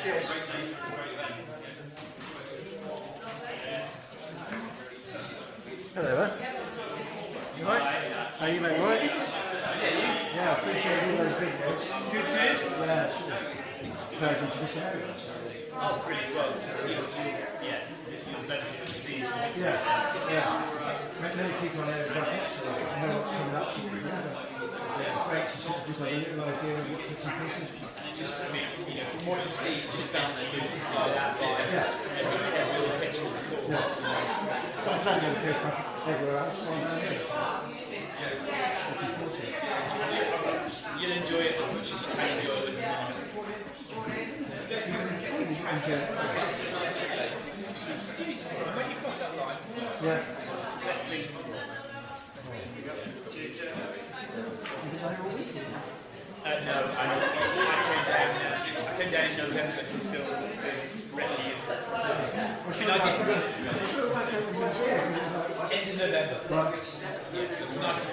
Cheers. Hello there. You alright? How are you, mate? Alright? Yeah, I appreciate all those videos. Good. Yeah, sure. Very good tradition area. Oh, brilliant. Well, you'll benefit from seeing it. Yeah. Many people on there don't actually know what's coming up. Yeah, great to sort of just have a little idea of what the pieces. Just, I mean, from what you see, just basically multiply that by every other section of the course. Yeah. Got plenty of kids everywhere else. You'll enjoy it as much as you can enjoy it. When you cross that line, yeah. No, I came down in November to film Renly. End End of November. Right. Yeah, so it was nice and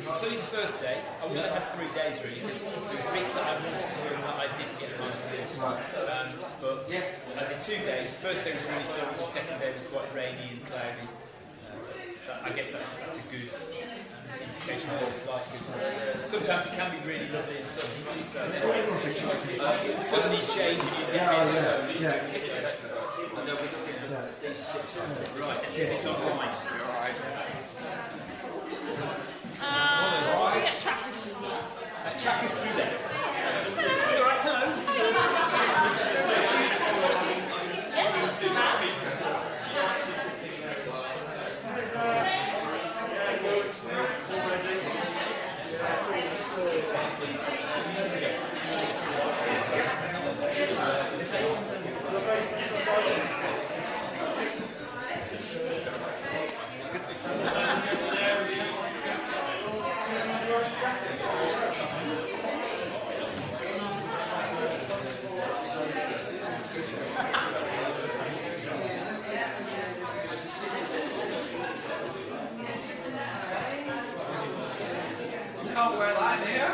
sunny the first day. I wish I had 3 days really, because there's bits that I wanted to film that I didn't get time to do. Right. But I did 2 days. The first day was really sunny, the second day was quite rainy and cloudy. But I guess that's a good indication of what it's like, because sometimes it can be really lovely and sunny, but suddenly change and you get really slow. Right, it's online. Track is through there. It's alright, hello. Can't wear that here.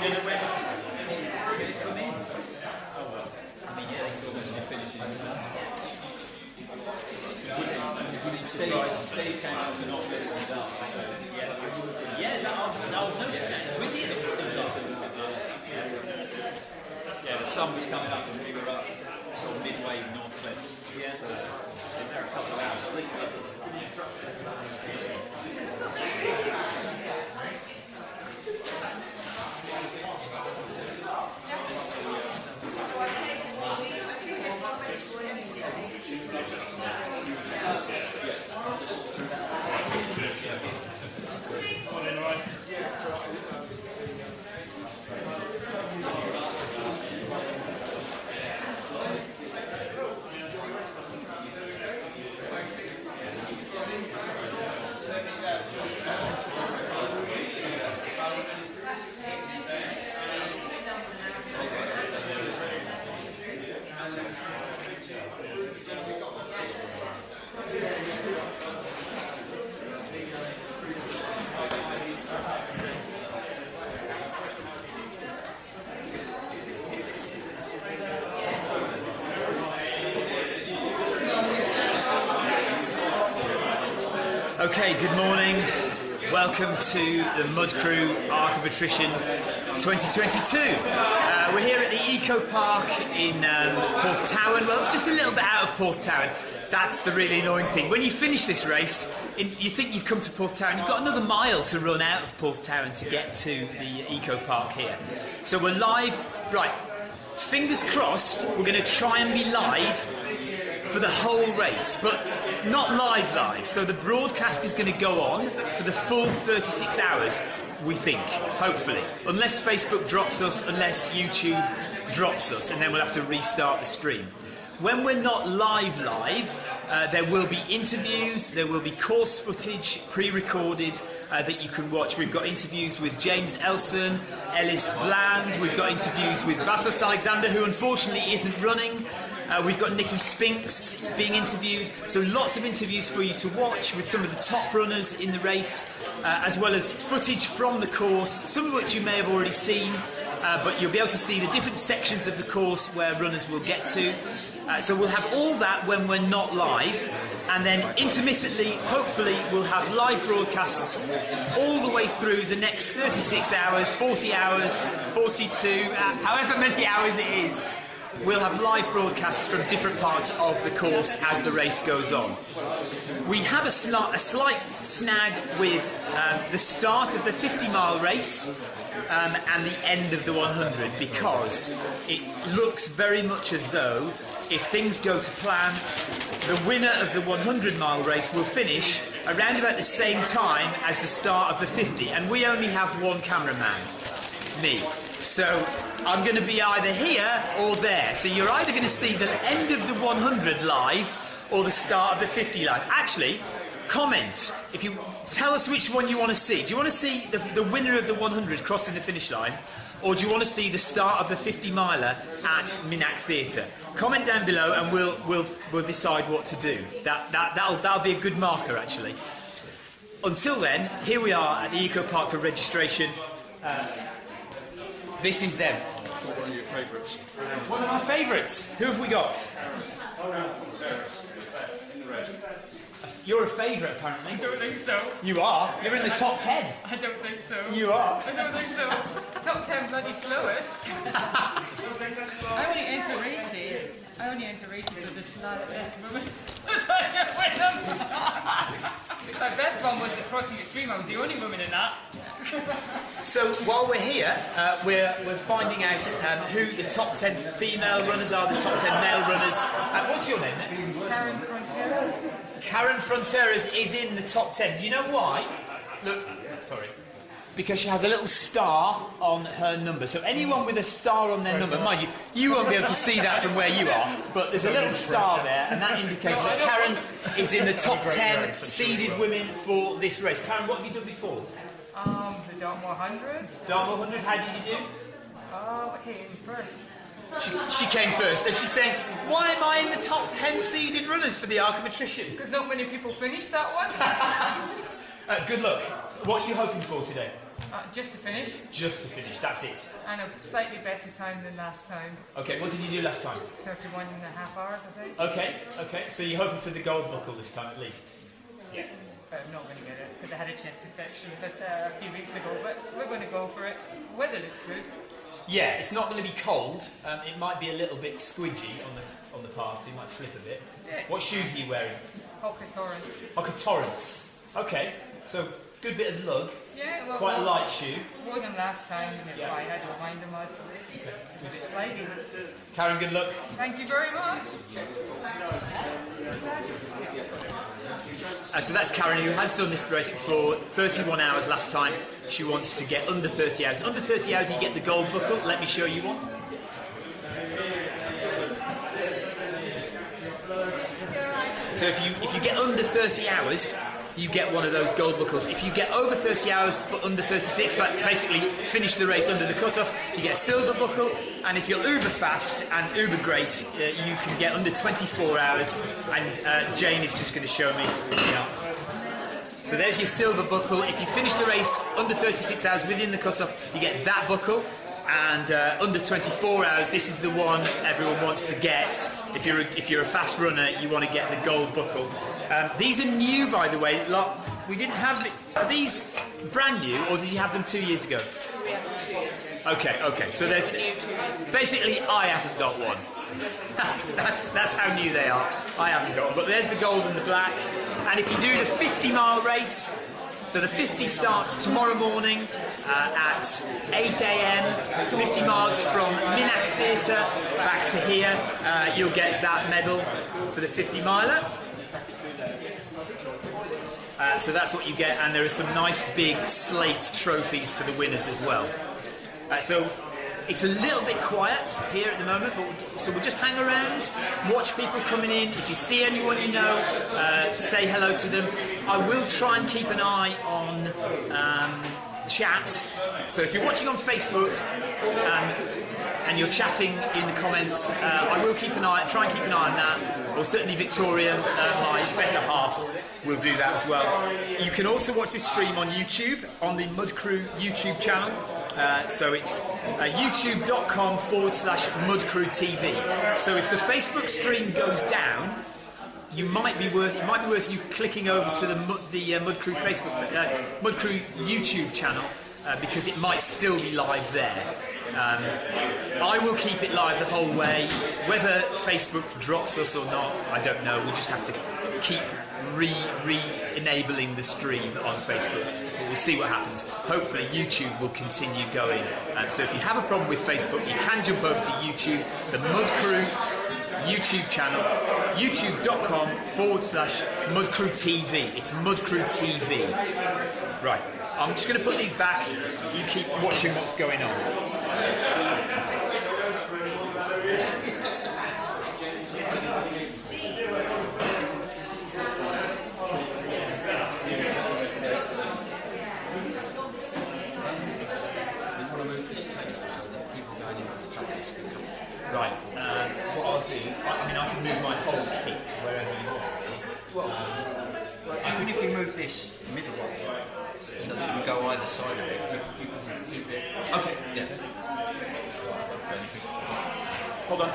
going to win. Going to come in. Oh well. I mean, yeah, they could almost be finishing in time. Stay count and not better than that. Yeah, that was no sense. With you, it was still dark. Yeah, the sun was coming up and we were up sort of midway North Cliffs. Yeah. So been there a couple of hours. Okay, good morning. Welcome to the Mud Crew Arc of Attrition 2022. We're here at the Eco Park in Porthleven. Well, just a little bit out of Porthleven. That's the really annoying thing. When you finish this race, you think you've come to Porthleven, you've got another mile to run out of Porthleven to get to the Eco Park here. So we're live. Right, fingers crossed, we're going to try and be live for the whole race, but not live. So the broadcast is going to go on for the full 36 hours, we think, hopefully. Unless Facebook drops us, unless YouTube drops us, and then we'll have to restart the stream. When we're not live, there will be interviews, there will be course footage pre-recorded that you can watch. We've got interviews with James Elson, Ellis Bland, we've got interviews with Vassos Alexander, who unfortunately isn't running. We've got Nikki Spinks being interviewed, so lots of interviews for you to watch with some of the top runners in the race, as well as footage from the course, some of which you may have already seen, but you'll be able to see the different sections of the course where runners will get to. So we'll have all that when we're not live, and then intermittently, hopefully, we'll have live broadcasts all the way through the next 36 hours, 40 hours, 42, however many hours it is. We'll have live broadcasts from different parts of the course as the race goes on. We have a slight snag with the start of the 50-mile race and the end of the 100, because it looks very much as though, if things go to plan, the winner of the 100-mile race will finish around about the same time as the start of the 50, and we only have one cameraman, me. So I'm going to be either here or there. So you're either going to see the end of the 100 live or the start of the 50 live. Actually, comment if you tell us which one you want to see. Do you want to see the winner of the 100 crossing the finish line, or do you want to see the start of the 50-miler at Minack Theatre? Comment down below and we'll decide what to do. That'll be a good marker, actually. Until then, here we are at the Eco Park for registration. This is them. One of your favourites. One of my favourites. Who have we got? You're a favourite, apparently. I don't think so. You are? You're in the top 10. I don't think so. You are? I don't think so. Top 10 bloody slowest. I only enter races with the slightest woman. My best one was the crossing the stream. I was the only woman in that. So while we're here, we're finding out who the top 10 female runners are, the top 10 male runners. What's your name then? Karen Fronteras. Karen Fronteras is in the top 10. Do you know why? Look, sorry. Because she has a little star on her number. So anyone with a star on their number, mind you, you won't be able to see that from where you are, but there's a little star there, and that indicates that Karen is in the top 10 seeded women for this race. Karen, what have you done before? The Dartmoor 100. Dartmoor 100, how did you do? I came first. She came first, and she's saying, why am I in the top 10 seeded runners for the Arc of Attrition? Because not many people finished that one. Good luck. What are you hoping for today? Just to finish, Just to finish, that's it. and a slightly better time than last time. Okay, what did you do last time? 31 and a half hours, I think. Okay, so you're hoping for the gold buckle this time at least? Yeah. But I'm not going to get it because I had a chest infection a few weeks ago. But we're going to go for it. The weather looks good. Yeah, it's not going to be cold. It might be a little bit squidgy on the path, so you might slip a bit. Yeah. What shoes are you wearing? Hoka Torrent. Hoka Torrents. Okay, so good bit of lug. Yeah, well, Quite a light shoe. More than last time, and it's fine. I don't mind them much. Just a bit slidey. Karen, good luck. Thank you very much. So that's Karen, who has done this race before, 31 hours last time. She wants to get under 30 hours. Under 30 hours, you get the gold buckle. Let me show you one. So if you get under 30 hours, you get one of those gold buckles. If you get over 30 hours but under 36, but basically finish the race under the cutoff, you get a silver buckle. And if you're uber fast and uber great, you can get under 24 hours. And Jane is just going to show me. Yeah. So there's your silver buckle. If you finish the race under 36 hours within the cutoff, you get that buckle. And under 24 hours, this is the one everyone wants to get. If you're a fast runner, you want to get the gold buckle. These are new, by the way. We didn't have. Are these brand new, or did you have them 2 years ago? We have 2 years ago. Okay. So they're basically, I haven't got one. That's how new they are. I haven't got one. But there's the gold and the black. And if you do the 50-mile race, so the 50 starts tomorrow morning at 8 a.m. 50 miles from Minack Theatre back to here. You'll get that medal for the 50-miler. So that's what you get, and there are some nice big slate trophies for the winners as well. So it's a little bit quiet here at the moment, but so we'll just hang around, watch people coming in. If you see anyone you know, say hello to them. I will try and keep an eye on chat. So if you're watching on Facebook and you're chatting in the comments, I will try and keep an eye on that. Or certainly Victoria, my better half, will do that as well. You can also watch this stream on YouTube, on the Mud Crew YouTube channel. So it's youtube.com/MudCrewTV. So if the Facebook stream goes down, it might be worth you clicking over to the Mud Crew Mud Crew YouTube channel because it might still be live there. I will keep it live the whole way. Whether Facebook drops us or not, I don't know. We just have to keep re-enabling the stream on Facebook. But we'll see what happens. Hopefully YouTube will continue going. So if you have a problem with Facebook, you can jump over to YouTube, the Mud Crew YouTube channel, youtube.com/MudCrewTV. It's Mud Crew TV. Right, I'm just going to put these back. You keep watching what's going on. Right, what I'll do, I can move my whole kit wherever you want. Even if we move this middle one, so that we can go either side of it, you can keep it. Okay. Yeah. Hold on.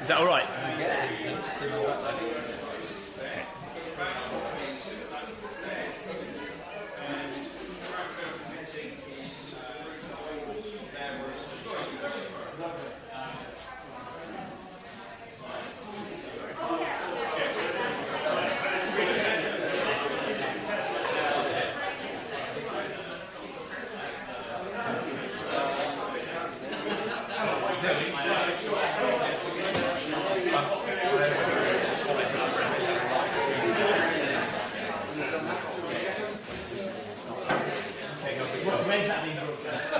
Is that all right? Where's that being broadcast?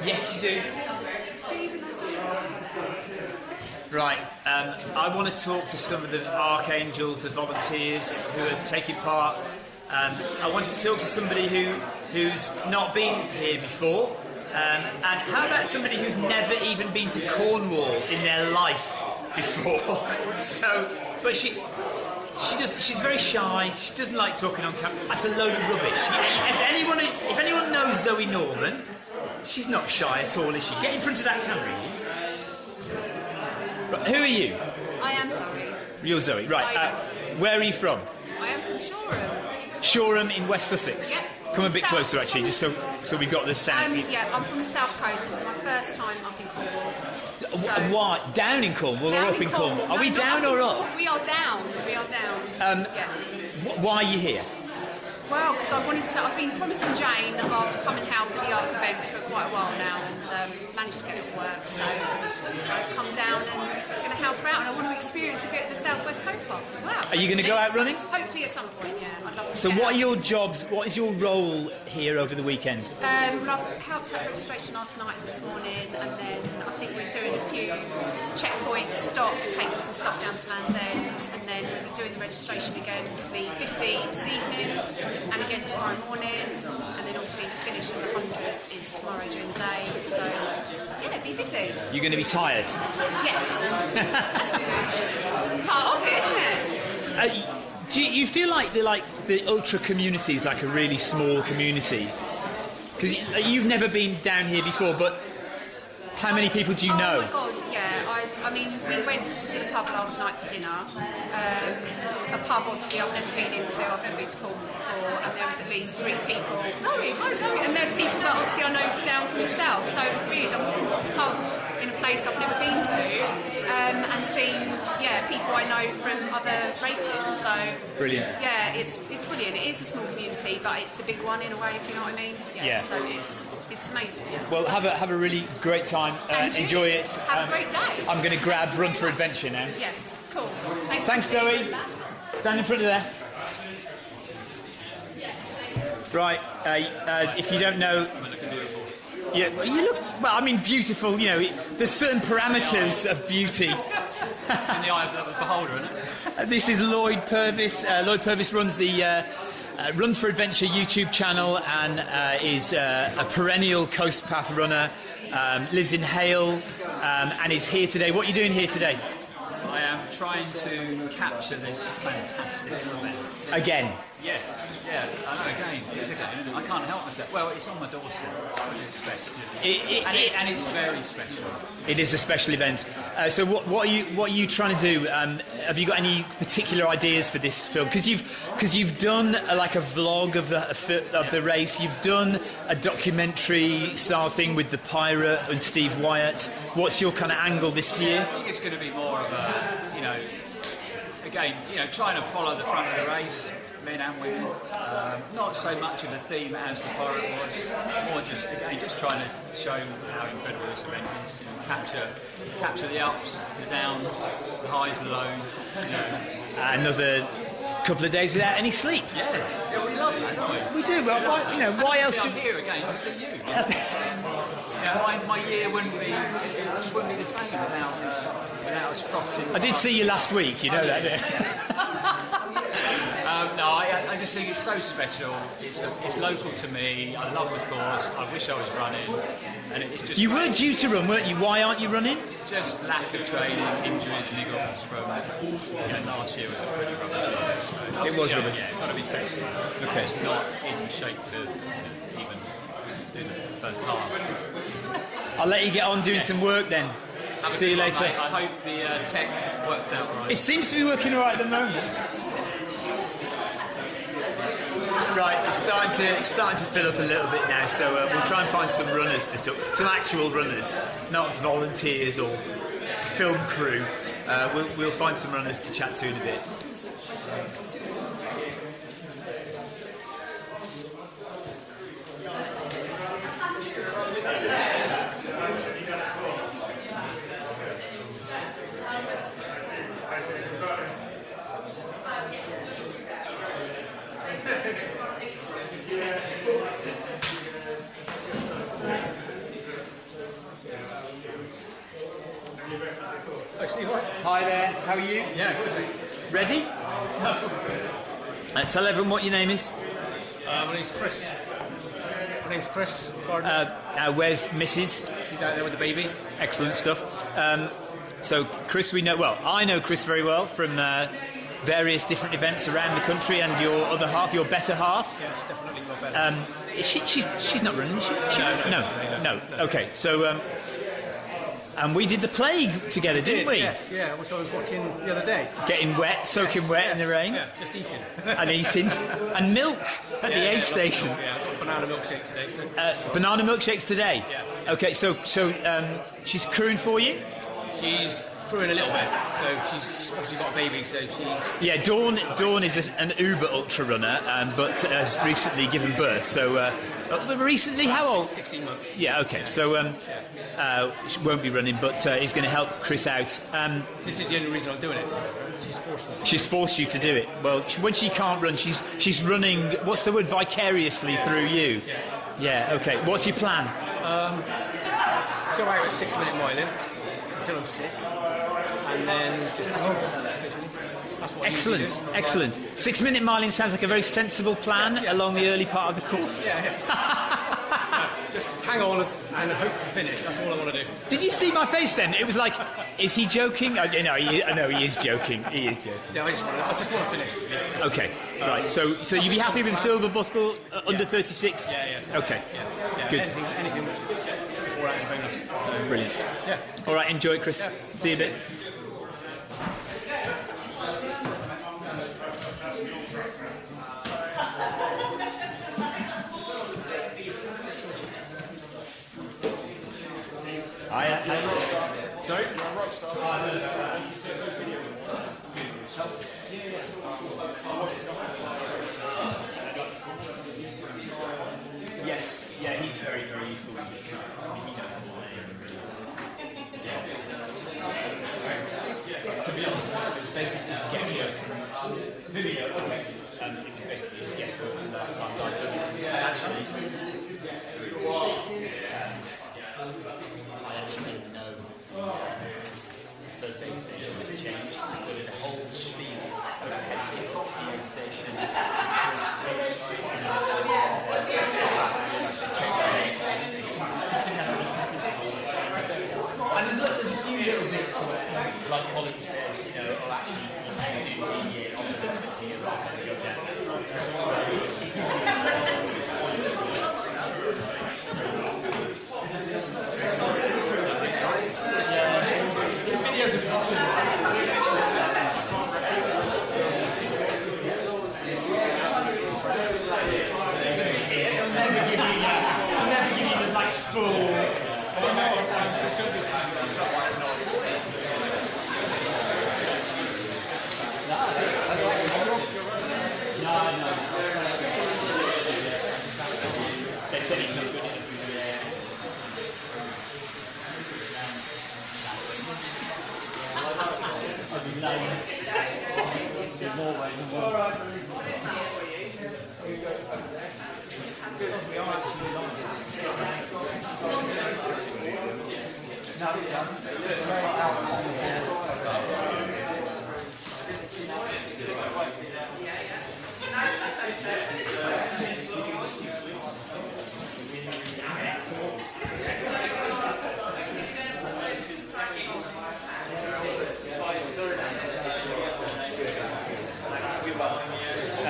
Yes, you do. Right, I want to talk to some of the archangels, the volunteers who are taking part. I want to talk to somebody who's not been here before. And how about somebody who's never even been to Cornwall in their life before? But she's very shy. She doesn't like talking on camera. That's a load of rubbish. If anyone knows Zoe Norman, she's not shy at all, is she? Get in front of that camera. Right, who are you? I am Zoe. You're Zoe, right. Where are you from? I am from Shoreham. Shoreham in West Sussex. Yep. Come a bit closer, actually, just so we've got the sound. I'm from the south coast. It's my first time up in Cornwall. So, Why? Down in Cornwall or up in Cornwall? Are we down or up? We are down. We are down. Yes. Why are you here? Well, because I've been promising Jane that I'll come and help at the art events for quite a while now, and managed to get it to work. So I've come down and going to help her out, and I want to experience a bit of the South West Coast Park as well. Are you going to go out running? Hopefully at some point, yeah. I'd love to. So what are your jobs? What is your role here over the weekend? Well, I've helped at registration last night and this morning, and then I think we're doing a few checkpoint stops, taking some stuff down to Land's End, and then we'll be doing the registration again for the 50 this evening, and again tomorrow morning, and then obviously the finish of the 100 is tomorrow during the day. So yeah, be busy. You're going to be tired. Yes, that's good. It's part of it, isn't it? Do you feel like the ultra community is like a really small community? Because you've never been down here before, but how many people do you know? Oh my God, yeah. I mean, we went to the pub last night for dinner. A pub, obviously, I've never been into. I've never been to Cornwall before, and there was at least 3 people. Sorry, and then people that obviously I know down from the south. So it was weird. I'm walking to the pub in a place I've never been to, and seeing people I know from other races. So brilliant. Yeah, it's brilliant. It is a small community, but it's a big one in a way, if you know what I mean. Yeah. So it's amazing. Yeah. Well, have a really great time. Enjoy it. Have a great day. I'm going to grab Run for Adventure now. Yes, cool. Thanks, Zoe. Stand in front of there. Right. If you don't know, you look. Well, I mean, beautiful. You know, there's certain parameters of beauty. It's in the eye of the beholder, isn't it? This is Lloyd Purvis. Lloyd Purvis runs the Run for Adventure YouTube channel and is a perennial coast path runner. Lives in Hale and is here today. What are you doing here today? I am trying to capture this fantastic event. Again? Yeah, I know, again, it's again, isn't it? I can't help myself. Well, it's on my doorstep, what do you expect? And it's very special. It is a special event. So what are you trying to do? Have you got any particular ideas for this film? Because you've done like a vlog of the race. You've done a documentary style thing with the pirate and Steve Wyatt. What's your kind of angle this year? I think it's going to be more of a, trying to follow the front of the race, men and women. Not so much of a theme as the pirate was, more just trying to show how incredible this event is. Capture the ups, the downs, the highs, the lows. Another couple of days without any sleep. Yeah, we love that, don't we? We do. Well, why else do I'm here again to see you? My year wouldn't be the same without us crossing. I did see you last week. You know that, didn't you? I just think it's so special. It's local to me. I love the course. I wish I was running, and it's just. You were due to run, weren't you? Why aren't you running? Just lack of training, injuries, niggles from last year was a pretty rubbish year. So it was rubbish. Yeah, got to be sensible. Okay. It's not in shape to even do the first half. I'll let you get on doing some work then. See you later. Mate. I hope the tech works out right. It seems to be working all right at the moment. Right, it's starting to fill up a little bit now, so we'll try and find some runners some actual runners, not volunteers or film crew. We'll find some runners to chat to in a bit. Hi there, how are you? Yeah, good. Ready? Tell everyone what your name is. My name's Chris. Gordon. Where's Mrs.? She's out there with the baby. Excellent stuff. So Chris, I know Chris very well from various different events around the country, and your other half, your better half. Yes, definitely more better. She's not running, is she? No. No. Okay, so and we did the plague together, didn't we? Yes, yeah, which I was watching the other day. Getting wet, soaking wet in the rain. Yeah, just eating. And eating. And milk at the aid station. Yeah, banana milkshake today. So. Banana milkshakes today? Yeah. Okay, so she's crewing for you? She's crewing a little bit, so she's obviously got a baby, so she's... Yeah, Dawn is an uber ultra runner, but has recently given birth, so... recently, how old? 16 months. Yeah, okay, so she won't be running, but is going to help Chris out. This is the only reason I'm doing it. She's forced me to. She's forced you to do it. Well, when she can't run, she's running, what's the word, vicariously through you. Yeah, okay. What's your plan? Go out at 6-minute miling until I'm sick, and then just hang on, basically. That's what I usually do. Excellent. 6-minute miling sounds like a very sensible plan along the early part of the course. Yeah. Just hang on and hope for finish. That's all I want to do. Did you see my face then? It was like, is he joking? I know he is joking. He is joking. Yeah, I just want to finish. Yeah. Okay, right. So you'd be happy with silver buckle under 36? Yeah. Okay. Yeah. Good. Anything before that's a bonus. So, Brilliant. Yeah. All right, enjoy it, Chris. Yeah. See you in a bit. Sorry? You're a rock star. Yes, yeah, he's very, very useful. He knows to be honest, it was basically guesswork from video. It was basically guesswork from the last time I'd done it. And actually, I actually didn't know this first aid station had changed. So the whole spiel of the head station. And there's a few little bits like Holly says, or actually you can do the opposite here rather than go down. This video is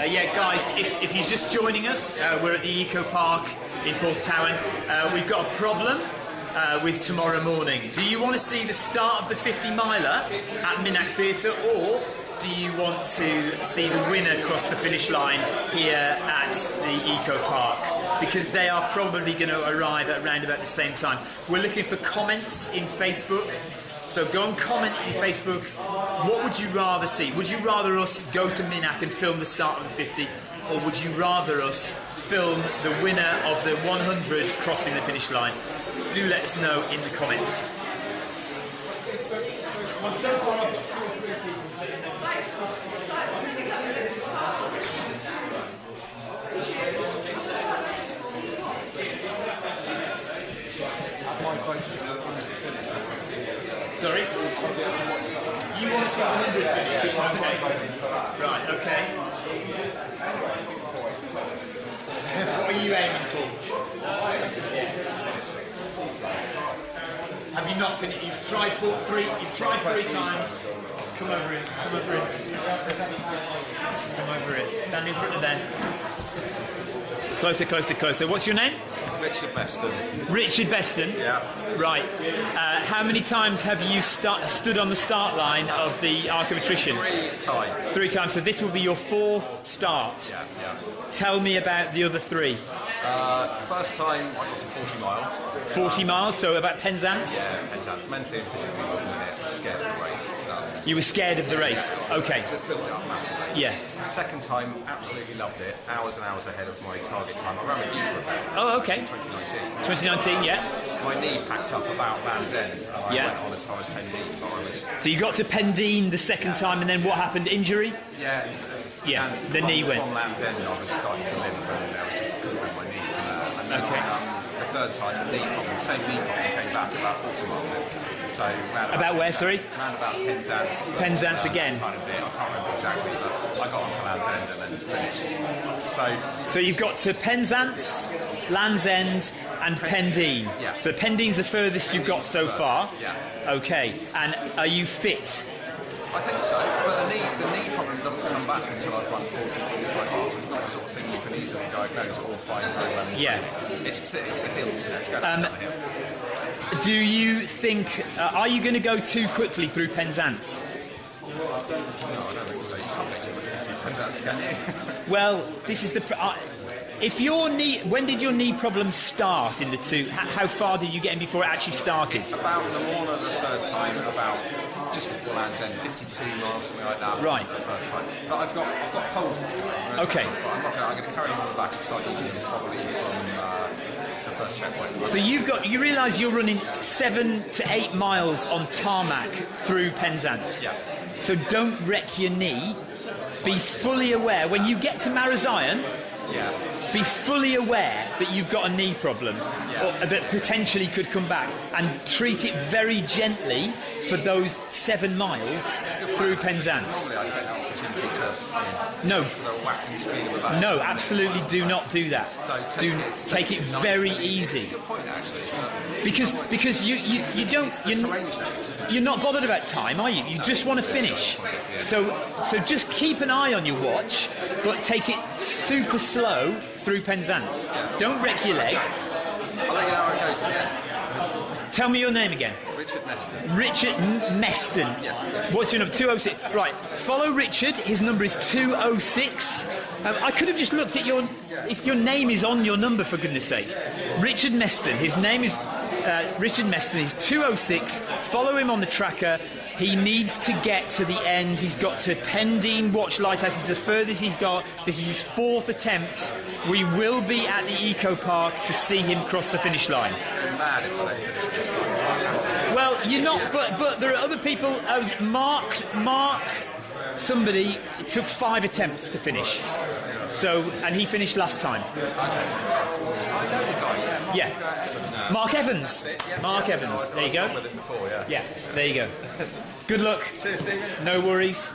yeah, guys, if you're just joining us, we're at the Eco Park in Porthleven. We've got a problem with tomorrow morning. Do you want to see the start of the 50-miler at Minack Theatre, or do you want to see the winner cross the finish line here at the Eco Park? Because they are probably going to arrive at around about the same time. We're looking for comments in Facebook. So go and comment in Facebook. What would you rather see? Would you rather us go to Minack and film the start of the 50, or would you rather us film the winner of the 100 crossing the finish line? Do let us know in the comments. Sorry? You want to see the 100 finish? Okay. Right, okay. What are you aiming for? Have you not finished? You've tried three times. Come over it. Come over it. Come over it. Stand in front of them. Closer, closer, closer. What's your name? Richard Beston. Richard Beston? Yeah. Right. How many times have you stood on the start line of the Arc of Attrition? 3 times. 3 times. So this will be your 4th start. Yeah, yeah. Tell me about the other 3. First time I got to 40 miles. 40 miles, so about Penzance? Yeah, Penzance. Mentally and physically wasn't in it. I was scared of the race. You were scared of the race? Okay. So it's built it up massively. Yeah. Second time, absolutely loved it. Hours and hours ahead of my target time. I ran with you for a bit. Oh, okay. 2019. 2019, yeah. My knee packed up about Land's End, and I Yeah. went on as far as Pendine, but I was... So you got to Pendine the second time, and then what happened? Injury? Yeah. Yeah, and the knee went. From Land's End, I was starting to limp, and I was just couldn't bend my knee. And then Okay. the third time, the knee problem, same knee problem, came back about 40 miles in. So round About where, Penzance, sorry? Round about Penzance. Penzance again. Kind of bit. I can't remember exactly, but I got onto Land's End and then finished. So you've got to Penzance, Land's End, and Pendine. Yeah. So Pendine's the furthest you've got so far. Yeah. Okay. And are you fit? I think so, but the knee problem doesn't come back until I've run 40-45 miles, so it's not the sort of thing you can easily diagnose or find very well in training. It's the hills, it's going down the hill. Do you think, are you going to go too quickly through Penzance? No, I don't think so. You can't go too much through Penzance, can you? Well, this is the... if your knee... When did your knee problem start in the 2? How far did you get in before it actually started? About the morning of the third time, about just before Land's End, 52 miles, something like that. Right. The first time. But I've got poles this time. Okay. But I'm going to carry them on the back and start using them probably from the first checkpoint. So you realise you're running 7 to 8 miles on tarmac through Penzance. Yeah. So don't wreck your knee. Be fully aware when you get to Marazion. Yeah. Be fully aware that you've got a knee problem, or that potentially could come back, and treat it very gently for those 7 miles through Penzance. Normally I take that opportunity to No. to the whacking speed of the back. No, absolutely do not do that. So Take it very easy. It's a good point actually. Because you don't you're not bothered about time, are you? You just want to finish. So just keep an eye on your watch, but take it super slow through Penzance. Don't wreck your leg. I'll let you know how it goes again. Tell me your name again. Richard Meston. Richard Meston. Yeah. What's your number? 206. Right. Follow Richard. His number is 206. I could have just looked at if your name is on your number, for goodness sake. Richard Meston. His name is Richard Meston. He's 206. Follow him on the tracker. He needs to get to the end. He's got to Pendine Watch Lighthouse. It's the furthest he's got. This is his 4th attempt. We will be at the Eco Park to see him cross the finish line. I'm mad if I don't finish this time. Well, you're not, but there are other people. Mark, somebody, it took 5 attempts to finish. So, and he finished last time. Okay. I know the guy, Yeah. Mark Evans. Mark Evans. There you go. With him before, yeah. Yeah, there you go. Good luck. Cheers, Stephen. No worries.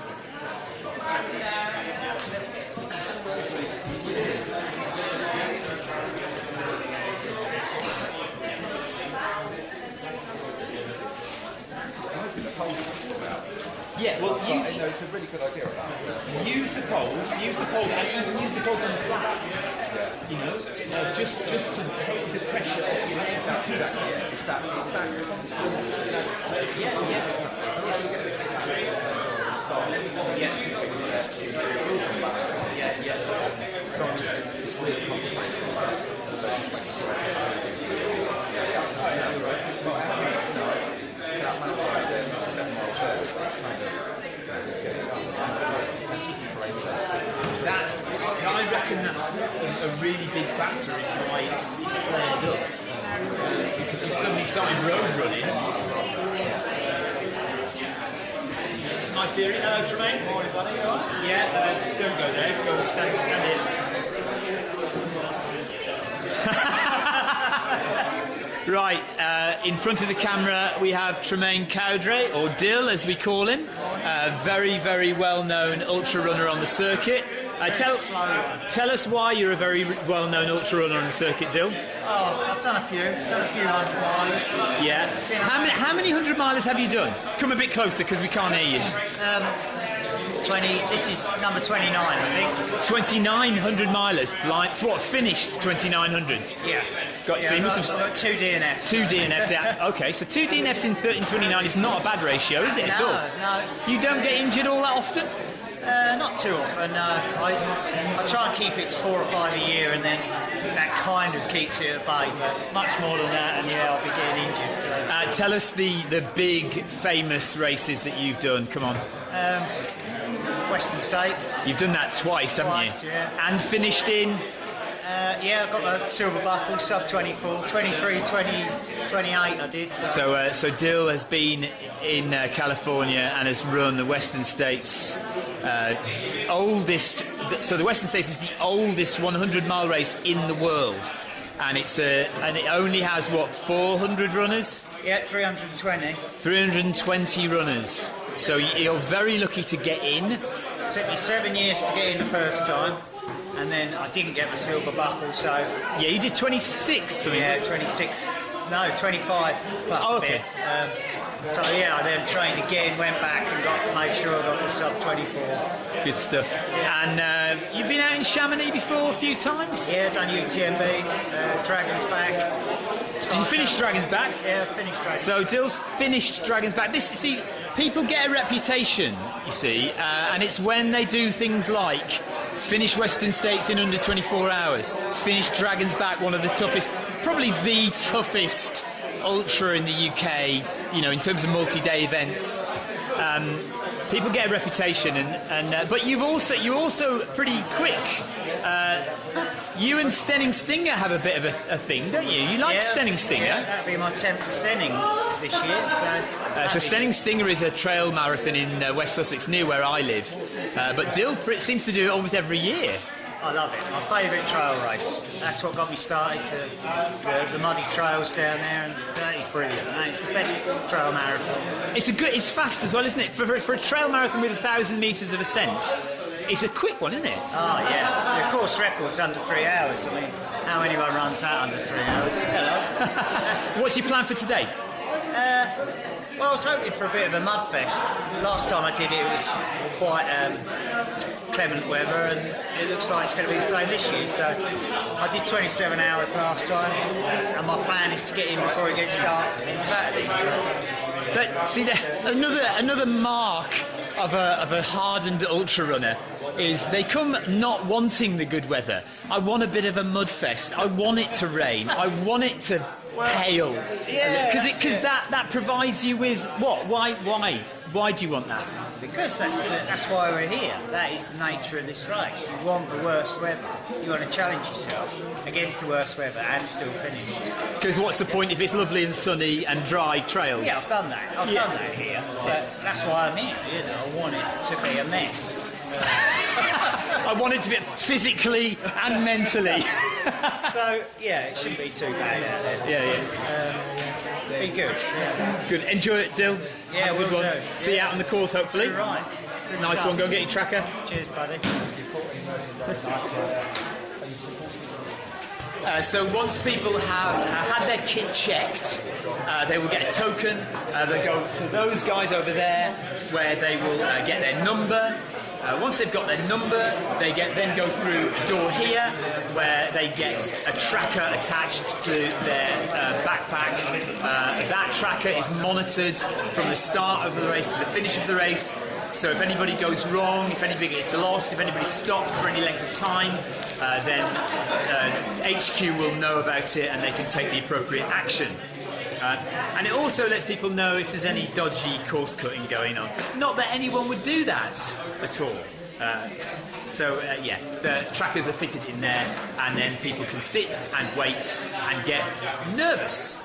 Yeah, well, It's a really good idea about it. use the poles, and even use the poles on the flat. You know, just to take the pressure off your legs. That's exactly it. It's that constant. I reckon that's a really big factor in why it's flared up. Because you've suddenly started road running. Hi, Theory. Hello, Tremaine. Morning, buddy. All right? Yeah, don't go there. Go and stand here. Right, in front of the camera we have Tremaine Cowdray, or Dill as we call him. very, very well-known ultra runner on the circuit. Tell us why you're a very well-known ultra runner on the circuit, Dill. Oh, I've done a few 100 miles. Yeah. How many 100 milers have you done? Come a bit closer because we can't hear you. 20. This is number 29, I think. 2,900 milers. What, finished 2,900s? Yeah. Got, yeah, so I've you got, must have, I've got 2 DNFs. 2 DNFs, yeah. Okay, so 2 DNFs in 13:29 is not a bad ratio, is it, at all? No. You don't get injured all that often? Not too often, no. I try and keep it to 4 or 5 a year, and then that kind of keeps it at bay. But much more than that, and yeah, I'll be getting injured. So. Tell us the big, famous races that you've done. Come on. Western States. You've done that twice, haven't you? Yeah. And finished in? Yeah, I got a silver buckle, sub 24, 23, 20, 28 I did. So Dill has been in California and has run the Western States oldest. So the Western States is the oldest 100-mile race in the world, and and it only has what, 400 runners? Yeah, 320. 320 runners. So you're very lucky to get in. It took me 7 years to get in the first time, and then I didn't get the silver buckle, so... Yeah, you did 26. Yeah, 26. No, 25 plus a bit. So yeah, I then trained again, went back and made sure I got the sub 24. Good stuff. Yeah. And you've been out in Chamonix before a few times? Yeah, done UTMB, Dragon's Back. Did you finish Dragon's Back? Yeah, finished Dragon's So Dill's finished Dragon's Back. See, people get a reputation, you see, and it's when they do things like finish Western States in under 24 hours, finish Dragon's Back, one of the toughest, probably the toughest ultra in the UK, you know, in terms of multi-day events. People get a reputation, but you're also pretty quick. You and Stenning Stinger have a bit of a thing, don't you? You like Stenning Stinger? Yeah, that'll be my 10th Stenning this year. So Stenning Stinger is a trail marathon in West Sussex, near where I live. But Dill seems to do it almost every year. I love it. My favourite trail race. That's what got me started. The muddy trails down there, and that is brilliant. It's the best trail marathon. It's fast as well, isn't it? For a trail marathon with 1,000 metres of ascent, it's a quick one, isn't it? Oh yeah. The course record's under 3 hours. I mean, how anyone runs that under 3 hours? Hello. What's your plan for today? Well, I was hoping for a bit of a mud fest. Last time I did it, it was quite clement weather, and it looks like it's going to be the same this year. So I did 27 hours last time, and my plan is to get in before it gets dark on Saturday. So. But see, another mark of a hardened ultra runner is they come not wanting the good weather. I want a bit of a mud fest. I want it to rain. I want it to hail. Yeah, because that provides you with what? Why do you want that? Because that's why we're here. That is the nature of this race. You want the worst weather. You want to challenge yourself against the worst weather and still finish. Because what's the point if it's lovely and sunny and dry trails? Yeah, I've done that. I've done that here. But that's why I'm here. You know, I want it to be a mess. I want it to be physically and mentally. So yeah, it shouldn't be too bad out there. Yeah. Be good. Yeah. Good. Enjoy it, Dill. Yeah, good we'll one. do. See you out on the course, hopefully. Right. Good Nice stuff. one. Go and get your tracker. Cheers, buddy. So once people have had their kit checked, they will get a token. They go to those guys over there, where they will get their number. Once they've got their number, they then go through a door here, where they get a tracker attached to their backpack. That tracker is monitored from the start of the race to the finish of the race. So if anybody goes wrong, if anybody gets lost, if anybody stops for any length of time, then HQ will know about it and they can take the appropriate action. And it also lets people know if there's any dodgy course cutting going on. Not that anyone would do that at all. Yeah, the trackers are fitted in there, and then people can sit and wait and get nervous.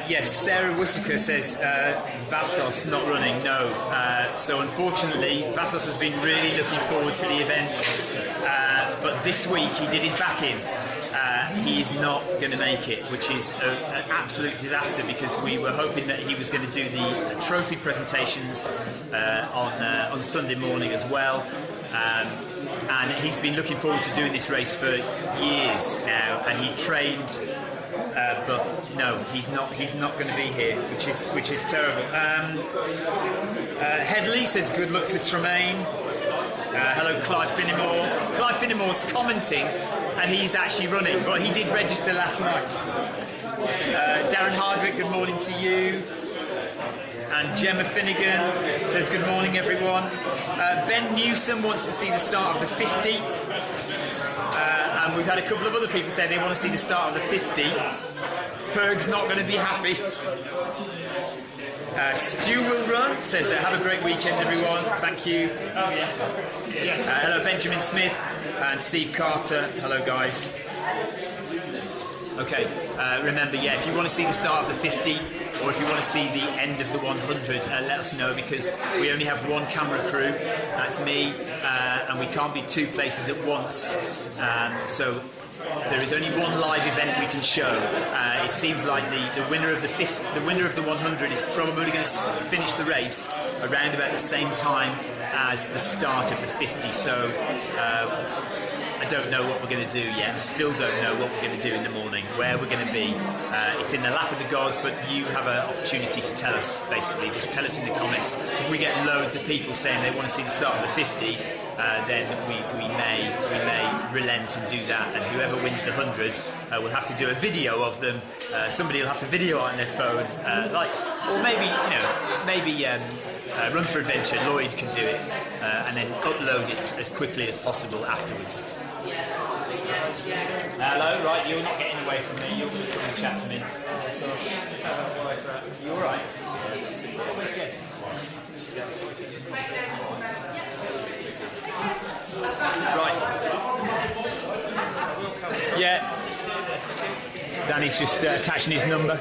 Yes, Sarah Whittaker says Vassos not running. No. So unfortunately, Vassos has been really looking forward to the event, but this week he did his back in. He is not going to make it, which is an absolute disaster because we were hoping that he was going to do the trophy presentations on Sunday morning as well. And he's been looking forward to doing this race for years now, and he trained. But no, he's not going to be here, which is terrible. Headley says good luck to Tremaine. Hello, Clive Finnemore. Clive Finnemore's commenting, and he's actually running, but he did register last night. Darren Hardwick, good morning to you. And Gemma Finnegan says good morning, everyone. Ben Newsom wants to see the start of the 50. And we've had a couple of other people say they want to see the start of the 50. Ferg's not going to be happy. Stu will run, says have a great weekend, everyone. Thank you. Hello, Benjamin Smith and Steve Carter. Hello, guys. Okay, remember, if you want to see the start of the 50 or if you want to see the end of the 100, let us know because we only have one camera crew, that's me, and we can't be two places at once. So there is only one live event we can show. It seems like the winner of the 100 is probably going to finish the race around about the same time as the start of the 50. So I don't know what we're going to do yet. Still don't know what we're going to do in the morning, where we're going to be. It's in the lap of the gods, but you have an opportunity to tell us, basically. Just tell us in the comments. If we get loads of people saying they want to see the start of the 50, then we may relent and do that. And whoever wins the 100 will have to do a video of them. Somebody will have to video it on their phone, or maybe Run for Adventure. Lloyd can do it, and then upload it as quickly as possible afterwards. Hello, right, you're not getting away from me, you're going to come and chat to me. Why is that? You alright? Where's Jen? Right. Yeah. Danny's just attaching his number.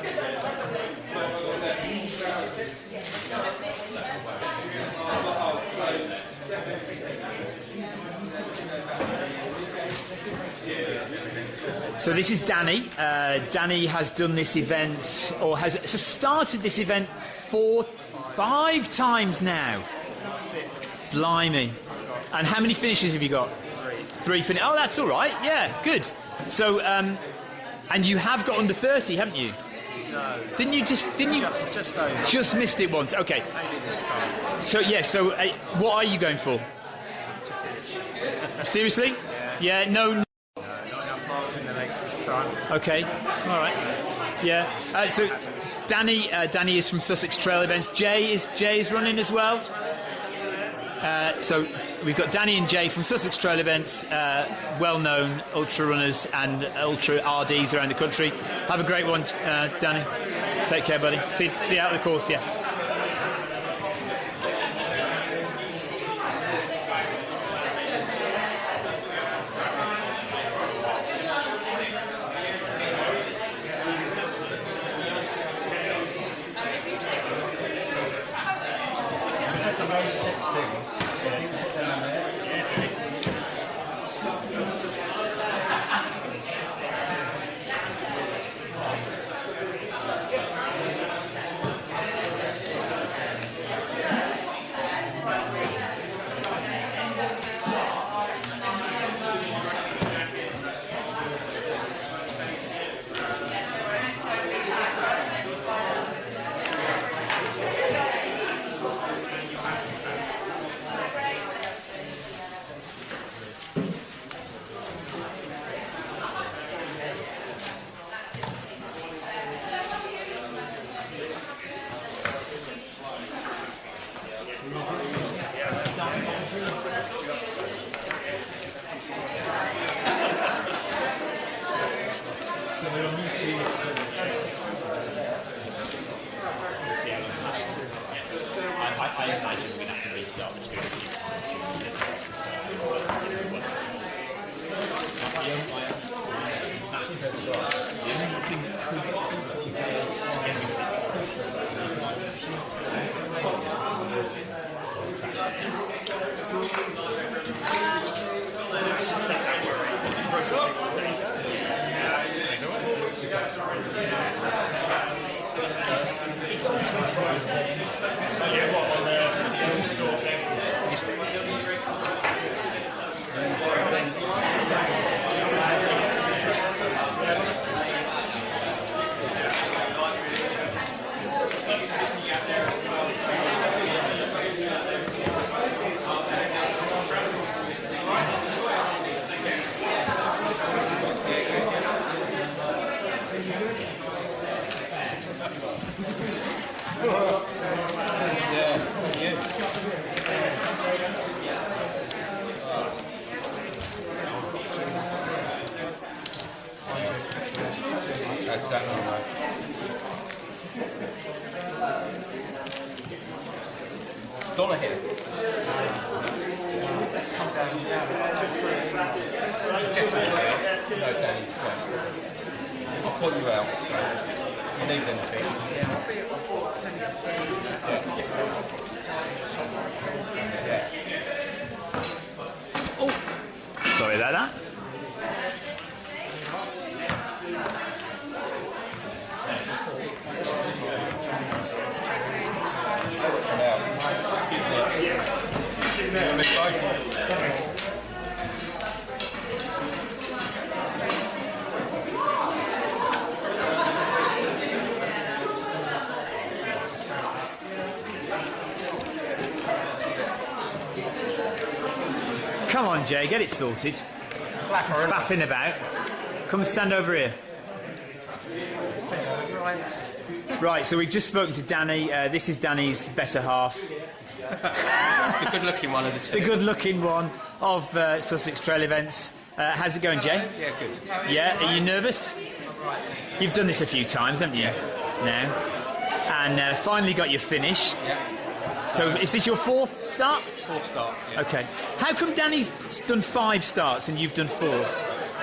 So this is Danny. Danny has done this event, or has started this event 5 times now. Blimey. And how many finishes have you got? 3 finishes. Oh, that's all right. Yeah, good. So, and you have got under 30, haven't you? No. Didn't you just over. Just missed it once. Okay. Maybe this time. So so what are you going for? To finish. Seriously? Yeah. Yeah. No. Not enough miles in the legs this time. Okay. All right. Yeah. So Danny is from Sussex Trail Events. Jay is running as well. So we've got Danny and Jay from Sussex Trail Events, well-known ultra runners and ultra RDs around the country. Have a great one, Danny. Take care, buddy. See you out of the course. Yeah. I imagine we're going to have to restart this video a few Exactly right. Donna here. No, Danny. I'll pull you out. You need anything. Sorry about that. Come on, Jay, get it sorted. Faffing about. Come and stand over here. Right, so we've just spoken to Danny. This is Danny's better half. The good-looking one of the two. The good-looking one of Sussex Trail Events. How's it going, Jay? Yeah, good. Yeah, are you nervous? You've done this a few times, haven't you? Now. And finally got your finish. Yeah. So is this your fourth start? Fourth start, yeah. Okay. How come Danny's done 5 starts and you've done 4?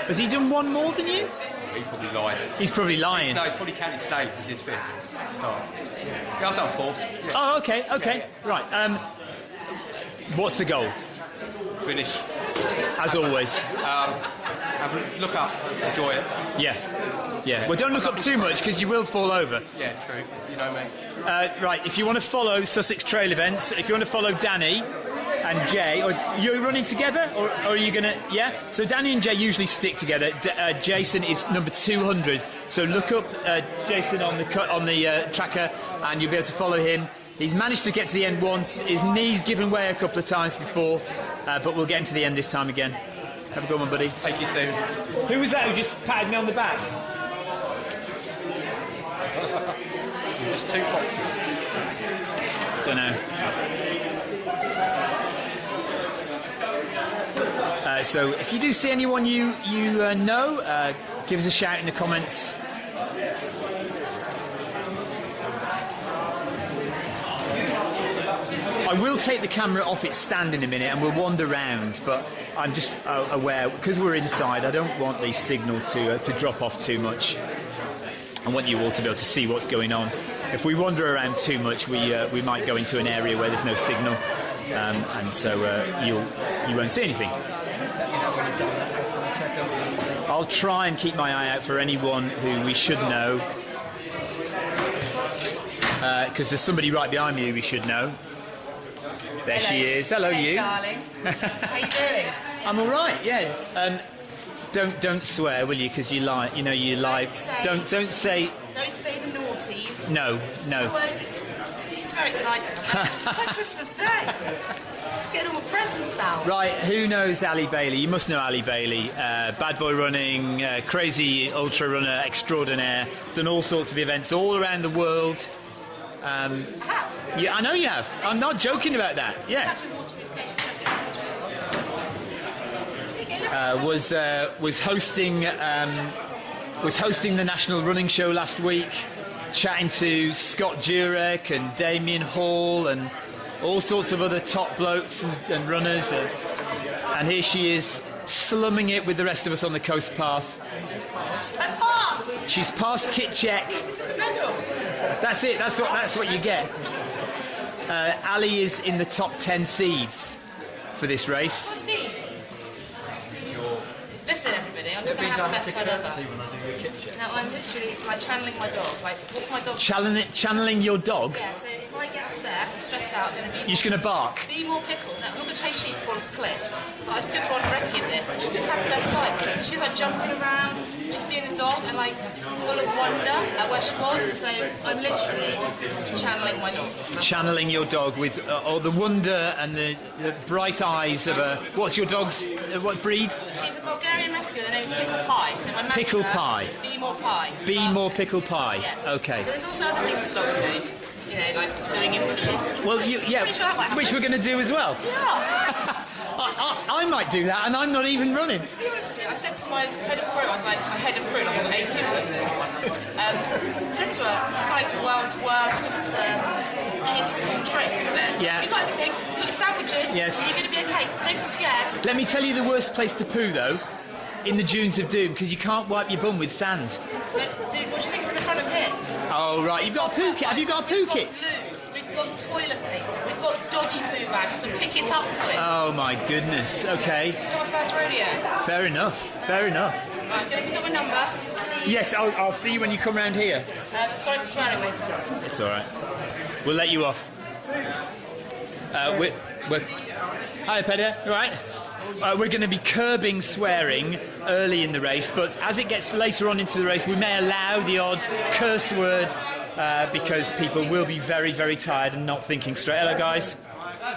Has he done one more than you? He's probably lying. He's probably lying. No, he's probably counting today as his 5th start. Yeah, I've done 4th. Yeah. Oh, okay, okay. Yeah. Right. What's the goal? Finish. As always. Look up, enjoy it. Yeah. Yeah. Well, don't look up too much because you will fall over. Yeah, true. You know me. Right, if you want to follow Sussex Trail Events, if you want to follow Danny and Jay, or you're running together, or are you going to... Yeah? So Danny and Jay usually stick together. Jason is number 200. So look up Jason on the tracker and you'll be able to follow him. He's managed to get to the end once. His knee's given way a couple of times before, but we'll get him to the end this time again. Have a good one, buddy. Thank you, Steve. Who was that who just patted me on the back? Just too hot. Don't know. So if you do see anyone you know, give us a shout in the comments. I will take the camera off its stand in a minute and we'll wander around, but I'm just aware, because we're inside, I don't want the signal to drop off too much. I want you all to be able to see what's going on. If we wander around too much, we might go into an area where there's no signal, and so you won't see anything. I'll try and keep my eye out for anyone who we should know, because there's somebody right behind me who we should know. There she is. Hello, you. Darling. How you doing? I'm all right. Yeah. Don't swear, will you? Because you lie. You know you lie. Don't say. Don't say the naughties. No. This is very exciting. It's like Christmas Day. Just getting all my presents out. Right. Who knows Ali Bailey? You must know Ali Bailey. Bad boy running, crazy ultra runner extraordinaire. Done all sorts of events all around the world. I have. Yeah, I know you have. I'm not joking about that. Yeah. Was hosting was hosting the National Running Show last week, chatting to Scott Jurek and Damien Hall and all sorts of other top blokes and runners, and here she is slumming it with the rest of us on the coast path. She's passed kit check. That's it. That's what you get. Ali is in the top 10 seeds for this race. Seeds. Listen, everybody, I'm just going to have the best head ever. Now, I'm literally like channeling my dog. Like, what my dog. Channeling your dog? Yeah, so if I get upset, I'm stressed out, I'm going to be. You're just going to bark? Be more pickle. No, I'm not going to chase sheep fall off a cliff. But I took her on recce this, and she just had the best time. She was like jumping around, just being a dog, and like full of wonder at where she was. And so I'm literally channeling my dog. Channeling your dog with all the wonder and the bright eyes of a. What's your dog's? What breed? She's a Bulgarian Rescue. Her name is Pickle Pie. So my mantra Pickle Pie. is be more pie. Be more pickle pie. Yeah. Okay. But there's also other things that dogs do. You know, like pooing in bushes. Well, yeah, Pretty sure that might happen. which we're going to do as well. Yeah. I might do that, and I'm not even running. To be honest with you, I said to my head of crew, I was like, my head of crew, like I've got 18 of them. I said to her, this is like the world's worst kids' school trip, isn't it? Yeah. You've got everything, you've got your sandwiches, Yes. you're going to be okay, don't be scared. Let me tell you the worst place to poo, though, in the Dunes of Doom, because you can't wipe your bum with sand. Dude, what do you think's in the front of here? Oh, right, you've got a poo kit. Have you got a poo kit? We've got toilet paper, we've got doggy poo bags to pick it up with. Oh, my goodness. Okay. It's not my first rodeo. Fair enough. Fair enough. Right, I'm going to pick up my number. See you. Yes, I'll see you when you come round here. Sorry for swearing later. It's all right. We'll let you off. We're... Hi, Peter. All right? We're going to be curbing swearing early in the race, but as it gets later on into the race, we may allow the odd curse word because people will be very, very tired and not thinking straight. Hello, guys.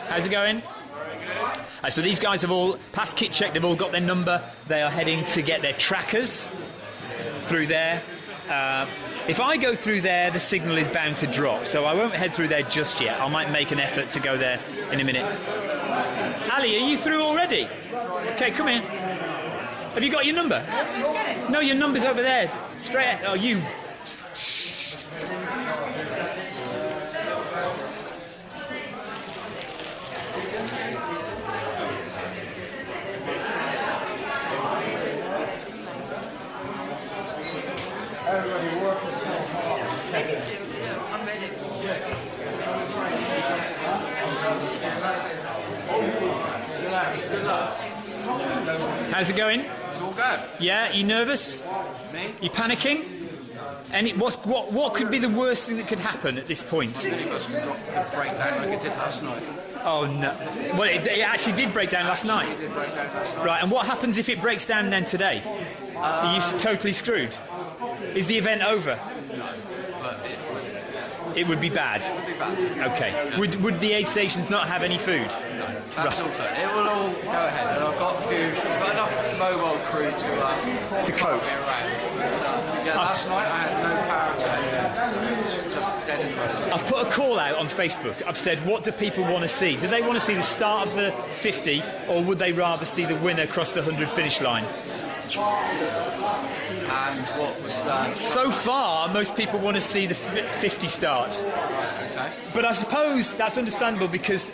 How's it going? So these guys have all passed kit check. They've all got their number. They are heading to get their trackers through there. If I go through there, the signal is bound to drop, so I won't head through there just yet. I might make an effort to go there in a minute. Ali, are you through already? Okay, come in. Have you got your number? No, your number's over there. Straight ahead. Oh, you... Everybody working. I'm ready. How's it going? It's all good. Yeah, you nervous? Me? You panicking? What could be the worst thing that could happen at this point? The minibus could break down like it did last night. Oh no! Well, it actually did break down last night. It did break down last night. Right, and what happens if it breaks down then today? Are you totally screwed? Is the event over? No, but it would be bad. It would be bad. Okay. Would the aid stations not have any food? No, that's all fair. It will all go ahead, and I've got enough mobile crew to cope. Me around. But, yeah, last night I had no power to anything, so it's just dead in the road. I've put a call out on Facebook. I've said, what do people want to see? Do they want to see the start of the 50, or would they rather see the winner cross the 100 finish line? And what was that? So far, most people want to see the 50 start. Okay. But I suppose that's understandable because,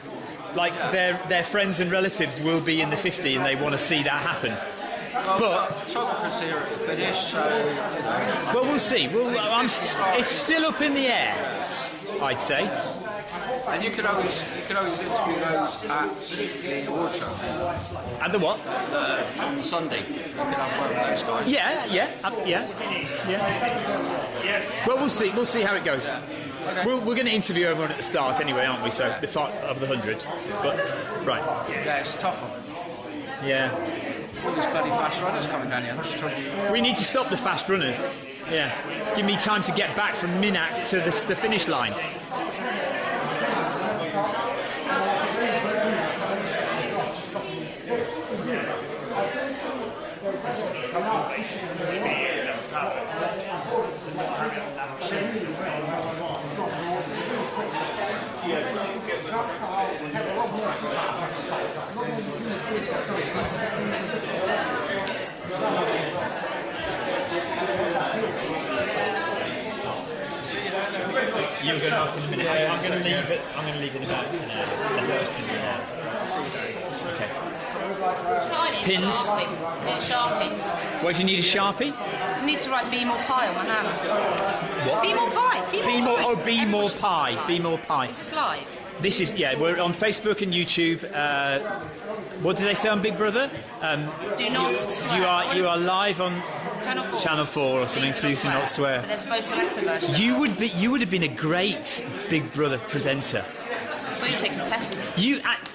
like, their friends and relatives will be in the 50 and they want to see that happen. Well, photographers here at the finish, so you know. Well, we'll see. It's still up in the air, I'd say. And you could always interview those at the award show. At the what? On Sunday. You could have one of those guys. Yeah. Well, we'll see. We'll see how it goes. Yeah. Okay. We're going to interview everyone at the start anyway, aren't we? So the fight of the 100. But right. Yeah, it's a tough one. Yeah. All these bloody fast runners coming down here. That's the trouble. We need to stop the fast runners. Yeah. Give me time to get back from Minack to the finish line. You're going to ask in a minute. I'm going to leave it. I'm going to leave it about an hour. That's just in an hour. Okay. I need Pins. a Sharpie. I need a Sharpie. Why do you need a Sharpie? I need to write "Be More Pie" on my hands. What? Be more pie. Be more. pie. Oh, be Everyone more should pie. Be more pie. Is this live? This is we're on Facebook and YouTube. What did they say on Big Brother? Do not swear. You are live on Channel 4 or something. Please do not swear. But there's a most selective version. You would have been a great Big Brother presenter. I thought you said contestant.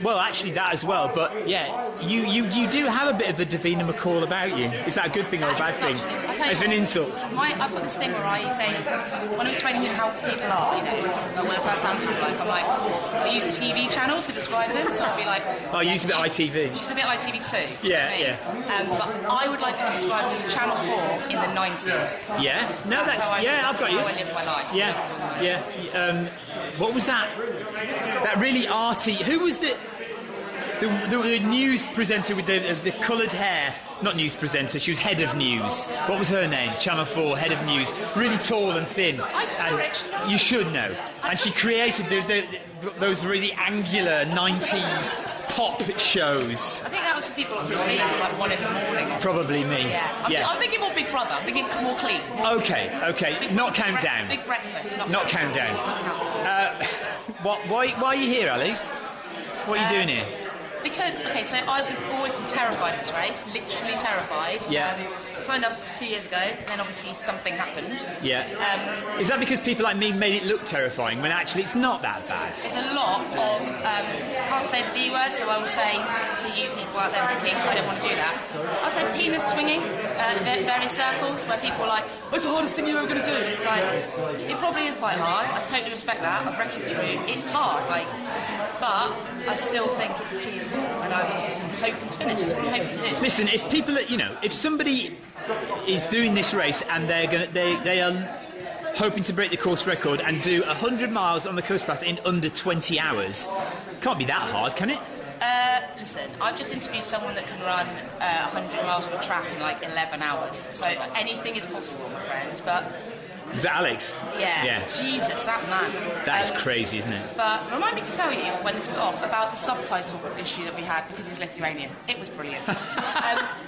Well, actually that as well. But yeah, you do have a bit of the Davina McCall about you. Is that a good thing or a bad thing? As an insult. I've got this thing where I say, when I'm explaining how people are, what their personalities are like, I'm like, I use TV channels to describe them, so I'll be like... Oh, you use a bit ITV. She's a bit ITV too. Yeah. But I would like to be described as Channel 4 in the 90s. Yeah? No, I've got you. That's how I live my life. Yeah. What was that? That really arty... Who was the news presenter with the coloured hair? Not news presenter, she was head of news. What was her name? Channel 4, head of news. Really tall and thin. I don't actually know. You should know. And she created those really angular 90s pop shows. I think that was for people on speed at like 1 in the morning. Probably me. Yeah. I'm thinking more Big Brother. I'm thinking more clean. Okay. Not Countdown. Big Breakfast. Not Countdown. Why are you here, Ali? What are you doing here? Because, so I've always been terrified of this race, literally terrified. Yeah. Signed up 2 years ago, and then obviously something happened. Yeah. Is that because people like me made it look terrifying when actually it's not that bad? It's a lot of, can't say the D word, so I will say to you people out there thinking, I don't want to do that. I'll say penis swinging in various circles where people are like, what's the hardest thing you're ever going to do? It's like, it probably is quite hard. I totally respect that. I've wrecked the route. It's hard, but I still think it's achievable, and I'm hoping to finish. That's what I'm hoping to do. Listen, if people, if somebody is doing this race and they are hoping to break the course record and do 100 miles on the coast path in under 20 hours, can't be that hard, can it? Listen, I've just interviewed someone that can run 100 miles on a track in like 11 hours, so anything is possible, my friend. But is that Alex? Yeah. Jesus, that man. That is crazy, isn't it? But remind me to tell you, when this is off, about the subtitle issue that we had because he's Lithuanian. It was brilliant.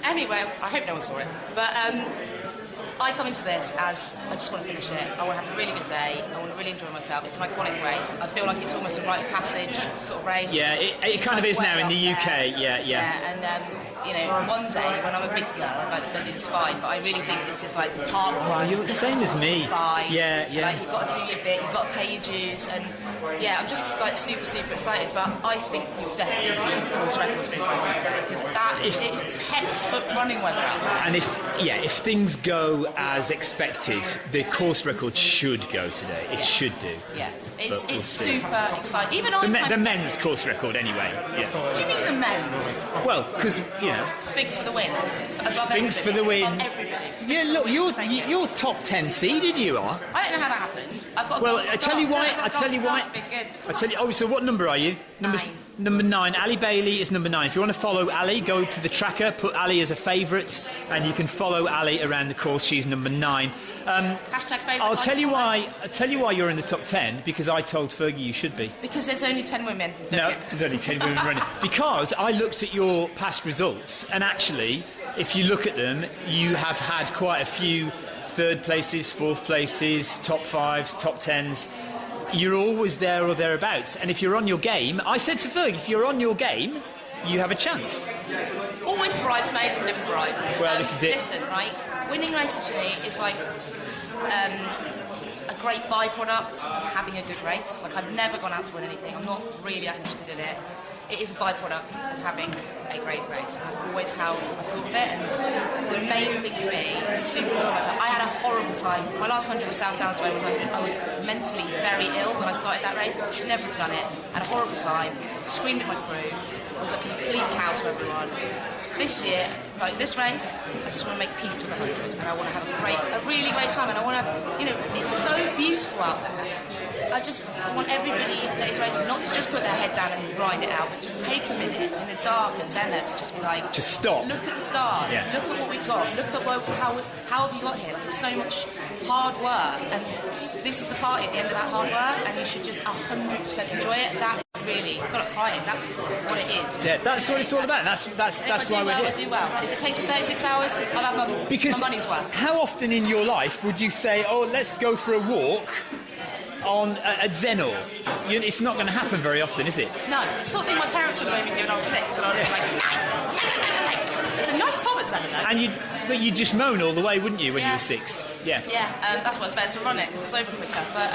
Anyway, I hope no one saw it. But I come into this as I just want to finish it. I want to have a really good day. I want to really enjoy myself. It's an iconic race. I feel like it's almost a rite of passage sort of race. Yeah, it kind of is now in the UK. Yeah. And one day when I'm a big girl, I'd like to go do the Spine. But I really think this is like the park run. You're the same as me. Spine. Yeah. Like you've got to do your bit. You've got to pay your dues. And yeah, I'm just like super excited. But I think you'll definitely see course records being broken today because it's textbook running weather out there. And if things go as expected, the course record should go today. It should do. Yeah, it's super exciting. Even on the men's course record, anyway. Yeah. What do you mean the men's? Well, because Spinks for the win. Spinks for the win. Yeah, look, you're top 10 seeded. You are. I don't know how that happened. I've got. Well, I tell you why. Oh, so what number are you? Number 9. Ali Bailey is number 9. If you want to follow Ali, go to the tracker, put Ali as a favourite, and you can follow Ali around the course. She's number 9. Hashtag favourite. I'll tell you why you're in the top 10, because I told Fergie you should be. Because there's only 10 women. No, there's only 10 women running. Because I looked at your past results, and actually, if you look at them, you have had quite a few 3rd places, 4th places, top 5s, top 10s. You're always there or thereabouts. And if you're on your game, I said to Ferg, if you're on your game, you have a chance. Always bridesmaid, never bride. Well, this is it. Listen, right? Winning races for me is like a great byproduct of having a good race. Like, I've never gone out to win anything. I'm not really that interested in it. It is a byproduct of having a great race. That's always how I thought of it. And the main thing for me is super enjoyment. I had a horrible time. My last 100 was South Downs Road. I was mentally very ill when I started that race. I should never have done it. I had a horrible time. Screamed at my crew. Was a complete cow to everyone. This year, like this race, I just want to make peace with the 100, and I want to have a really great time, and I want to, it's so beautiful beautiful out there. I just want everybody that is racing not to just put their head down and grind it out, but just take a minute in the dark and zenna to just be like, just stop. Look at the stars. Yeah. Look at what we've got. Look at how have you got here? Like, it's so much hard work, and this is the party at the end of that hard work, and you should just 100% enjoy it. That is really, I feel like crying. That's what it is. Yeah, that's what it's all about. That's why we're here. I do well. And if it takes me 36 hours, I'll have my money's worth. How often in your life would you say, "Oh, let's go for a walk on at Zennor"? It's not going to happen very often, is it? No, it's the sort of thing my parents would have made me do when I was 6, and I'd be like, no. It's a nice pub at Zennor, though. But you'd just moan all the way, wouldn't you, when you were 6? Yeah. Yeah, that's why it's better to run it, because it's open quicker. But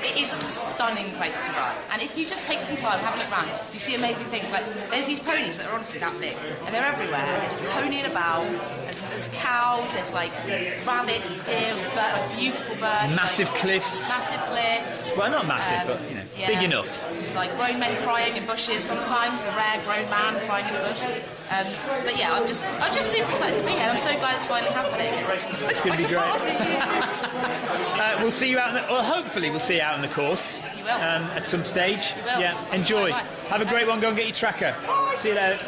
it is a stunning place to run. And if you just take some time, have a look around, you see amazing things. Like, there's these ponies that are honestly that big, and they're everywhere, and they're just ponying about. There's cows, there's like rabbits, deer, beautiful birds. Massive cliffs. Massive cliffs. Well, not massive, but, big enough. Like grown men crying in bushes sometimes, a rare grown man crying in a bush. But yeah, I'm just super excited to be here. I'm so glad it's finally happening. It's going to be great. We'll see you out. Hopefully, we'll see you out on the course. You will. At some stage. You will. Yeah. Enjoy. Have a great one. Go and get your tracker. Bye. See you later.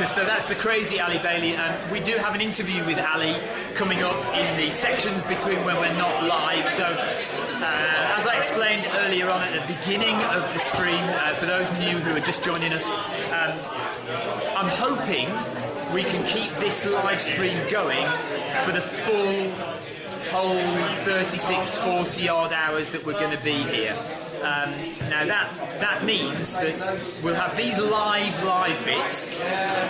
So that's the crazy Ali Bailey. We do have an interview with Ali coming up in the sections between when we're not live. So, as I explained earlier on at the beginning of the stream, for those new who are just joining us, I'm hoping we can keep this live stream going for the full whole 36, 40 odd hours that we're going to be here. Now that means that we'll have these live bits,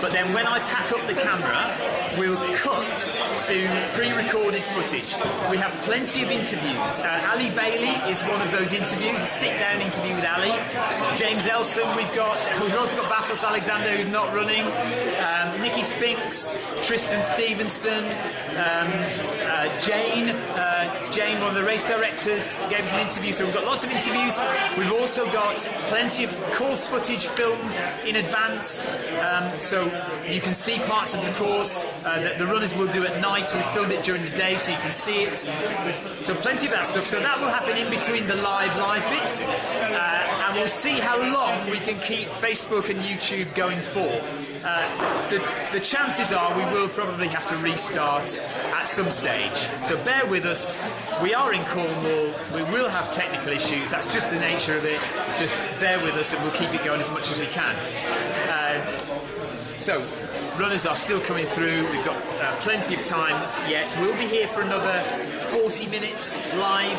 but then when I pack up the camera, we'll cut to pre-recorded footage. We have plenty of interviews. Ali Bailey is one of those interviews, a sit-down interview with Ali. James Elson we've also got Vassos Alexander, who's not running, Nikki Spinks, Tristan Stevenson, Jane, one of the race directors, gave us an interview, so we've got lots of interviews. We've also got plenty of course footage filmed in advance, so you can see parts of the course that the runners will do at night. We filmed it during the day so you can see it. So plenty of that stuff. So that will happen in between the live bits, and we'll see how long we can keep Facebook and YouTube going for. The chances are we will probably have to restart at some stage. So bear with us. We are in Cornwall. We will have technical issues. That's just the nature of it. Just bear with us and we'll keep it going as much as we can. So runners are still coming through. We've got plenty of time yet. We'll be here for another 40 minutes live.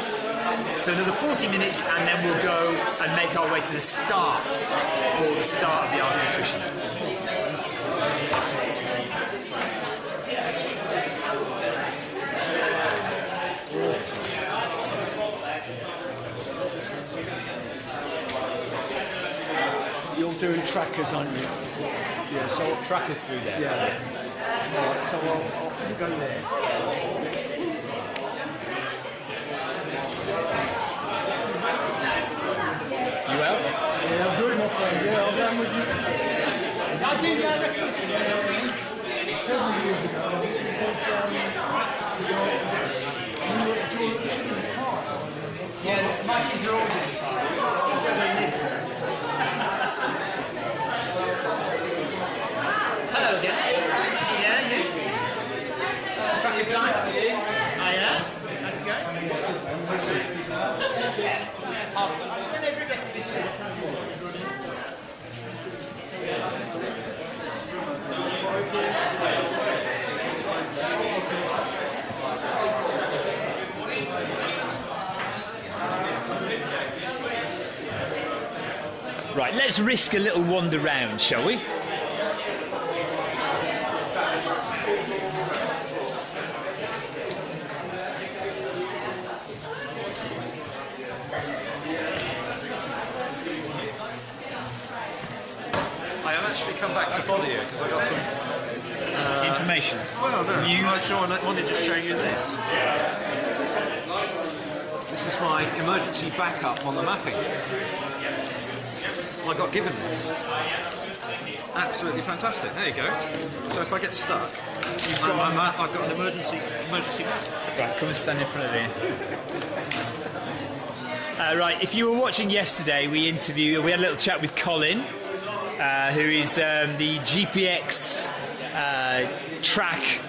So another 40 minutes and then we'll go and make our way to the start for the start of the Art of Attrition. You're doing trackers, aren't you? Yeah, so Trackers through there. yeah. Right, so I'll go there. You out? Yeah, I'm good, my friend. Yeah, I'll run with you. I do that. 7 years ago, Yeah, the monkeys are always in the car. That's where they live. Hello again. Yeah, you? Track your time? Oh, yeah? That's good. When they progress this way. Right, let's risk a little wander round, shall we? I have actually come back to bother you because I got some information. Well, no, I wanted to show you this. This is my emergency backup on the mapping. I got given this. absolutely fantastic. There you go. So if I get stuck, I've got an emergency map. Right, come and stand in front of me. Right, if you were watching yesterday, we had a little chat with Colin, who is the GPX track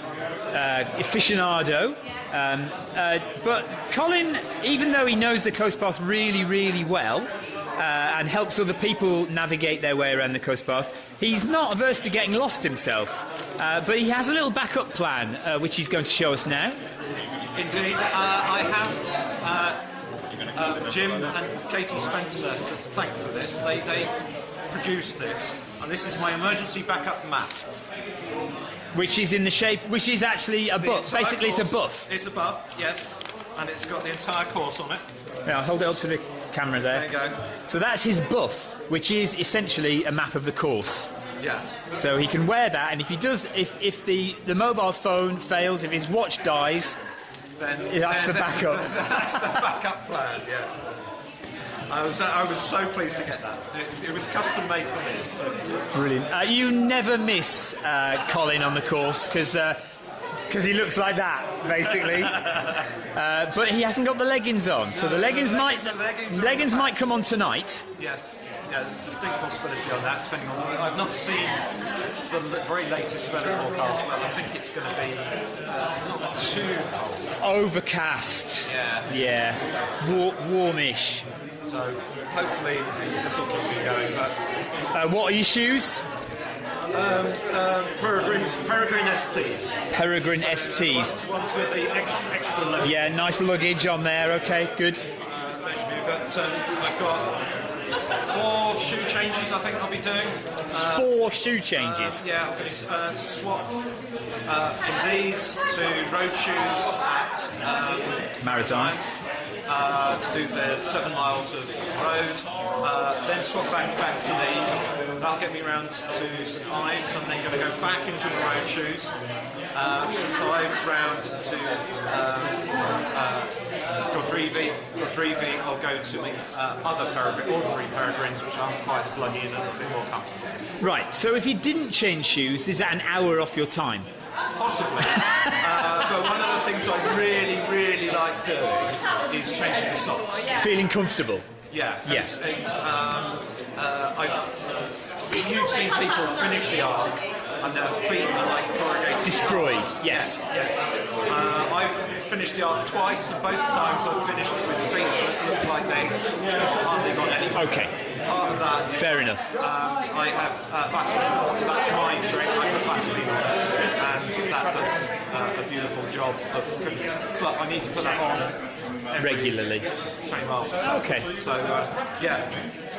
aficionado. But Colin, even though he knows the coast path really, really well, and helps other people navigate their way around the coast path, he's not averse to getting lost himself. But he has a little backup plan, which he's going to show us now. Indeed, I have Jim and Katie Spencer to thank for this. They produced this, and this is my emergency backup map. Which is in the shape, which is actually a buff. Basically, it's a buff. It's a buff, yes, and it's got the entire course on it. Yeah, I'll hold it up to the camera there. There you go. So that's his buff, which is essentially a map of the course. Yeah. So he can wear that, and if he does, if the mobile phone fails, if his watch dies, then that's the backup. That's the backup plan. Yes. I was so pleased to get that. It was custom made for me. So. Brilliant. You never miss Colin on the course because he looks like that basically. But he hasn't got the leggings on, so the leggings might come on tonight. Yes. Yeah, there's a distinct possibility on that, depending on. I've not seen the very latest weather forecast, but I think it's going to be not too cold. Overcast. Yeah. Warmish. So hopefully this will keep me going. But what are your shoes? Peregrine STs. Peregrine STs. Ones with the extra luggage. Yeah, nice luggage on there. Okay, good. They should be. But I've got 4 shoe changes. I think I'll be doing. 4 shoe changes. Yeah, I'm going to swap from these to road shoes at Maritime. To do the 7 miles of road, then swap back to these. That'll get me round to St Ives. I'm then going to go back into the road shoes. St Ives round to Godrevy. Godrevy, I'll go to my other ordinary peregrines, which aren't quite as lucky and a bit more comfortable. Right. So if you didn't change shoes, is that an hour off your time? Possibly. But one of the things I really, really like doing is changing the socks. Feeling comfortable. Yeah. Yeah. You've seen people finish the arc and their feet are like corrugated. Destroyed. Yes. Yes. I've finished the arc twice, and both times I've finished it with feet that look like they hardly gone anywhere. Okay. Part of that. Fair enough. I have Vaseline. That's my trick. I put Vaseline on, and that does a beautiful job of cooking. But I need to put that on regularly. 20 miles. Okay. So yeah,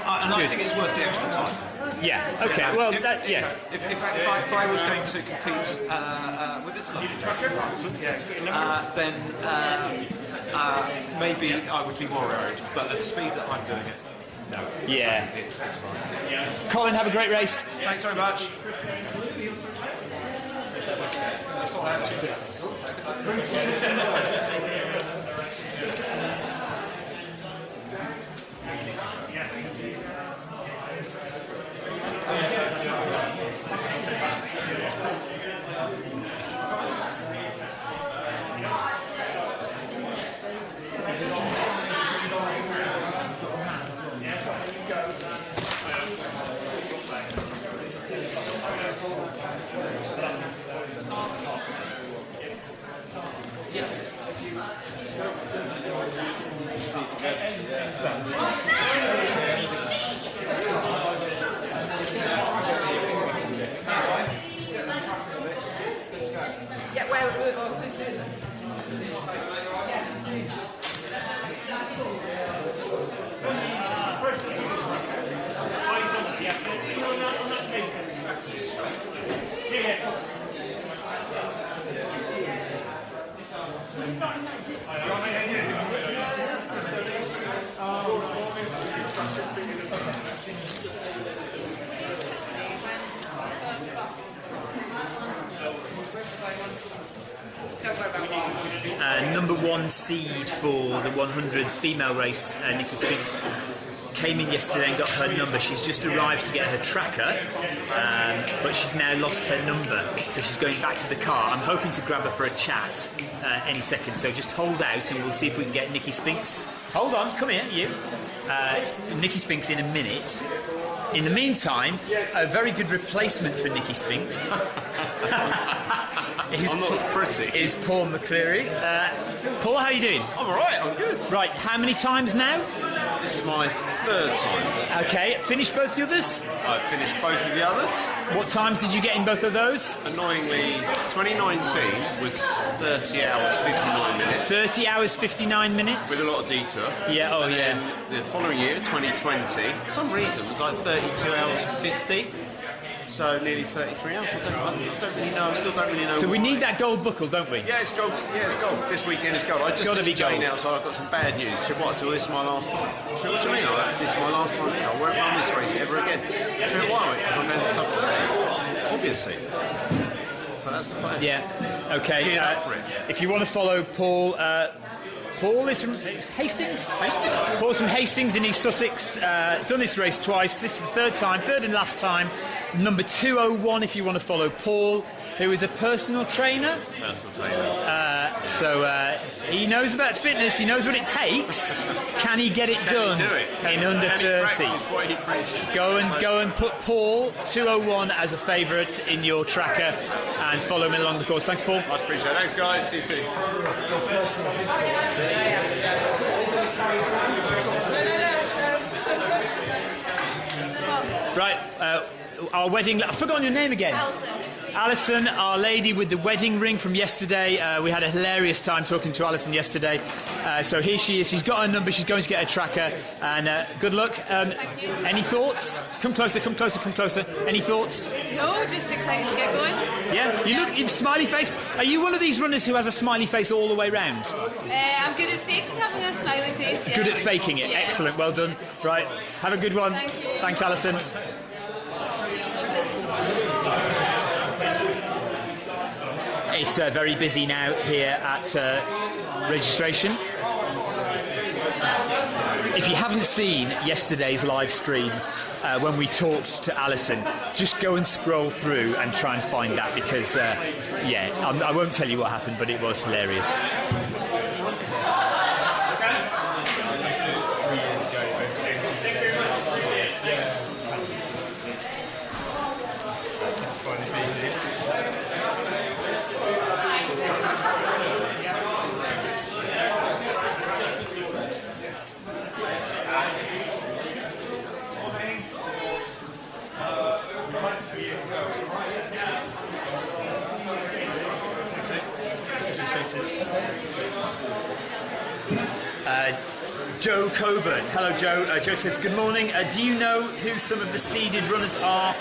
and I think it's worth the extra time. Yeah. Okay. Yeah. Well, If I was going to compete with this lovely tracker, then maybe I would be more worried. But at the speed that I'm doing it. No. Yeah. It's fine. Colin, have a great race. Thanks very much. Number 1 seed for the 100 female race, Nikki Spinks, came in yesterday and got her number. She's just arrived to get her tracker, but she's now lost her number, so she's going back to the car. I'm hoping to grab her for a chat any second, so just hold out and we'll see if we can get Nikki Spinks. Hold on, come here, you. Nikki Spinks in a minute. In the meantime, a very good replacement for Nikki Spinks. I'm not as pretty. Is Paul McCleary. Paul, how are you doing? I'm alright, I'm good. Right, how many times now? This is my third time. Okay, finished both the others? I've finished both of the others. What times did you get in both of those? Annoyingly, 2019 was 30 hours, 59 minutes. 30 hours, 59 minutes? With a lot of detour. Yeah, oh and yeah. Then the following year, 2020, for some reason, was like 32 hours, 50. So nearly 33 hours. I don't really know. I still don't really know. So we need that gold buckle, don't we? Yeah, it's gold. Yeah, it's gold. This weekend is gold. I just Gotta be said to Jane gold. outside, I've got some bad news. She said, what? So this is my last time. She said, what do you mean? This is my last time here. I won't run this race ever again. She said, why? Because I'm going to sub 30. Obviously. So that's the plan. Yeah. Okay. Geared up for it. If you want to follow Paul, Paul is from Hastings? Hastings. Paul's from Hastings in East Sussex. Done this race twice. This is the third and last time. Number 201 if you want to follow Paul, who is a personal trainer. Personal trainer. So he knows about fitness, he knows what it takes. Can he get it done Can he do it? in under Can 30? he practice what he preaches? Go and put Paul 201 as a favourite in your tracker and follow him along the course. Thanks, Paul. Much appreciated. Thanks, guys. See you soon. Right, our wedding... I've forgotten your name again. Alison, our lady with the wedding ring from yesterday. We had a hilarious time talking to Alison yesterday. So here she is. She's got her number. She's going to get her tracker. And good luck. Any thoughts? Come closer, come closer, come closer. Any thoughts? No, just excited to get going. Yeah? You've smiley face. Are you one of these runners who has a smiley face all the way round? I'm good at faking having a smiley face, yeah. Good at faking it. Yeah. Excellent. Well done. Right. Have a good one. Thank you. Thanks, Alison. It's very busy now here at registration. If you haven't seen yesterday's live stream when we talked to Alison, just go and scroll through and try and find that because, I won't tell you what happened, but it was hilarious. Joe Coburn. Hello, Joe. Joe says, good morning. Do you know who some of the seeded runners are?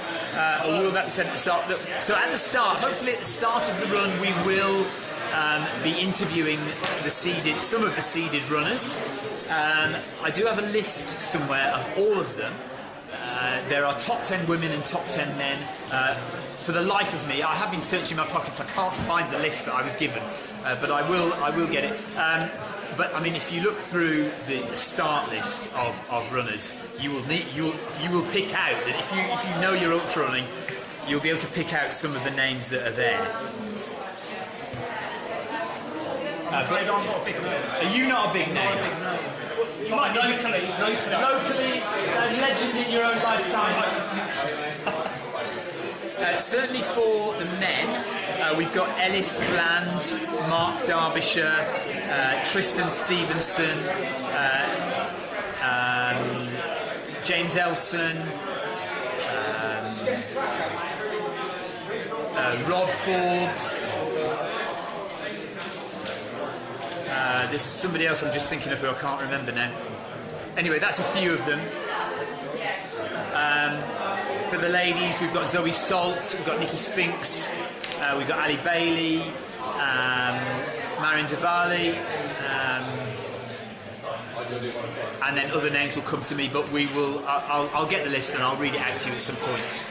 Or will that be said at the start? So at the start, hopefully at the start of the run, we will be interviewing some of the seeded runners. I do have a list somewhere of all of them. There are top 10 women and top 10 men. For the life of me, I have been searching my pockets. I can't find the list that I was given, but I will get it. But I mean, if you look through the start list of runners, you will pick out that if you know your ultra running, you'll be able to pick out some of the names that are there. Are you not a big name? You might be locally, a legend in your own lifetime. Certainly for the men, we've got Ellis Bland, Mark Derbyshire, Tristan Stevenson, James Elson, Rob Forbes. This is somebody else I'm just thinking of who I can't remember now. Anyway, that's a few of them. For the ladies, we've got Zoe Salt, we've got Nikki Spinks, we've got Ali Bailey, Marion Diwali, and then other names will come to me, but I'll get the list and I'll read it out to you at some point.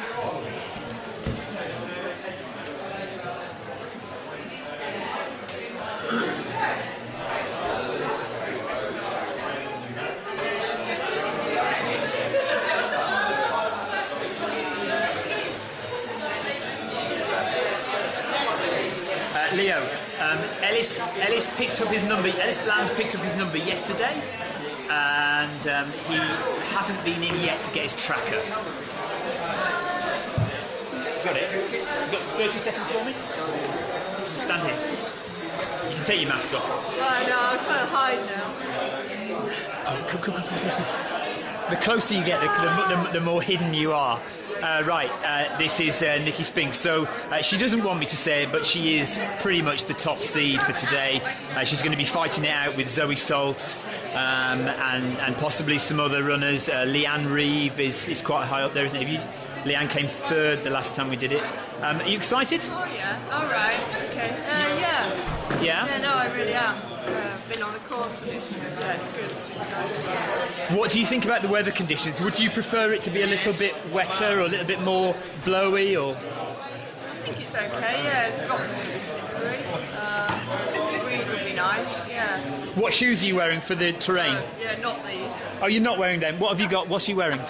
Leo, Ellis picked up his number. Ellis Bland picked up his number yesterday, and he hasn't been in yet to get his tracker. Got it? You got 30 seconds for me? Stand here. You can take your mask off. Right, no, I'm trying to hide now. Oh, come. The closer you get, the more hidden you are. This is Nikki Spinks. So she doesn't want me to say it, but she is pretty much the top seed for today. She's going to be fighting it out with Zoe Salt and possibly some other runners. Leanne Reeve is quite high up there, isn't it? Leanne came third the last time we did it. Are you excited? Oh yeah, alright, okay. Yeah. Yeah? Yeah, no, I really am. Been on the course and it's good, it's exciting. What do you think about the weather conditions? Would you prefer it to be a little bit wetter or a little bit more blowy? Or? I think it's okay, yeah. The rocks are going to be slippery. The breeze will be nice, yeah. What shoes are you wearing for the terrain? Yeah, not these. Oh, you're not wearing them. What have you got? What's you wearing?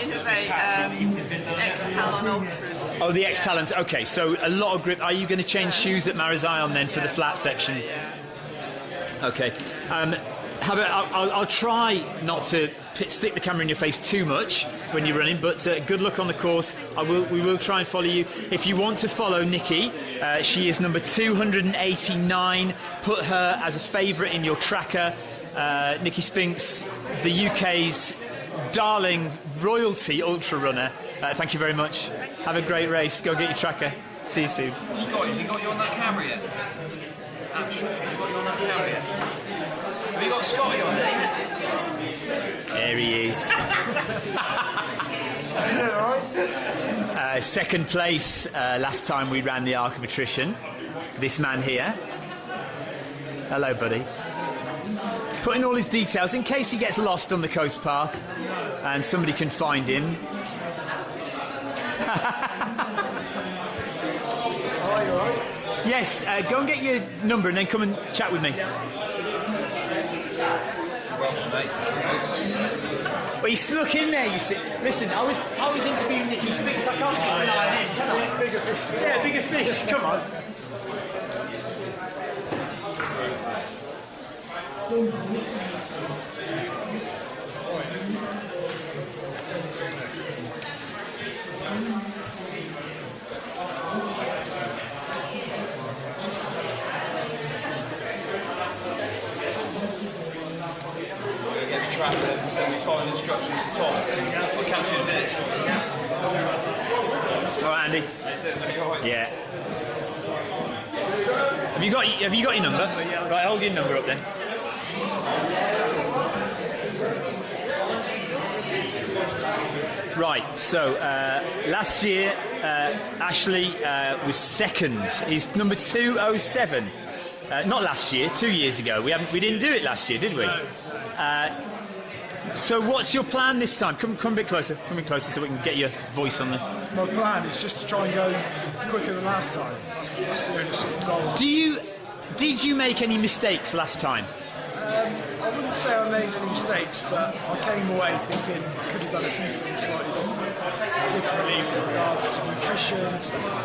Innovate X-Talon Ultras. Oh, the X-Talons. Okay, so a lot of grip. Are you going to change shoes at Marazion then for the flat section? Okay. I'll try not to stick the camera in your face too much when you're running, but good luck on the course. We will try and follow you. If you want to follow Nikki, she is number 289. Put her as a favourite in your tracker. Nikki Spinks, the UK's darling royalty ultra runner. Thank you very much. Have a great race. Go get your tracker. See you soon. Scott, have you got you on that camera yet? Have you got you on that camera yet? Have you got Scotty on there? There he is. Second place last time we ran the Arc of Attrition. This man here. Hello, buddy. Put in all his details in case he gets lost on the coast path and somebody can find him. Yes, go and get your number and then come and chat with me. Well, you snuck in there, you see. Listen, I was interviewing Nikki Spinks. I can't keep an eye on him, can I? Bigger fish. Yeah, bigger fish. Come on. Get the tracker and send me following instructions to Tom. I'll catch you in a minute. All right, Andy. Yeah. Have you got your number? Right, hold your number up then. Right, so last year Ashley was second. He's number 207. Not last year, 2 years ago. We didn't do it last year, did we? So what's your plan this time? Come a bit closer. Come in closer so we can get your voice on the... My plan is just to try and go quicker than last time. That's the only sort of goal. Did you make any mistakes last time? I wouldn't say I made any mistakes, but I came away thinking I could have done a few things slightly differently with regards to nutrition and stuff like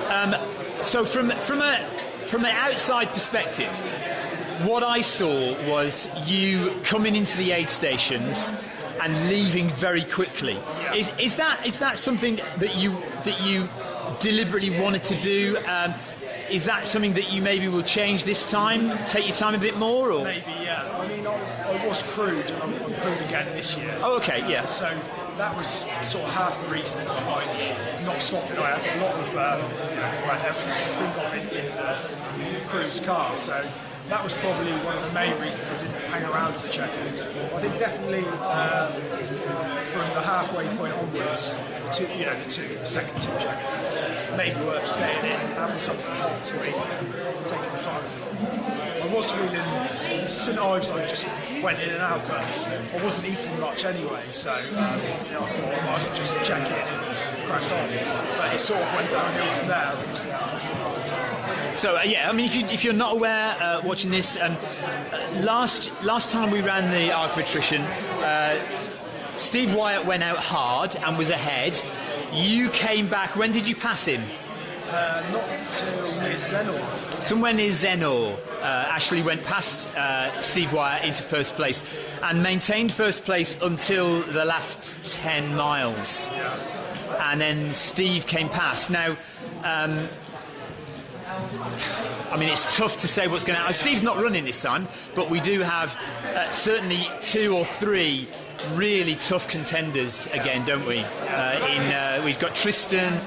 that. So from an outside perspective, what I saw was you coming into the aid stations and leaving very quickly. Yeah. Is that something that you deliberately wanted to do? Is that something that you maybe will change this time? Take your time a bit more, or maybe, yeah. I mean, I was crewed, and I'm crewed again this year. Oh, okay, yeah. So that was sort of half the reason behind not stopping. I had a lot of everything on in the crew's car, so that was probably one of the main reasons I didn't hang around at the checkpoint. I think definitely from the halfway point onwards, the second two checkpoints, maybe worth staying in, having something hot to eat, taking the time. I was feeling St Ives, I just went in and out, but I wasn't eating much anyway, so I thought I might as well just check in and crack on. But it sort of went downhill from there, obviously, after St Ives. So yeah, I mean, if you're not aware, watching this, last time we ran the Arc of Attrition, Steve Wyatt went out hard and was ahead. You came back. When did you pass him? Not until near Zenor. Somewhere near Zenor, Ashley went past Steve Wyatt into first place and maintained first place until the last 10 miles. And then Steve came past. Now, I mean, it's tough to say what's going to happen. Steve's not running this time, but we do have certainly 2 or 3 really tough contenders again, don't we? We've got Tristan,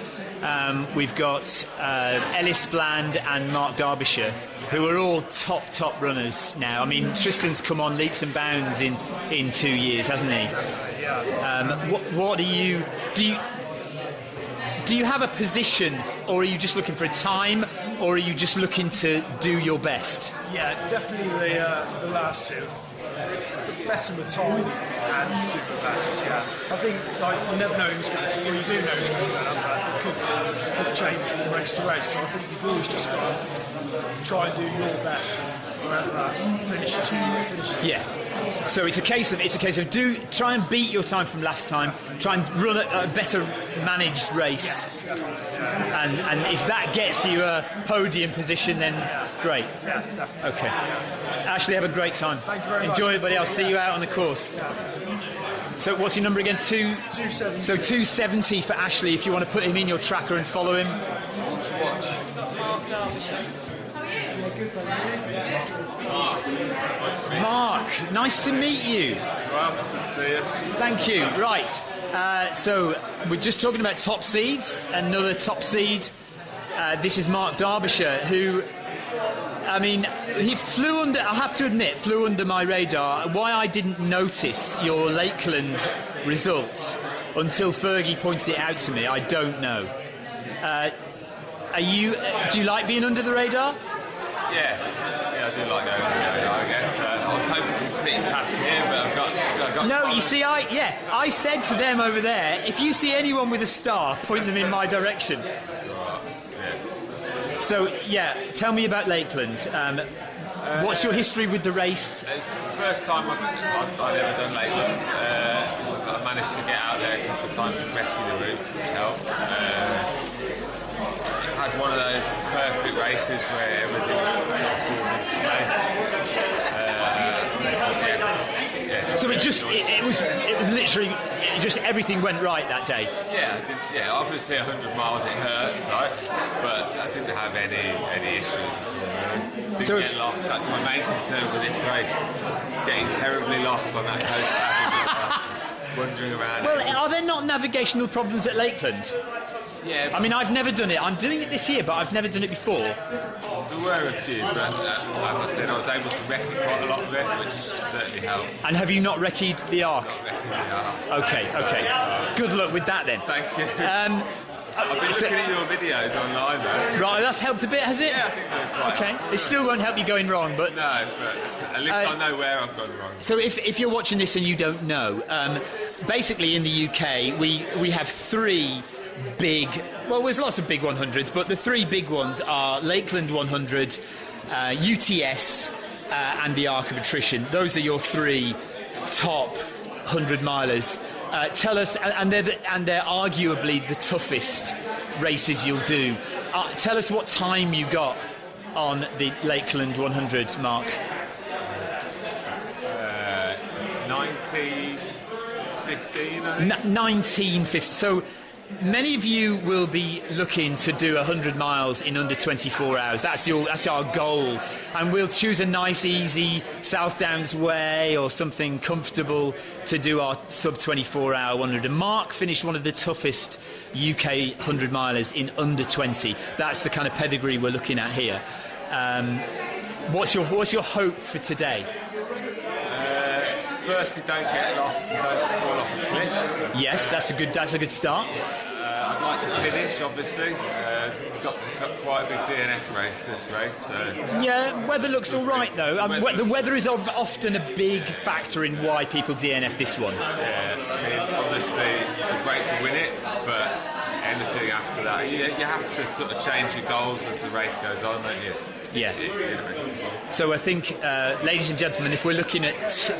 we've got Ellis Bland and Mark Derbyshire, who are all top runners now. I mean, Tristan's come on leaps and bounds in 2 years, hasn't he? What do you have a position, or are you just looking for a time, or are you just looking to do your best? Yeah, definitely the last 2. Better the time and do the best. Yeah, I think you never know who's going to. Well, you do know who's going to turn up, but it could change from race to race. So I think you've always just got to try and do your best, and wherever that finishes. Yeah. So it's a case of try and beat your time from last time. Try and run a better managed race. And if that gets you a podium position, then great. Yeah, definitely. Okay. Ashley, have a great time. Thank you very much. Enjoy, everybody. I'll see you out on the course. So what's your number again? 270. So 270 for Ashley, if you want to put him in your tracker and follow him. Mark, nice to meet you. Well, good to see you. Thank you. Right. So we're just talking about top seeds. Another top seed. This is Mark Derbyshire, who, I mean, he flew under, I have to admit, flew under my radar. Why I didn't notice your Lakeland results until Fergie pointed it out to me, I don't know. Do you like being under the radar? Yeah, I do like going under the radar, I guess. I was hoping to sneak past here, but I got No, you see, I said to them over there, if you see anyone with a star, point them in my direction. So, tell me about Lakeland. What's your history with the race? It's the first time I've ever done Lakeland. I managed to get out there a couple of times and wreck the route, which helped. I had one of those perfect races where everything sort of falls into place. So it was literally just everything went right that day. Yeah, obviously 100 miles it hurts, right? But I didn't have any issues at all. Didn't get lost. That's my main concern with this race. Getting terribly lost on that coast path, wandering around. Well, are there not navigational problems at Lakeland? Yeah. I mean, I've never done it. I'm doing it this year, but I've never done it before. There were a few, but as I said, I was able to recce quite a lot of it, which certainly helped. And have you not recce'd the Arc? Okay. Good luck with that then. Thank you. I've been looking at your videos online though. Right, that's helped a bit, has it? Yeah, I think they're quite Okay. It still won't help you going wrong, but... No, but at least I know where I've gone wrong. So if you're watching this and you don't know, basically in the UK we have 3 big... Well, there's lots of big 100s, but the 3 big ones are Lakeland 100, UTS, and the Arc of Attrition. Those are your 3 top 100-milers. Tell us, and they're arguably the toughest races you'll do. Tell us what time you got on the Lakeland 100, Mark. 1915, I think. 1950. So many of you will be looking to do 100 miles in under 24 hours. That's our goal. And we'll choose a nice, easy South Downs Way or something comfortable to do our sub 24-hour 100. And Mark finished one of the toughest UK 100 milers in under 20. That's the kind of pedigree we're looking at here. What's your hope for today? Firstly, don't get lost and don't fall off a cliff. Yes, that's a good start. I'd like to finish, obviously. It's got quite a big DNF race, this race. So. Yeah, weather looks all right, though. The weather is often a big factor in why people DNF this one. Yeah, I mean, obviously, it's great to win it, but anything after that, you have to sort of change your goals as the race goes on, don't you? Yeah. So I think, ladies and gentlemen, if we're looking at 2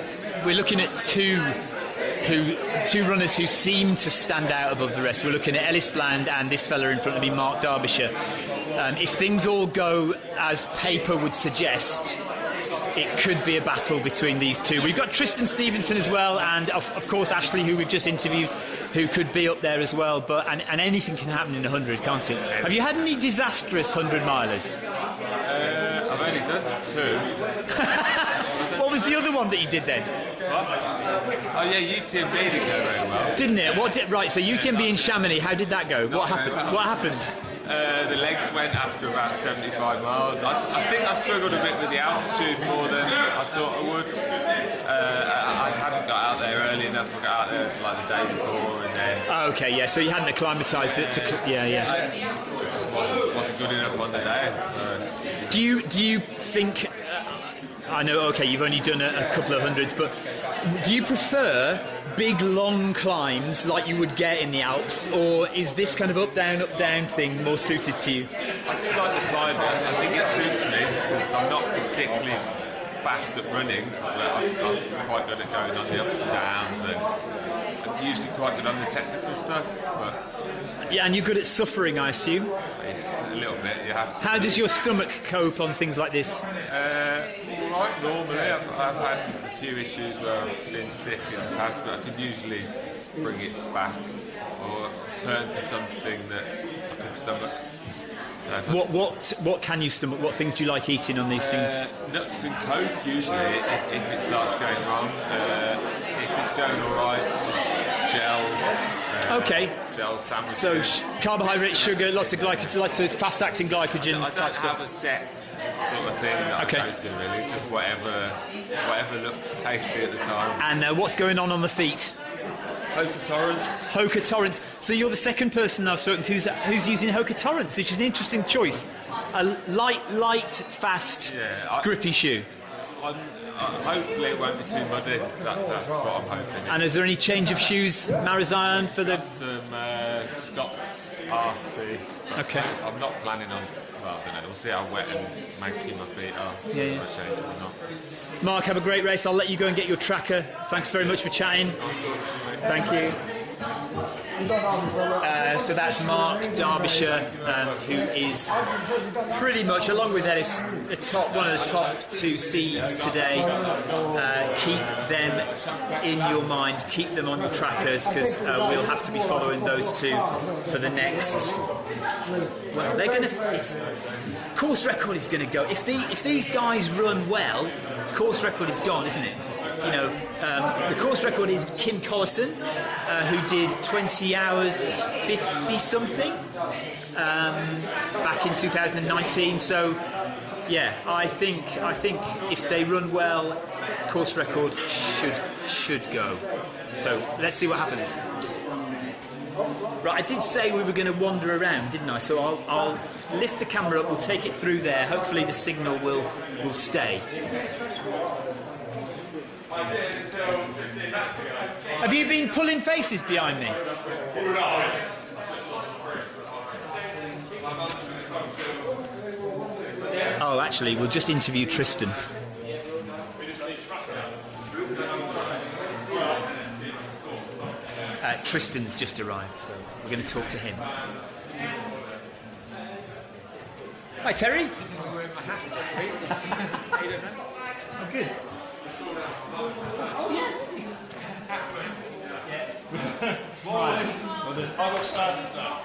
two runners who seem to stand out above the rest. We're looking at Ellis Bland and this fella in front of me, Mark Derbyshire. If things all go as paper would suggest, it could be a battle between these two. We've got Tristan Stevenson as well, and of course Ashley, who we've just interviewed, who could be up there as well. But and anything can happen in 100, can't it? Have you had any disastrous 100-milers? I've only done 2. What was the other one that you did then? What? Oh yeah, UTMB didn't go very well. Didn't it? Right, so UTMB in Chamonix, how did that go? What happened? The legs went after about 75 miles. I think I struggled a bit with the altitude more than I thought I would. I hadn't got out there early enough. I got out there like the day before, and then. Oh, okay, yeah. So you hadn't acclimatised it to. Yeah. It just wasn't good enough on the day. Do you think? I know. Okay, you've only done a couple of hundreds, but do you prefer big long climbs like you would get in the Alps, or is this kind of up down thing more suited to you? I do like the climbing. I think it suits me because I'm not particularly fast at running, but I'm quite good at going on the ups and downs, and I'm usually quite good on the technical stuff. But yeah, and you're good at suffering, I assume. Yes, a little bit. You have to. How does your stomach cope on things like this? All right, normally. I've had a few issues where I've been sick in the past, but I can usually bring it back or turn to something that I can stomach. So what can you stomach? What things do you like eating on these things? Nuts and Coke usually, if it starts going wrong. If it's going all right, just gels. Okay. Gels, sandwiches. So carbohydrate, sugar, lots of fast-acting glycogen. I don't have a set sort of thing that I go to really. Just whatever looks tasty at the time. And what's going on the feet? Hoka Torrents. So you're the second person I've spoken to who's using Hoka Torrents, which is an interesting choice. A light, fast, grippy shoe. Hopefully it won't be too muddy. That's what I'm hoping. And is there any change of shoes, Marazion, for the... Some Scott's RC. Okay. I'm not planning on... Well, I don't know. We'll see how wet and manky my feet are. Yeah. If I change them or not. Mark, have a great race. I'll let you go and get your tracker. Thanks very much for chatting. Thank you. So that's Mark Derbyshire, who is pretty much, along with Ellis, one of the top 2 seeds today. Keep them in your mind, keep them on your trackers, because we'll have to be following those 2 for the next. Well, they're going to. Course record is going to go. If these guys run well, course record is gone, isn't it? You know, the course record is Kim Collison, who did 20 hours 50 something back in 2019. So, yeah, I think if they run well, course record should go. So let's see what happens. Right, I did say we were going to wander around, didn't I? So I'll lift the camera up. We'll take it through there. Hopefully the signal will stay. Have you been pulling faces behind me? Oh, actually, we'll just interview Tristan. Tristan's just arrived, so we're going to talk to him. Hi, Terry. Oh, good. Oh, yeah. I will start this now.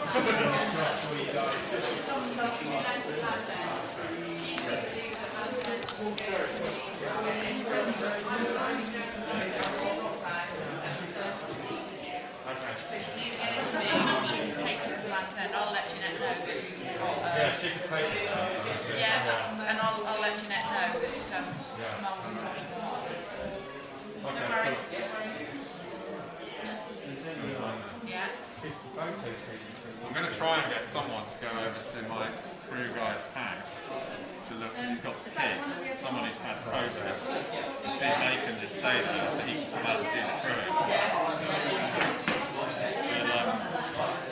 I'll let Jeanette know that yeah, she can take it. Yeah, and I'll let Jeanette know that Mum will Don't worry. Yeah. I'm going to try and get someone to go over to my crew guy's house to look. He's got kids, someone who's had COVID, and see if they can just stay there so he can come out and see the crew.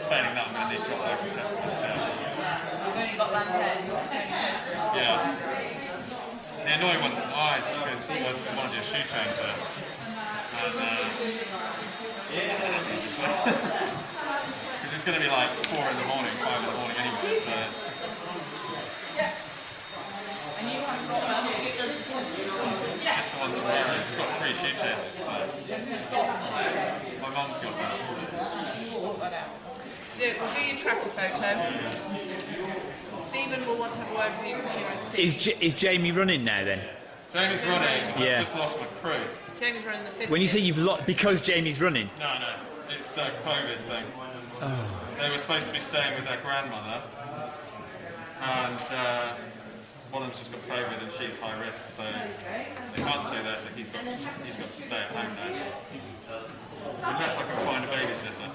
Failing that, I'm going to need drop loads of temperatures. You've only got one head. Yeah. The annoying one's eyes because one of your shoe chains there. And Because it's going to be like 4 in the morning, 5 in the morning anyway. So. And you haven't got a shoe? Just the ones I'm wearing. I've got 3 shoe changes. My mum's got that. Sort that out. We'll do your tracker photo. Stephen will want to have a word with you because you're Is Jamie running now then? Jamie's running. Yeah. I've just lost my crew. Jamie's running the 50. When you say you've lost because Jamie's running. No. It's a COVID thing. Oh. They were supposed to be staying with their grandmother, and one of them's just got COVID and she's high risk, so they can't stay there. So he's got to stay at home now, unless I can find a babysitter.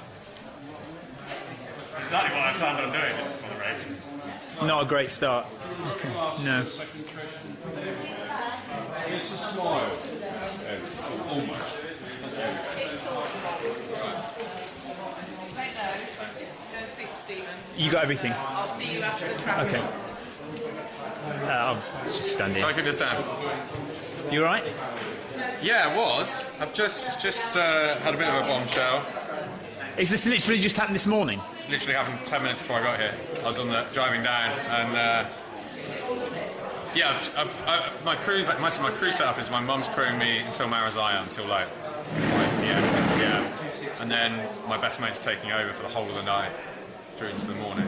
Exactly what I planned on doing just before the race. Not a great start. Okay. No. It's a smile. Almost. Take those. Go and speak to Stephen. You got everything? I'll see you after the tracker. Okay. I'll just stand here. So I can just stand. You alright? Yeah, I was. I've just had a bit of a bombshell. Is this literally just happened this morning? Literally happened 10 minutes before I got here. I was on the driving down, and yeah, my crew setup is my mum's crewing me until Marizaya until like 5 p.m., 6 p.m, and then my best mate's taking over for the whole of the night through into the morning.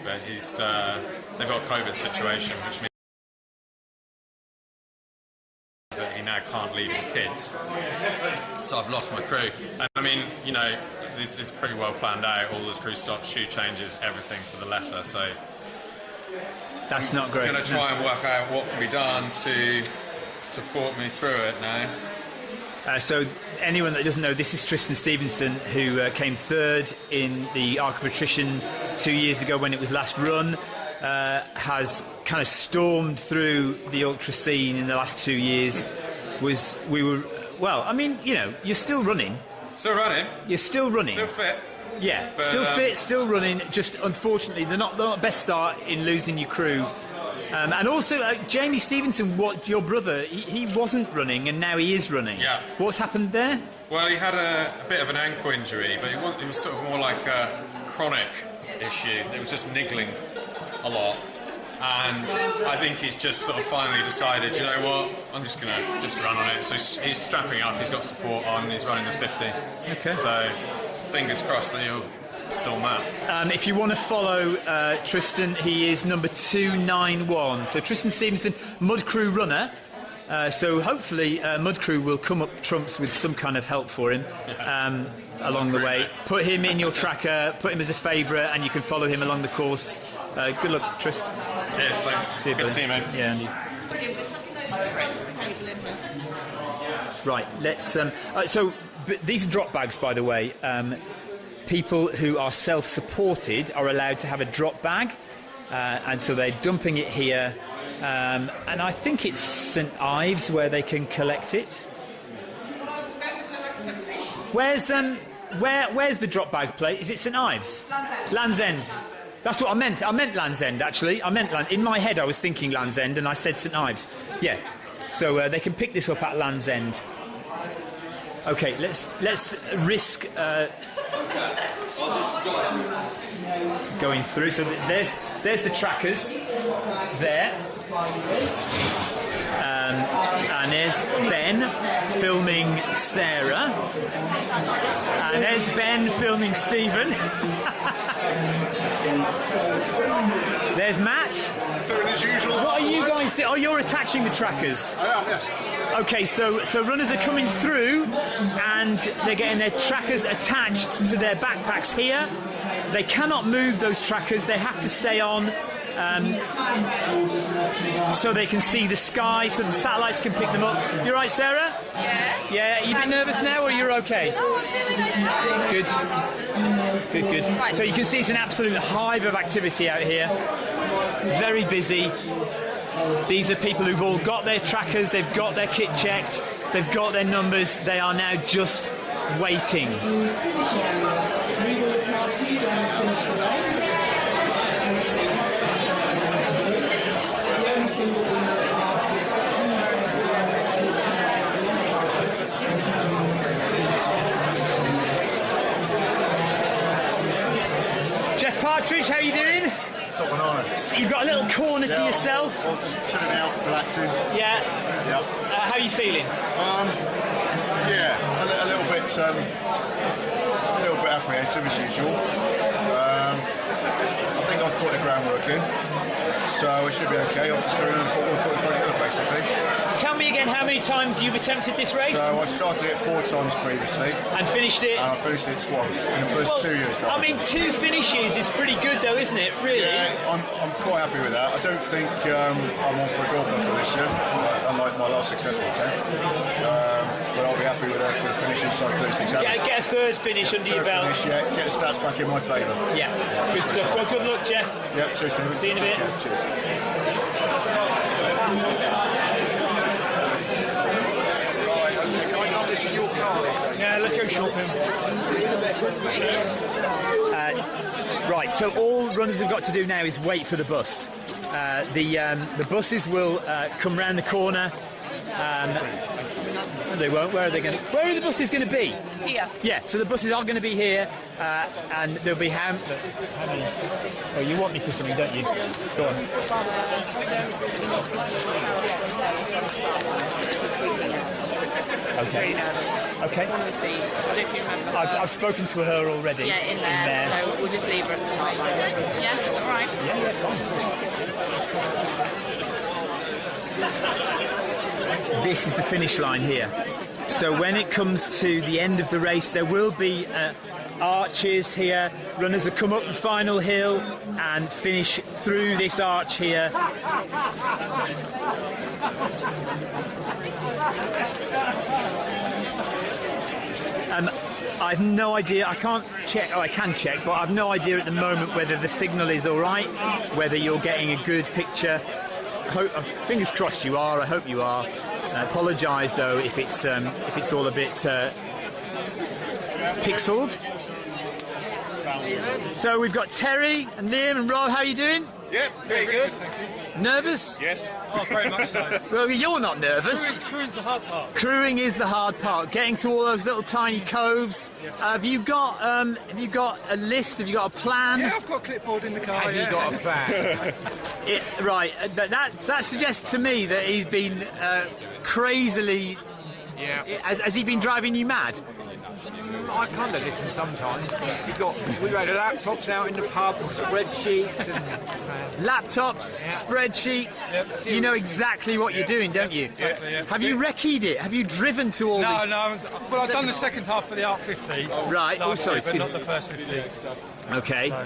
But they've got a COVID situation, which means that he now can't leave his kids. So I've lost my crew. And I mean, you know, this is pretty well planned out. All the crew stops, shoe changes, everything to the letter. So that's not great. I'm going to try and work out what can be done to support me through it now. So anyone that doesn't know, this is Tristan Stevenson, who came third in the Arc of Attrition 2 years ago when it was last run. Has kind of stormed through the ultra scene in the last 2 years. Well, I mean, you know, you're still running. Still running. You're still running. Still fit. Yeah, but, still fit, still running. Just unfortunately, they're not best start in losing your crew. And also, Jamie Stevenson, your brother, he wasn't running and now he is running. Yeah. What's happened there? Well, he had a bit of an ankle injury, but it was sort of more like a chronic issue. It was just niggling a lot. And I think he's just sort of finally decided, you know what, I'm just going to just run on it. So he's strapping up, he's got support on, he's running the 50. Okay. So fingers crossed that he'll still map. If you want to follow Tristan, he is number 291. So Tristan Stevenson, Mud Crew runner. So hopefully Mud Crew will come up trumps with some kind of help for him along the way. Put him in your tracker, put him as a favourite, and you can follow him along the course. Good luck, Tristan. Cheers, thanks. See you, Good to see you, mate. Yeah. Brilliant, we're tucking those just under the table in there. Right, let's... these are drop bags, by the way. People who are self-supported are allowed to have a drop bag, and so they're dumping it here. And I think it's St Ives where they can collect it. Where's the drop bag plate? Is it St Ives? Land's End. That's what I meant. I meant Land's End, actually. In my head, I was thinking Land's End, and I said St Ives. Yeah. So they can pick this up at Land's End. Okay, let's risk going through. So there's the trackers there. And there's Ben filming Sarah. And there's Ben filming Stephen. There's Matt. Doing as usual. What are you guys doing? Oh, you're attaching the trackers. I am, yes. Okay, so runners are coming through and they're getting their trackers attached to their backpacks here. They cannot move those trackers. They have to stay on. So they can see the sky, so the satellites can pick them up. You right, Sarah? Yes. Yeah, are you a bit nervous now, or you're okay? No, I'm feeling okay. Good. Right. So you can see it's an absolute hive of activity out here. Very busy. These are people who've all got their trackers, they've got their kit checked, they've got their numbers, they are now just waiting. Rich, how you doing? Top banana. You've got a little corner to yourself. Well, just chilling out, relaxing. Yeah. Yeah. How are you feeling? Yeah, a little bit apprehensive as usual. I think I've put the groundwork in, so it should be okay. I've just got to put one foot in front of the other, basically. Tell me again how many times you've attempted this race? So I started it 4 times previously. And finished it? And I finished it twice in the first 2 years. I mean, 2 finishes is pretty good though, isn't it? Really? Yeah, I'm quite happy with that. I don't think I'm on for a gold medal this year, unlike my last successful attempt. But I'll be happy with a finish inside 36 hours. Get a 3rd finish under your belt. Finish, yeah, get the stats back in my favour. Yeah, good stuff. Well, good luck, Jeff. Yep, cheers, Stephen. See you in a bit. Yeah, cheers. Yeah, let's go shopping. Right, so all runners have got to do now is wait for the bus. The buses will come round the corner. They won't. Where are they going? Where are the buses going to be? Here. Yeah. So the buses are going to be here, and there'll be how many? Oh, you want me for something, don't you? Go on. Okay. Okay. One of the seats. I don't know if you remember. I've spoken to her already. Yeah, in there. So we'll just leave her at the start line. Yeah, all right. Yeah, fine. This is the finish line here. So when it comes to the end of the race, there will be arches here. Runners will come up the final hill and finish through this arch here. I've no idea, I can't check, I can check, but I've no idea at the moment whether the signal is alright, whether you're getting a good picture. Fingers crossed you are, I hope you are. I apologise though if it's all a bit pixelled. So we've got Terry and Liam and Rob, how are you doing? Yep, very good. Nervous? Yes. Oh, very much so. Well, you're not nervous. Crewing's the hard part. Crewing is the hard part. Getting to all those little tiny coves. Yes. Have you got a list? Have you got a plan? Yeah, I've got a clipboard in the car. Has he got a plan? Right. That suggests to me that he's been crazily. Yeah. Has he been driving you mad? I kind of listen sometimes. We had laptops out in the pub and spreadsheets and laptops, spreadsheets. Yep. You know exactly what you're doing, don't you? Exactly. Yeah. Have you recce'd it? Have you driven to all these? No. Well, I've done the second half for the Art 50. Right. Sorry, but not the first 50. Okay. So.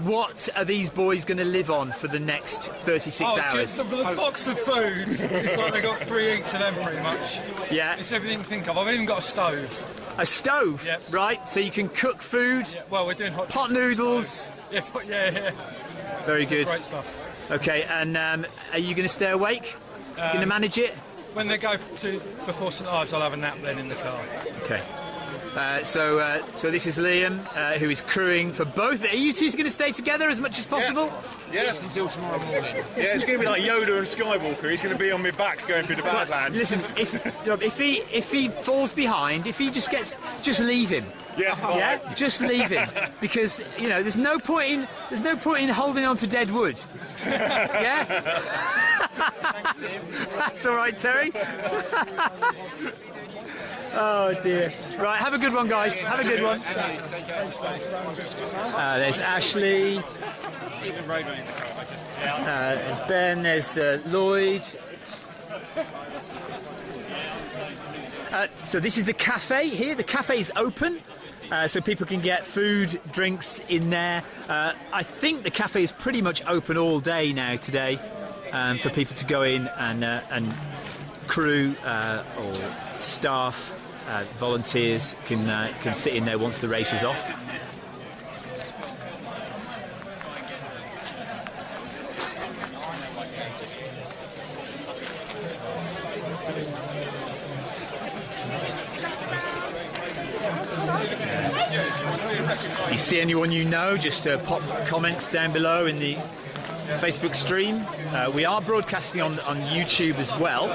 What are these boys going to live on for the next 36 hours? The box of food. It's like they've got 3 each of them, pretty much. Yeah. It's everything you can think of. I've even got a stove. A stove? Yep. Right, so you can cook food. Yeah, well, we're doing pot noodles. Yeah. Very good. Great stuff. Okay, and are you going to stay awake? Going to manage it? When they go before St Ives, I'll have a nap then in the car. Okay. So this is Liam, who is crewing for both. Are you two going to stay together as much as possible? Yeah. until tomorrow morning. Yeah, it's going to be like Yoda and Skywalker. He's going to be on my back going through the Badlands. Listen, if he falls behind, if he just leave him. Yeah. Yeah. Just leave him, because there's no point in holding on to dead wood. Yeah. That's all right, Terry. Oh dear. Right, have a good one, guys. Have a good one. There's Ashley. There's Ben. There's Lloyd. So this is the cafe here. The cafe is open, so people can get food, drinks in there. I think the cafe is pretty much open all day now today, for people to go in and crew or staff. Volunteers can sit in there once the race is off. If you see anyone you know, just pop comments down below in the Facebook stream. We are broadcasting on YouTube as well.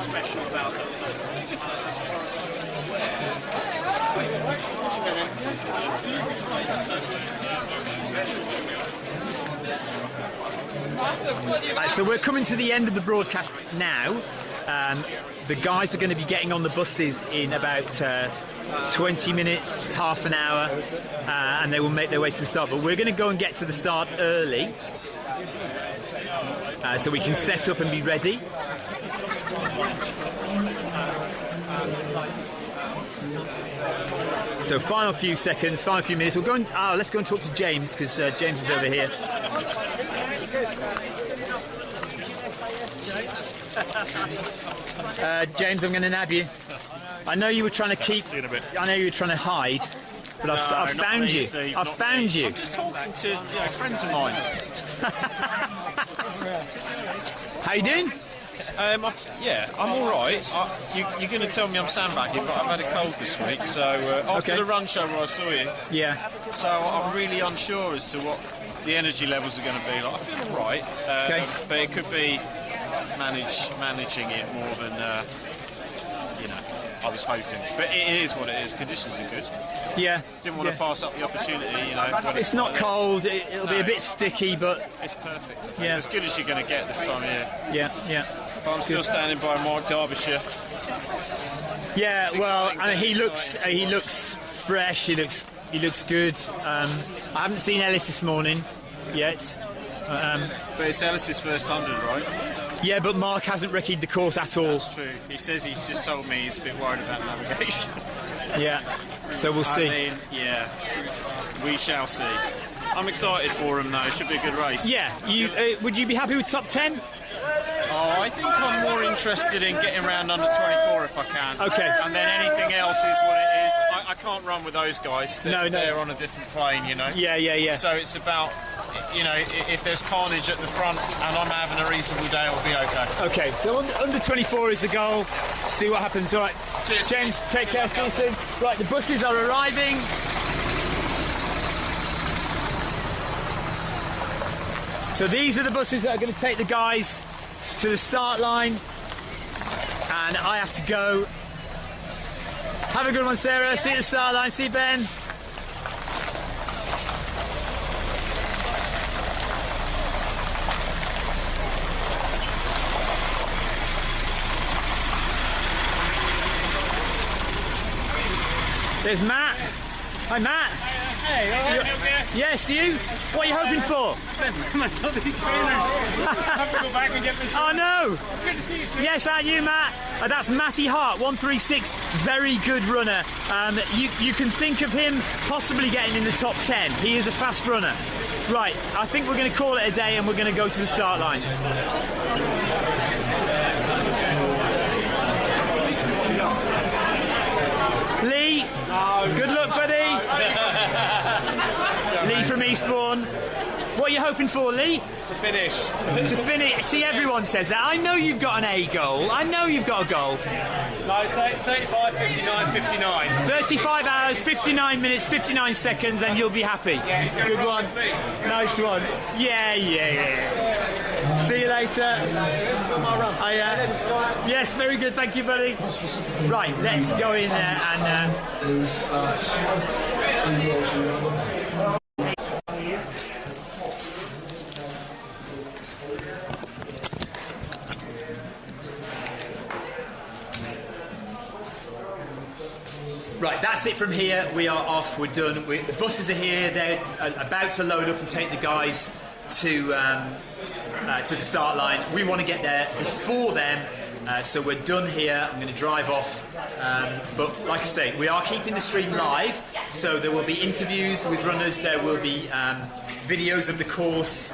special about them. Right, so we're coming to the end of the broadcast now. The guys are going to be getting on the buses in about 20 minutes, half an hour, and they will make their way to the start. But we're going to go and get to the start early, so we can set up and be ready. So final few seconds, final few minutes. We'll go and let's go and talk to James, because James is over here. James, I'm going to nab you. I know you were trying to keep. I know you were trying to hide, but I've found you. I've found you. I'm just talking to friends of mine. How you doing? I'm all right. You're going to tell me I'm sandbagging, but I've had a cold this week, so after the run show where I saw you, so I'm really unsure as to what the energy levels are going to be like. I feel all right, but it could be managing it more than I was hoping. But it is what it is. Conditions are good. Yeah. Didn't want to pass up the opportunity. When it's not cold. It'll be a bit sticky, but it's perfect. I think. As good as you're going to get this time of year. Yeah. But I'm still standing by Mark Derbyshire. Yeah. Well, and he looks fresh. He looks good. I haven't seen Ellis this morning yet. But it's Ellis's first 100, right? Yeah, but Mark hasn't recce'd the course at all. That's true. He says he's just told me he's a bit worried about navigation. Yeah, so we'll see. I mean, we shall see. I'm excited for him, though. It should be a good race. Yeah. Would you be happy with top 10? Oh, I think I'm more interested in getting around under 24 if I can. Okay. And then anything else is what it is. I can't run with those guys. They're on a different plane, Yeah. So it's about, if there's carnage at the front and I'm having a reasonable day, it'll be okay. Okay, so under 24 is the goal. See what happens. All right. Cheers. James, take care. See you soon. Right, the buses are arriving. So these are the buses that are going to take the guys to the start line, and I have to go. Have a good one, Sarah. See you at the start line. See you, Ben. There's Matt. Hi, Matt. Hey, all right, okay? Yes, you? What are you hoping for? My bloody trainers. I have to go back and get them. Oh, no. Good to see you, sir. Yes, aren't you, Matt? That's Matty Hart, 136, very good runner. You can think of him possibly getting in the top 10. He is a fast runner. Right, I think we're going to call it a day and we're going to go to the start line. Lee, good luck, buddy. Lee from Eastbourne. What are you hoping for, Lee? To finish. To finish. See, everyone says that. I know you've got an A goal. I know you've got a goal. No, 35, 59, 59. 35 hours, 59 minutes, 59 seconds, and you'll be happy. Yeah, good one. Nice one. Yeah. See you later. Yes, very good. Thank you, buddy. Right, let's go in there and... Right, that's it from here. We are off. We're done. The buses are here. They're about to load up and take the guys to the start line. We want to get there before them, so we're done here. I'm going to drive off. But like I say, we are keeping the stream live, so there will be interviews with runners. There will be videos of the course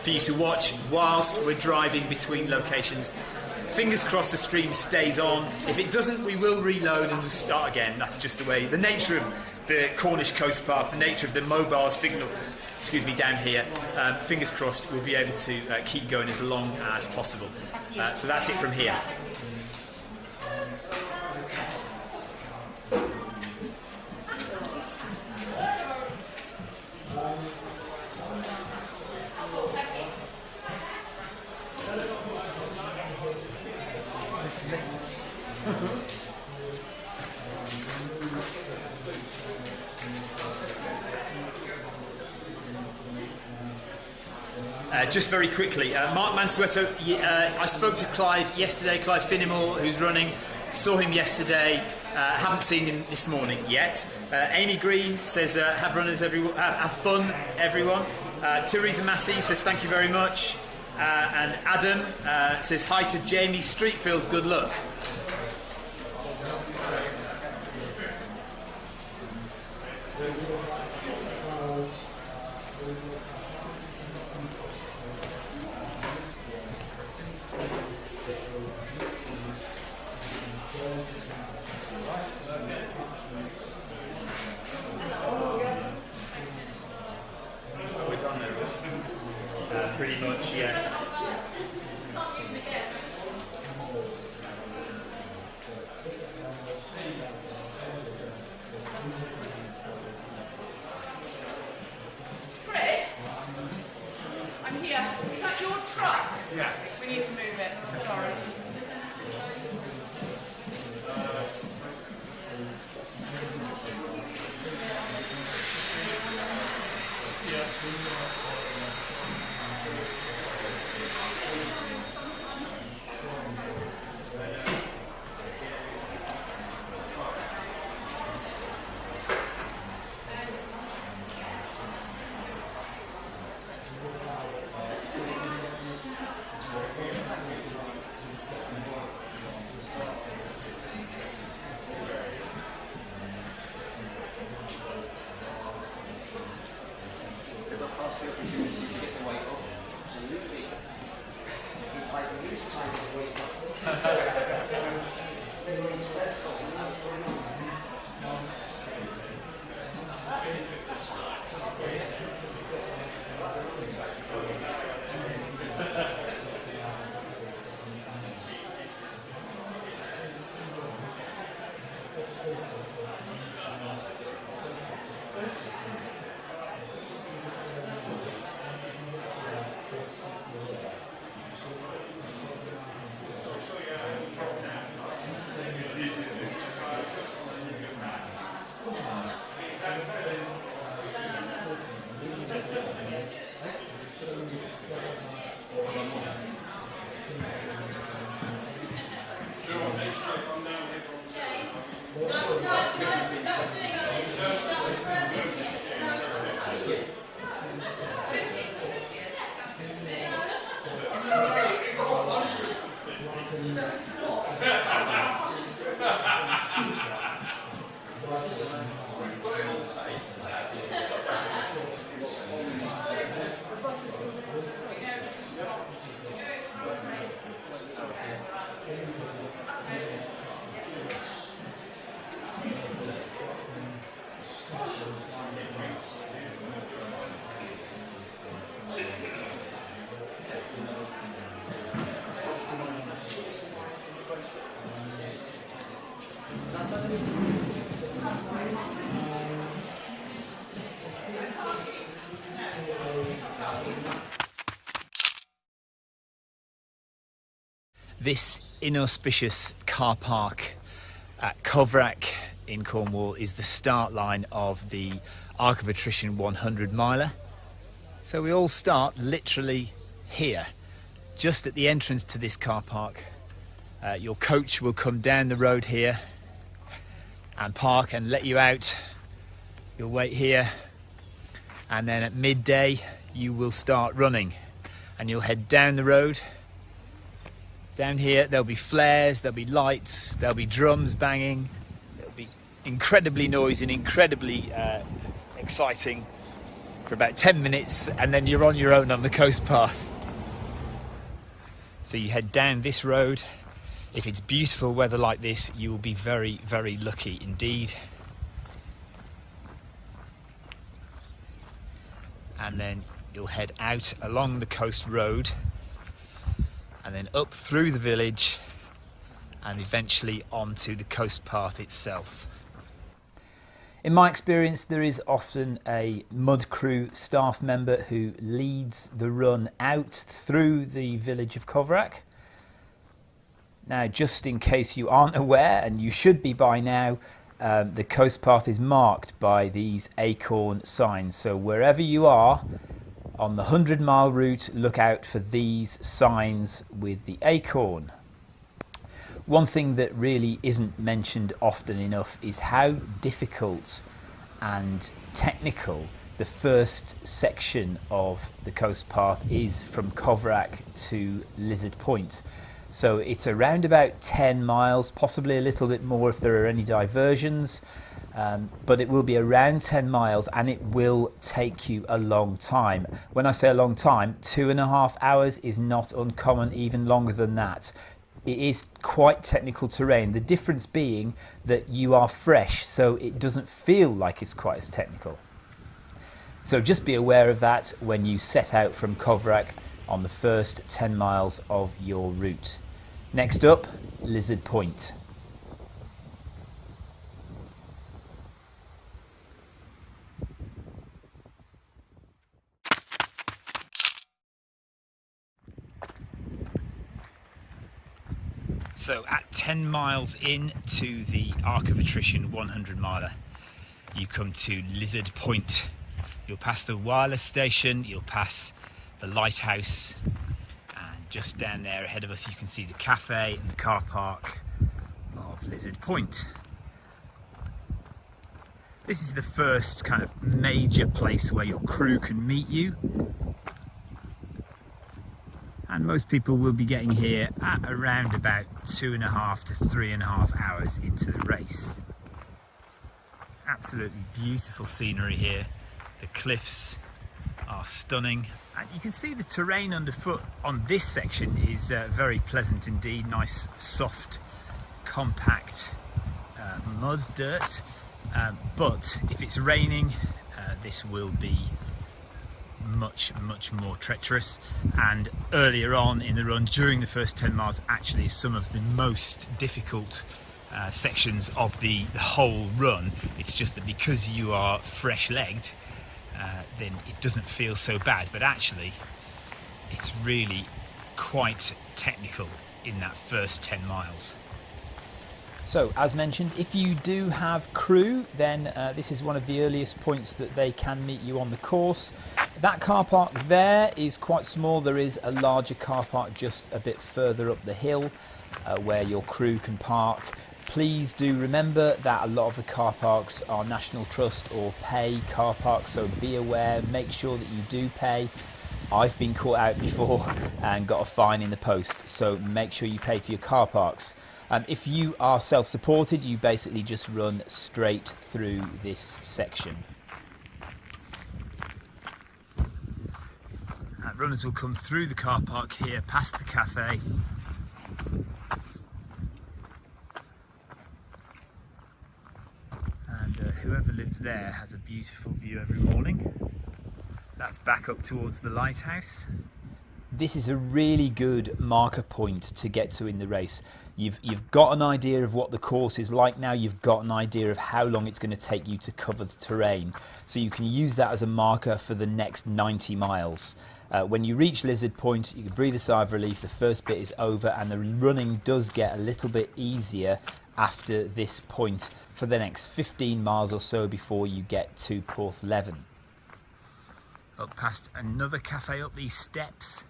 for you to watch whilst we're driving between locations. Fingers crossed the stream stays on. If it doesn't, we will reload and we'll start again. That's just the way, the nature of the Cornish coast path, the nature of the mobile signal, down here. Fingers crossed we'll be able to keep going as long as possible. So that's it from here. Just very quickly, Mark Mansueto, I spoke to Clive yesterday, Clive Finnemore, who's running, saw him yesterday, haven't seen him this morning yet. Amy Green says, have runners everyone, have fun everyone. Teresa Massey says, thank you very much. And Adam says, hi to Jamie Streetfield, good luck. Pretty much, yeah. Chris, I'm here. Is that your truck? Yeah. We need to move it. Sorry. This inauspicious car park at Coverack in Cornwall is the start line of the Arc of Attrition 100 miler. So we all start literally here, just at the entrance to this car park. Your coach will come down the road here and park and let you out. You'll wait here, and then at midday you will start running, and you'll head down the road. Down here there'll be flares, there'll be lights, there'll be drums banging, it'll be incredibly noisy and incredibly exciting for about 10 minutes, and then you're on your own on the coast path. So you head down this road. If it's beautiful weather like this, you will be very, very lucky indeed. And then you'll head out along the coast road and then up through the village and eventually onto the coast path itself. In my experience, there is often a mud crew staff member who leads the run out through the village of Coverack. Now, just in case you aren't aware, and you should be by now, the coast path is marked by these acorn signs. So wherever you are On the 100-mile route, look out for these signs with the acorn. One thing that really isn't mentioned often enough is how difficult and technical the first section of the coast path is from Coverack to Lizard Point. So it's around about 10 miles, possibly a little bit more if there are any diversions, but it will be around 10 miles and it will take you a long time. When I say a long time, 2.5 hours is not uncommon, even longer than that. It is quite technical terrain, the difference being that you are fresh, so it doesn't feel like it's quite as technical. So just be aware of that when you set out from Coverack on the first 10 miles of your route. Next up, Lizard Point. So at 10 miles in to the Arc of Attrition 100 miler, you come to Lizard Point. You'll pass the wireless station, you'll pass the lighthouse, and just down there ahead of us you can see the cafe and the car park of Lizard Point. This is the first kind of major place where your crew can meet you. And most people will be getting here at around about 2.5 to 3.5 hours into the race. Absolutely beautiful scenery here. The cliffs are stunning. And you can see the terrain underfoot on this section is very pleasant indeed. Nice, soft, compact mud, dirt. But if it's raining, this will be much more treacherous, and earlier on in the run during the first 10 miles actually is some of the most difficult sections of the whole run. It's just that because you are fresh-legged, then it doesn't feel so bad, but actually it's really quite technical in that first 10 miles. So, as mentioned, if you do have crew, then this is one of the earliest points that they can meet you on the course. That car park there is quite small. There is a larger car park just a bit further up the hill where your crew can park. Please do remember that a lot of the car parks are National Trust or pay car parks, so be aware, make sure that you do pay. I've been caught out before and got a fine in the post, so make sure you pay for your car parks. If you are self-supported, you basically just run straight through this section. Runners will come through the car park here, past the cafe. And whoever lives there has a beautiful view every morning. That's back up towards the lighthouse. This is a really good marker point to get to in the race. You've got an idea of what the course is like now, you've got an idea of how long it's going to take you to cover the terrain. So you can use that as a marker for the next 90 miles. When you reach Lizard Point, you can breathe a sigh of relief, the first bit is over and the running does get a little bit easier after this point for the next 15 miles or so before you get to Porthleven. Up past another cafe up these steps.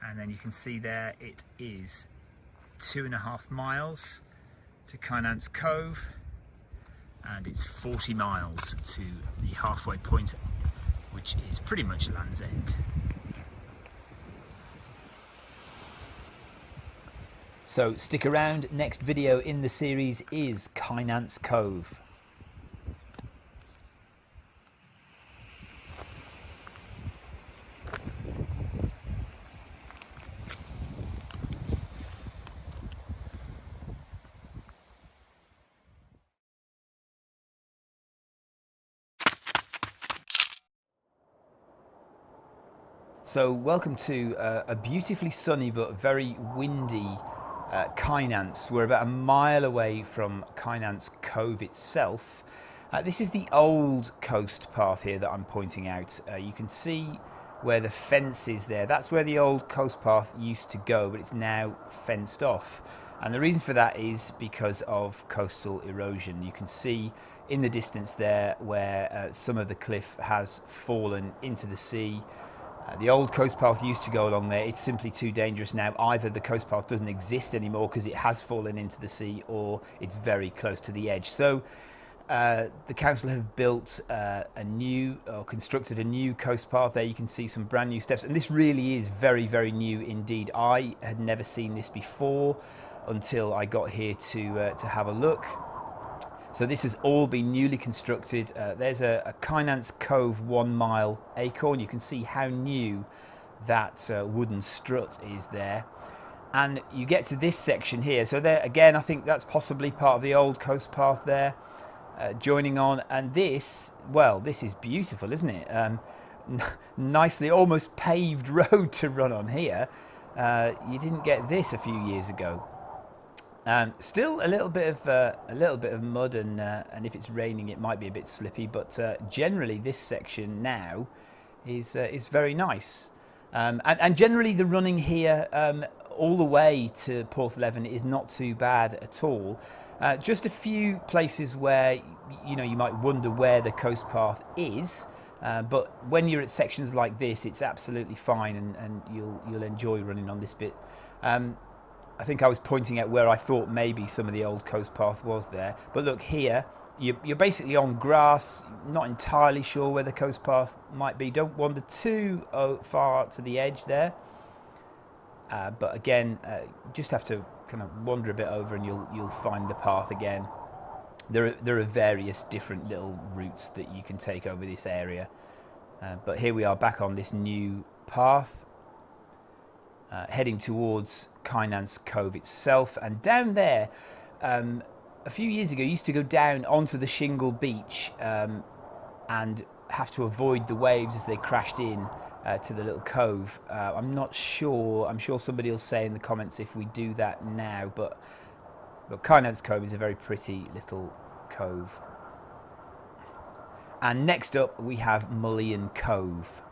And then you can see there it is 2.5 miles to Penzance Cove, and it's 40 miles to the halfway point, which is pretty much Land's End. So stick around, next video in the series is Penzance Cove. So welcome to a beautifully sunny but very windy Penzance. We're about a mile away from Penzance Cove itself. This is the old coast path here that I'm pointing out. You can see where the fence is there. That's where the old coast path used to go, but it's now fenced off. And the reason for that is because of coastal erosion. You can see in the distance there where some of the cliff has fallen into the sea. The old coast path used to go along there. It's simply too dangerous now. Either the coast path doesn't exist anymore because it has fallen into the sea, or it's very close to the edge. So the council have built constructed a new coast path there. You can see some brand new steps, and this really is very, very new indeed. I had never seen this before until I got here to have a look. So this has all been newly constructed. There's a Penzance Cove 1 mile acorn. You can see how new that wooden strut is there. And you get to this section here. So there again, I think that's possibly part of the old coast path there, joining on. And this, well, this is beautiful, isn't it? Nicely, almost paved road to run on here. You didn't get this a few years ago. Still a little bit of mud, and if it's raining, it might be a bit slippy. But generally, this section now is very nice, and generally the running here all the way to Porthleven is not too bad at all. Just a few places where you might wonder where the coast path is, but when you're at sections like this, it's absolutely fine, and you'll enjoy running on this bit. I think I was pointing out where I thought maybe some of the old coast path was there. But look here, you're basically on grass, not entirely sure where the coast path might be. Don't wander too far to the edge there. But again, just have to kind of wander a bit over and you'll find the path again. There are various different little routes that you can take over this area. But here we are back on this new path. Heading towards Penzance Cove itself, and down there a few years ago used to go down onto the shingle beach and have to avoid the waves as they crashed in to the little cove. I'm not sure, I'm sure somebody will say in the comments if we do that now, but Penzance Cove is a very pretty little cove. And next up we have Mullion Cove.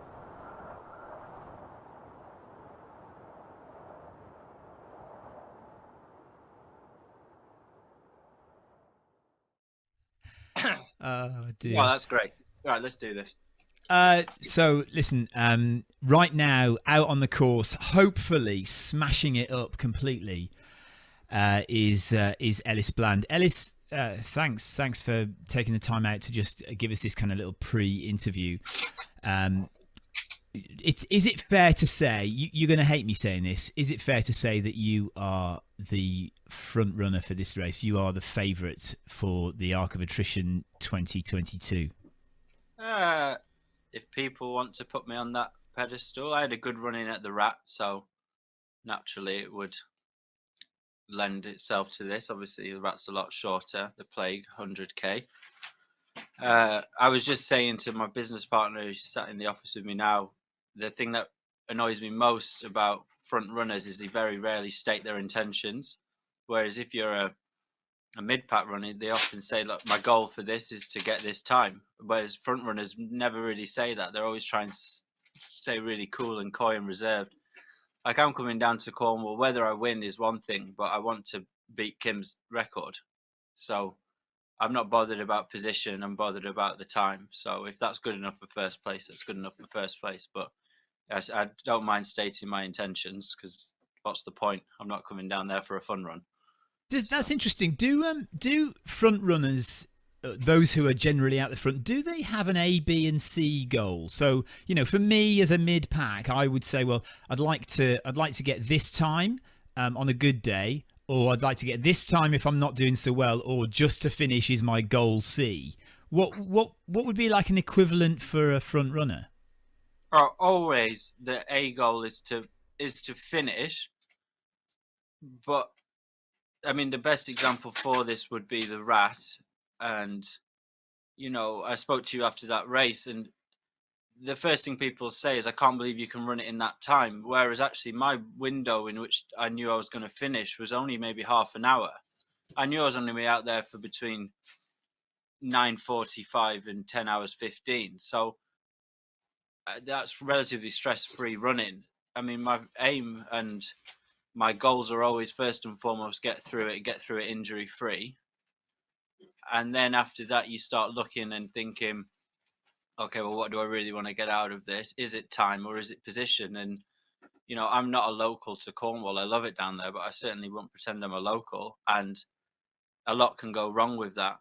Oh dear. Well, that's great. Right, let's do this. So listen, right now out on the course, hopefully smashing it up completely, is Ellis Bland. Ellis, thanks for taking the time out to just give us this kind of little pre-interview. Is it fair to say, you're going to hate me saying this, is it fair to say that you are the front runner for this race? You are the favourite for the Arc of Attrition 2022? If people want to put me on that pedestal, I had a good run in at the Rat, so naturally it would lend itself to this. Obviously the Rat's a lot shorter, the Plague 100k. I was just saying to my business partner who's sat in the office with me now, the thing that annoys me most about front runners is they very rarely state their intentions. Whereas if you're a mid-pack runner, they often say, look, my goal for this is to get this time. Whereas front runners never really say that. They're always trying to stay really cool and coy and reserved. Like, I'm coming down to Cornwall. Whether I win is one thing, but I want to beat Kim's record. So I'm not bothered about position. I'm bothered about the time. So if that's good enough for first place, that's good enough for first place. But I don't mind stating my intentions, because what's the point? I'm not coming down there for a fun run. That's interesting. Do front runners, those who are generally out the front, do they have an A, B, and C goal? So, for me as a mid pack, I would say, well, I'd like to get this time on a good day, or I'd like to get this time if I'm not doing so well, or just to finish is my goal C. What would be like an equivalent for a front runner? Always the A goal is to finish, but I mean the best example for this would be the Rat, and I spoke to you after that race, and the first thing people say is, I can't believe you can run it in that time, whereas actually my window in which I knew I was going to finish was only maybe half an hour. I knew I was only going to be out there for between 9:45 and 10 hours 15, so that's relatively stress-free running. I mean, my aim and my goals are always first and foremost get through it injury free. And then after that, you start looking and thinking, okay, well, what do I really want to get out of this? Is it time or is it position? And, I'm not a local to Cornwall. I love it down there, but I certainly won't pretend I'm a local. And a lot can go wrong with that.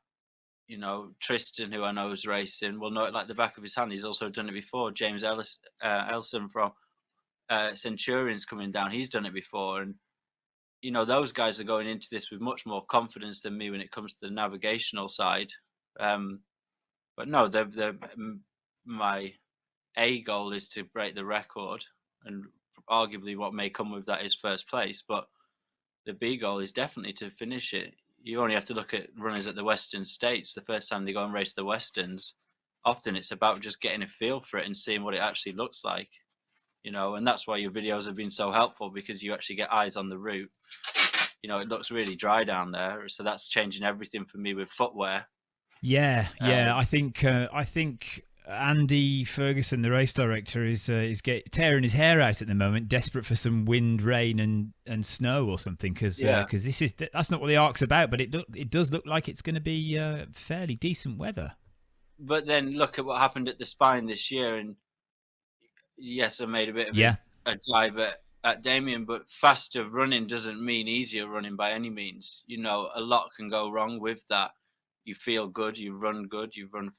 Tristan, who I know is racing, will know it like the back of his hand. He's also done it before. James Elson from Centurion's coming down. He's done it before. And, those guys are going into this with much more confidence than me when it comes to the navigational side. But no, my A goal is to break the record. And arguably what may come with that is first place. But the B goal is definitely to finish it. You only have to look at runners at the Western States. The first time they go and race the Westerns, often it's about just getting a feel for it and seeing what it actually looks like, and that's why your videos have been so helpful, because you actually get eyes on the route. It looks really dry down there, so that's changing everything for me with footwear. Yeah. I think Andy Ferguson, the race director, is tearing his hair out at the moment, desperate for some wind, rain, and snow or something. Because that's not what the Ark's about. But it does look like it's going to be fairly decent weather. But then look at what happened at the Spine this year, and yes, I made a bit of a dive at Damien, but faster running doesn't mean easier running by any means. A lot can go wrong with that. You feel good, you run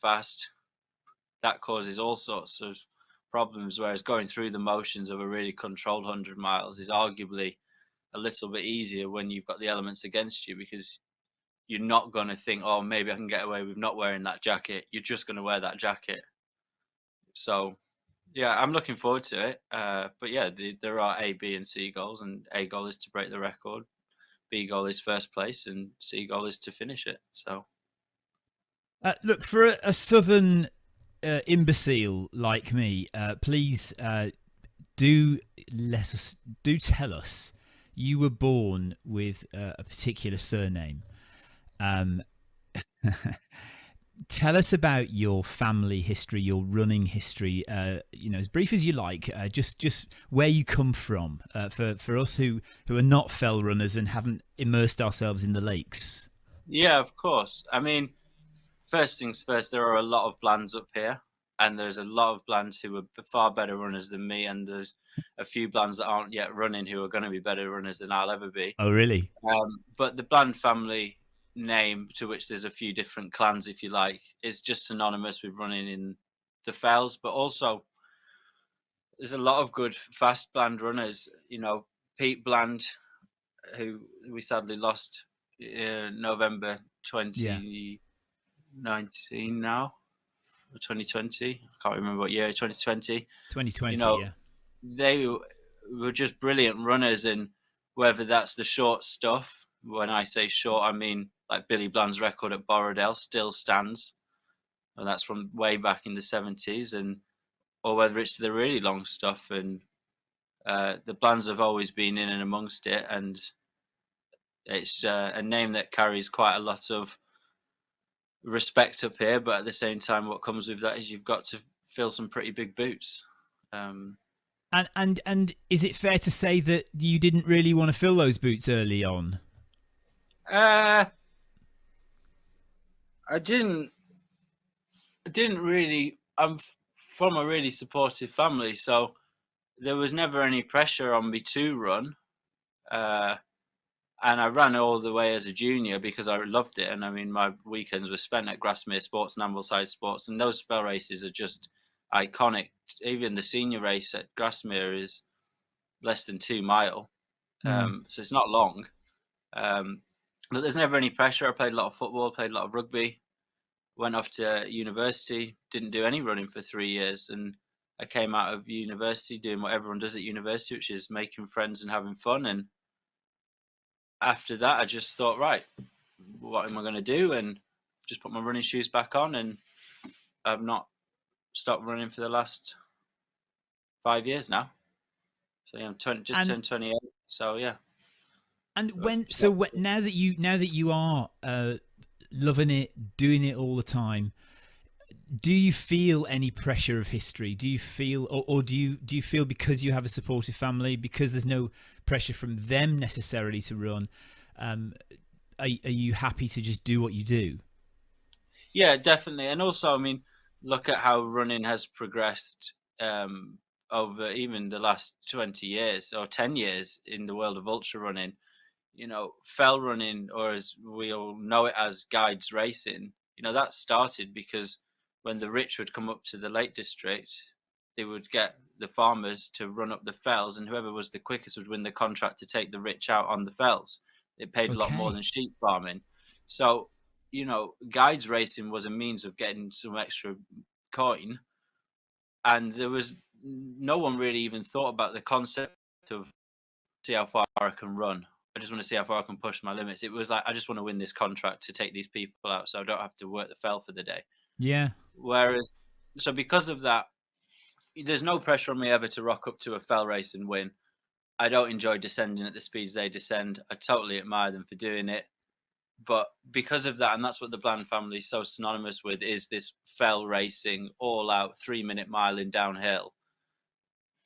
fast. That causes all sorts of problems, whereas going through the motions of a really controlled 100 miles is arguably a little bit easier when you've got the elements against you, because you're not going to think, oh, maybe I can get away with not wearing that jacket. You're just going to wear that jacket. So, yeah, I'm looking forward to it. But yeah, there are A, B, and C goals, and A goal is to break the record, B goal is first place, and C goal is to finish it. So, look, for a southern imbecile like me, please do tell us you were born with a particular surname. Tell us about your family history, your running history, as brief as you like, just where you come from, for us who are not fell runners and haven't immersed ourselves in the lakes. Yeah, of course. I mean, first things first, there are a lot of Blands up here, and there's a lot of Blands who are far better runners than me, and there's a few Blands that aren't yet running who are going to be better runners than I'll ever be. Oh, really? But the Bland family name, to which there's a few different clans, if you like, is just synonymous with running in the fells, but also there's a lot of good fast Bland runners. Pete Bland, who we sadly lost November 2019 now, or 2020. I can't remember what year. 2020. 2020. Yeah. They were just brilliant runners, and whether that's the short stuff. When I say short, I mean like Billy Bland's record at Borrowdale still stands, and that's from way back in the 70s, or whether it's the really long stuff. And the Blands have always been in and amongst it, and it's a name that carries quite a lot of respect up here. But at the same time, what comes with that is you've got to fill some pretty big boots. And is it fair to say that you didn't really want to fill those boots early on? I didn't really. I'm from a really supportive family, so there was never any pressure on me to run. And I ran all the way as a junior because I loved it. And I mean, my weekends were spent at Grasmere Sports and Ambleside Sports, and those fell races are just iconic. Even the senior race at Grasmere is less than 2 mile, so it's not long. But there's never any pressure. I played a lot of football, played a lot of rugby, went off to university, didn't do any running for 3 years. And I came out of university doing what everyone does at university, which is making friends and having fun. And after that, I just thought, right, what am I going to do? And just put my running shoes back on. And I've not stopped running for the last 5 years now. So yeah, I'm turned 28. So yeah. And now that you are loving it, doing it all the time, do you feel any pressure of history? Do you feel, or do you feel because you have a supportive family, because there's no pressure from them necessarily to run, are you happy to just do what you do? Yeah, definitely. And also, I mean, look at how running has progressed over even the last 20 years or 10 years in the world of ultra running. You know, fell running, or as we all know it as guides racing, you know, that started because when the rich would come up to the Lake District, they would get the farmers to run up the fells, and whoever was the quickest would win the contract to take the rich out on the fells. It paid a lot more than sheep farming. So, you know, guides racing was a means of getting some extra coin, and there was no one really even thought about the concept of see how far I can run. I just want to see how far I can push my limits. It was like, I just want to win this contract to take these people out so I don't have to work the fell for the day. Yeah. Whereas, so because of that, there's no pressure on me ever to rock up to a fell race and win. I don't enjoy descending at the speeds they descend. I totally admire them for doing it. But because of that, and that's what the Bland family is so synonymous with, is this fell racing, all out 3-minute miling downhill.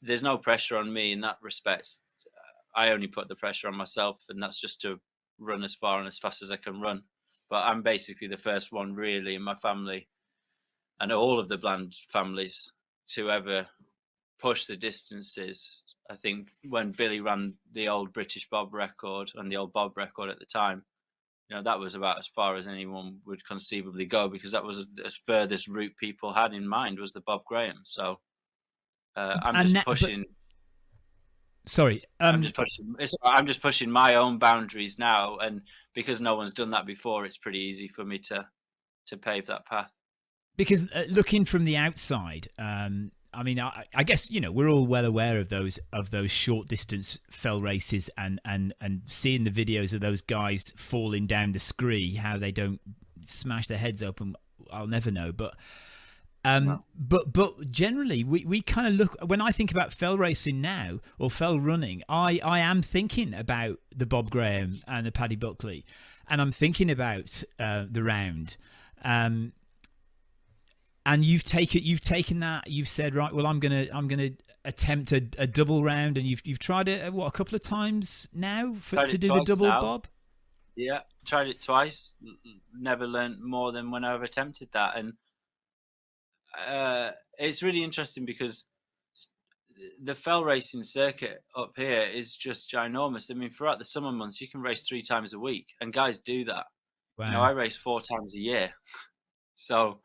There's no pressure on me in that respect. I only put the pressure on myself, and that's just to run as far and as fast as I can run. But I'm basically the first one really in my family and all of the Bland families to ever push the distances. I think when Billy ran the old British Bob record and the old Bob record at the time, you know, that was about as far as anyone would conceivably go, because that was the furthest route people had in mind was the Bob Graham. So I'm just pushing. Sorry, I'm just pushing my own boundaries now, and because no one's done that before, it's pretty easy for me to pave that path. Because looking from the outside, I mean, I guess, you know, we're all well aware of those short distance fell races, and seeing the videos of those guys falling down the scree, how they don't smash their heads open, I'll never know. But but generally, we kind of look, when I think about fell racing now or fell running, I am thinking about the Bob Graham and the Paddy Buckley, and I'm thinking about the round. And you've taken that. You've said, right, well, I'm gonna attempt a double round, and you've tried it a couple of times now to do the double now. Bob. Yeah, tried it twice. Never learned more than when I've attempted that, and it's really interesting because the fell racing circuit up here is just ginormous. I mean, throughout the summer months, you can race 3 times a week, and guys do that. Wow. You know, I race 4 times a year, so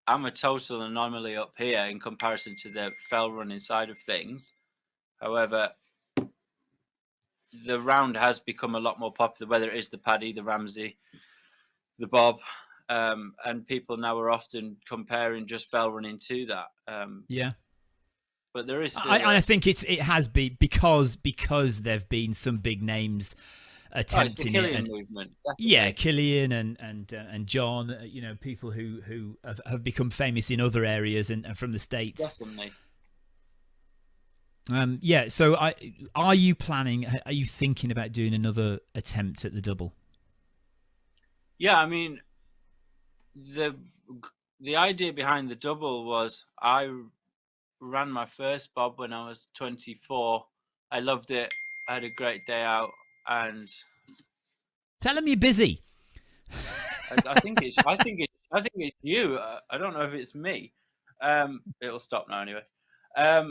I'm a total anomaly up here in comparison to the fell running side of things. However, the round has become a lot more popular, whether it is the Paddy, the Ramsey, the Bob, and people now are often comparing just fell running to that. Yeah. But there is still I think it has been because there've been some big names attempting it, and movement, yeah, Killian and John, you know, people who have become famous in other areas and from the States. Definitely. Yeah. So, are you thinking about doing another attempt at the double? Yeah, I mean, the idea behind the double was I ran my first Bob when I was 24. I loved it. I had a great day out. And tell him you're busy. I think it's you. I don't know if it's me. It'll stop now anyway. I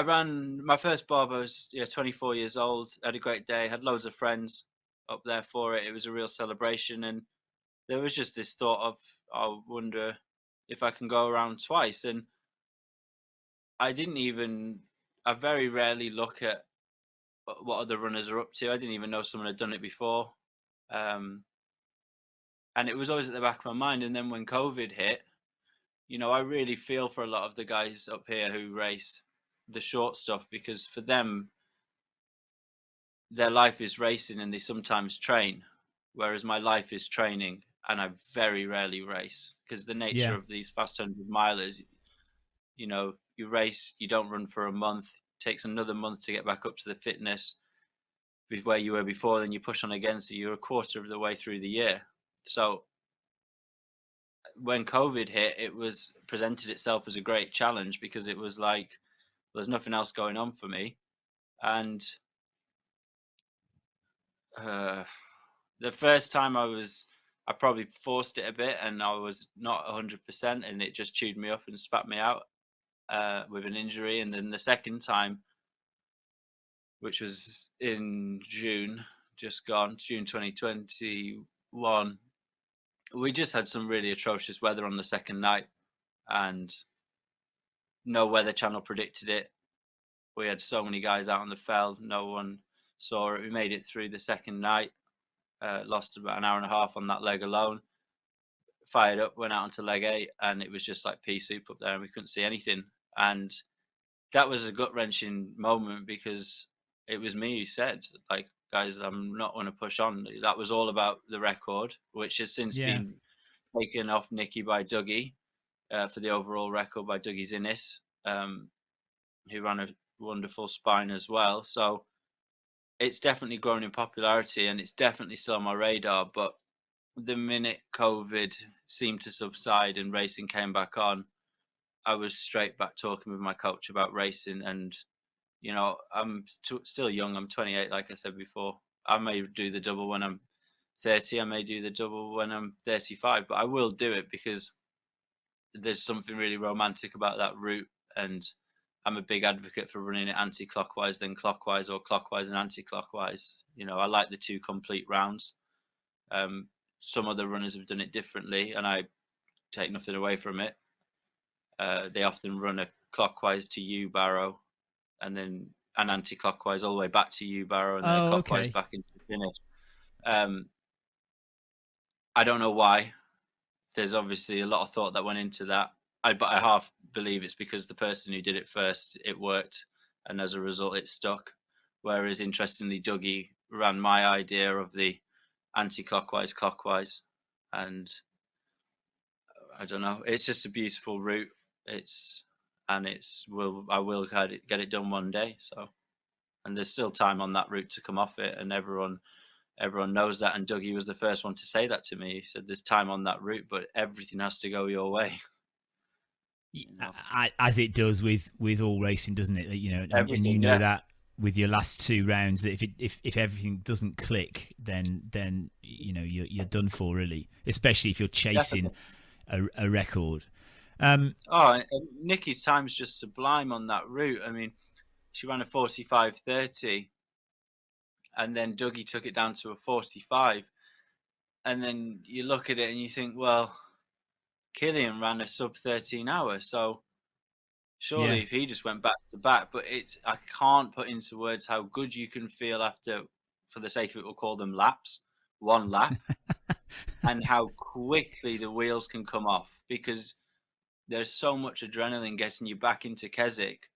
ran my first Bob. I was 24 years old. Had a great day. Had loads of friends up there for it. It was a real celebration, and there was just this thought of, I wonder if I can go around twice. And I very rarely look at what other runners are up to. I didn't even know someone had done it before. And it was always at the back of my mind. And then when COVID hit, you know, I really feel for a lot of the guys up here who race the short stuff, because for them, their life is racing and they sometimes train, whereas my life is training and I very rarely race, because the nature of these fast 100 milers, you know, you race, you don't run for a month, takes another month to get back up to the fitness with where you were before, then you push on again, so you're a quarter of the way through the year. So when COVID hit, it was presented itself as a great challenge because it was like there's nothing else going on for me, and the first time I probably forced it a bit, and I was not 100%, and it just chewed me up and spat me out with an injury. And then the second time, which was in June, just gone, June 2021, we just had some really atrocious weather on the second night, and no weather channel predicted it. We had so many guys out on the fell, no one saw it. We made it through the second night, lost about an hour and a half on that leg alone. Fired up, went out onto leg 8, and it was just like pea soup up there, and we couldn't see anything. And that was a gut-wrenching moment because it was me who said, like, guys, I'm not going to push on. That was all about the record, which has since been taken off Nikki by Dougie for the overall record by Dougie Zinnis, who ran a wonderful spine as well. So it's definitely grown in popularity, and it's definitely still on my radar. But the minute COVID seemed to subside and racing came back on, I was straight back talking with my coach about racing. And, you know, I'm still young. I'm 28, like I said before. I may do the double when I'm 30. I may do the double when I'm 35. But I will do it because there's something really romantic about that route. And I'm a big advocate for running it anti-clockwise, then clockwise, or clockwise and anti-clockwise. You know, I like the 2 complete rounds. Some other runners have done it differently, and I take nothing away from it. They often run a clockwise to U barrow, and then an anti-clockwise all the way back to U barrow, and then a clockwise back into the finish. I don't know why. There's obviously a lot of thought that went into that. But I half believe it's because the person who did it first, it worked, and as a result, it stuck. Whereas, interestingly, Dougie ran my idea of the anti-clockwise, clockwise, and I don't know. It's just a beautiful route. I will get it done one day. So, and there's still time on that route to come off it, and everyone knows that. And Dougie was the first one to say that to me. He said, "There's time on that route, but everything has to go your way." As it does with all racing, doesn't it? You know, and you know that with your last 2 rounds, that if everything doesn't click, then you know you're done for, really. Especially if you're chasing a record. Nikki's time's just sublime on that route. I mean, she ran a 45:30, and then Dougie took it down to a 45, and then you look at it and you think, well, Killian ran a sub 13 hour, so surely if he just went back to back, but I can't put into words how good you can feel after, for the sake of it, we'll call them laps, 1 lap, and how quickly the wheels can come off, because there's so much adrenaline getting you back into Keswick,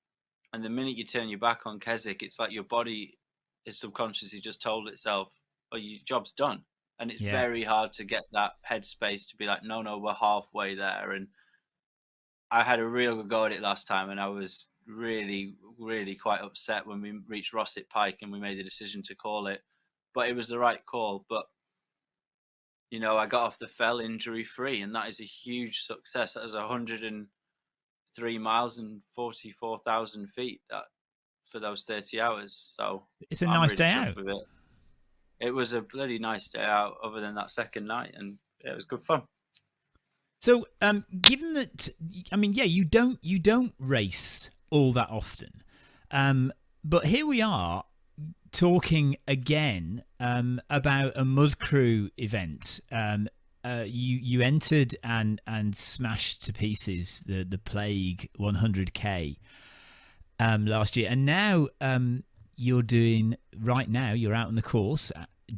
and the minute you turn your back on Keswick, it's like your body is subconsciously just told itself, oh, your job's done. And it's very hard to get that headspace to be like, no, we're halfway there. And I had a real good go at it last time, and I was really, really quite upset when we reached Rossett Pike and we made the decision to call it. But it was the right call. But, you know, I got off the fell injury-free, and that is a huge success. That was 103 miles and 44,000 feet for those 30 hours. So it's a nice day out. It was a bloody nice day out, other than that second night, and it was good fun. So, given that, I mean, you don't race all that often, but here we are talking again about a Mud Crew event. You entered and smashed to pieces the Plague 100K last year, and now you're out on the course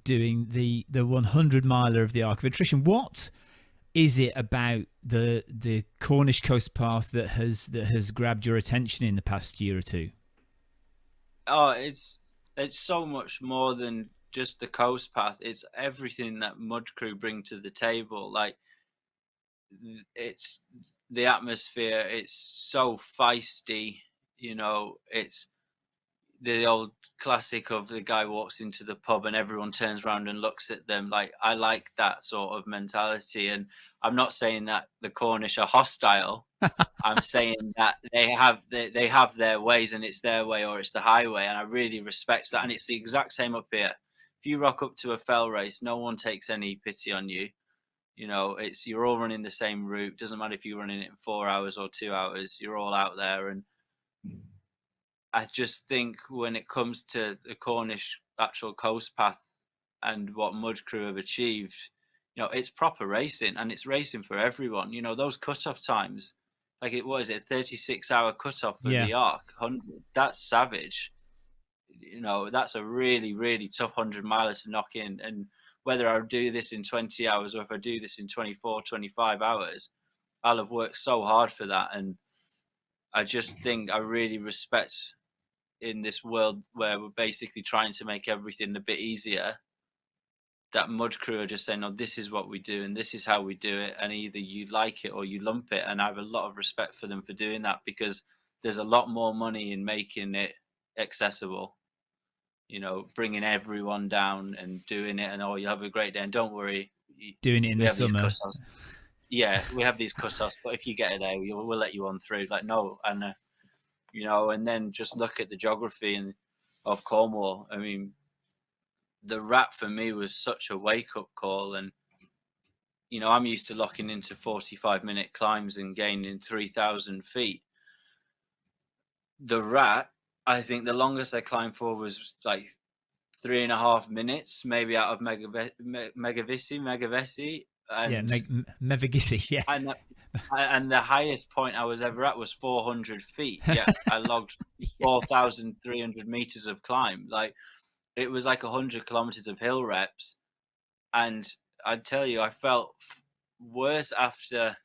doing the 100 miler of the Arc of Attrition. What is it about the Cornish Coast Path that has grabbed your attention in the past year or two? Oh, it's so much more than just the coast path. It's everything that Mud Crew bring to the table. Like, it's the atmosphere. It's so feisty. You know, the old classic of the guy walks into the pub and everyone turns around and looks at them. Like, I like that sort of mentality, and I'm not saying that the Cornish are hostile. I'm saying that they have their ways, and it's their way or it's the highway, and I really respect that. And it's the exact same up here. If you rock up to a fell race, no one takes any pity on you. You know, you're all running the same route. Doesn't matter if you're running it in 4 hours or 2 hours. You're all out there, and I just think when it comes to the Cornish actual coast path and what Mud Crew have achieved, you know, it's proper racing, and it's racing for everyone. You know, those cut-off times, like it was a 36-hour cut-off for the Arc 100. That's savage. You know, that's a really, really tough 100-miler to knock in. And whether I do this in 20 hours or if I do this in 24, 25 hours, I'll have worked so hard for that. And I just think I really respect, in this world where we're basically trying to make everything a bit easier, that Mud Crew are just saying, no, this is what we do and this is how we do it, and either you like it or you lump it. And I have a lot of respect for them for doing that, because there's a lot more money in making it accessible, you know, bringing everyone down and doing it, and oh, you have a great day and don't worry, doing it in the summer. Yeah, we have these cut-offs, but if you get it there, we'll let you on through. Like, no. And you know, and then just look at the geography of Cornwall. I mean, the Rat for me was such a wake-up call. And, you know, I'm used to locking into 45-minute climbs and gaining 3,000 feet. The Rat, I think the longest I climbed for was like 3.5 minutes, maybe out of Megavesi. And, Mevagissey, yeah. And the highest point I was ever at was 400 feet. Yeah, I logged 4,300 meters of climb. Like, it was like 100 kilometers of hill reps. And I'd tell you, I felt worse after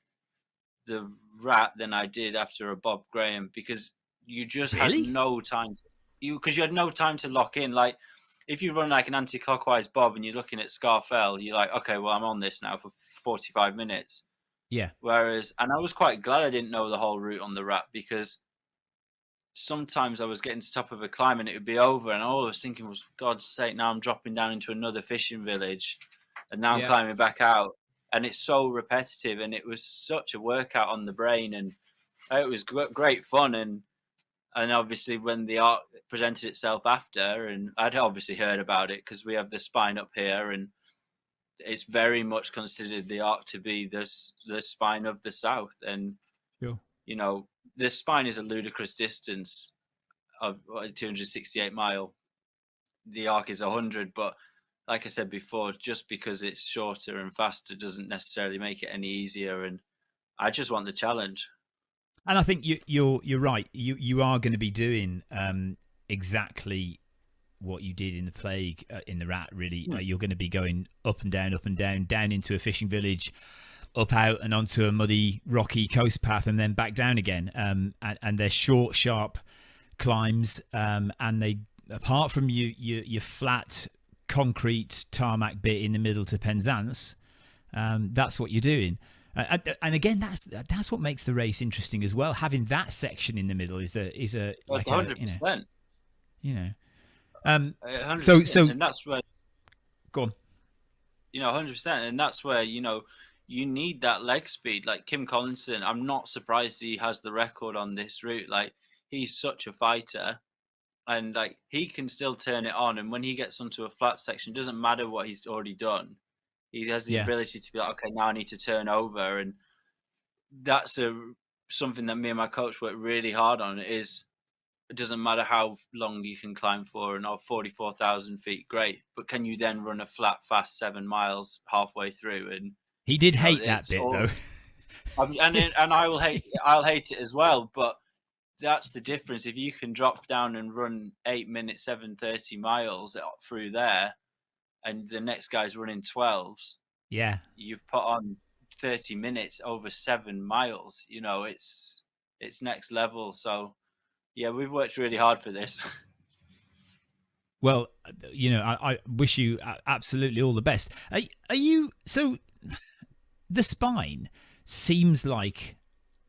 the Rat than I did after a Bob Graham, because you just had no time. Because you had no time to lock in. Like, if you run like an anti-clockwise bob and you're looking at Scarfell, you're like, okay, well, I'm on this now for 45 minutes. Yeah. Whereas, and I was quite glad I didn't know the whole route on the Rat, because sometimes I was getting to the top of a climb and it would be over, and all I was thinking was, for God's sake, now I'm dropping down into another fishing village, and now I'm climbing back out, and it's so repetitive, and it was such a workout on the brain, and it was great fun. And obviously when the Arc presented itself after, and I'd obviously heard about it because we have the Spine up here, and it's very much considered the Arc to be the Spine of the South. And, you know, the Spine is a ludicrous distance of 268 mile. The Arc is 100, but like I said before, just because it's shorter and faster doesn't necessarily make it any easier. And I just want the challenge. And I think you're right. You are going to be doing exactly what you did in the Plague, in the Rat. Really, you're going to be going up and down, down into a fishing village, up out and onto a muddy, rocky coast path, and then back down again. And they're short, sharp climbs. And they, apart from your flat concrete tarmac bit in the middle to Penzance, that's what you're doing. And again, that's what makes the race interesting as well. Having that section in the middle is a like 100%. You know. 100%, and that's where. Go on. You know, 100%, and that's where, you know, you need that leg speed. Like Kim Collinson, I'm not surprised he has the record on this route. Like, he's such a fighter, and like he can still turn it on. And when he gets onto a flat section, doesn't matter what he's already done. He has the ability to be like, okay, now I need to turn over. And that's something that me and my coach work really hard on. Is it doesn't matter how long you can climb for, and 44,000 feet, great. But can you then run a flat, fast 7 miles halfway through? And he did hate that bit though. and I'll hate it as well. But that's the difference. If you can drop down and run 8 minutes, 7:30 miles through there, and the next guy's running 12s, you've put on 30 minutes over 7 miles. You know, it's next level. So yeah, we've worked really hard for this. Well, you know, I wish you absolutely all the best. Are you, so the Spine seems like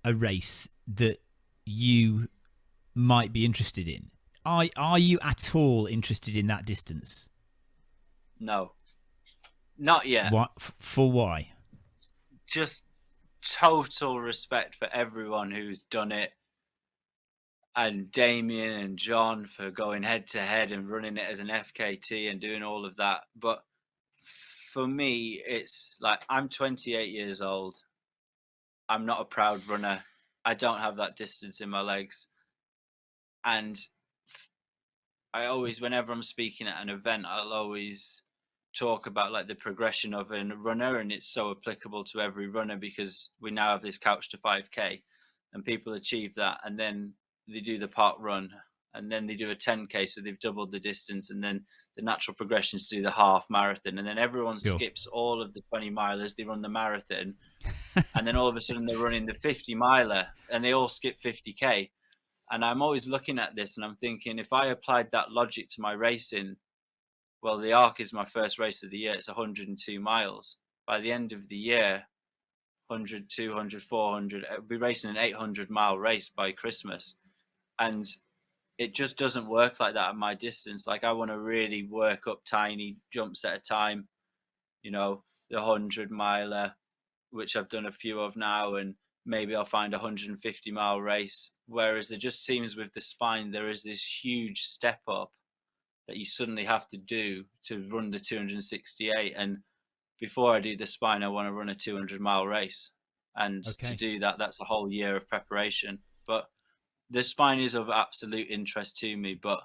a race that you might be interested in. are you at all interested in that distance? No, not yet. What for? Why? Just total respect for everyone who's done it, and Damien and John for going head to head and running it as an FKT and doing all of that. But for me, it's like, I'm 28 years old. I'm not a proud runner. I don't have that distance in my legs. And I always, whenever I'm speaking at an event, I'll always talk about like the progression of a runner, and it's so applicable to every runner because we now have this couch to 5K, and people achieve that, and then they do the park run, and then they do a 10K, so they've doubled the distance, and then the natural progression is to do the half marathon, and then everyone skips all of the 20 milers, they run the marathon, and then all of a sudden they're running the 50 miler, and they all skip 50K. And I'm always looking at this and I'm thinking, if I applied that logic to my racing, well, the Arc is my first race of the year. It's 102 miles. By the end of the year, 100, 200, 400, I'll be racing an 800-mile race by Christmas. And it just doesn't work like that at my distance. Like, I want to really work up tiny jumps at a time, you know, the 100-miler, which I've done a few of now, and maybe I'll find a 150-mile race. Whereas it just seems with the spine, there is this huge step up that you suddenly have to do to run the 268. And before I do the spine, I want to run a 200-mile race. And to do that, that's a whole year of preparation. But the spine is of absolute interest to me, but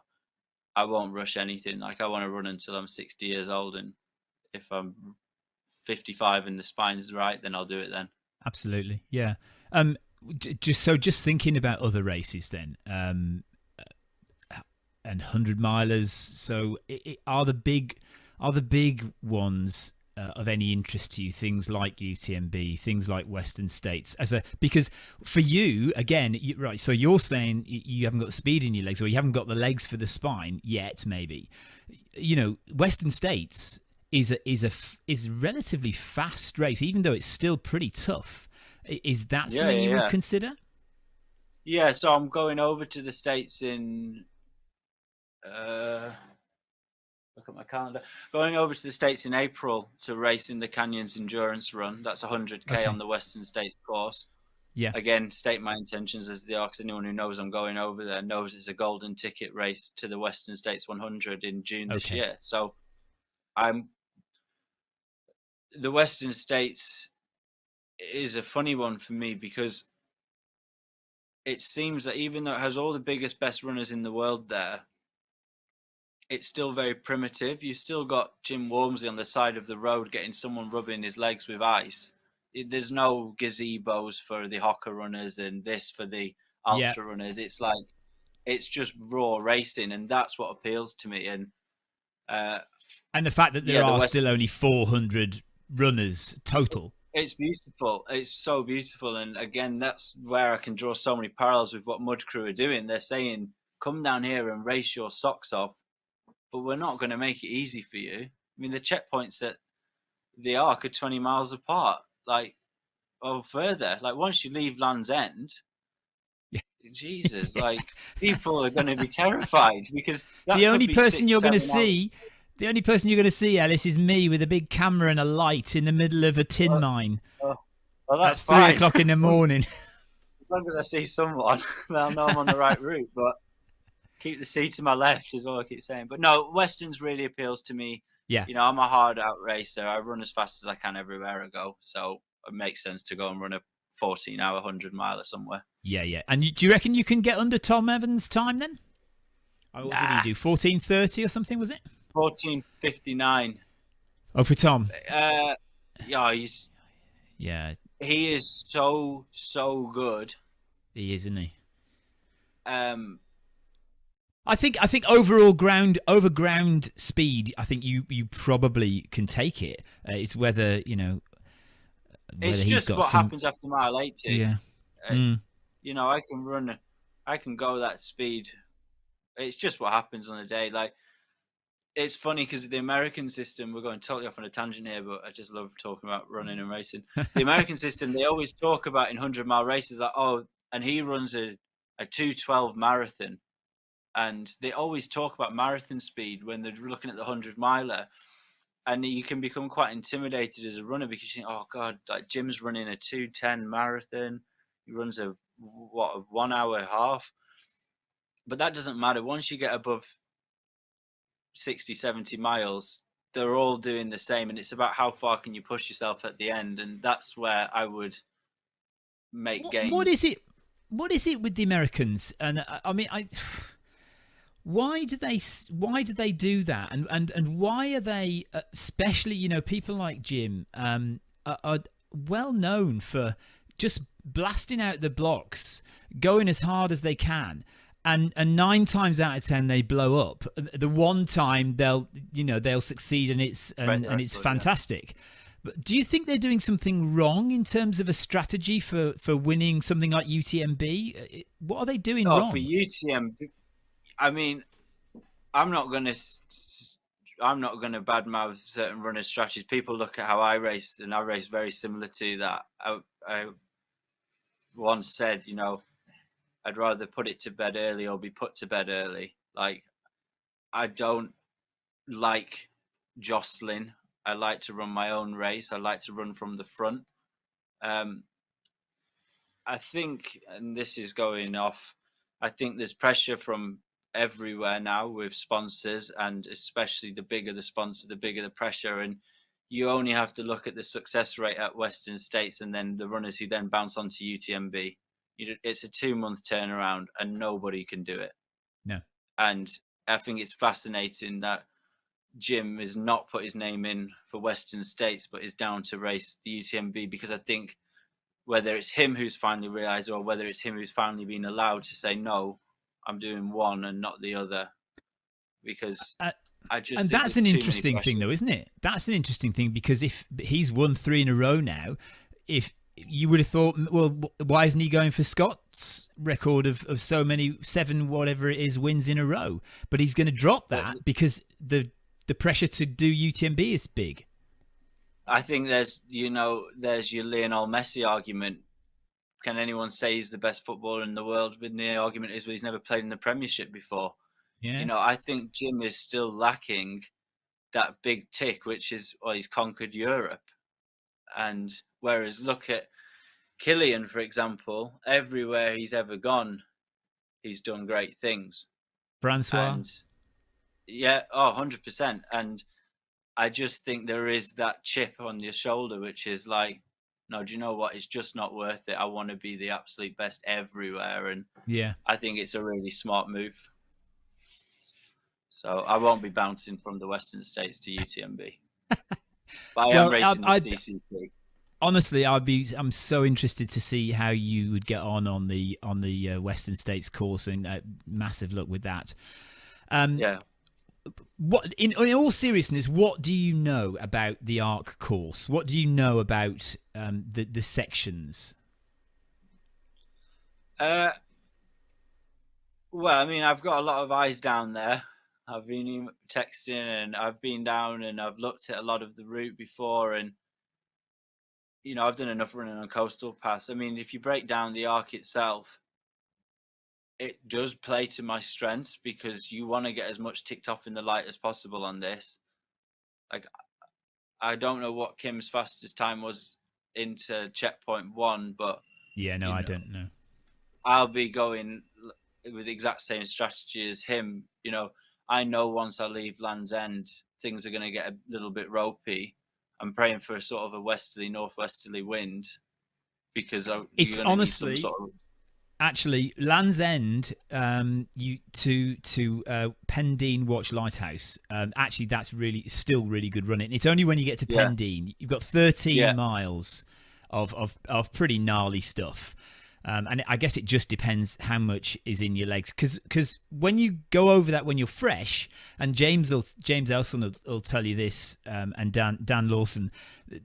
I won't rush anything. Like, I want to run until I'm 60 years old. And if I'm 55 and the spine's right, then I'll do it then. Absolutely. Yeah. Just thinking about other races then, and 100-milers. So are the big ones of any interest to you? Things like UTMB, things like Western States, because for you again, right? So you're saying you haven't got the speed in your legs, or you haven't got the legs for the spine yet. Maybe, you know, Western States is a relatively fast race, even though it's still pretty tough. Is that something you would consider? Yeah, so I'm going over to the States in look at my calendar. Going over to the States in April to race in the Canyons Endurance Run. That's 100K on the Western States course. Yeah. Again, state my intentions as the Arcs. Anyone who knows I'm going over there knows it's a golden ticket race to the Western States 100 in June this year. So the Western States is a funny one for me because it seems that even though it has all the biggest, best runners in the world there, it's still very primitive. You've still got Jim Wormsley on the side of the road getting someone rubbing his legs with ice. There's no gazebos for the Hoka runners and this for the ultra runners. It's like, it's just raw racing, and that's what appeals to me. And the fact that there are still only 400 runners total. It's beautiful. It's so beautiful. And again, that's where I can draw so many parallels with what Mud Crew are doing. They're saying, come down here and race your socks off, but we're not going to make it easy for you. I mean, the checkpoints at the Arc are 20 miles apart, or further. Like, once you leave Land's End, Jesus, like, people are going to be terrified because the only person you're going to see... The only person you're going to see, Ellis, is me with a big camera and a light in the middle of a tin mine. Well, that's 3 o'clock in the morning. As long as I see someone, they'll know I'm on the right route. But keep the seat to my left is all I keep saying. But no, Westerns really appeals to me. Yeah. You know, I'm a hard out racer. I run as fast as I can everywhere I go. So it makes sense to go and run a 14-hour 100-miler somewhere. Yeah, yeah. And do you reckon you can get under Tom Evans' time then? What did he do? 14:30 or something, was it? 14:59. Oh, for Tom. He is so good. He is, isn't he? I think overall ground speed, I think you probably can take it. It's whether, you know, it's just what happens after mile 80. Yeah. You know, I can go that speed. It's just what happens on the day. Like, it's funny because the American system, we're going totally off on a tangent here, but I just love talking about running and racing. The American system, they always talk about in 100-mile races, like, oh, and he runs a 2:12 marathon. and they always talk about marathon speed when they're looking at the 100-miler, and you can become quite intimidated as a runner because you think, oh God, like Jim's running a 2:10 marathon, he runs a 1 hour half, but that doesn't matter. Once you get above 60, 70 miles, they're all doing the same, and it's about how far can you push yourself at the end, and that's where I would make gains. What is it? What is it with the Americans? And I mean, why do they do that? And why are they, especially people like Jim, are well known for just blasting out the blocks, going as hard as they can. And 9 times out of 10 they blow up. The one time they'll succeed and it's fantastic. But do you think they're doing something wrong in terms of a strategy for winning something like UTMB? What are they doing wrong? For UTMB, I mean, I'm not gonna badmouth certain runners' strategies. People look at how I raced, and I raced very similar to that. I once said, I'd rather put it to bed early or be put to bed early. Like, I don't like jostling. I like to run my own race. I like to run from the front. I think, and this is going off, I think there's pressure from everywhere now with sponsors, and especially the bigger the sponsor, the bigger the pressure. And you only have to look at the success rate at Western States and then the runners who then bounce onto UTMB. It's a 2-month turnaround and nobody can do it. No. And I think it's fascinating that Jim has not put his name in for Western States, but is down to race the UTMB, because I think whether it's him who's finally realised or whether it's him who's finally been allowed to say, no, I'm doing one and not the other, because I just and think that's an there's too interesting many thing, though, isn't it? That's an interesting thing, because if he's won 3 in a row now, if you would have thought, well, why isn't he going for Scott's record of so many 7 whatever it is wins in a row? But he's going to drop that because the pressure to do UTMB is big. I think there's your Lionel Messi argument. Can anyone say he's the best footballer in the world? When the argument is, well, he's never played in the Premiership before. Yeah. I think Jim is still lacking that big tick, which is, well, he's conquered Europe. And whereas look at Killian, for example, everywhere he's ever gone, he's done great things. Francois. And 100%. And I just think there is that chip on your shoulder, which is like, no, do you know what? It's just not worth it. I want to be the absolute best everywhere. And yeah, I think it's a really smart move. So I won't be bouncing from the Western States to UTMB. But I am racing the CCC. Honestly, I'm so interested to see how you would get on the Western States course, and massive luck with that. Yeah. What in all seriousness, what do you know about the ARC course? What do you know about the sections? Well, I mean, I've got a lot of eyes down there. I've been texting, and I've been down, and I've looked at a lot of the route before, and I've done enough running on coastal paths. I mean, if you break down the ARC itself, it does play to my strengths, because you want to get as much ticked off in the light as possible on this. Like, I don't know what Kim's fastest time was into checkpoint 1, but yeah, no, I don't know. I'll be going with the exact same strategy as him. I know once I leave Land's End, things are going to get a little bit ropey. I'm praying for a sort of a northwesterly wind, because it's honestly actually Land's End to Pendine Watch Lighthouse. Actually, that's still really good running. It's only when you get to Pendine, you've got 13 miles of pretty gnarly stuff. And I guess it just depends how much is in your legs, because when you go over that when you're fresh, and James Elson will tell you this, and Dan Lawson,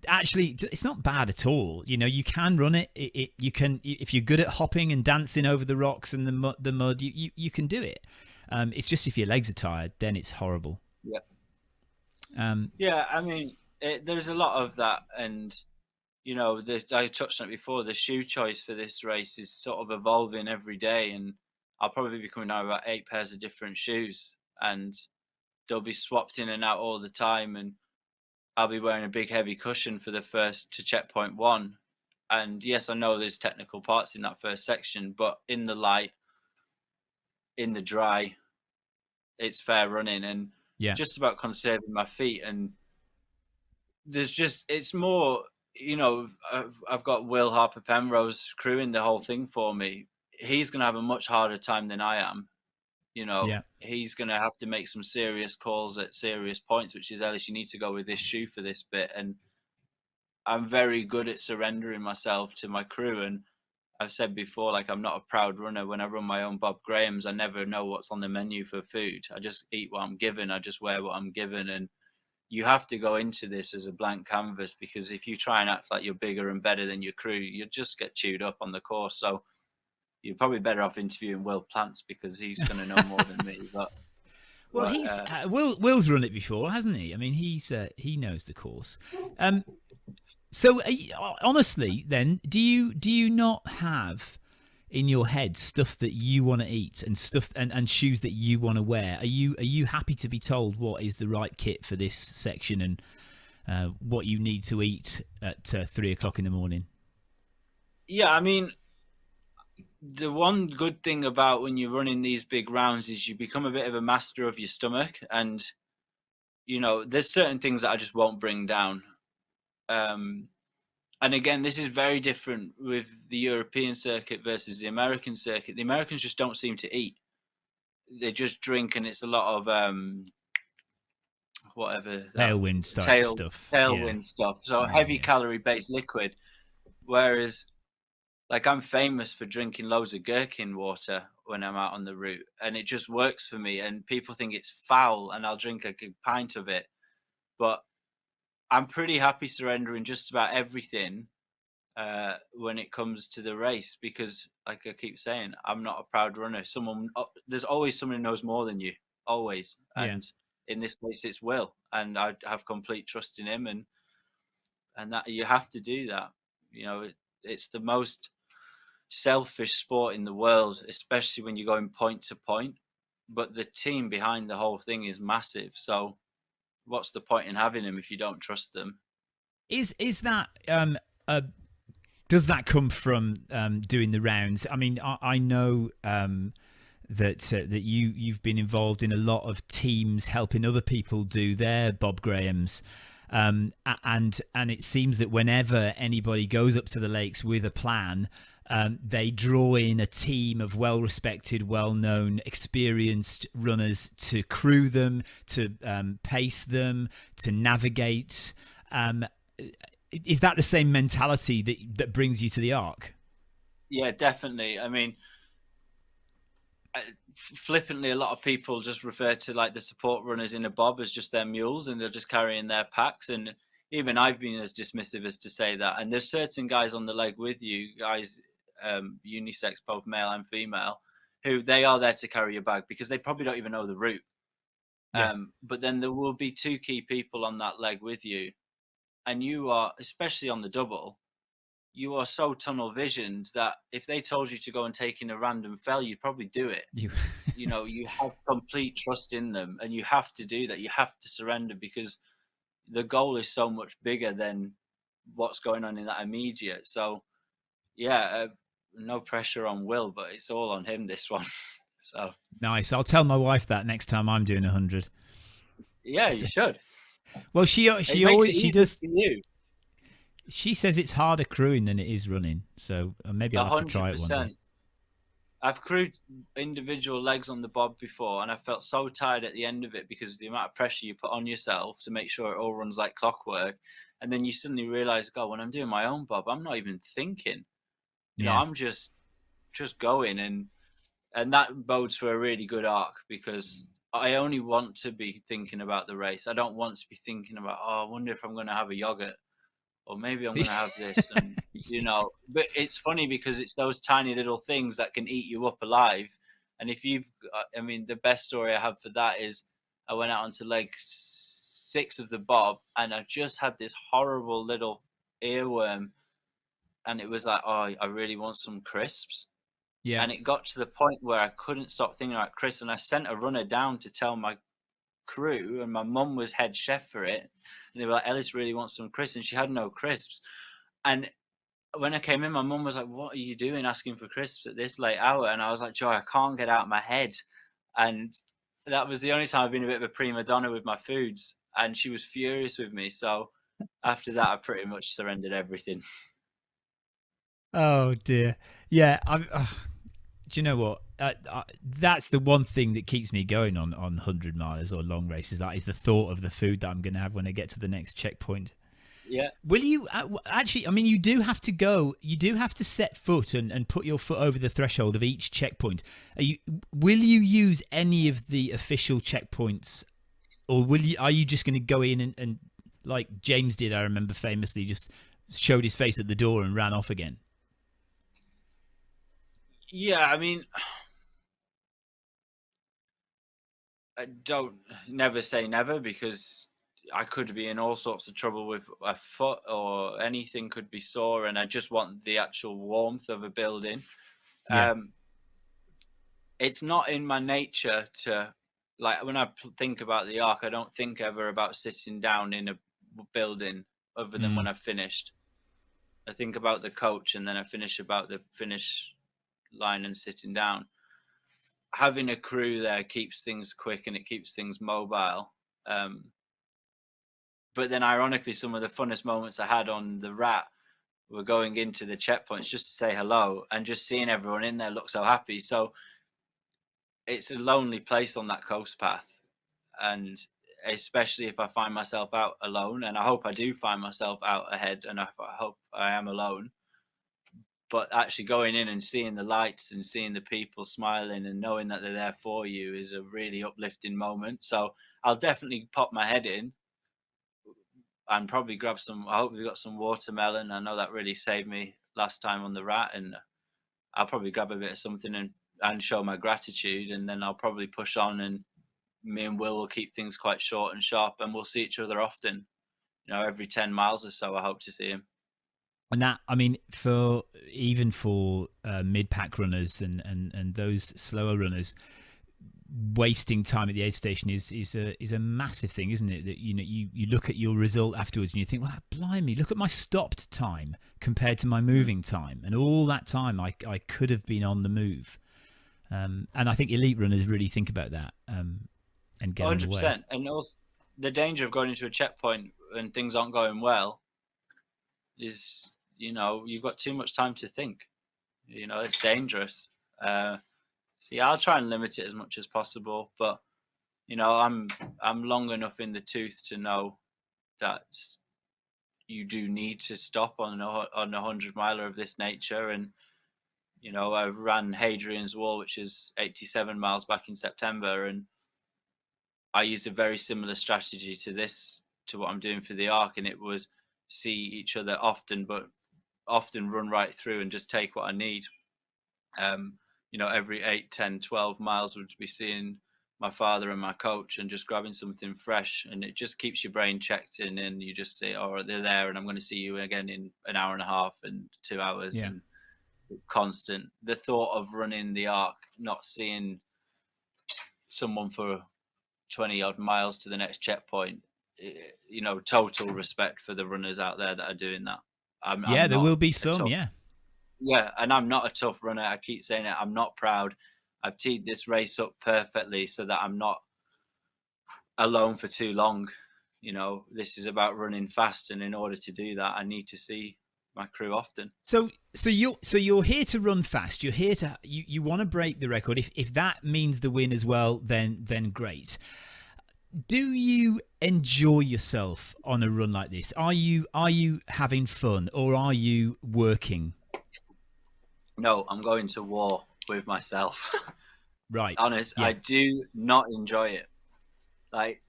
actually it's not bad at all. You can run it. You can, if you're good at hopping and dancing over the rocks and the mud, you can do it. It's just if your legs are tired, then it's horrible. Yeah. I mean, there's a lot of that, and I touched on it before, the shoe choice for this race is sort of evolving every day, and I'll probably be coming out about 8 pairs of different shoes, and they'll be swapped in and out all the time, and I'll be wearing a big heavy cushion for the first to checkpoint 1. And yes, I know there's technical parts in that first section, but in the light, in the dry, it's fair running, and just about conserving my feet. And there's just, it's more, you know, I've got Will Harper Penrose crewing the whole thing for me. He's going to have a much harder time than I am. You know, he's going to have to make some serious calls at serious points, which is, Ellis, you need to go with this shoe for this bit. And I'm very good at surrendering myself to my crew. And I've said before, like, I'm not a proud runner. When I run my own Bob Graham's, I never know what's on the menu for food. I just eat what I'm given. I just wear what I'm given. And you have to go into this as a blank canvas, because if you try and act like you're bigger and better than your crew, you just get chewed up on the course. So you're probably better off interviewing Will Plants, because he's going to know more than me. But he's Will's run it before, hasn't he? I mean, he knows the course. So honestly, then, do you not have in your head stuff that you want to eat and stuff and shoes that you want to wear? Are you happy to be told what is the right kit for this section and what you need to eat at 3 o'clock in the morning? Yeah, I mean, the one good thing about when you're running these big rounds is you become a bit of a master of your stomach, and you know, there's certain things that I just won't bring down. And again, this is very different with the European circuit versus the American circuit. The Americans just don't seem to eat. They just drink, and it's a lot of whatever. Tailwind stuff. Tailwind stuff. So heavy calorie-based liquid. Whereas, like, I'm famous for drinking loads of gherkin water when I'm out on the route, and it just works for me. And people think it's foul, and I'll drink a pint of it. But I'm pretty happy surrendering just about everything when it comes to the race, because, like I keep saying, I'm not a proud runner. There's always someone who knows more than you, always. And in this case, it's Will, and I have complete trust in him, and that you have to do that. You know, it's the most selfish sport in the world, especially when you're going point to point. But the team behind the whole thing is massive. So what's the point in having them if you don't trust them? Is that does that come from doing the rounds? I mean, I know that you've been involved in a lot of teams helping other people do their Bob Grahams, and it seems that whenever anybody goes up to the lakes with a plan, they draw in a team of well-respected, well-known, experienced runners to crew them, to pace them, to navigate. Is that the same mentality that brings you to the Arc? Yeah, definitely. I mean, flippantly, a lot of people just refer to, like, the support runners in a Bob as just their mules, and they're just carrying their packs. And even I've been as dismissive as to say that. And there's certain guys on the leg with you, guys, unisex, both male and female, who they are there to carry your bag because they probably don't even know the route. But then there will be 2 key people on that leg with you, and you are, especially on the double, you are so tunnel visioned that if they told you to go and take in a random fell, you'd probably do it. You know, you have complete trust in them, and you have to do that. You have to surrender, because the goal is so much bigger than what's going on in that immediate. So yeah, no pressure on Will, but it's all on him, this one. So nice. I'll tell my wife that next time I'm doing 100. Yeah, you should. Well, she does. You. She says it's harder crewing than it is running, so maybe I'll have to try it one day. I've crewed individual legs on the Bob before, and I felt so tired at the end of it because of the amount of pressure you put on yourself to make sure it all runs like clockwork. And then you suddenly realise, God, when I'm doing my own Bob, I'm not even thinking. You know, I'm just going, and that bodes for a really good Arc, because I only want to be thinking about the race. I don't want to be thinking about, I wonder if I'm going to have a yogurt, or maybe I'm going to have this, and you know. But it's funny because it's those tiny little things that can eat you up alive. And if I mean, the best story I have for that is I went out onto leg 6 of the Bob, and I just had this horrible little earworm, and it was like, I really want some crisps. Yeah. And it got to the point where I couldn't stop thinking about Chris, and I sent a runner down to tell my crew, and my mum was head chef for it, and they were like, Ellis really wants some crisps, and she had no crisps. And when I came in, my mum was like, what are you doing asking for crisps at this late hour? And I was like, Joy, I can't get out of my head. And that was the only time I've been a bit of a prima donna with my foods, and she was furious with me. So after that, I pretty much surrendered everything. Oh dear. Yeah. Do you know what? That's the one thing that keeps me going on 100 miles or long races. That is the thought of the food that I'm going to have when I get to the next checkpoint. Yeah. Will you actually? I mean, you do have to go. You do have to set foot and put your foot over the threshold of each checkpoint. Will you use any of the official checkpoints, or are you just going to go in and like James did? I remember famously just showed his face at the door and ran off again. Yeah, I mean, I don't never say never, because I could be in all sorts of trouble with a foot, or anything could be sore, and I just want the actual warmth of a building. Yeah. It's not in my nature to, like, when I think about the Ark, I don't think ever about sitting down in a building other than when I've finished. I think about the coach, and then I finish about the finish line and sitting down. Having a crew there keeps things quick and it keeps things mobile. But then ironically, some of the funnest moments I had on the Rat were going into the checkpoints just to say hello, and just seeing everyone in there look so happy. So it's a lonely place on that coast path, and especially if I find myself out alone, and I hope I do find myself out ahead, and I hope I am alone. But actually going in and seeing the lights and seeing the people smiling and knowing that they're there for you is a really uplifting moment. So I'll definitely pop my head in and probably grab some. I hope we've got some watermelon. I know that really saved me last time on the Rat, and I'll probably grab a bit of something and show my gratitude, and then I'll probably push on, and me and Will keep things quite short and sharp, and we'll see each other often. You know, every 10 miles or so, I hope to see him. And that, I mean, for mid-pack runners and those slower runners, wasting time at the aid station is a massive thing, isn't it? That you look at your result afterwards and you think, well, blimey, look at my stopped time compared to my moving time, and all that time I could have been on the move. And I think elite runners really think about that and get 100%. And also the danger of going into a checkpoint when things aren't going well is, you've got too much time to think. It's dangerous. So yeah, I'll try and limit it as much as possible, but I'm long enough in the tooth to know that you do need to stop on a 100-miler of this nature. And I ran Hadrian's Wall, which is 87 miles back in September, and I used a very similar strategy to what I'm doing for the Ark, and it was see each other often, but often run right through and just take what I need. Every 8, 10, 12 miles would be seeing my father and my coach and just grabbing something fresh, and it just keeps your brain checked in, and you just say, oh, they're there, and I'm going to see you again in an hour and a half and 2 hours. Yeah. And it's constant. The thought of running the Ark, not seeing someone for 20 odd miles to the next checkpoint, total respect for the runners out there that are doing that. There will be some. Yeah, and I'm not a tough runner. I keep saying it. I'm not proud. I've teed this race up perfectly so that I'm not alone for too long. This is about running fast, and in order to do that, I need to see my crew often. So you're here to run fast. You're here to you want to break the record. If that means the win as well, then great. Do you enjoy yourself on a run like this? Are you having fun, or are you working? No, I'm going to war with myself. Right. Honest, yeah. I do not enjoy it. Like,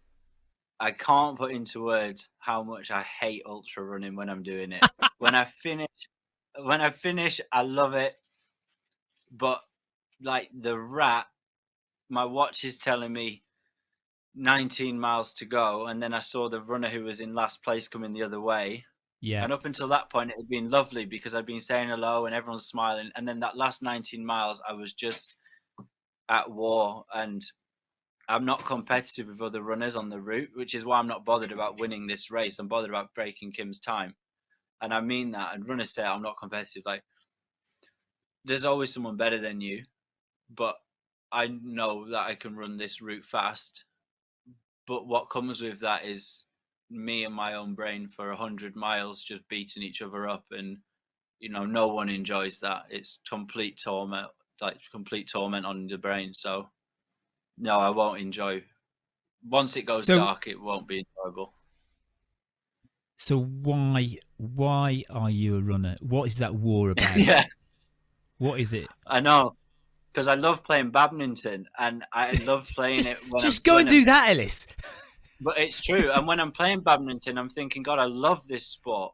I can't put into words how much I hate ultra running when I'm doing it. When I finish, I love it. But like the Rat, my watch is telling me 19 miles to go, and then I saw the runner who was in last place coming the other way, Yeah. And up until that point, it had been lovely because I'd been saying hello and everyone's smiling. And then that last 19 miles, I was just at war. And I'm not competitive with other runners on the route, which is why I'm not bothered about winning this race. I'm bothered about breaking Kim's time. And I mean that. And runners say I'm not competitive. Like, there's always someone better than you. But I know that I can run this route fast. But what comes with that is me and my own brain for 100 miles just beating each other up, and no one enjoys that. It's complete torment on the brain. So no, I won't enjoy. Once it goes dark, it won't be enjoyable. So why are you a runner? What is that war about? Yeah, what is it? I know, because I love playing badminton, and I love playing it when just go and do that, Ellis. But it's true. And when I'm playing badminton, I'm thinking, God, I love this sport.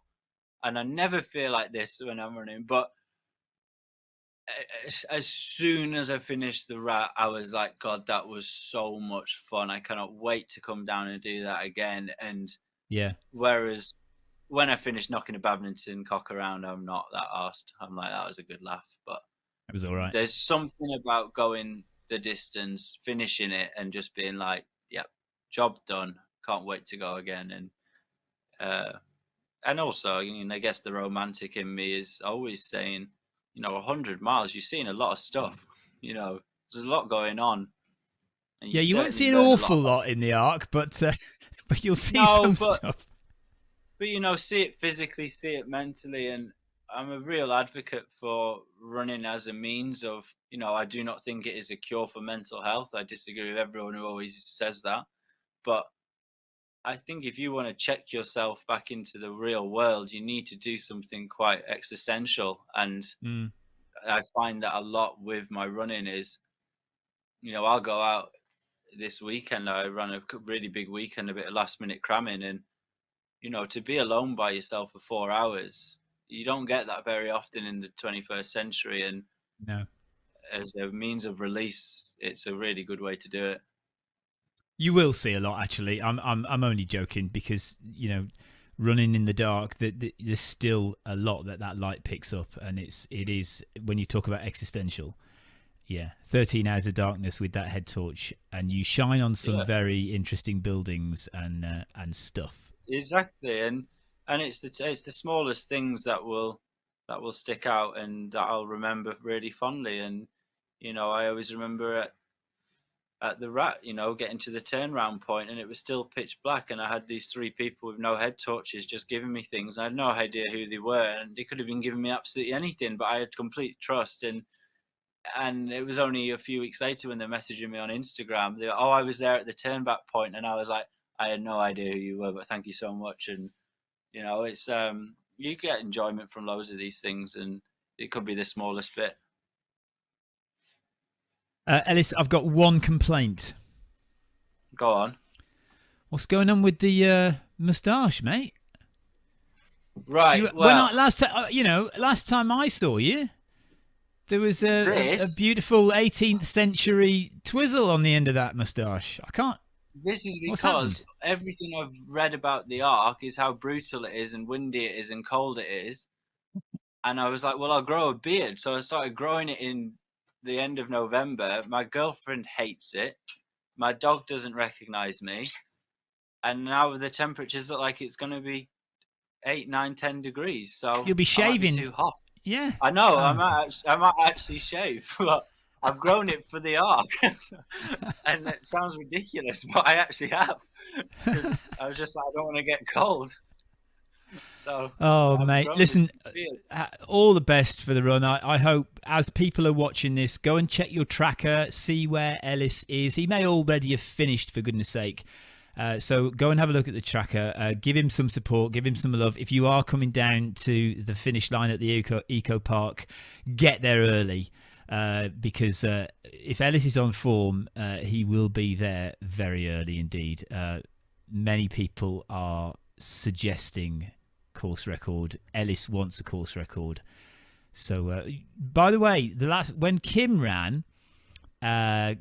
And I never feel like this when I'm running. But as soon as I finished the rat, I was like, God, that was so much fun. I cannot wait to come down and do that again. And yeah. Whereas when I finished knocking a badminton cock around, I'm not that arsed. I'm like, that was a good laugh. But it was all right. There's something about going the distance, finishing it, and just being like, yep. Job done. Can't wait to go again. And also, I guess the romantic in me is always saying, 100 miles, you've seen a lot of stuff. There's a lot going on. Yeah, you won't see an awful lot in the Arc, but you'll see some stuff. But see it physically, see it mentally, and I'm a real advocate for running as a means of, I do not think it is a cure for mental health. I disagree with everyone who always says that. But I think if you want to check yourself back into the real world, you need to do something quite existential. And I find that a lot with my running is, I'll go out this weekend. I run a really big weekend, a bit of last minute cramming. And, to be alone by yourself for 4 hours, you don't get that very often in the 21st century. And no. As a means of release, it's a really good way to do it. You will see a lot, actually. I'm only joking because running in the dark, there's still a lot that light picks up, and it is when you talk about existential. Yeah, 13 hours of darkness with that head torch, and you shine on some very interesting buildings and stuff. Exactly, and it's the smallest things that will stick out and that I'll remember really fondly. And I always remember at the rat, getting to the turnaround point, and it was still pitch black, and I had these 3 people with no head torches just giving me things. I had no idea who they were, and they could have been giving me absolutely anything, but I had complete trust. And it was only a few weeks later when they're messaging me on Instagram, they were, I was there at the turn back point, and I was like, I had no idea who you were, but thank you so much. And it's you get enjoyment from loads of these things, and it could be the smallest bit. Ellis, I've got one complaint. Go on. What's going on with the moustache, mate? Right. Last time I saw you, there was a beautiful 18th century twizzle on the end of that moustache. I can't. This is because everything I've read about the Ark is how brutal it is and windy it is and cold it is. And I was like, well, I'll grow a beard. So I started growing it in the end of November. My girlfriend hates it. My dog doesn't recognize me. And now the temperatures look like it's going to be 8, 9, 10 degrees. So you'll be shaving. Too hot. Yeah. I know. I might actually shave. But I've grown it for the Ark. And it sounds ridiculous, but I actually have. Because I was just like, I don't want to get cold. So, mate, listen, all the best for the run. I hope as people are watching this, go and check your tracker, see where Ellis is. He may already have finished, for goodness sake. So go and have a look at the tracker. Give him some support, give him some love. If you are coming down to the finish line at the Eco Park, get there early. Because if Ellis is on form, he will be there very early indeed. Many people are suggesting course record. Ellis wants a course record. So, by the way, when Kim ran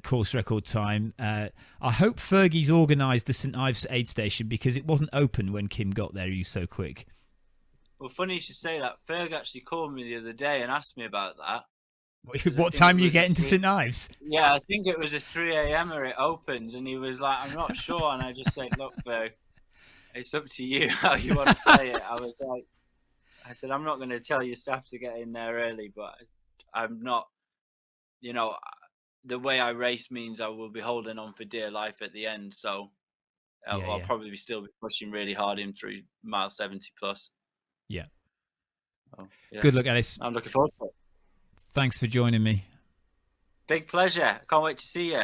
course record time, I hope Fergie's organised the St Ives aid station because it wasn't open when Kim got there. He was so quick. Well, funny you should say that. Ferg actually called me the other day and asked me about that. What time are you getting to St Ives? Yeah, I think it was a 3 a.m. it opens, and he was like, I'm not sure. And I just said, look, Ferg, it's up to you how you want to play it. I said, I'm not going to tell your staff to get in there early, but I'm not, the way I race means I will be holding on for dear life at the end. So I'll probably still be pushing really hard in through mile 70 plus. Yeah. Oh, yeah. Good luck, Alice. I'm looking forward to it. Thanks for joining me. Big pleasure. Can't wait to see you.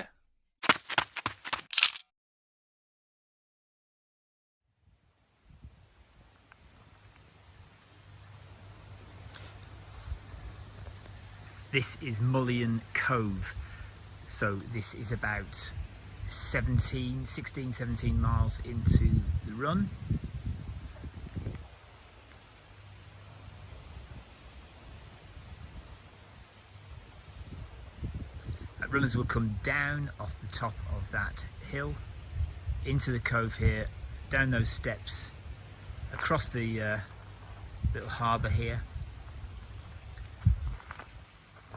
This is Mullion Cove. So this is about 16, 17 miles into the run. Runners will come down off the top of that hill into the cove here, down those steps, across the little harbour here,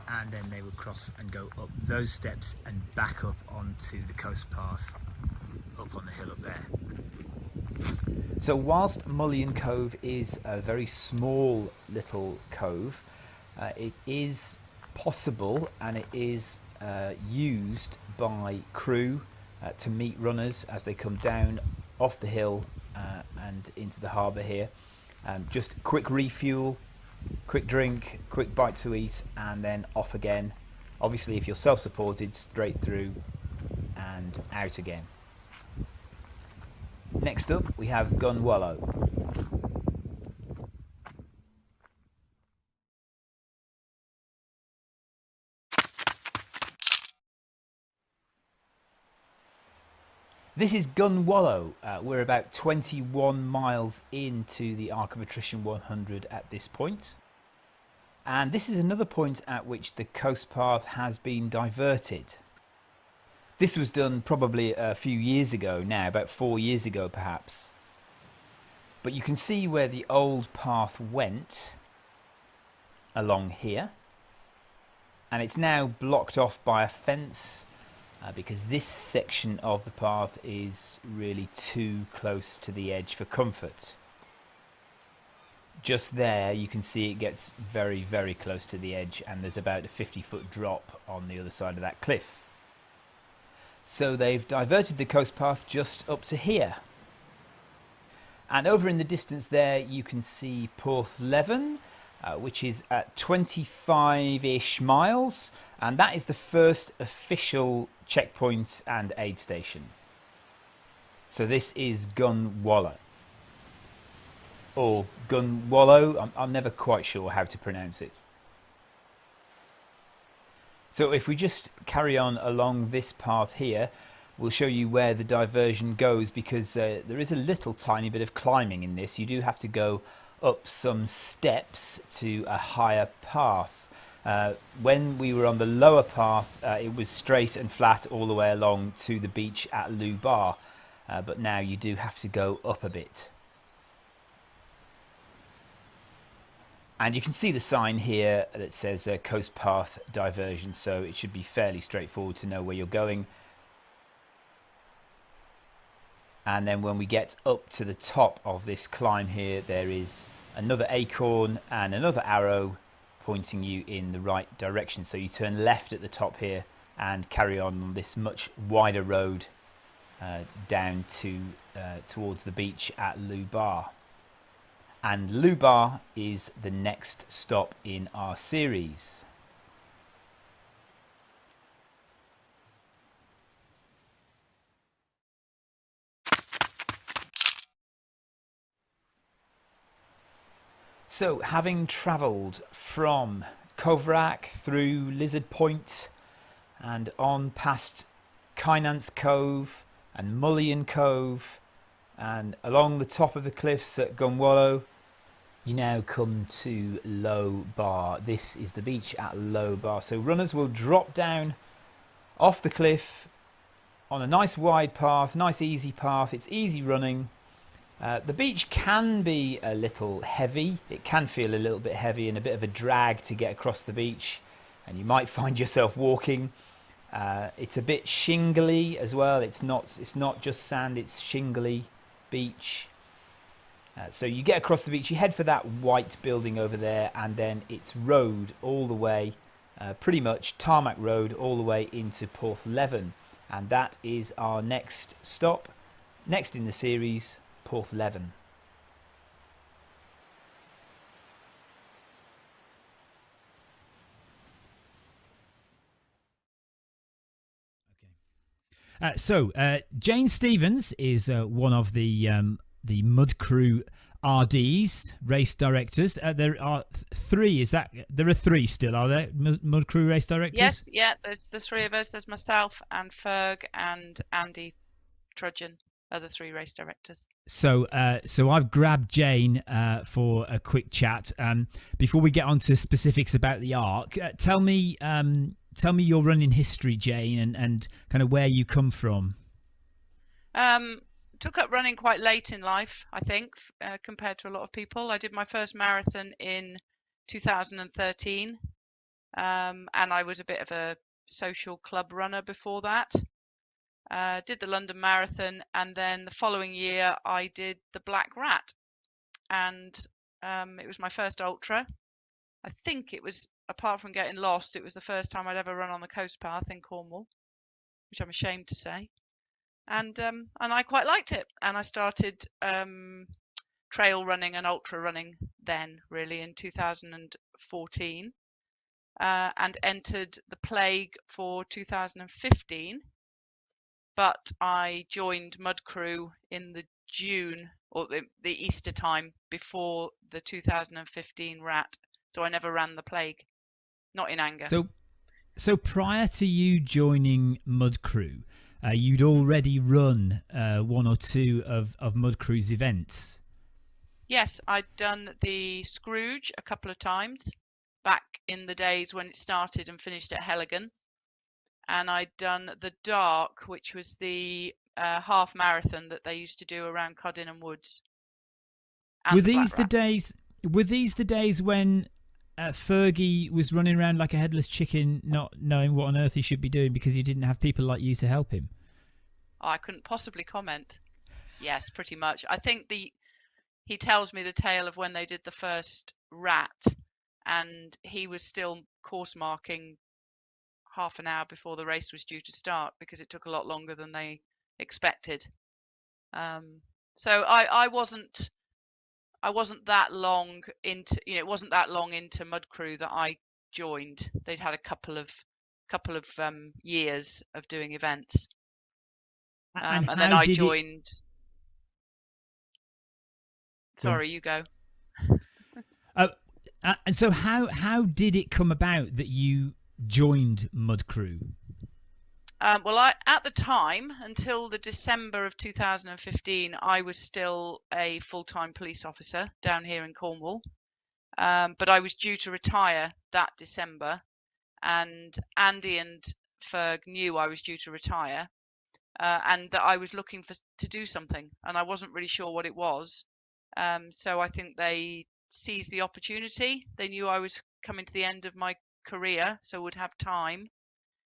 and then they will cross and go up those steps and back up onto the coast path up on the hill up there. So whilst Mullion Cove is a very small little cove, it is possible and it is used by crew to meet runners as they come down off the hill and into the harbour here. Just quick refuel, quick drink, quick bite to eat, and then off again. Obviously, if you're self-supported, straight through and out again. Next up, we have Gunwallow. This is Gunwallow. We're about 21 miles into the Arc of Attrition 100 at this point. And this is another point at which the coast path has been diverted. This was done probably a few years ago now, about 4 years ago perhaps. But you can see where the old path went along here. And it's now blocked off by a fence because this section of the path is really too close to the edge for comfort. Just there you can see it gets very, very close to the edge, and there's about a 50-foot drop on the other side of that cliff. So they've diverted the coast path just up to here. And over in the distance there you can see Porthleven, which is at 25-ish miles, and that is the first official checkpoint and aid station. So this is Gunwallow, or Gunwallow, I'm never quite sure how to pronounce it. So if we just carry on along this path here, we'll show you where the diversion goes, because there is a little tiny bit of climbing in this. You do have to go up some steps to a higher path. When we were on the lower path, it was straight and flat all the way along to the beach at Lubar, but now you do have to go up a bit. And you can see the sign here that says Coast Path Diversion, so it should be fairly straightforward to know where you're going. And then when we get up to the top of this climb here, there is another acorn and another arrow pointing you in the right direction. So you turn left at the top here and carry on this much wider road down to towards the beach at Lubar. And Lubar is the next stop in our series. So, having travelled from Coverack through Lizard Point and on past Penzance Cove and Mullion Cove and along the top of the cliffs at Gunwallow, you now come to Low Bar. This is the beach at Low Bar. So runners will drop down off the cliff on a nice wide path, nice easy path. It's easy running. The beach can be a little heavy. It can feel a little bit heavy and a bit of a drag to get across the beach, and you might find yourself walking. It's a bit shingly as well. It's not just sand, it's shingly beach. So you get across the beach, you head for that white building over there, and then it's road all the way, pretty much tarmac road all the way into Porthleven. And that is our next stop, next in the series, Porthleven. So Jane Stevens is one of the Mud Crew RDs, race directors. There are three. There are three still? Are there Mud Crew race directors? Yes, yeah. The three of us. There's myself and Ferg and Andy Trudgeon are the three race directors. So I've grabbed Jane for a quick chat. Before we get on to specifics about the ARC, tell me your running history, Jane, and kind of where you come from. Took up running quite late in life, I think, compared to a lot of people. I did my first marathon in 2013, and I was a bit of a social club runner before that. Did the London Marathon, and then the following year I did the Black Rat, and it was my first ultra. I think it was, apart from getting lost, it was the first time I'd ever run on the coast path in Cornwall, which I'm ashamed to say. And I quite liked it, and I started trail running and ultra running then, really, in 2014, and entered the Plague for 2015. But I joined Mud Crew in the June or the Easter time before the 2015 Rat, so I never ran the Plague, not in anger. So prior to you joining Mud Crew, you'd already run one or two of Mud Crew's events. Yes, I'd done the Scrooge a couple of times back in the days when it started and finished at Helligan. And I'd done the Dark, which was the half marathon that they used to do around Codinham Woods. Were these the days when Fergie was running around like a headless chicken, not knowing what on earth he should be doing because he didn't have people like you to help him? I couldn't possibly comment. Yes, pretty much. I think he tells me the tale of when they did the first Rat, and he was still course marking half an hour before the race was due to start because it took a lot longer than they expected. So I wasn't that long into, it wasn't that long into Mud Crew that I joined. They'd had a couple of years of doing events, and then I joined. Sorry, you go. And so how did it come about that you joined Mud Crew? Well, at the time, until the December of 2015, I was still a full-time police officer down here in Cornwall. But I was due to retire that December, and Andy and Ferg knew I was due to retire, and that I was looking to do something, and I wasn't really sure what it was. So I think they seized the opportunity. They knew I was coming to the end of my career, so would have time.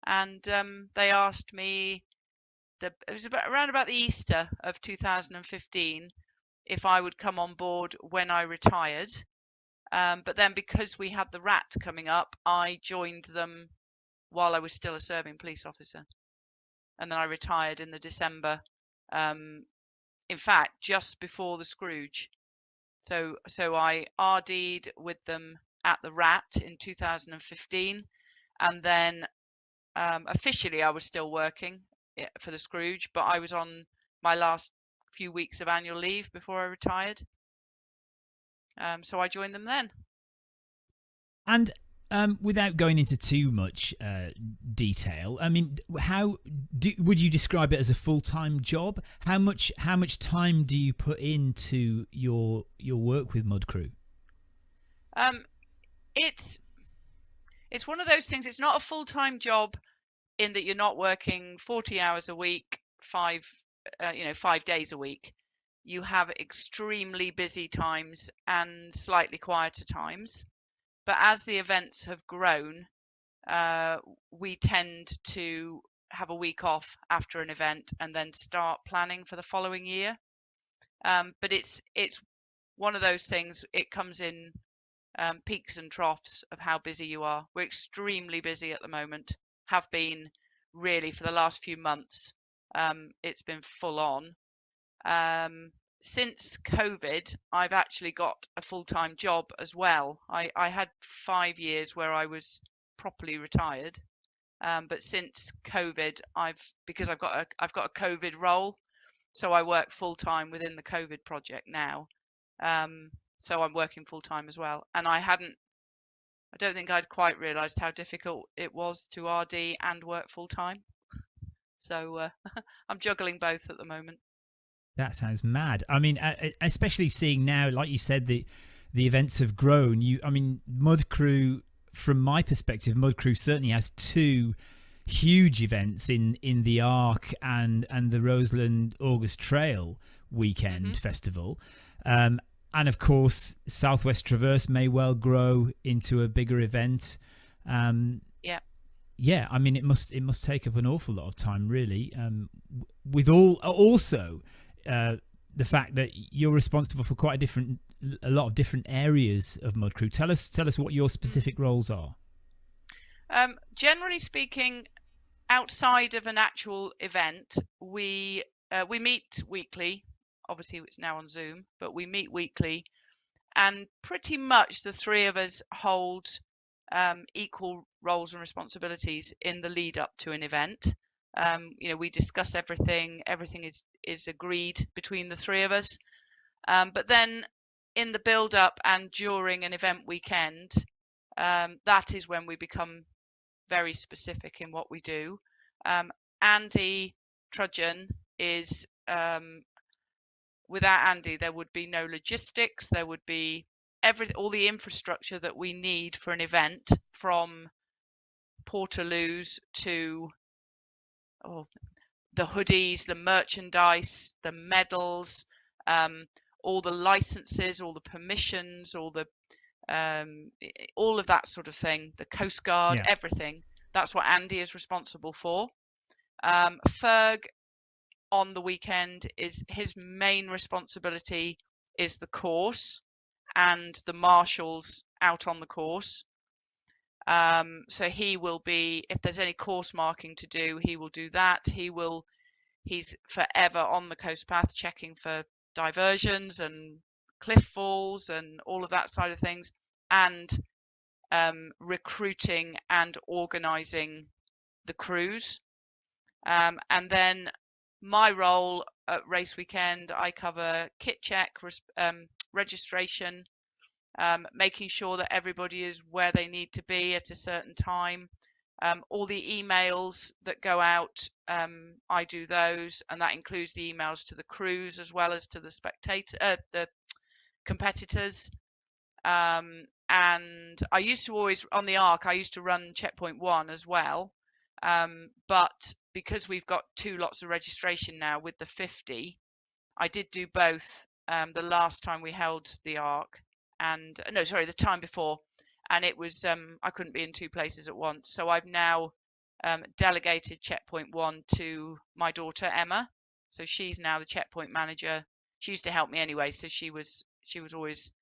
And they asked me, it was around about the Easter of 2015, if I would come on board when I retired. But then because we had the Rat coming up, I joined them while I was still a serving police officer. And then I retired in the December, in fact, just before the Scrooge. So I RD'd with them at the Rat in 2015, and then officially I was still working for the Scrooge, but I was on my last few weeks of annual leave before I retired. So I joined them then. And without going into too much detail, I mean, would you describe it as a full-time job? How much time do you put into your work with Mud Crew? It's one of those things. It's not a full-time job in that you're not working 40 hours a week, 5 days a week. you have extremely busy times and slightly quieter times. But as the events have grown, we tend to have a week off after an event and then start planning for the following year. But it's one of those things. It comes in peaks and troughs of how busy you are. We're extremely busy at the moment. Have been really for the last few months. It's been full on. Since COVID, I've actually got a full-time job as well. I had 5 years where I was properly retired, but since COVID, because I've got a COVID role, so I work full-time within the COVID project now. So I'm working full-time as well, and I don't think I'd quite realised how difficult it was to RD and work full-time. So I'm juggling both at the moment. That sounds mad. I mean, especially seeing now, like you said, the events have grown. I mean, Mud Crew, from my perspective, Mud Crew certainly has 2 huge events in the Arc and the Roseland August Trail weekend festival. And of course, Southwest Traverse may well grow into a bigger event. Yeah, I mean, it must take up an awful lot of time, really. With also the fact that you're responsible for quite a lot of different areas of Mud Crew. Tell us what your specific roles are. Generally speaking, outside of an actual event, we meet weekly. Obviously, it's now on Zoom, but we meet weekly, and pretty much the 3 of us hold equal roles and responsibilities in the lead up to an event. We discuss everything. Everything is agreed between the 3 of us. But then in the build up and during an event weekend, that is when we become very specific in what we do. Andy Trudgeon is, without Andy, there would be no logistics. There would be all the infrastructure that we need for an event, from Portaloos to the hoodies, the merchandise, the medals, all the licenses, all the permissions, all of that sort of thing, the Coast Guard, everything. That's what Andy is responsible for. Ferg, on the weekend, is his main responsibility is the course and the marshals out on the course. So he will be, if there's any course marking to do, he will do that. He's forever on the coast path checking for diversions and cliff falls and all of that side of things, and recruiting and organising the crews. And then my role at race weekend, I cover kit check, registration, making sure that everybody is where they need to be at a certain time. All the emails that go out, I do those, and that includes the emails to the crews as well as to the the competitors. And I used to always, on the Arc, I used to run checkpoint 1 as well. But because we've got 2 lots of registration now with the 50, I did do both the last time we held the Arc, and no, sorry, the time before, and it was I couldn't be in 2 places at once. So I've now delegated checkpoint 1 to my daughter Emma. So she's now the checkpoint manager. She used to help me anyway, so she was always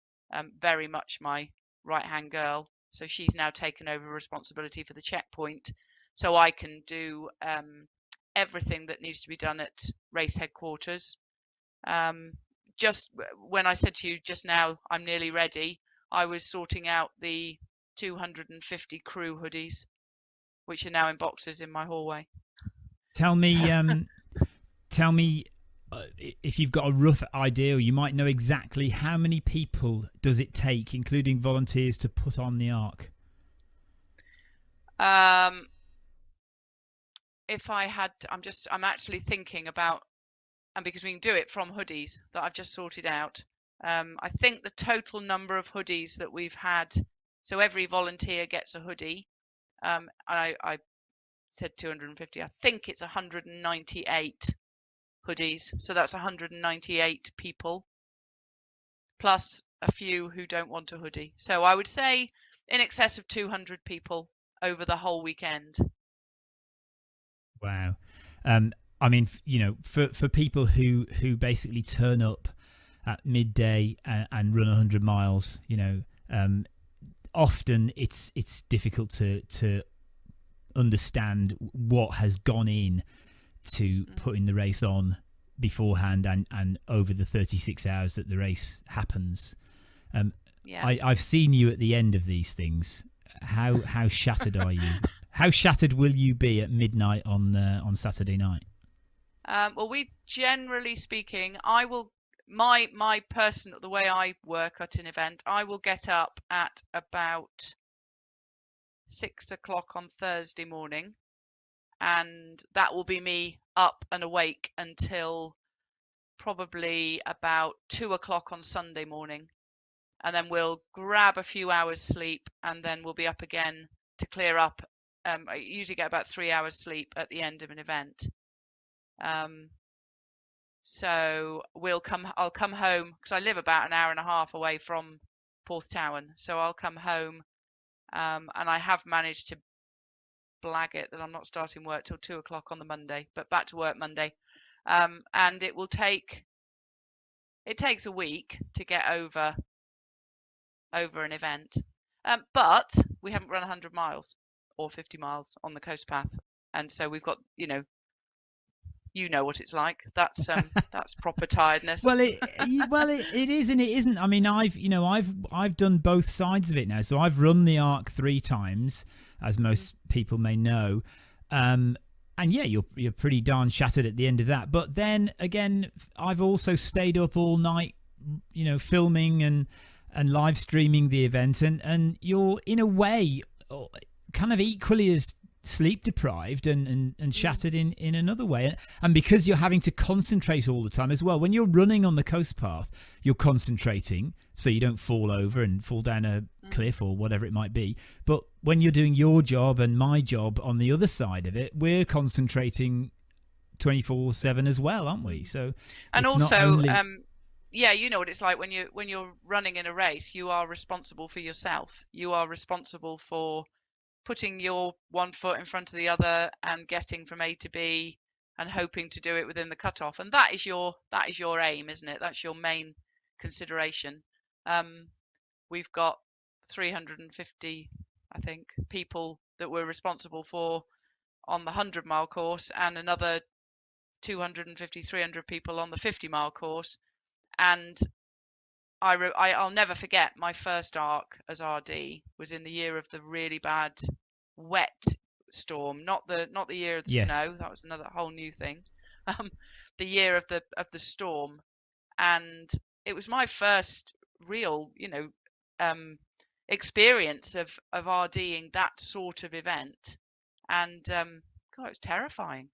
very much my right-hand girl. So she's now taken over responsibility for the checkpoint, so I can do everything that needs to be done at race headquarters. Just when I said to you just now, I'm nearly ready, I was sorting out the 250 crew hoodies, which are now in boxes in my hallway. Tell me, if you've got a rough idea, or you might know exactly how many people does it take, including volunteers, to put on the Arc? If I had, I'm actually thinking about, and because we can do it from hoodies that I've just sorted out, I think the total number of hoodies that we've had, so every volunteer gets a hoodie. I said 250. I think it's 198 hoodies. So that's 198 people, plus a few who don't want a hoodie. So I would say in excess of 200 people over the whole weekend. Wow. I mean, for people who basically turn up at midday and run 100 miles, often it's difficult to understand what has gone in to putting the race on beforehand and over the 36 hours that the race happens. I've seen you at the end of these things. How shattered are you? How shattered will you be at midnight on Saturday night? Well, we generally speaking, I will my personal, the way I work at an event, I will get up at about 6 o'clock on Thursday morning, and that will be me up and awake until probably about 2 o'clock on Sunday morning, and then we'll grab a few hours sleep, and then we'll be up again to clear up. I usually get about 3 hours sleep at the end of an event. So I'll come home because I live about an hour and a half away from Porthleven. So I'll come home, and I have managed to blag it that I'm not starting work till 2 o'clock on the Monday, but back to work Monday. And it takes a week to get over an event. But we haven't run 100 miles or 50 miles on the coast path. And so we've got, you know what it's like. That's proper tiredness. Well, it is and it isn't. I mean, I've done both sides of it now. So I've run the Arc 3 times, as most people may know, and yeah, you're pretty darn shattered at the end of that. But then again, I've also stayed up all night, filming and live streaming the event, and you're in a way kind of equally as sleep deprived and shattered in another way, and because you're having to concentrate all the time as well. When you're running on the coast path, you're concentrating so you don't fall over and fall down a cliff or whatever it might be. But when you're doing your job and my job on the other side of it, we're concentrating 24/7 as well, aren't we? So and it's also not only... yeah, you know what it's like when you're running in a race. You are responsible for yourself. You are responsible for putting your one foot in front of the other and getting from A to B and hoping to do it within the cutoff. And that is your aim, isn't it? That's your main consideration. We've got 350, I think, people that we're responsible for on the 100-mile course, and another 250, 300 people on the 50-mile course. And I'll never forget my first arc as RD was in the year of the really bad wet storm, not the year of the snow. That was another whole new thing. The year of the storm, and it was my first real, experience of RDing that sort of event, and God, it was terrifying.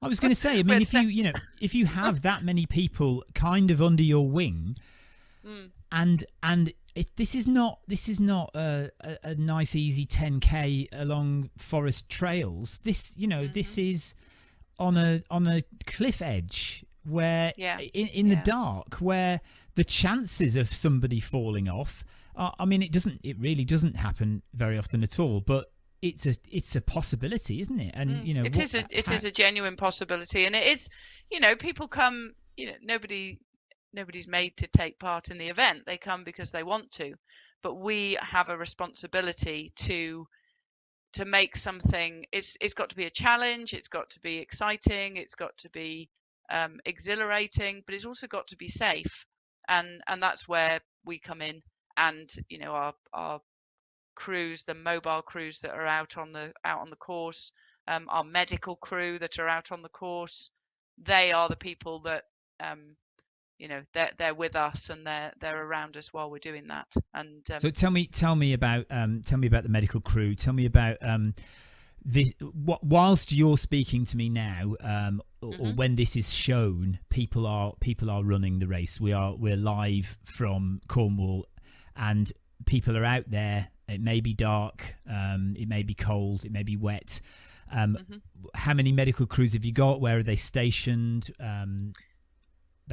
I was going to say, I mean, if you have that many people kind of under your wing. And this is not a nice easy 10k along forest trails. This this is on a cliff edge where in the dark, where the chances of somebody falling off I mean, it really doesn't happen very often at all, but it's a possibility, isn't it? And it is a genuine possibility, and it is, people come, nobody's made to take part in the event. They come because they want to, but we have a responsibility to make something. It's got to be a challenge. It's got to be exciting. It's got to be exhilarating, but it's also got to be safe, and that's where we come in. And our crews, the mobile crews that are out on the course, our medical crew that are out on the course, they are the people that they're with us, and they're around us while we're doing that. And so tell me about the medical crew. Tell me about whilst you're speaking to me now, or when this is shown, people are running the race. We're live from Cornwall, and people are out there It may be dark. It may be cold. It may be wet. How many medical crews have you got? Where are they stationed?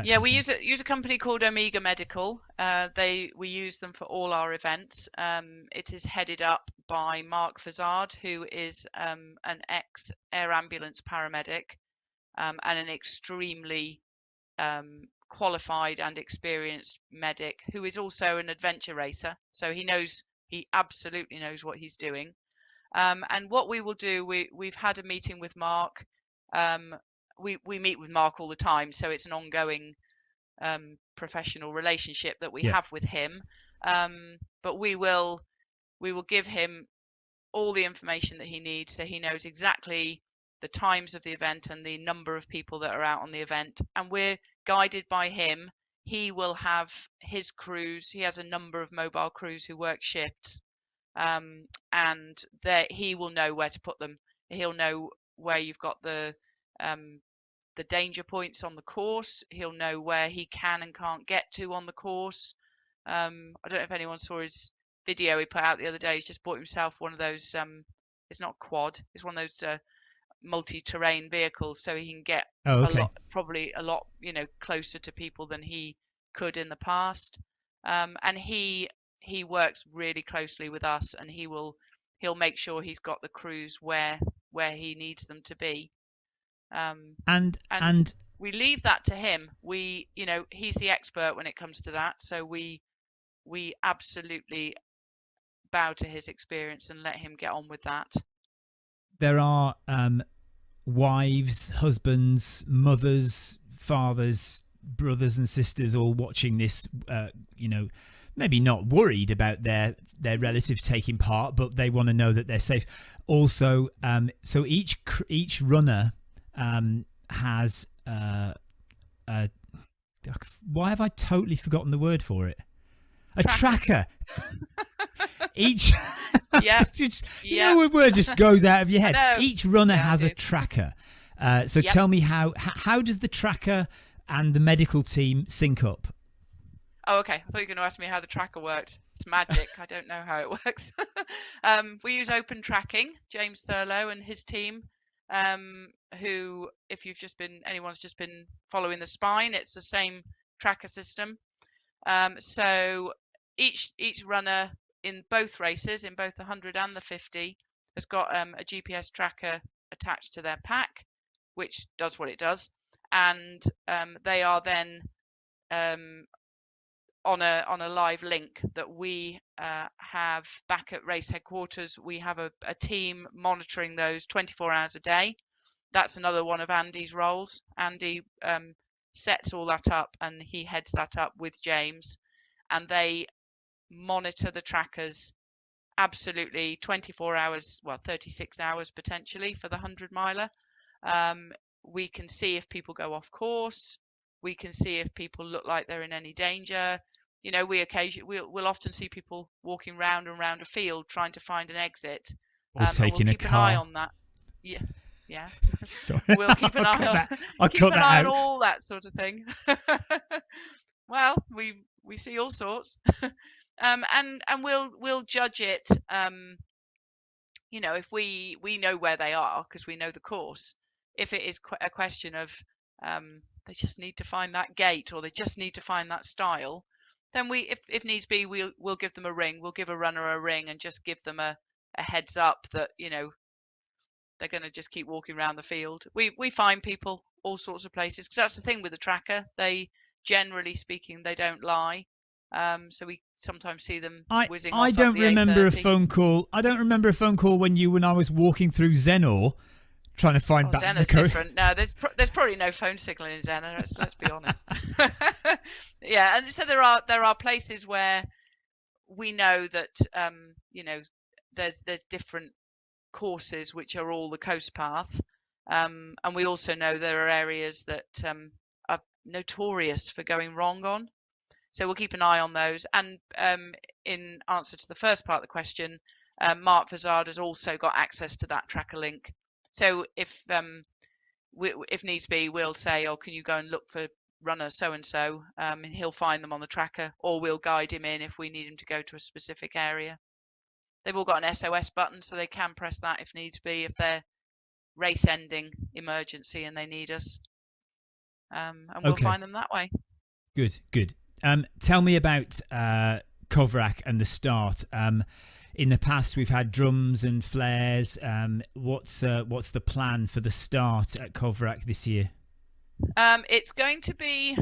Yeah, we use a company called Omega Medical. We use them for all our events. It is headed up by Mark Fazard, who is an ex-air ambulance paramedic and an extremely qualified and experienced medic, who is also an adventure racer. So he absolutely knows what he's doing. And what we will do, we've had a meeting with Mark. We meet with Mark all the time, so it's an ongoing professional relationship that we have with him. But we will give him all the information that he needs, so he knows exactly the times of the event and the number of people that are out on the event. And we're guided by him. He will have his crews. He has a number of mobile crews who work shifts, and he will know where to put them. He'll know where you've got the danger points on the course. He'll know where he can and can't get to on the course. I don't know if anyone saw his video he put out the other day. He's just bought himself one of those. It's not quad. It's one of those multi-terrain vehicles, so he can get probably a lot, closer to people than he could in the past. And he works really closely with us, and he'll make sure he's got the crews where he needs them to be. And we leave that to him. He's the expert when it comes to that, so we absolutely bow to his experience and let him get on with that. There are wives, husbands, mothers, fathers, brothers and sisters all watching this, maybe not worried about their relative taking part, but they want to know that they're safe. Also, so each runner has why have I totally forgotten the word for it? A tracker. Each you know, a word just goes out of your head. Each runner has a tracker. So tell me how does the tracker and the medical team sync up? Oh, okay. I thought you were going to ask me how the tracker worked. It's magic. I don't know how it works. We use open tracking. James Thurlow and his team, who, if anyone's just been following the spine, it's the same tracker system. So each runner in both races, in both the 100 and the 50, has got a GPS tracker attached to their pack, which does what it does, and they are then on a live link that we have back at race headquarters. We have a team monitoring those 24 hours a day. That's another one of Andy's roles. Andy sets all that up, and he heads that up with James, and they monitor the trackers absolutely 24 hours, 36 hours potentially for the 100-miler. We can see if people go off course. We can see if people look like they're in any danger. We'll often see people walking round and round a field trying to find an exit. Or taking we'll a keep car. an eye on that. Yeah. Sorry. We'll keep an eye on all that sort of thing. Well, we see all sorts. And we'll judge it. If we know where they are because we know the course. If it is a question of they just need to find that gate or they just need to find that style, then if needs be, we'll give them a ring. We'll give a runner a ring and just give them a heads up that they're going to just keep walking around the field. We find people all sorts of places because that's the thing with the tracker. They, generally speaking, they don't lie. So we sometimes see them whizzing off. I don't remember A phone call. I don't remember a phone call when I was walking through Zenor, trying to find back Zenor's the coast. different. No, there's probably no phone signal in Zenor. Let's be honest. Yeah, and so there are places where we know that there's different courses which are all the coast path, and we also know there are areas that are notorious for going wrong on. So we'll keep an eye on those. And in answer to the first part of the question, Mark Fazard has also got access to that tracker link. So if needs be, we'll say, "Oh, can you go and look for runner so and so?" And he'll find them on the tracker, or we'll guide him in if we need him to go to a specific area. they've all got an SOS button, so they can press that if needs be, if they're race ending emergency and they need us. And we'll find them that way. Good, good. Tell me about Kovrak and the start. In the past, we've had drums and flares. What's the plan for the start at Kovrak this year? It's going to be,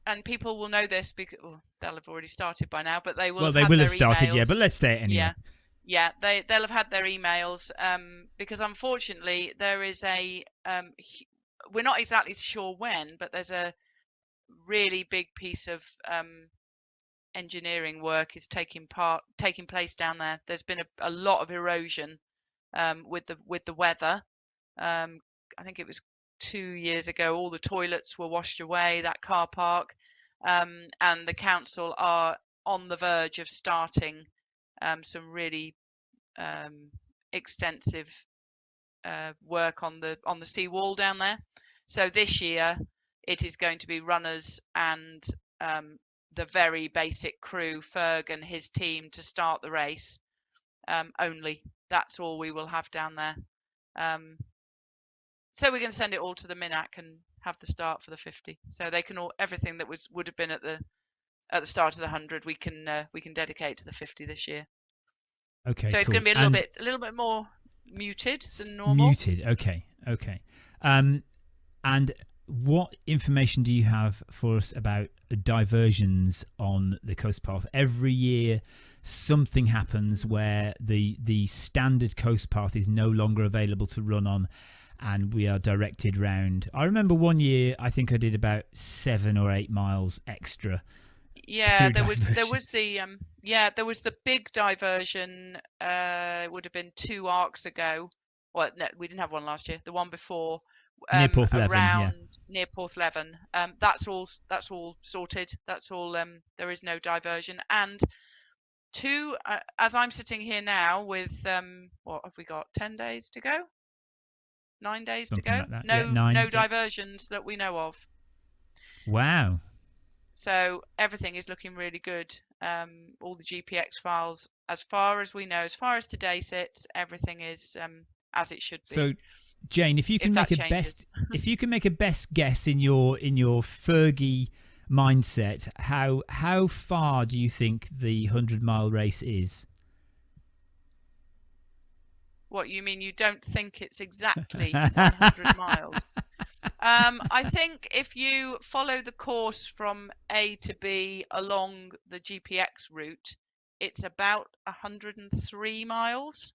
and people will know this because they'll have already started by now, but they will. Well, have they had will their have started, emails. yeah. But let's say it anyway. Yeah, they'll have had their emails because unfortunately there is a we're not exactly sure when, but there's a really big piece of engineering work is taking place down there. There's been a lot of erosion with the weather. I think it was 2 years ago. All the toilets were washed away. That car park, and the council are on the verge of starting some really extensive work on the seawall down there. So this year it is going to be runners and the very basic crew, Ferg and his team, to start the race only. That's all we will have down there. So we're going to send it all to the Minac and have the start for the 50. So they can all, everything that would have been at the start of the 100, we can dedicate to the 50 this year. Okay, so it's cool. going to be a little bit more muted than normal. Muted. Okay. And what information do you have for us about diversions on the coast path? Every year something happens where the standard coast path is no longer available to run on, and we are directed round. I remember one year I think I did about 7 or 8 miles extra. Yeah, there was the big diversion. It would have been 2 arcs ago. Well, no, we didn't have one last year. The one before, near Porthleven, near Porthleven. That's all sorted. That's all. There is no diversion. And 2, as I'm sitting here now with what have we got? 10 days to go. 9 days Something to go. like that. No, Yeah, 9, no diversions that we know of. Wow. So everything is looking really good. All the GPX files, as far as we know, as far as today sits, everything is as it should be. So, Jane, if you can make a best guess in your Fergie mindset, how far do you think the 100-mile race is? What, you mean you don't think it's exactly 100 miles? I think if you follow the course from A to B along the GPX route, it's about 103 miles.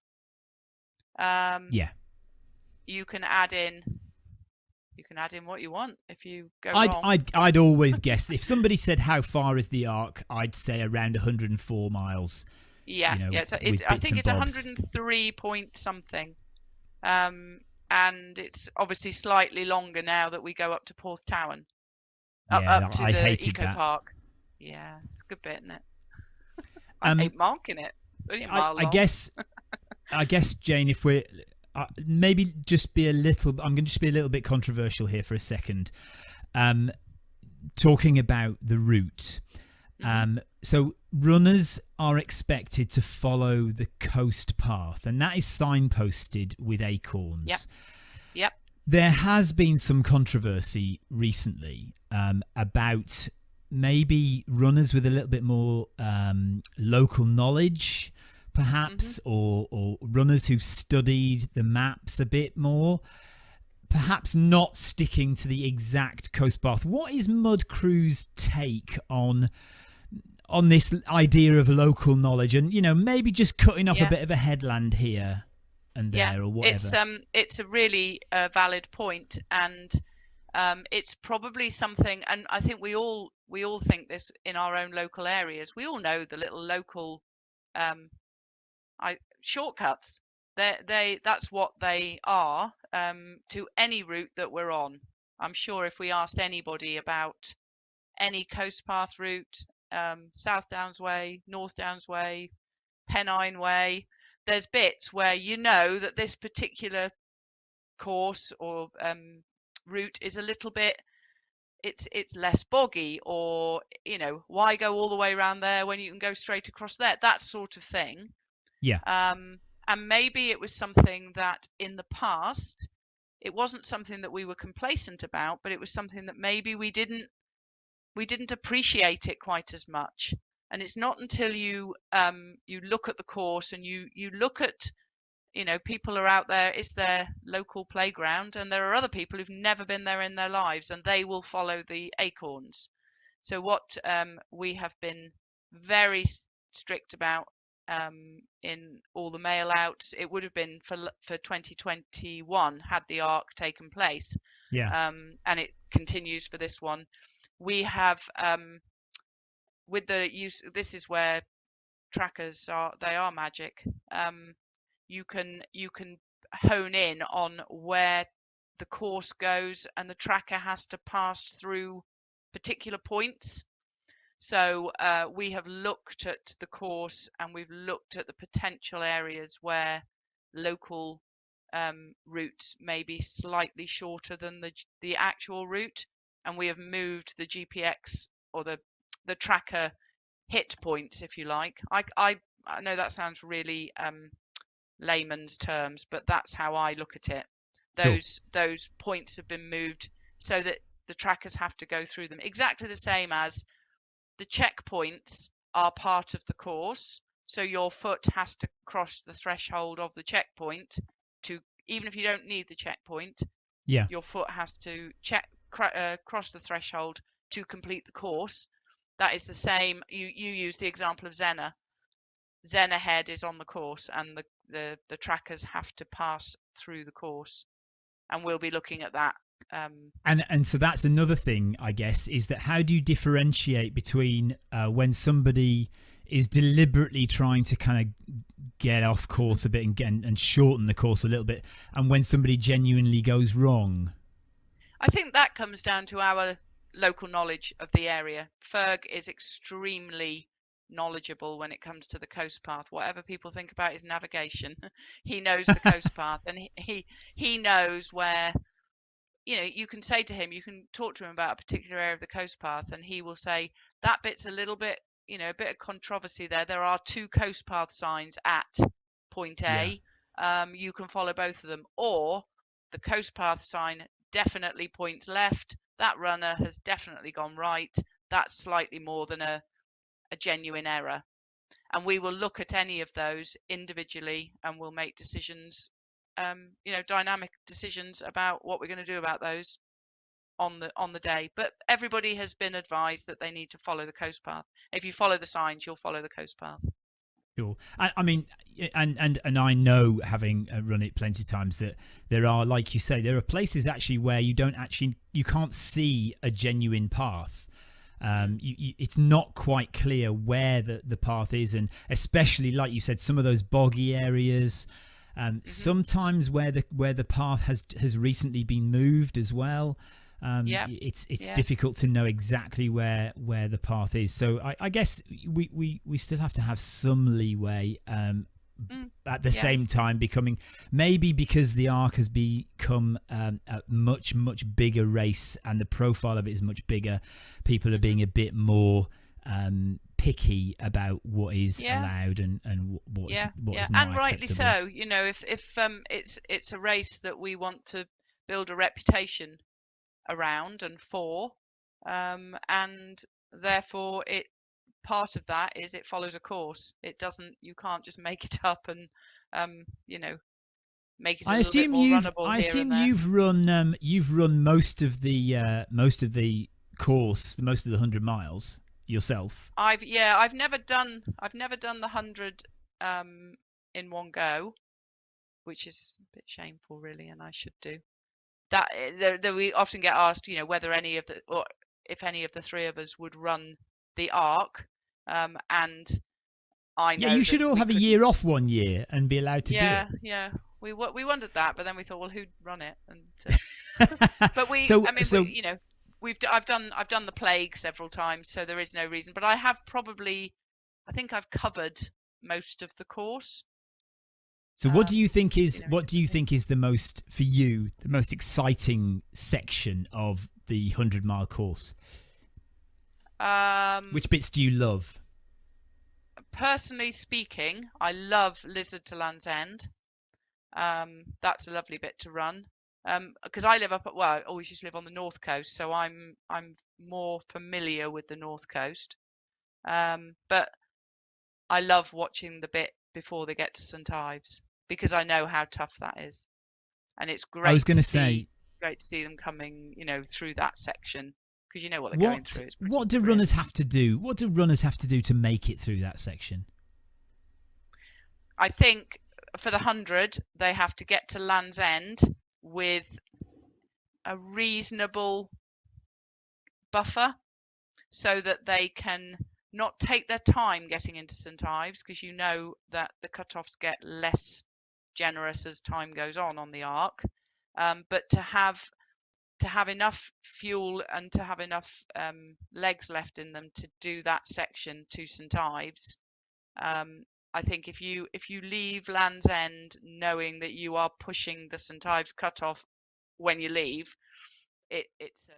Yeah. You can add in what you want if you go wrong. I'd always guess. If somebody said how far is the arc, I'd say around 104 miles. Yeah, yeah. So I think it's 103 point something. And it's obviously slightly longer now that we go up to Porthtown, up to the eco park. Yeah, it's a good bit, isn't it? I hate marking it. I guess, Jane, if we're maybe just be a little, I'm going to just be a little bit controversial here for a second. Talking about the route. So runners are expected to follow the coast path, and that is signposted with acorns. Yep. There has been some controversy recently about maybe runners with a little bit more local knowledge, perhaps, or runners who've studied the maps a bit more, perhaps not sticking to the exact coast path. What is Mud Crew's take on this idea of local knowledge, and maybe just cutting off a bit of a headland here and there, or whatever? It's a really valid point, and it's probably something, and I think we all think this in our own local areas. We all know the little local shortcuts. That's what they are to any route that we're on. I'm sure if we asked anybody about any coast path route, South Downs Way, North Downs Way, Pennine Way, there's bits where you know that this particular course or route is a little bit, it's less boggy, or why go all the way around there when you can go straight across there, that sort of thing. Yeah. And maybe it was something that in the past, it wasn't something that we were complacent about, but it was something that maybe we didn't appreciate it quite as much. And it's not until you you look at the course and you look at, you know, people are out there, it's their local playground, and there are other people who've never been there in their lives, and they will follow the acorns. So what we have been very strict about in all the mail outs, it would have been for 2021 had the ARC taken place. Yeah. And it continues for this one. We have with the use, this is where trackers are, they are magic. You can hone in on where the course goes, and the tracker has to pass through particular points. So we have looked at the course, and we've looked at the potential areas where local routes may be slightly shorter than the actual route, and we have moved the GPX or the tracker hit points, if you like. I know that sounds really layman's terms, but that's how I look at it. Those points have been moved so that the trackers have to go through them, exactly the same as the checkpoints are part of the course. So your foot has to cross the threshold of the checkpoint to, even if you don't need the checkpoint, yeah, your foot has to cross the threshold to complete the course. That is the same. You use the example of Zena. Zena Head is on the course, and the trackers have to pass through the course, and we'll be looking at that. And so that's another thing, I guess, is that how do you differentiate between when somebody is deliberately trying to kind of get off course a bit and shorten the course a little bit, and when somebody genuinely goes wrong? I think that comes down to our local knowledge of the area. Ferg is extremely knowledgeable when it comes to the coast path. Whatever people think about his navigation, he knows the coast path, and he knows where, you know, you can say to him, you can talk to him about a particular area of the coast path, and he will say that bit's a little bit, you know, a bit of controversy there. There are 2 coast path signs at point A. Yeah. You can follow both of them, or the coast path sign definitely points left. That runner has definitely gone right. That's slightly more than a genuine error. And we will look at any of those individually, and we'll make decisions, you know, dynamic decisions about what we're going to do about those on the day. But everybody has been advised that they need to follow the coast path. If you follow the signs, you'll follow the coast path. Sure. I mean, and I know, having run it plenty of times, that there are, like you say, there are places actually where you can't see a genuine path. It's not quite clear where the path is, and especially, like you said, some of those boggy areas. Sometimes where the path has recently been moved as well. It's difficult to know exactly where the path is. So I guess we still have to have some leeway at the same time, becoming, maybe because the ARC has become a much bigger race and the profile of it is much bigger, people are being a bit more picky about what is allowed and what is not and rightly acceptable. so. You know, if it's a race that we want to build a reputation around and for, and therefore part of that is it follows a course. It doesn't, you can't just make it up and you know, make it a little bit more runnable. I assume you've run most of the course, most of the 100 miles yourself. I've never done the 100 in one go, which is a bit shameful really, and I should do that. We often get asked, you know, whether if any of the 3 of us would run the ARC, and I know you should all have a year off one year and be allowed to do it. Yeah, we wondered that, but then we thought, well, who'd run it? And but you know, I've done the plague several times, so there is no reason. But I think I've covered most of the course. So what do you think is the most, for you, the most exciting section of the 100-mile course? Which bits do you love? personally speaking, I love Lizard to Land's End. That's a lovely bit to run. Because I live I always used to live on the north coast, so I'm more familiar with the north coast. But I love watching the bit before they get to St Ives because I know how tough that is, and it's great. I was going to say, great to see them coming, through that section because you know what they're going through. What do runners have to do? What do runners have to do to make it through that section? I think for the 100, they have to get to Land's End with a reasonable buffer so that they can not take their time getting into St Ives, because you know that the cut-offs get less generous as time goes on the arc, but to have enough fuel and to have enough legs left in them to do that section to St Ives. I think if you leave Land's End knowing that you are pushing the St Ives cut-off when you leave, it's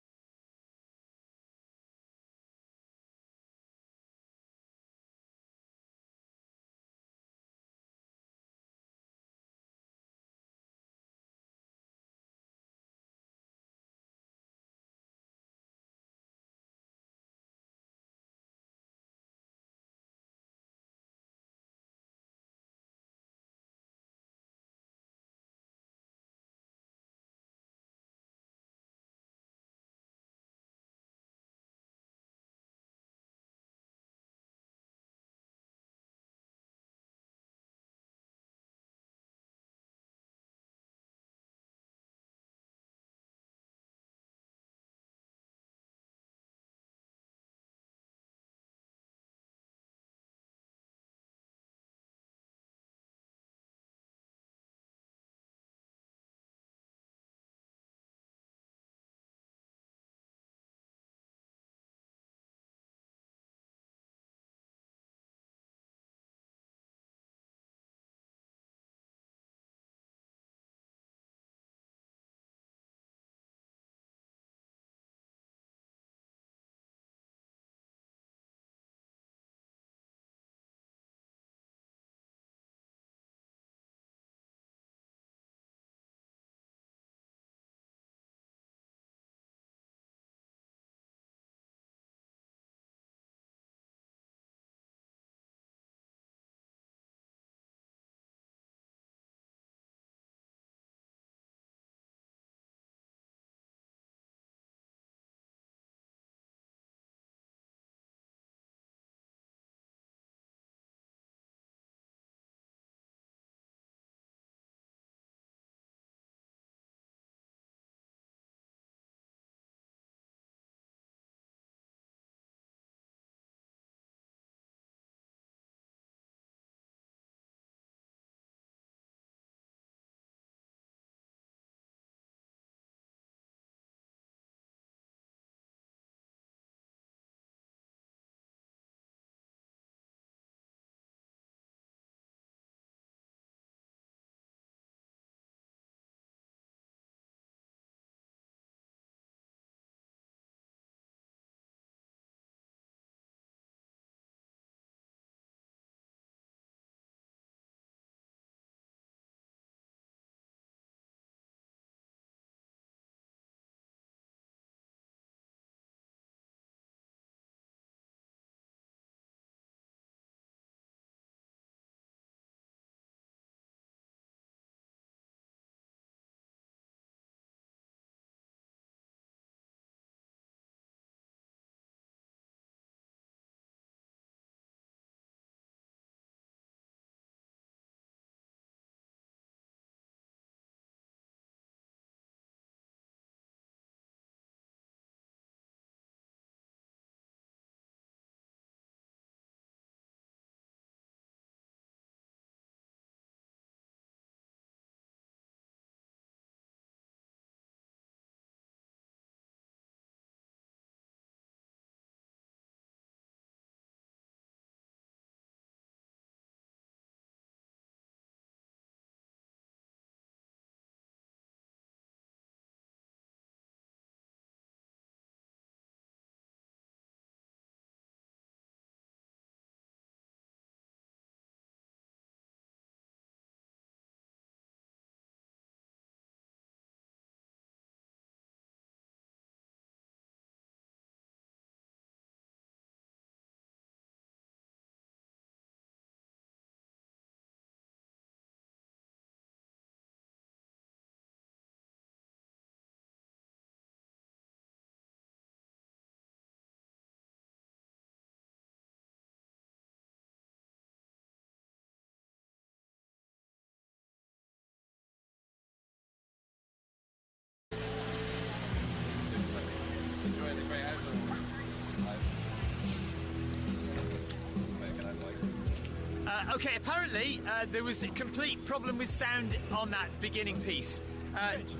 Okay, apparently there was a complete problem with sound on that beginning piece.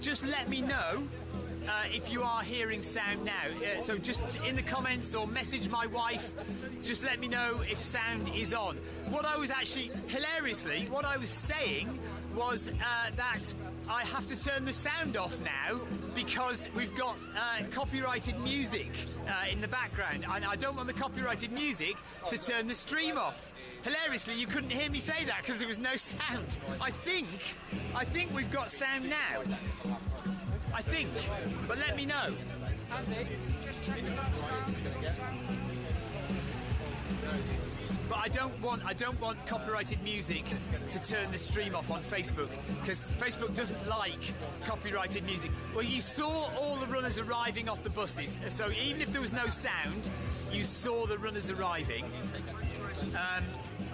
Just let me know if you are hearing sound now. So just in the comments or message my wife, just let me know if sound is on. What I was actually, hilariously, what I was saying was that I have to turn the sound off now because we've got copyrighted music in the background, and I don't want the copyrighted music to turn the stream off. Hilariously, you couldn't hear me say that because there was no sound. I think we've got sound now. I think, but let me know. But I don't want copyrighted music to turn the stream off on Facebook because Facebook doesn't like copyrighted music. Well, you saw all the runners arriving off the buses, so even if there was no sound, you saw the runners arriving.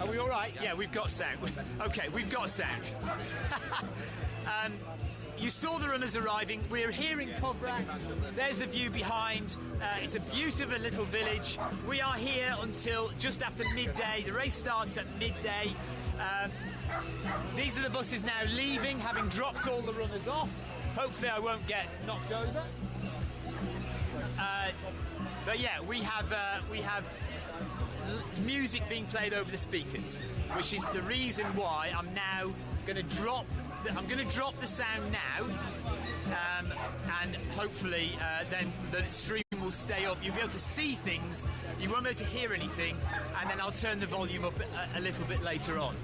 Are we all right? Yeah, we've got sound. Okay, we've got sound. You saw the runners arriving. We're here in Kovrak. There's a view behind. It's a beautiful little village. We are here until just after midday. The race starts at midday. These are the buses now leaving, having dropped all the runners off. Hopefully I won't get knocked over. But yeah, we have music being played over the speakers, which is the reason why I'm now going to drop the sound now, and hopefully then the stream will stay up. You'll be able to see things, you won't be able to hear anything, and then I'll turn the volume up a little bit later on.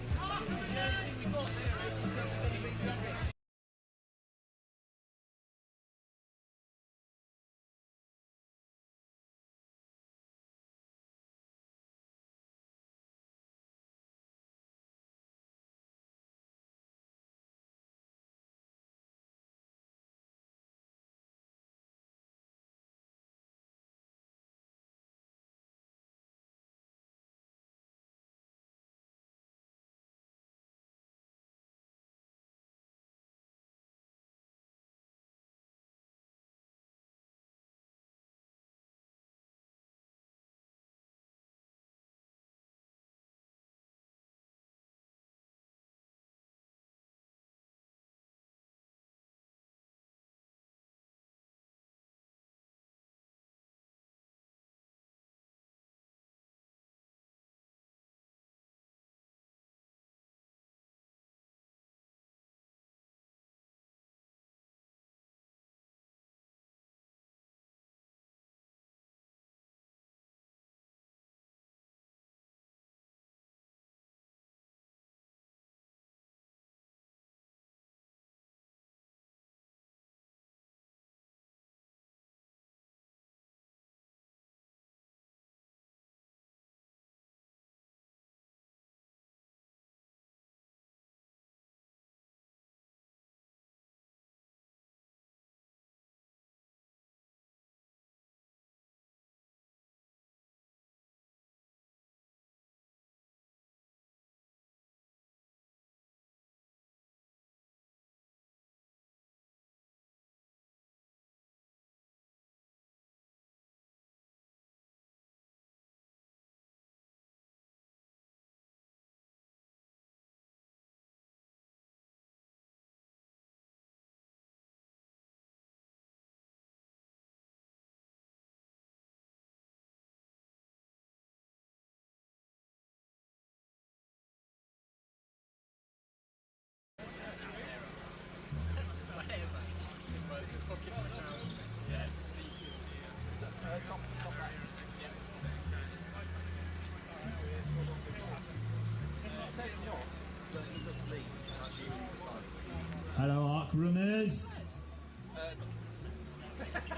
Hello, Arc runners.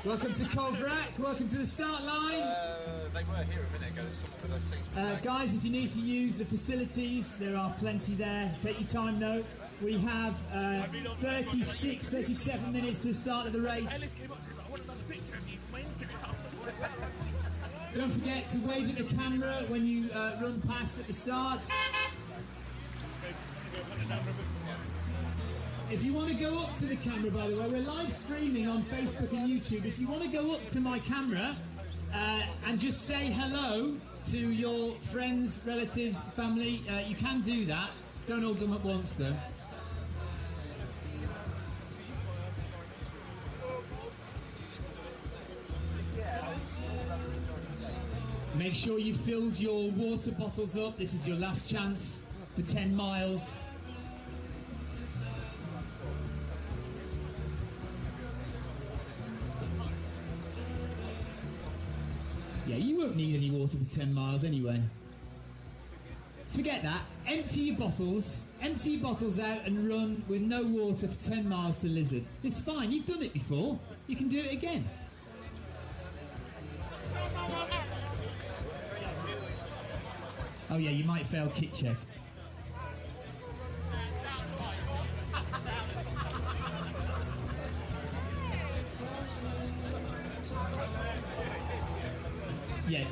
Welcome to Kovrak. Welcome to the start line. They were here a minute ago. Someone with those things. Guys, if you need to use the facilities, there are plenty there. Take your time, though. We have 37 minutes to the start of the race. Don't forget to wave at the camera when you run past at the start. If you want to go up to the camera, by the way, we're live streaming on Facebook and YouTube. If you want to go up to my camera and just say hello, to your friends, relatives, family. You can do that. Don't all come at once, though. Make sure you filled your water bottles up. This is your last chance for 10 miles. Yeah, you won't need any water for 10 miles anyway. Forget that. Empty your bottles out and run with no water for 10 miles to Lizard. It's fine, you've done it before. You can do it again. Oh yeah, you might fail kit check. Yeah,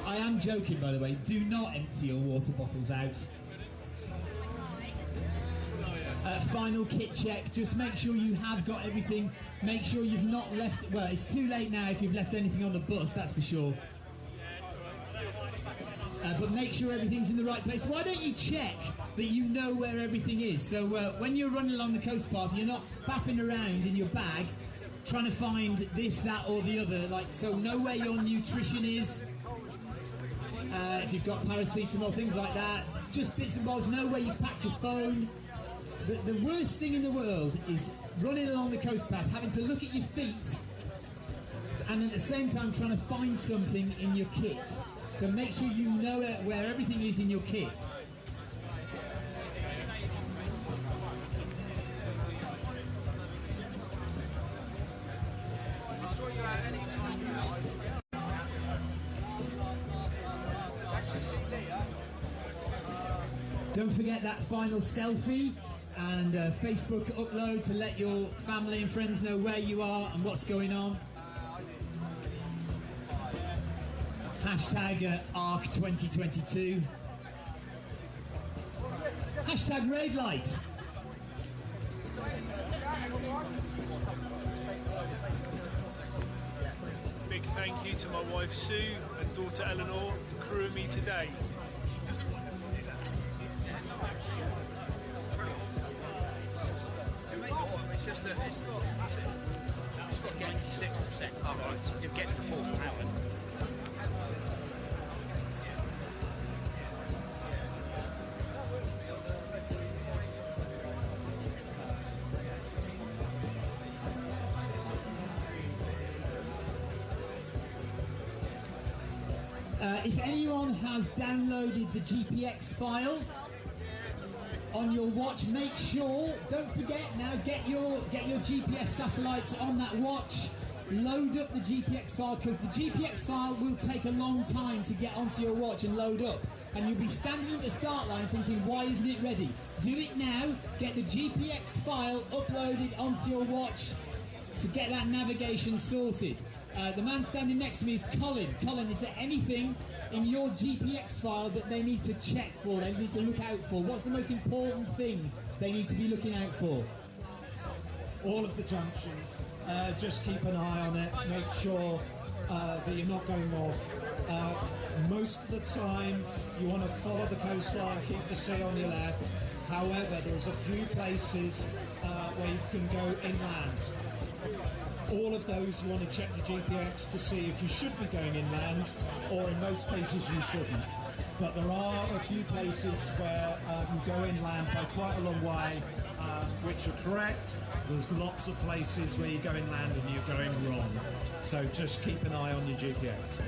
I am joking, by the way. Do not empty your water bottles out. Final kit check. Just make sure you have got everything. Make sure you've not left... Well, it's too late now if you've left anything on the bus, that's for sure. But make sure everything's in the right place. Why don't you check that you know where everything is? So when you're running along the coast path, you're not faffing around in your bag trying to find this, that or the other. Like, so know where your nutrition is. If you've got paracetamol, things like that. Just bits and bobs. Know where you've packed your phone. The worst thing in the world is running along the coast path, having to look at your feet and at the same time trying to find something in your kit. So make sure you know where everything is in your kit. Don't forget that final selfie and Facebook upload to let your family and friends know where you are and what's going on. Hashtag ARC 2022. Hashtag Raid Light. Big thank you to my wife Sue and daughter Eleanor for crewing me today. It's just that it's got 96%. Oh, right, so you get the Porthleven. If anyone has downloaded the GPX file on your watch, make sure, don't forget now, get your GPS satellites on that watch, load up the GPX file, because the GPX file will take a long time to get onto your watch and load up, and you'll be standing at the start line thinking, why isn't it ready? Do it now, get the GPX file uploaded onto your watch to get that navigation sorted. The man standing next to me is Colin. Colin, is there anything in your GPX file that they need to check for, they need to look out for? What's the most important thing they need to be looking out for? All of the junctions. Just keep an eye on it. Make sure that you're not going off. Most of the time, you want to follow the coastline, keep the sea on your left. However, there's a few places where you can go inland. All of those you want to check the GPX to see if you should be going inland, or in most cases you shouldn't. But there are a few places where you go inland by quite a long way, which are correct. There's lots of places where you go inland and you're going wrong. So just keep an eye on your GPX.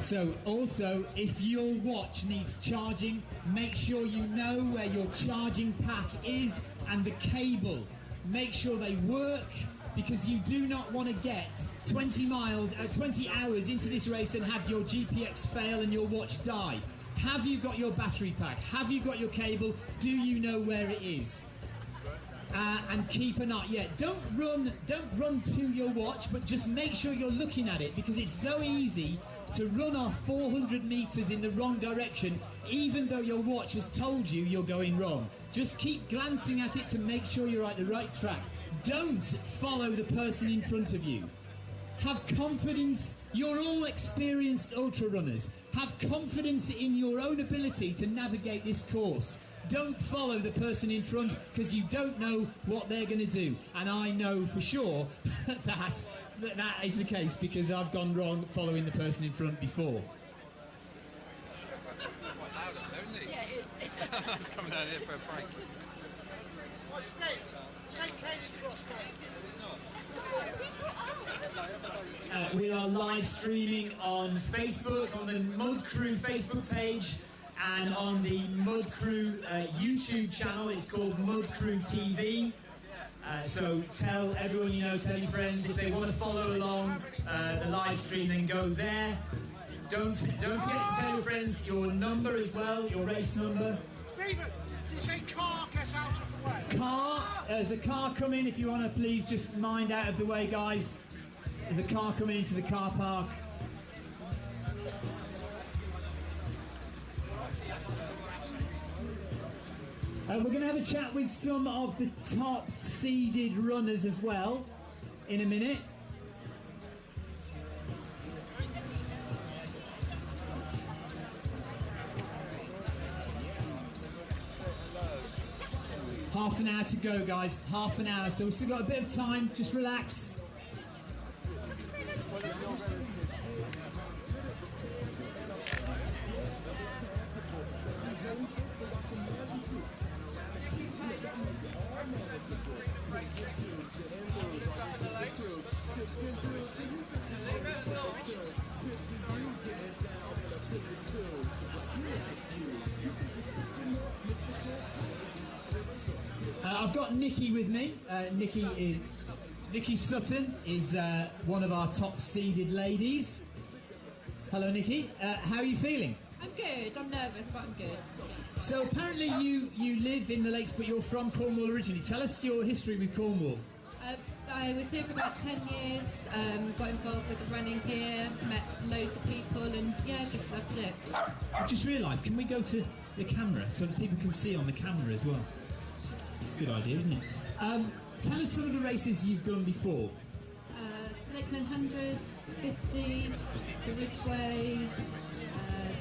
So also, if your watch needs charging, make sure you know where your charging pack is and the cable. Make sure they work, because you do not want to get 20 hours into this race and have your GPX fail and your watch die. Have you got your battery pack? Have you got your cable? Do you know where it is? And keep an eye. Yeah, don't run to your watch, but just make sure you're looking at it, because it's so easy to run off 400 meters in the wrong direction, even though your watch has told you you're going wrong. Just keep glancing at it to make sure you're at the right track. Don't follow the person in front of you. Have confidence. You're all experienced ultra runners. Have confidence in your own ability to navigate this course. Don't follow the person in front because you don't know what they're going to do. And I know for sure that is the case because I've gone wrong following the person in front before. That's coming down here for a break. We are live streaming on Facebook, on the Mud Crew Facebook page, and on the Mud Crew YouTube channel. It's called Mud Crew TV. So tell everyone you know, tell your friends if they want to follow along the live stream, then go there. Don't forget to tell your friends your number as well, your race number. Stephen, you say car, get out of the way. Car, there's a car coming. If you want to please just mind out of the way, guys. There's a car coming into the car park. We're going to have a chat with some of the top seeded runners as well in a minute. Half an hour to go, guys. Half an hour. So we've still got a bit of time. Just relax. I've got Nikki with me. Nikki Sutton is one of our top seeded ladies. Hello, Nikki. How are you feeling? I'm good. I'm nervous, but I'm good. So apparently you live in the Lakes, but you're from Cornwall originally. Tell us your history with Cornwall. I was here for about 10 years, got involved with the running here, met loads of people, and yeah, just loved it. I've just realised, can we go to the camera so that people can see on the camera as well? Good idea, isn't it? Tell us some of the races you've done before. Lakeland 100, 50, the Ridgeway,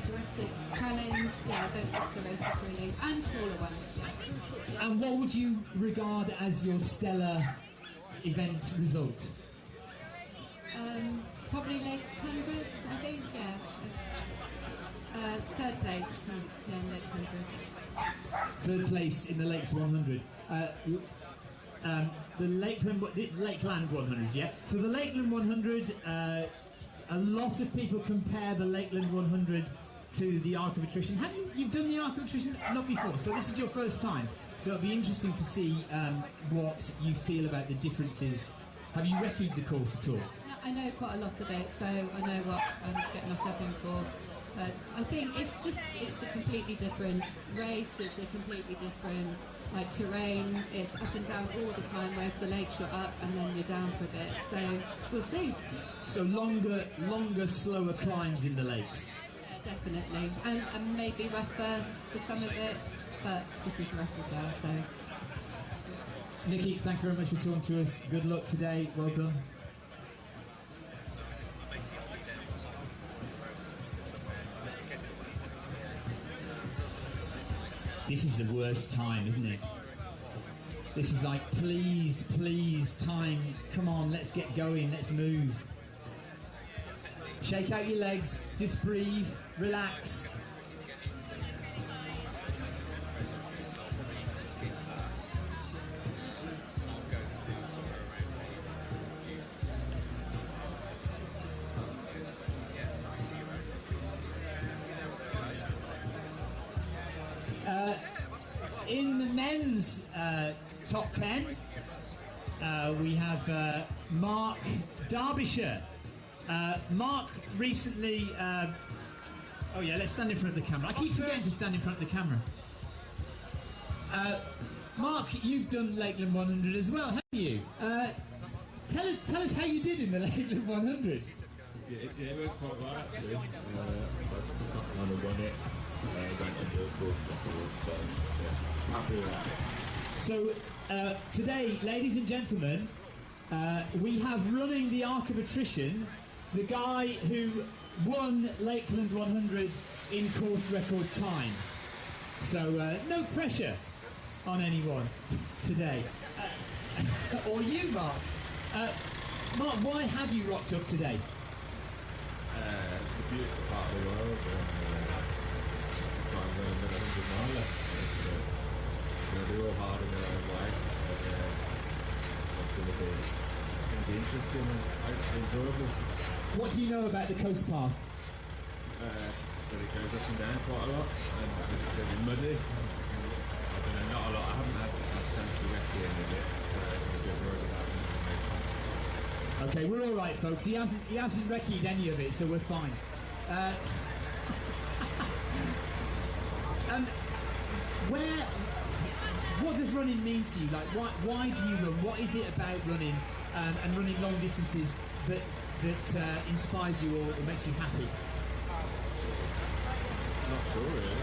Jurassic Challenge, yeah, those sorts of races really, and smaller ones. Yeah. And what would you regard as your stellar event result? Probably Lakes 100, I think, yeah. Third place, yeah, in Lakes 100. Third place in the Lakes 100. The Lakeland 100, yeah? So the Lakeland 100, a lot of people compare the Lakeland 100 to the Arc of Attrition. You've done the Arc of Attrition? Not before, so this is your first time. So it'll be interesting to see what you feel about the differences. Have you recce'd the course at all? I know quite a lot of it, so I know what I'm getting myself in for. But I think it's a completely different race, it's a completely different terrain, it's up and down all the time, whereas the lakes you're up and then you're down for a bit, so we'll see. So longer, slower climbs in the lakes? Yeah, definitely, and maybe rougher for some of it, but this is rough as well, so. Nikki, thank you very much for talking to us. Good luck today, well done. This is the worst time, isn't it? This is like, please, please, time, come on, let's get going, let's move. Shake out your legs, just breathe, relax. In the men's top 10, we have Mark Derbyshire. Mark recently... oh yeah, let's stand in front of the camera. I keep forgetting to stand in front of the camera. Mark, you've done Lakeland 100 as well, haven't you? Tell us how you did in the Lakeland 100. Yeah, it went quite well actually. I kind of won it. Went under the course afterwards, so yeah, happy with that. So today, ladies and gentlemen, we have running the Arc of Attrition the guy who won Lakeland 100 in course record time. So no pressure on anyone today. Or you, Mark. Mark, why have you rocked up today? It's a beautiful part of the world, and it's just trying to run another 100 miler. They're all hard in their own way, but it's not going to be interesting and enjoyable. What do you know about the coast path? That it goes up and down quite a lot, and it's very muddy. I don't know, not a lot. I haven't had a chance to recce any of it, so I'm a bit worried about it. Okay, we're all right, folks. He hasn't recce'd any of it, so we're fine. What does running mean to you? Like, why do you run? What is it about running and running long distances that inspires you or makes you happy? Not sure, really.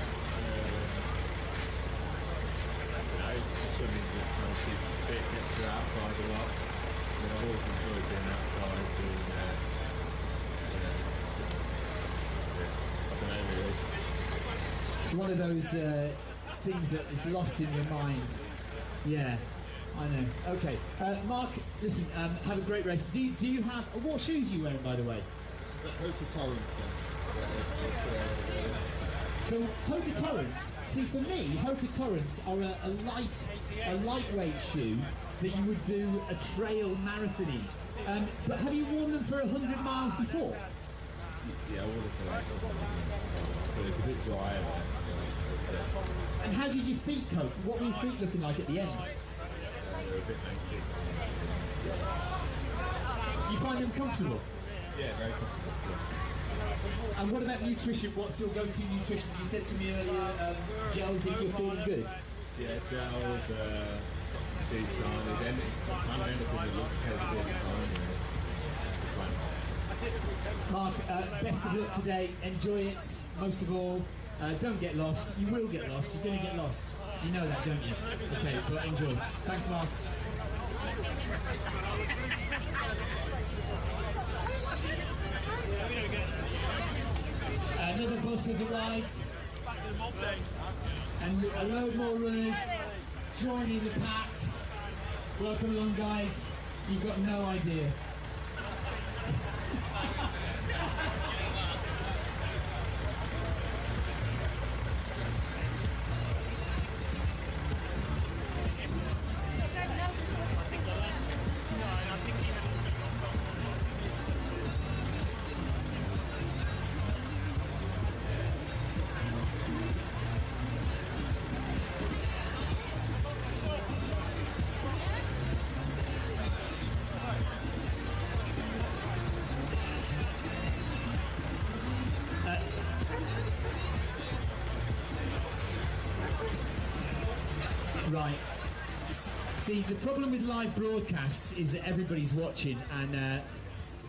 It's just something to kind of keep fit, get you outside a lot. I've always enjoyed being outside, doing I don't know, really. It's one of those things that is lost in your mind. Yeah, I know. Okay, Mark, listen, have a great race. Do you have... What shoes are you wearing, by the way? Hoka Torrents. So, Hoka Torrents, see, for me, Hoka Torrents are a lightweight shoe that you would do a trail marathon in. But have you worn them for 100 miles before? Yeah, I wore them for like, but it's a bit dry there. And how did your feet cope? What were your feet looking like at the end? They were a bit naked. You find them comfortable? Yeah, very comfortable. And what about nutrition? What's your go-to nutrition? You said to me earlier, gels if you're feeling good. Yeah, gels, cheese sarnies, anything that looks tasty and fine. Mark, best of luck today. Enjoy it, most of all. Don't get lost. You will get lost. You're going to get lost. You know that, don't you? Okay, but enjoy. Thanks, Mark. Another bus has arrived. And a load more runners joining the pack. Welcome along, guys. You've got no idea. Right. See, the problem with live broadcasts is that everybody's watching, and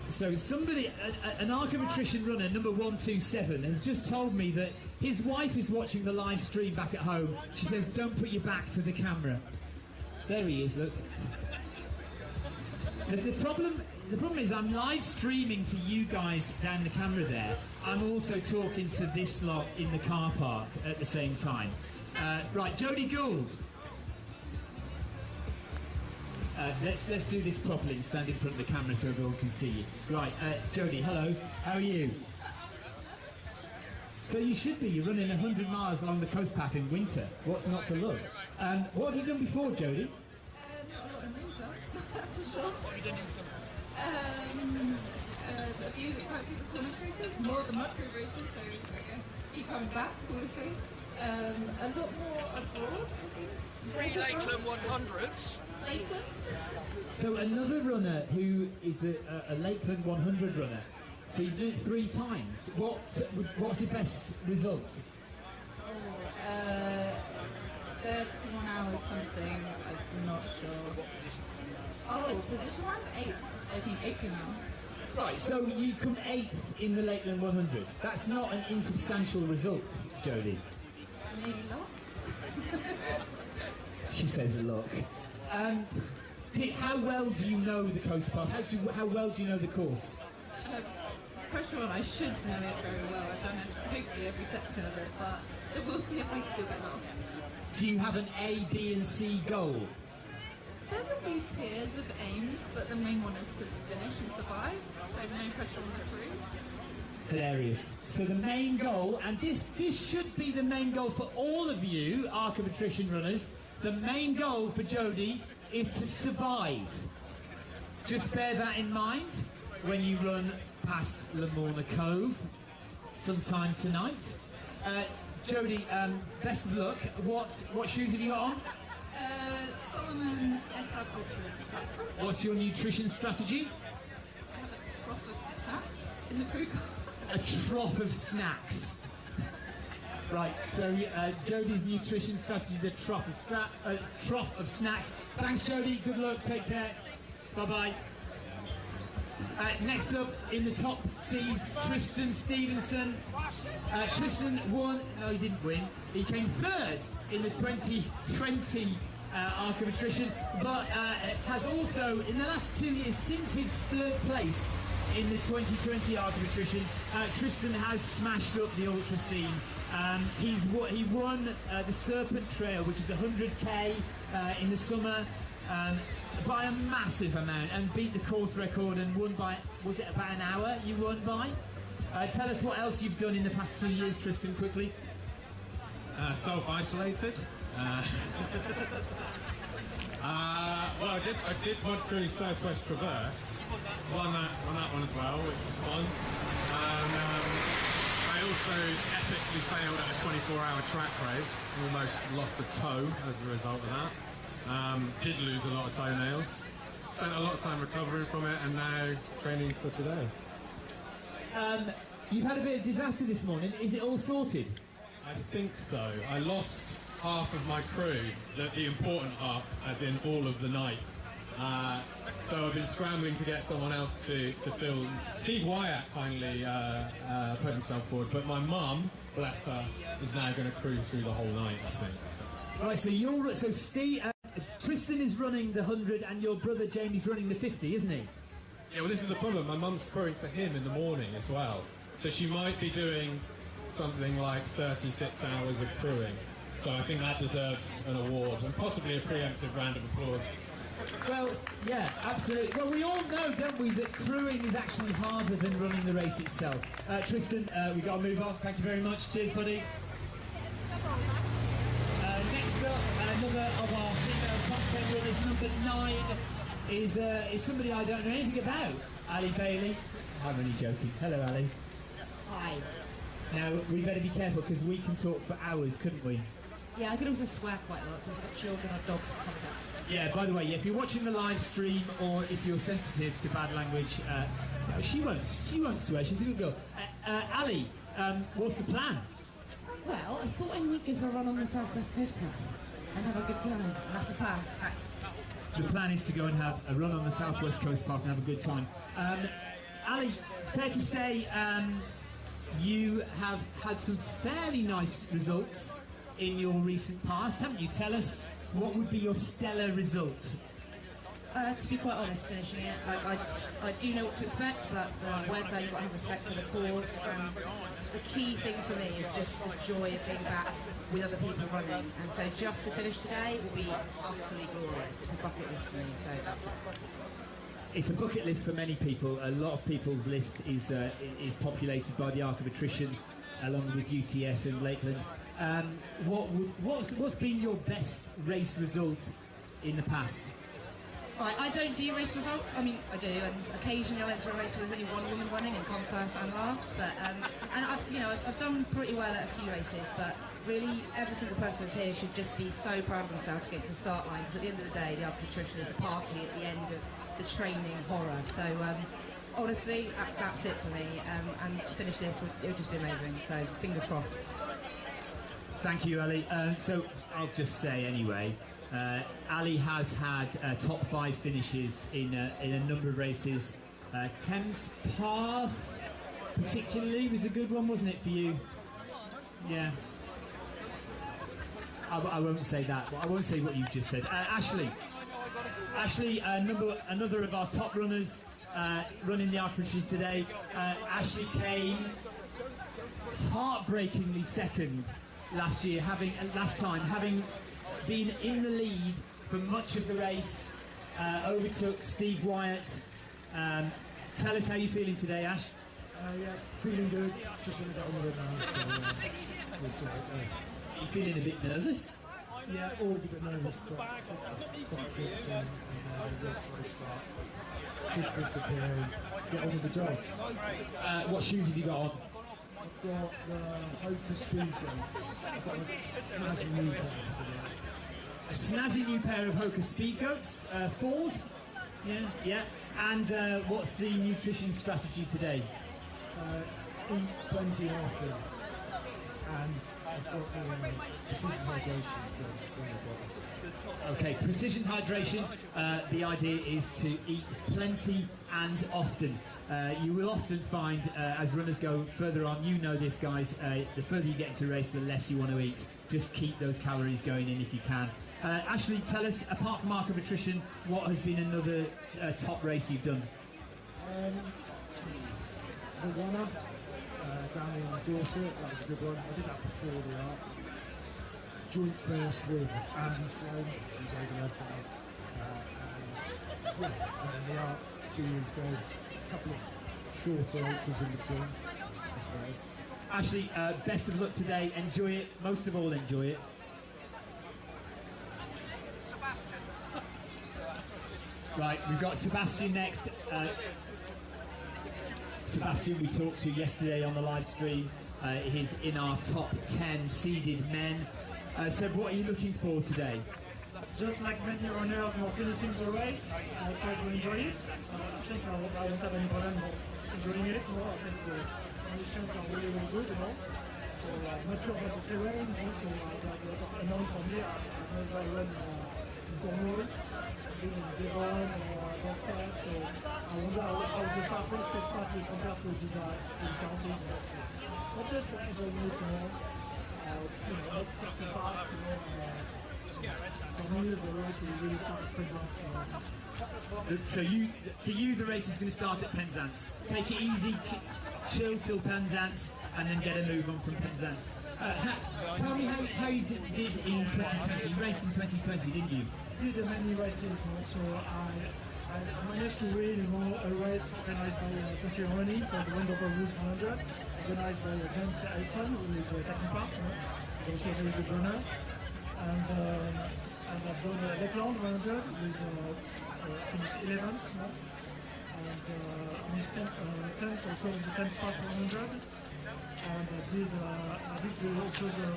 so somebody, an Arc of Attrition runner, number 127, has just told me that his wife is watching the live stream back at home. She says, "Don't put your back to the camera." There he is, look. The problem is I'm live streaming to you guys down the camera there. I'm also talking to this lot in the car park at the same time. Right, Jodie Gould. Let's do this properly and stand in front of the camera so everyone can see you. Right, Jodie, hello. How are you? So you should be. You're running 100 miles along the coast path in winter. What's not to love? What have you done before, Jodie? Not in winter, that's for sure. What have you done in summer? A few quite a few corner races, more of the mud crew races, so I guess keep coming back, corner thing. A lot more abroad, I think. Lakeland 100s. Lakeland? So another runner who is a Lakeland 100 runner. So you've done it 3 times. What's your best result? 31 hours something, I'm not sure. Oh, position-wise? 8th. I think 8th now. Right, so you come 8th in the Lakeland 100. That's not an insubstantial result, Jodie. Maybe luck? She says luck. How well do you know the coast path? How well do you know the course? pressure on, I should know it very well. I've done hopefully every section of it, but we'll see if I still get lost. Do you have an A, B and C goal? There's a few tiers of aims, but the main one is to finish and survive, so no pressure on the crew. Hilarious. So the main goal, and this should be the main goal for all of you Arc of Attrition runners, the main goal for Jodie is to survive. Just bear that in mind when you run past Lamorna Cove sometime tonight. Jodie, best of luck. What shoes have you got on? Solomon SR Ultras. What's your nutrition strategy? I have a trough of snacks in the crew car. A trough of snacks. Right, so Jodie's nutrition strategy is a trough of snacks. Thanks, Jodie. Good luck. Take care. Bye-bye. Next up in the top seeds, Tristan Stevenson. Tristan won. No, he didn't win. He came third in the 2020 Arc of Attrition, but has also, in the last 2 years, since his third place in the 2020 Arc of Attrition, Tristan has smashed up the ultra scene. He won the Serpent Trail, which is 100k in the summer, by a massive amount, and beat the course record and won by, was it about an hour you won by? Tell us what else you've done in the past 2 years, Tristan, quickly. Self-isolated. Well, I did one through Southwest Traverse. Won that one as well, which was fun. I also epically failed at a 24-hour track race. Almost lost a toe as a result of that. Did lose a lot of toenails. Spent a lot of time recovering from it, and now training for today. You've had a bit of disaster this morning. Is it all sorted? I think so. I lost half of my crew, the important half, as in all of the night. So I've been scrambling to get someone else to fill. Steve Wyatt kindly put himself forward, but my mum, bless her, is now going to crew through the whole night, I think. Right, so Steve, Tristan is running the 100 and your brother Jamie's running the 50, isn't he? Yeah, well, this is the problem. My mum's crewing for him in the morning as well. So she might be doing something like 36 hours of crewing. So I think that deserves an award and possibly a preemptive round of applause. Well, yeah, absolutely. Well, we all know, don't we, that crewing is actually harder than running the race itself. Tristan, we've got to move on. Thank you very much. Cheers, buddy. Next up, another of our female top 10 runners, number 9, is somebody I don't know anything about, Ali Bailey. I'm only joking. Hello, Ali. Hi. Now, we better be careful because we can talk for hours, couldn't we? Yeah, I could also swear quite a lot, so I've got children or dogs covered up. Yeah, by the way, if you're watching the live stream or if you're sensitive to bad language, no, she won't swear, she's a good girl. Ali, what's the plan? Well, I thought I might go for a run on the Southwest Coast Path and have a good time. That's the plan. Right. The plan is to go and have a run on the Southwest Coast Path and have a good time. Ali, fair to say you have had some fairly nice results in your recent past, haven't you? Tell us, what would be your stellar result? To be quite honest, finishing it, like I do know what to expect, but whether you've got to have respect for the cause, and the key thing for me is just the joy of being back with other people running, and so just to finish today will be utterly glorious. It's a bucket list for me, so that's it. It's a bucket list for many people. A lot of people's list is populated by the Arc of Attrition, along with UTS and Lakeland. What's been your best race result in the past? Right, I don't do race results. I mean, I do, and occasionally I'll enter a race where there's only one woman running and come first and last. But and I've done pretty well at a few races. But really, every single person that's here should just be so proud of themselves to get to the start line. Because at the end of the day, the Arc of Attrition is a party at the end of the training horror. So honestly, that's it for me. And to finish this, it would just be amazing. So fingers crossed. Thank you, Ali. So I'll just say anyway. Ali has had top 5 finishes in a number of races. Thames Par particularly was a good one, wasn't it, for you? Yeah. I won't say that. I won't say what you've just said. Ashley, another of our top runners. running the Attrition today. Ashley came heartbreakingly second last time, having been in the lead for much of the race, overtook Steve Wyatt. Tell us how you're feeling today, Ash. Yeah, feeling good. Just want to get on with it now. So, we'll see how it goes. You feeling a bit nervous? Yeah, always a bit nervous, but it's quite a good thing. And once the race starts, should disappear and get on with the job. What shoes have you got on? I've got the Hoka Speed Goats. I've got a snazzy new pair. A snazzy new pair of Hoka Speed Goats, 4s. Yeah. And what's the nutrition strategy today? Eat plenty often. And I've got precision hydration. Okay, precision hydration. The idea is to eat plenty and often. You will often find, as runners go further on, you know this, guys, the further you get into a race, the less you want to eat. Just keep those calories going in if you can. Ashley, tell us, apart from Arc of Attrition, what has been another top race you've done? The runner down in Dorset, that was a good one. I did that before the Arc. Joint first with Andy Sloan, who's over there, and then the Arc 2 years ago, a couple of shorter ultras in between. That's great. Ashley, best of luck today. Enjoy it. Most of all, enjoy it. Right, we've got Sebastian next. Sebastian we talked to yesterday on the live stream. He's in our top 10 seeded men. Seb, what are you looking for today? Just like many runners who are finishing the race, I try to enjoy it. I think I won't have any problem enjoying it. I think the conditions are really, really good, So I'm not sure about the terrain, so as I got unknown for me, I've never run in Cornwall, been in Devon or Dorset, so I wonder how the start race takes part compared to these counties. But just enjoying it, not start too fast, for me, the race will really start at Penzance. So for you, the race is going to start at Penzance. Take it easy, chill till Penzance, and then get a move on from Penzance. Tell me how you did in 2020. You raced in 2020, didn't you? I did many races, so I managed to win a race organized by Century Running called the Wendover Rouge 100, organized by James Attrition, who is taking part. He's also a very good runner. And I've done the Lakeland 100, with finished 11th, and finished 10th also in the 10th start 100. And I did also the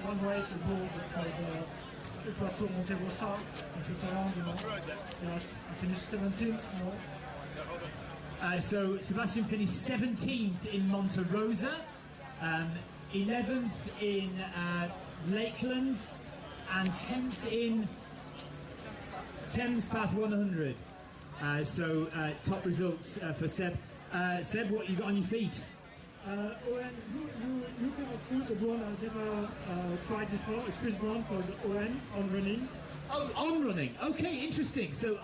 one race abroad called Ultra Tour Monte Rosa in Switzerland, Yes, I finished 17th, So Sebastian finished 17th in Monte Rosa, 11th in Lakeland, and 10th in Thames Path 100. Top results for Seb. Seb, what you got on your feet? You can choose a brand I've never tried before, a Swiss brand called On Running. Oh, On Running. Okay, interesting. So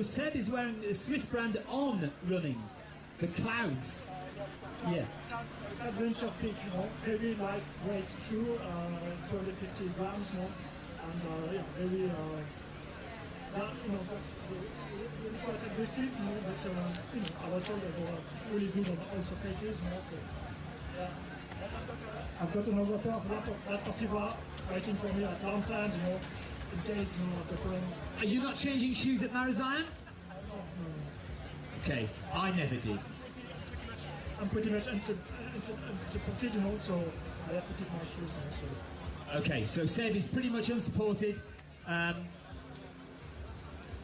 Seb is wearing the Swiss brand On Running. The Clouds. Yeah. Adventure peak, very lightweight shoe, 250 grams, and very, quite aggressive, but I was told that they were really good on all surfaces, so I've got another pair of La Sportiva waiting for me at Lansand, in case I've got problem. Are you not changing shoes at Marazion? Okay, I never did. I'm pretty much unsupported, so I have to keep my shoes on. Okay, so Seb is pretty much unsupported.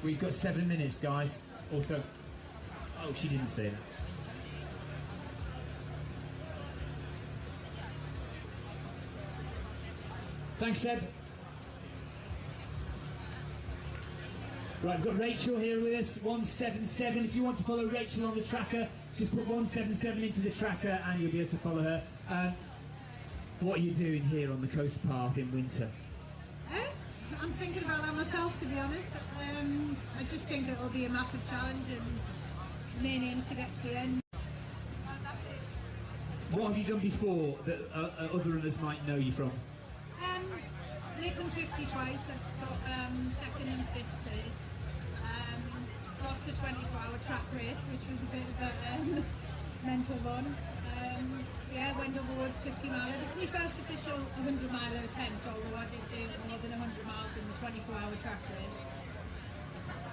We've got 7 minutes, guys. Also, oh, she didn't say that. Thanks, Seb. Right, we've got Rachel here with us, 177. If you want to follow Rachel on the tracker, just put 177 into the tracker and you'll be able to follow her. What are you doing here on the coast path in winter? I'm thinking about that myself, to be honest. I just think it will be a massive challenge, and main aim is to get to the end. What have you done before that other runners might know you from? Latham 50 twice, I got second and fifth place. Lost a 24-hour track race, which was a bit of a mental one. Yeah, went over Woods 50 miler. This is my first official 100 miler attempt, although I did do more than 100 miles in the 24-hour track race.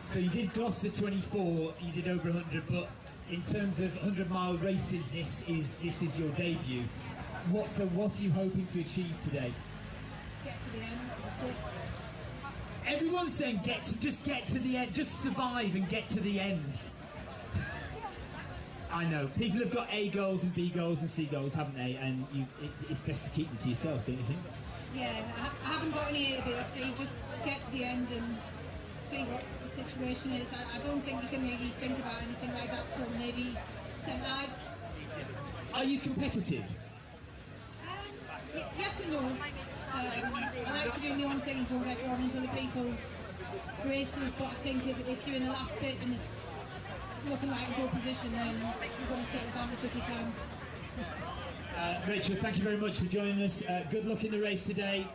So you did Gloucester 24, you did over 100, but in terms of 100-mile races, this is your debut. What are you hoping to achieve today? Get to the end. That's it. Everyone's saying just get to the end, just survive and get to the end. I know people have got A goals and B goals and C goals, haven't they? And it's best to keep them to yourself, don't you think? Yeah, I haven't got any A, B or C. Just get to the end and see what the situation is. I don't think you can really think about anything like that till maybe St. Ives. Are you competitive? Yes and no. I like to do my own thing, don't get drawn into the people's races, but I think if you're in the last bit and it's looking like a good position, then you're going to take advantage if you can. Rachel, thank you very much for joining us. Good luck in the race today.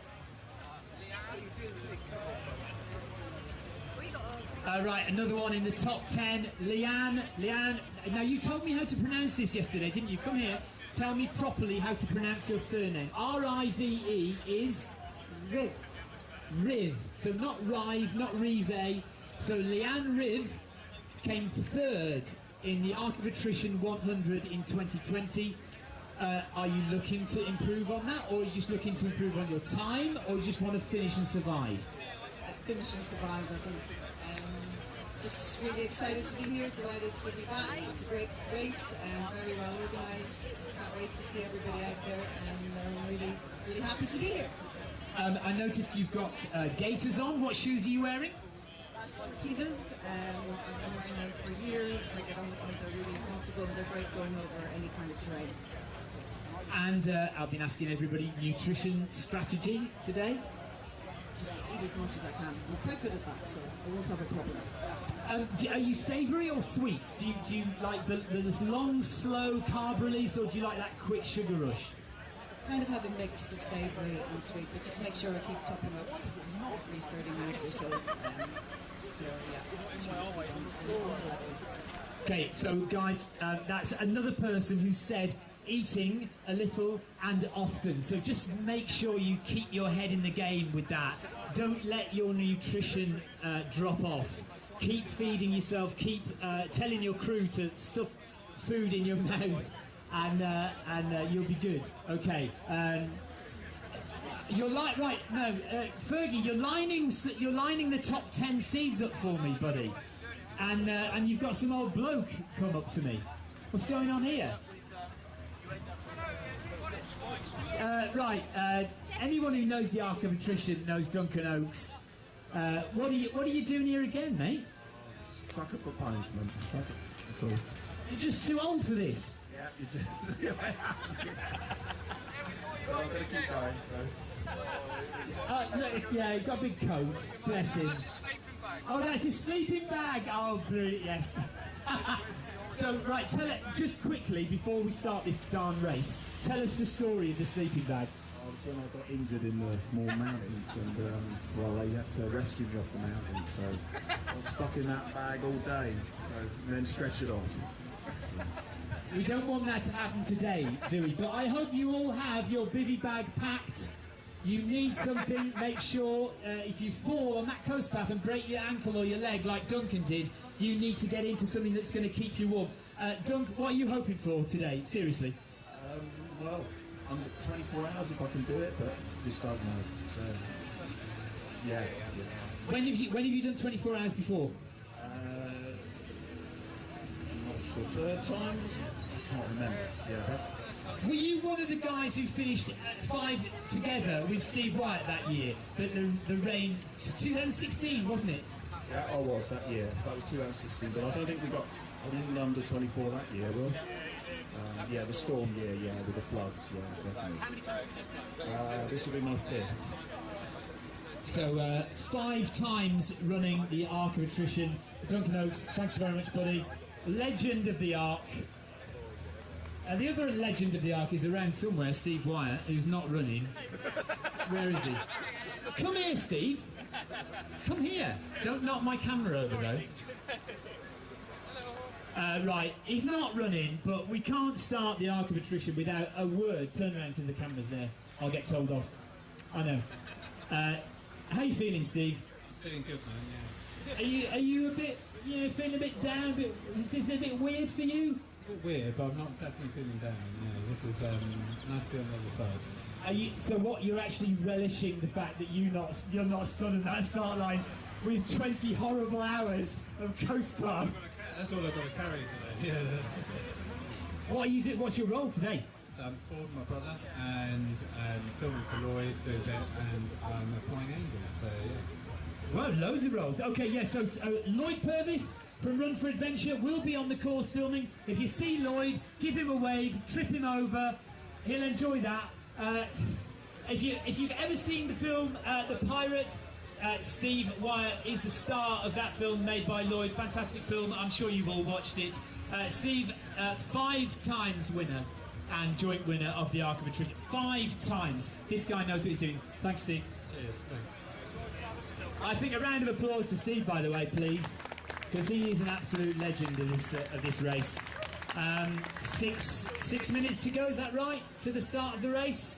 Right, another one in the top 10. Leanne, now you told me how to pronounce this yesterday, didn't you? Come here. Tell me properly how to pronounce your surname. R-I-V-E is? Riv. Riv. So not Rive, not Rive. So Leanne Riv came third in the Arc of Attrition 100 in 2020. Are you looking to improve on that, or are you just looking to improve on your time, or you just want to finish and survive? Finish and survive, I think. Just really excited to be here, delighted to be back. It's a great race, very well organised. Can't wait to see everybody out there, and I'm really, really happy to be here. I noticed you've got gaiters on. What shoes are you wearing? That's Tivas. I've been wearing them for years. I get on the point, they're really comfortable, and they're great going over any kind of terrain. And I've been asking everybody nutrition strategy today. Just eat as much as I can. I'm quite good at that, so I won't have a problem. Are you savoury or sweet? Do you like this long, slow carb release, or do you like that quick sugar rush? Kind of have a mix of savoury and sweet, but just make sure I keep topping up every 30 minutes or so. So yeah. Okay, so guys, that's another person who said eating a little and often. So just make sure you keep your head in the game with that. Don't let your nutrition drop off. Keep feeding yourself. Keep telling your crew to stuff food in your mouth, and you'll be good. Okay. You're right. No, Fergie, you're lining the top 10 seeds up for me, buddy. And you've got some old bloke come up to me. What's going on here? Anyone who knows the Arc of Attrition knows Duncan Oakes. What are you doing here again, mate? Sucker for punishment. That's all. You're just too old for this. Yeah, you just. Well, I'm gonna keep going. So. Yeah, he's got a big coat. Bless him. Oh, that's his sleeping bag. Oh, brilliant! Yes. So, right, tell it just quickly before we start this darn race. Tell us the story of the sleeping bag. It's when I got injured in the Moor Mountains, and they had to rescue me off the mountains, so I was stuck in that bag all day, and then stretch it off. So. We don't want that to happen today, do we? But I hope you all have your bivvy bag packed. You need something. Make sure if you fall on that coast path and break your ankle or your leg like Duncan did, you need to get into something that's going to keep you warm. Dunk, what are you hoping for today? Seriously? Well, under 24 hours if I can do it, but just don't know. So, yeah. When have you done 24 hours before? Not sure. Third time, was it? I can't remember. Yeah. Were you one of the guys who finished 5 together with Steve Wyatt that year? The rain, 2016, wasn't it? Yeah, I was that year. That was 2016, but I don't think I didn't under 24 that year, was yeah, the storm year, yeah, with the floods, yeah, definitely. This will be my 5th. So 5 times running the Arc of Attrition. Duncan Oakes, thanks very much, buddy. legend of the Ark. The other legend of the Ark is around somewhere, Steve Wyatt, who's not running. Where is he? Come here, Steve. Come here. Don't knock my camera over, though. Right, he's not running, but we can't start the Ark of Attrition without a word. Turn around because the camera's there. I'll get told off. I know. How you feeling, Steve? Feeling good, man, yeah. Are you a bit, feeling a bit down? Is this a bit weird for you? A bit weird, but I'm not definitely feeling down. Yeah, this is nice to be on the other side. So what, you're actually relishing the fact that you're not stood on that start line with 20 horrible hours of Coast Guard? That's all I've got to carry today. Yeah. What are you doing? What's your role today? So I'm Ford, my brother, and filming for Lloyd, doing a bit, and I'm a flying angel. So yeah. Well, loads of roles. Okay, yeah. So Lloyd Purvis from Run for Adventure will be on the course filming. If you see Lloyd, give him a wave, trip him over. He'll enjoy that. If you've ever seen the film The Pirate, Steve Wyatt is the star of that film made by Lloyd. Fantastic film. I'm sure you've all watched it. Steve, 5 times winner and joint winner of the Ark of Attrition. 5 times. This guy knows what he's doing. Thanks, Steve. Cheers, thanks. I think a round of applause to Steve, by the way, please, because he is an absolute legend of this race. 6 minutes to go, is that right, to the start of the race?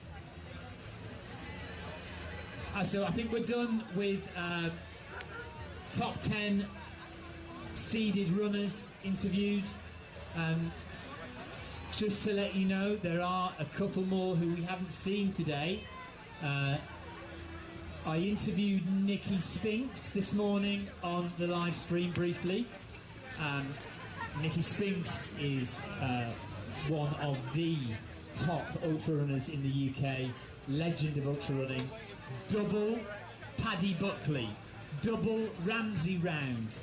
So I think we're done with top 10 seeded runners interviewed. Just to let you know, there are a couple more who we haven't seen today. I interviewed Nikki Spinks this morning on the live stream briefly. Nikki Spinks is one of the top ultra runners in the UK, legend of ultra running, double Paddy Buckley, double Ramsey Round,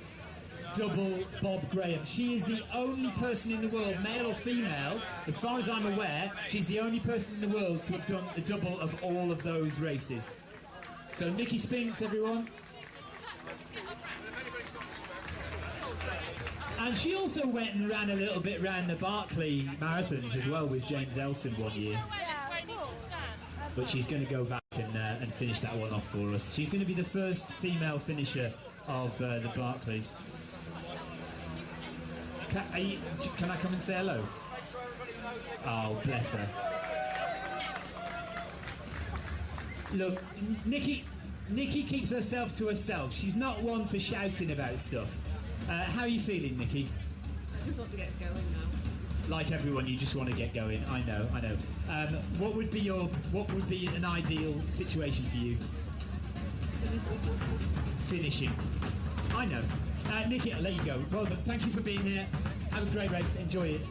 double Bob Graham. She is the only person in the world, male or female, as far as I'm aware, she's the only person in the world to have done the double of all of those races. So Nikki Spinks, everyone. And she also went and ran a little bit around the Barclay marathons as well with James Elson one year. But she's going to go back and finish that one off for us. She's going to be the first female finisher of the Barclays. Can I come and say hello? Oh, bless her. Look, Nikki keeps herself to herself. She's not one for shouting about stuff. How are you feeling, Nikki? I just want to get going now. Like everyone, you just want to get going. I know. What would be an ideal situation for you? Finishing. I know. Nikki, I'll let you go. Well done. Thank you for being here. Have a great race. Enjoy it.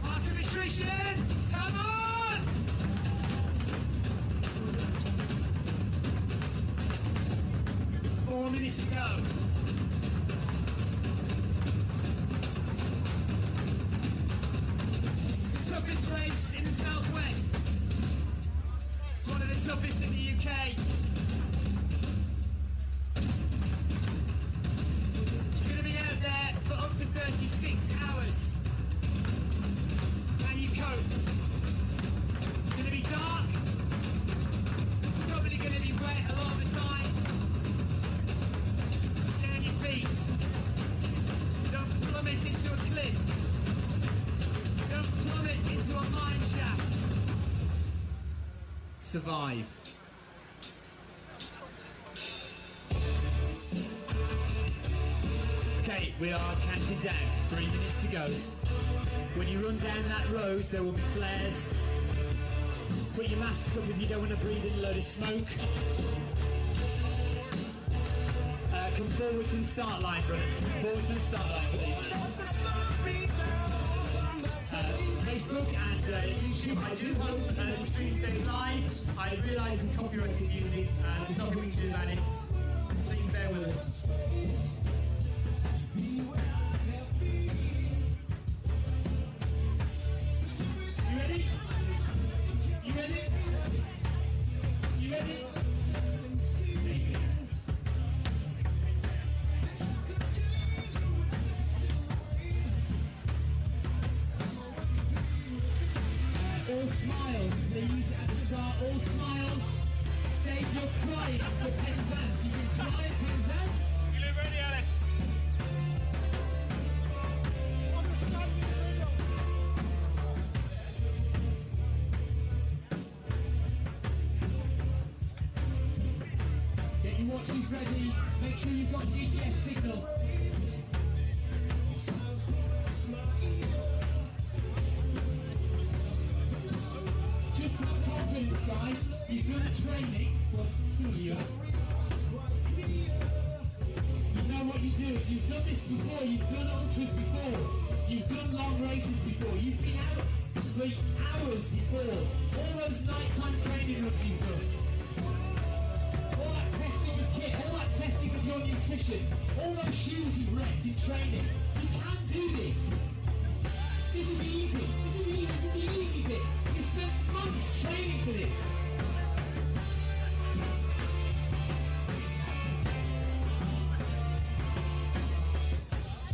Ark of Attrition! Come on! Four minutes to go. It's the toughest race in the southwest. It's one of the toughest in the UK. You're going to be out there for up to 36 hours. Can you cope? It's going to be dark. It's probably going to be wet a lot of the time. Stay on your feet. Don't plummet into a cliff. Don't plummet into a mine shaft. Survive. Okay, we are counted down. 3 minutes to go. When you run down that road, there will be flares. Put your masks up if you don't want to breathe in a load of smoke. Come forward to the start line, brothers. Come forward to the start line, please. Facebook and YouTube, I do hope the stream stays live. I realise it's copyrighted music and there's nothing we can do about it. Please bear with us. You ready? You ready? You ready? smiles, please, at the start. All smiles. Save your crying for Penzance. You can cry, Penzance. You look ready, Alex. Get your watches ready. Make sure you've got GPS signal. Just have confidence, guys. You've done a training. Well, some of you have. You know what you do. You've done this before. You've done ultras before. You've done long races before. You've been out for hours before. All those nighttime training runs you've done. All that testing of kit, all that testing of your nutrition, all those shoes you've wrecked in training. You can do this. This is easy. This is easy. This is the easy bit. You spent months training for this.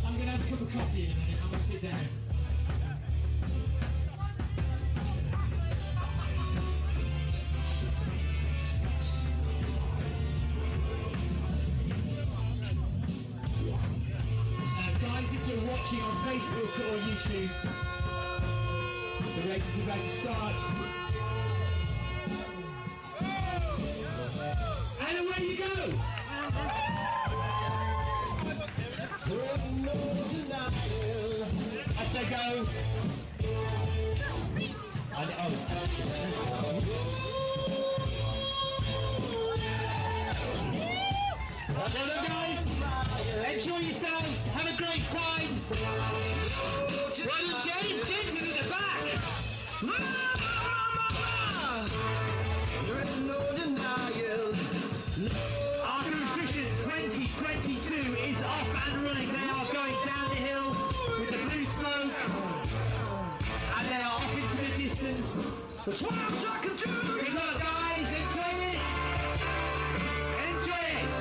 I'm going to have a cup of coffee in a minute. I'm going to sit down. Guys, if you're watching on Facebook or YouTube, the race is about to start. And away you go! As they go. Well done, guys. Enjoy yourselves. Have a great time. Well done, James. James is in the back. There is no denial. Arc of Attrition 2022 is off and running. They are going down the hill with the blue smoke. And they are off into the distance. That's what I'm talking to. Good luck, guys. Enjoy it. Enjoy it.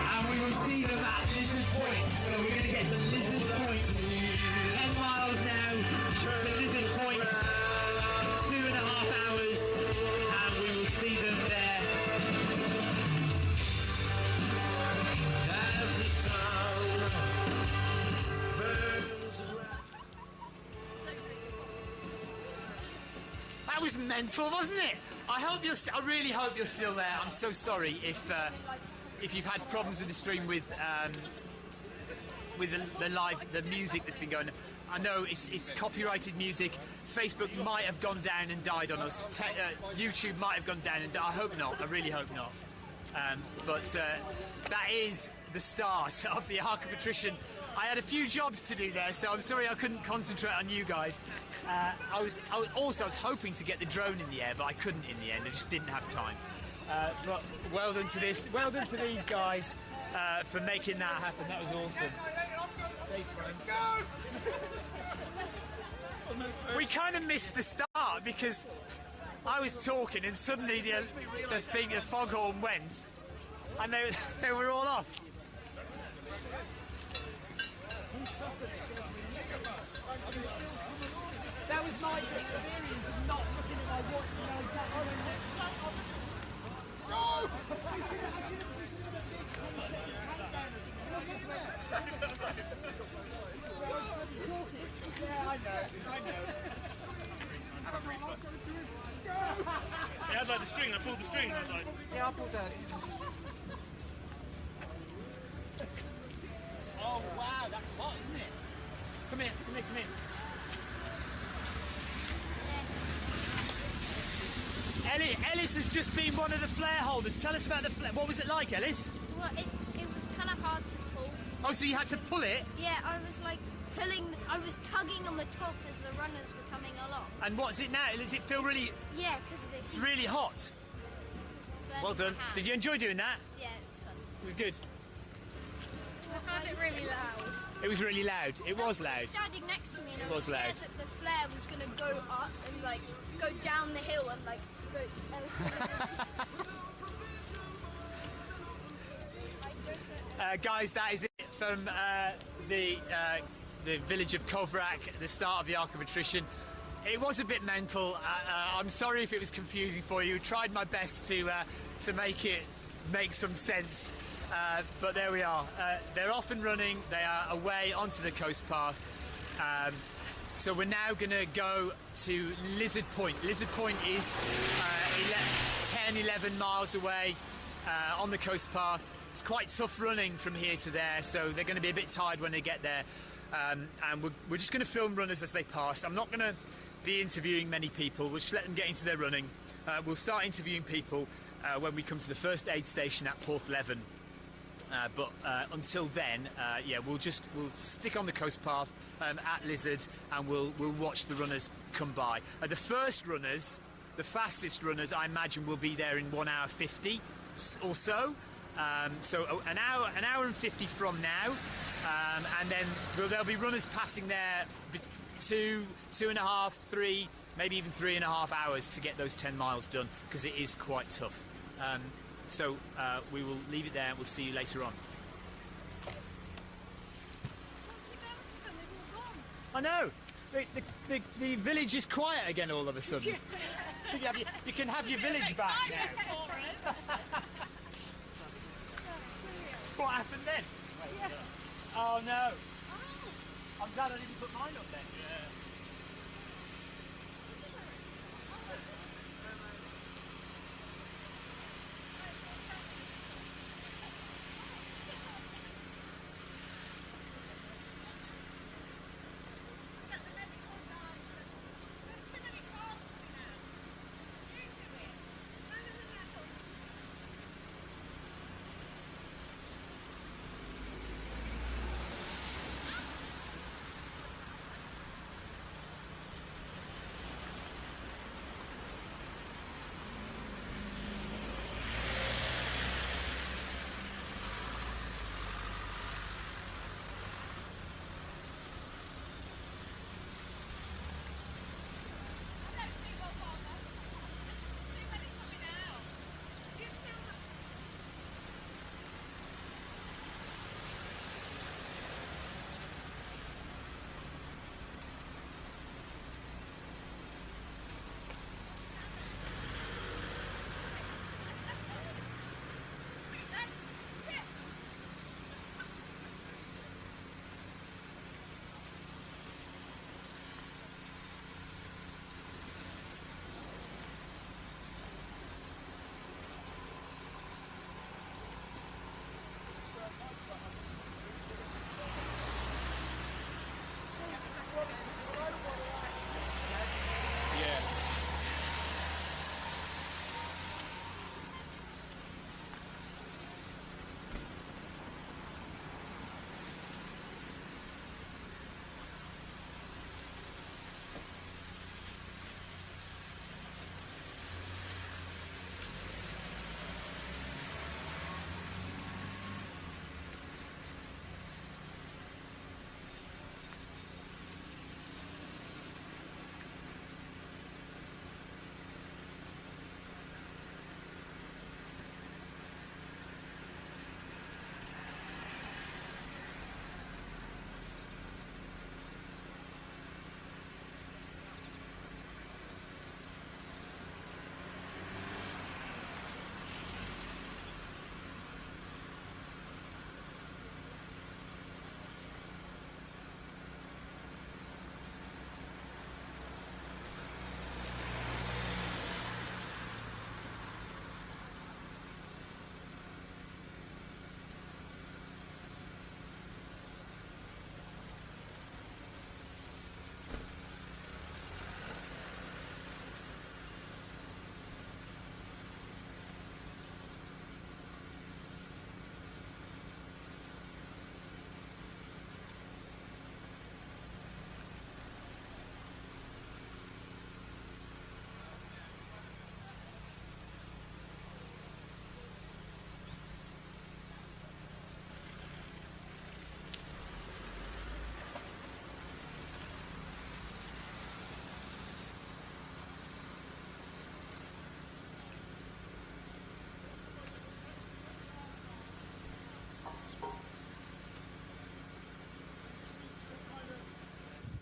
And we will see them at Lizard Point. So we're going to get to Lizard Point. 10 miles now to Lizard Point. 2.5 hours. And we will see them there. As the sound burns around. That was mental, wasn't it? I really hope you're still there. I'm so sorry if you've had problems with the stream with the music that's been going on. I know it's copyrighted music. Facebook might have gone down and died on us. YouTube might have gone down and died. I hope not. I really hope not. But that is the start of the Arc of Attrition. I had a few jobs to do there, so I'm sorry I couldn't concentrate on you guys. I was hoping to get the drone in the air, but I couldn't in the end. I just didn't have time. But well done to this. Well done to these guys for making that happen. That was awesome. We kind of missed the start because I was talking and suddenly the foghorn went and they were all off. That was my experience of not looking at my watch and going Yeah, I know. They had like the string, I pulled the string and I was like... Yeah, I pulled that. Oh wow, that's hot, isn't it? Come here. Ellis has just been one of the flare holders. Tell us about the flare. What was it like, Ellis? Well, it was kind of hard to pull. Oh, so you had to pull it? Yeah, I was like I was tugging on the top as the runners were coming along. And what's it now? Does it feel really... Yeah, because it's really hot. Well done. Did you enjoy doing that? Yeah, it was fun. It was good. I found it really loud. It was really loud. It was loud. Standing next to me and It I was was scared loud. that the flare was going to go up and like go down the hill and like go... Guys, that is it from the village of Kovrak at the start of the Arc of Attrition. It was a bit mental. I'm sorry if it was confusing for you. Tried my best to make it make some sense, but there we are. They're off and running. They are away onto the coast path. So we're now going to go to Lizard Point. Lizard Point is 10, 11 miles away on the coast path. It's quite tough running from here to there, so they're going to be a bit tired when they get there. And we're just going to film runners as they pass. I'm not going to be interviewing many people. We'll just let them get into their running. We'll start interviewing people when we come to the first aid station at Porthleven. But until then, we'll stick on the coast path at Lizard, and we'll watch the runners come by. The first runners, the fastest runners, I imagine will be there in 1 hour 50 or so. So an hour and 50 from now, and then there'll be runners passing there 2.5, 3, maybe even 3.5 hours to get those 10 miles done, because it is quite tough. So we will leave it there, and we'll see you later on. I know. The village is quiet again all of a sudden. You can have your village back now. What happened then? Oh no. I'm glad I didn't put mine up then.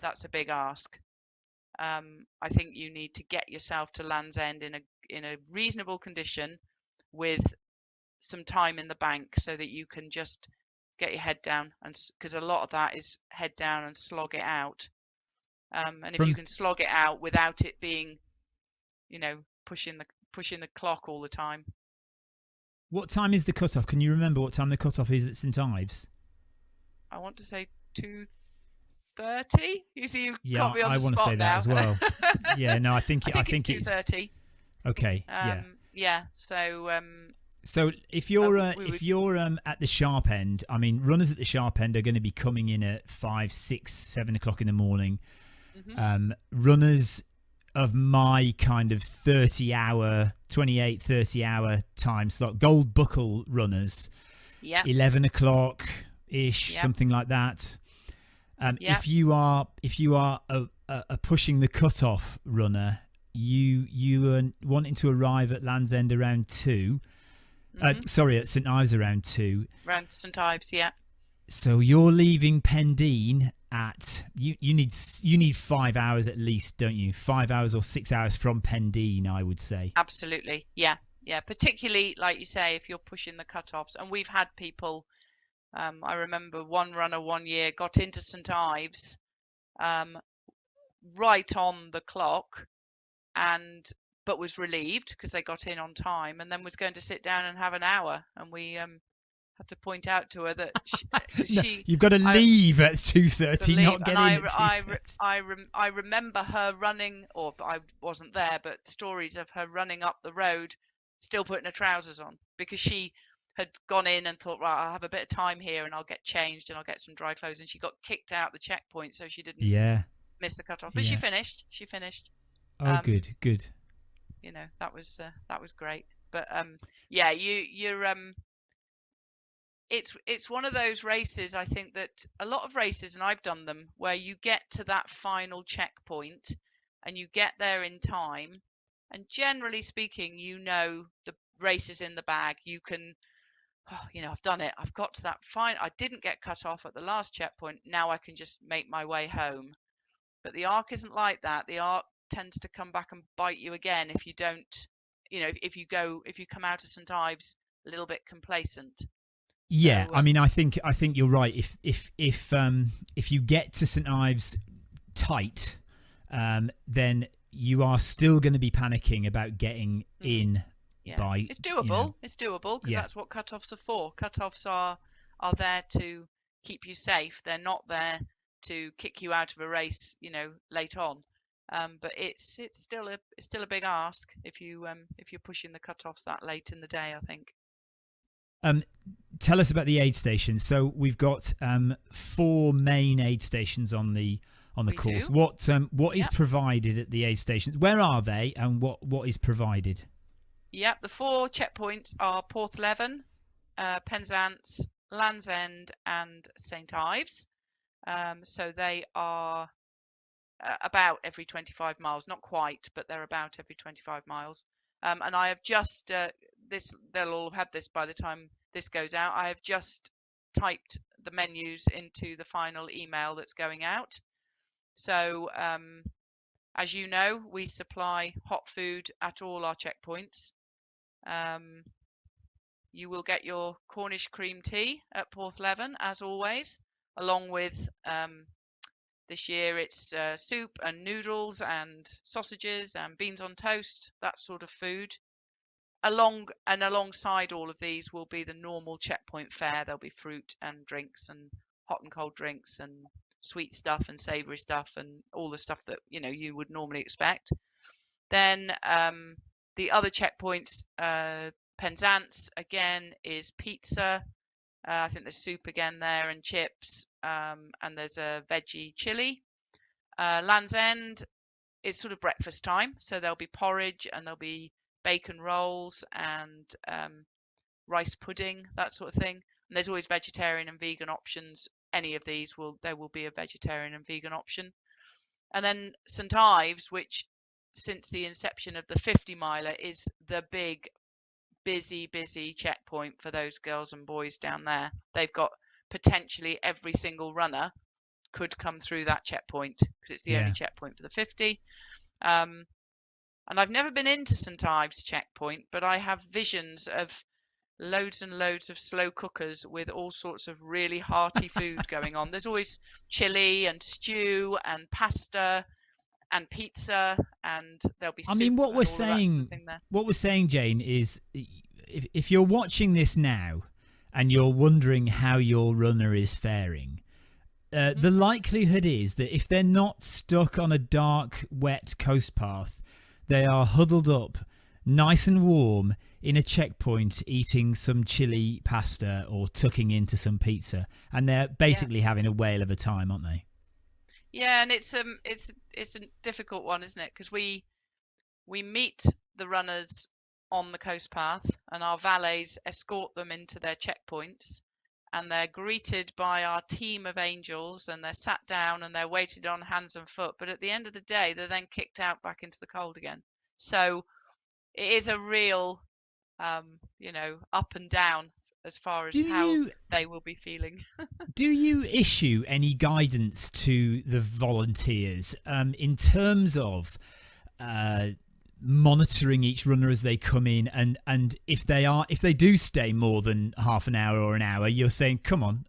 that's a big ask. I think you need to get yourself to Land's End in a reasonable condition with some time in the bank so that you can just get your head down, and because a lot of that is head down and slog it out. And if you can slog it out without it being, you know, pushing the clock all the time. What time is the cut-off? Can you remember what time the cut-off is at St Ives? I want to say 2:30. You see, you Yeah, caught me on I the want to spot say that now. as well. Yeah, no, I think it's 2:30. Okay, yeah. Yeah. So. So if you're at the sharp end, I mean, runners at the sharp end are going to be coming in at 5, 6, 7 o'clock in the morning. Mm-hmm. Runners of my kind of 30-hour time slot, gold buckle runners, 11 o'clock ish, something like that. If you are a pushing the cutoff runner, you are wanting to arrive at Land's End around 2. Sorry, at St Ives around 2. Around St Ives, yeah. So you're leaving Pendine at you need 5 hours at least, don't you? 5 hours or 6 hours from Pendine, I would say. Absolutely, yeah. Particularly, like you say, if you're pushing the cut-offs, and we've had people. I remember one runner one year got into St Ives right on the clock, but was relieved because they got in on time, and then was going to sit down and have an hour, and we had to point out to her that she you've got to leave at 2:30, not get in at 2:30. I remember her running, or I wasn't there, but stories of her running up the road, still putting her trousers on, because she had gone in and thought, right, I'll have a bit of time here and I'll get changed and I'll get some dry clothes, and she got kicked out the checkpoint, so she didn't miss the cutoff. But she finished. Oh, good. You know, that was great. But you're it's one of those races, I think, that a lot of races, and I've done them, where you get to that final checkpoint and you get there in time, and generally speaking, you know, the race is in the bag. You can, I've done it. I've got to that fine. I didn't get cut off at the last checkpoint. Now I can just make my way home. But the Arc isn't like that. The Arc tends to come back and bite you again if you don't, if you come out of St Ives a little bit complacent. Yeah, I mean, I think you're right. If you get to St Ives tight, then you are still going to be panicking about getting in. By it's doable. It's doable because that's what cutoffs are for. Cutoffs are there to keep you safe. They're not there to kick you out of a race, late on. But it's still a big ask if you're pushing the cutoffs that late in the day, I think. Tell us about the aid stations. So we've got 4 main aid stations on the course. What is provided at the aid stations? Where are they, and what is provided? Yep, the 4 checkpoints are Porthleven, Penzance, Land's End, and St Ives. So they are about every 25 miles, not quite, but they're about every 25 miles. And I have just they'll all have this by the time this goes out. I have just typed the menus into the final email that's going out. So as you know, we supply hot food at all our checkpoints. You will get your Cornish cream tea at Porthleven, as always, along with this year it's soup and noodles and sausages and beans on toast, that sort of food. Alongside all of these will be the normal checkpoint fare. There'll be fruit and drinks and hot and cold drinks and sweet stuff and savoury stuff and all the stuff that you would normally expect. Then the other checkpoints, Penzance again is pizza. I think there's soup again there and chips, and there's a veggie chili. Land's End is sort of breakfast time, so there'll be porridge and there'll be bacon rolls and rice pudding, that sort of thing. And there's always vegetarian and vegan options. Any of these there will be a vegetarian and vegan option. And then St Ives, which since the inception of the 50 miler is the big busy checkpoint for those girls and boys down there. They've got potentially every single runner could come through that checkpoint because it's the only Yeah. checkpoint for the 50. And I've never been into St Ives checkpoint, but I have visions of loads and loads of slow cookers with all sorts of really hearty food going on. There's always chili and stew and pasta and pizza, and there'll be soup. I mean, and all the rest of the thing there. what we're saying, Jane, is if you're watching this now and you're wondering how your runner is faring, the likelihood is that if they're not stuck on a dark, wet coast path, they are huddled up, nice and warm, in a checkpoint, eating some chili pasta or tucking into some pizza, and they're basically having a whale of a time, aren't they? Yeah, and it's a difficult one, isn't it? Because we meet the runners on the coast path, and our valets escort them into their checkpoints, and they're greeted by our team of angels, and they're sat down and they're waited on hands and foot. But at the end of the day, they're then kicked out back into the cold again. So it is a real, up and down as far as how they will be feeling. Do you issue any guidance to the volunteers in terms of monitoring each runner as they come in, and if they do stay more than half an hour or an hour, you're saying, come on,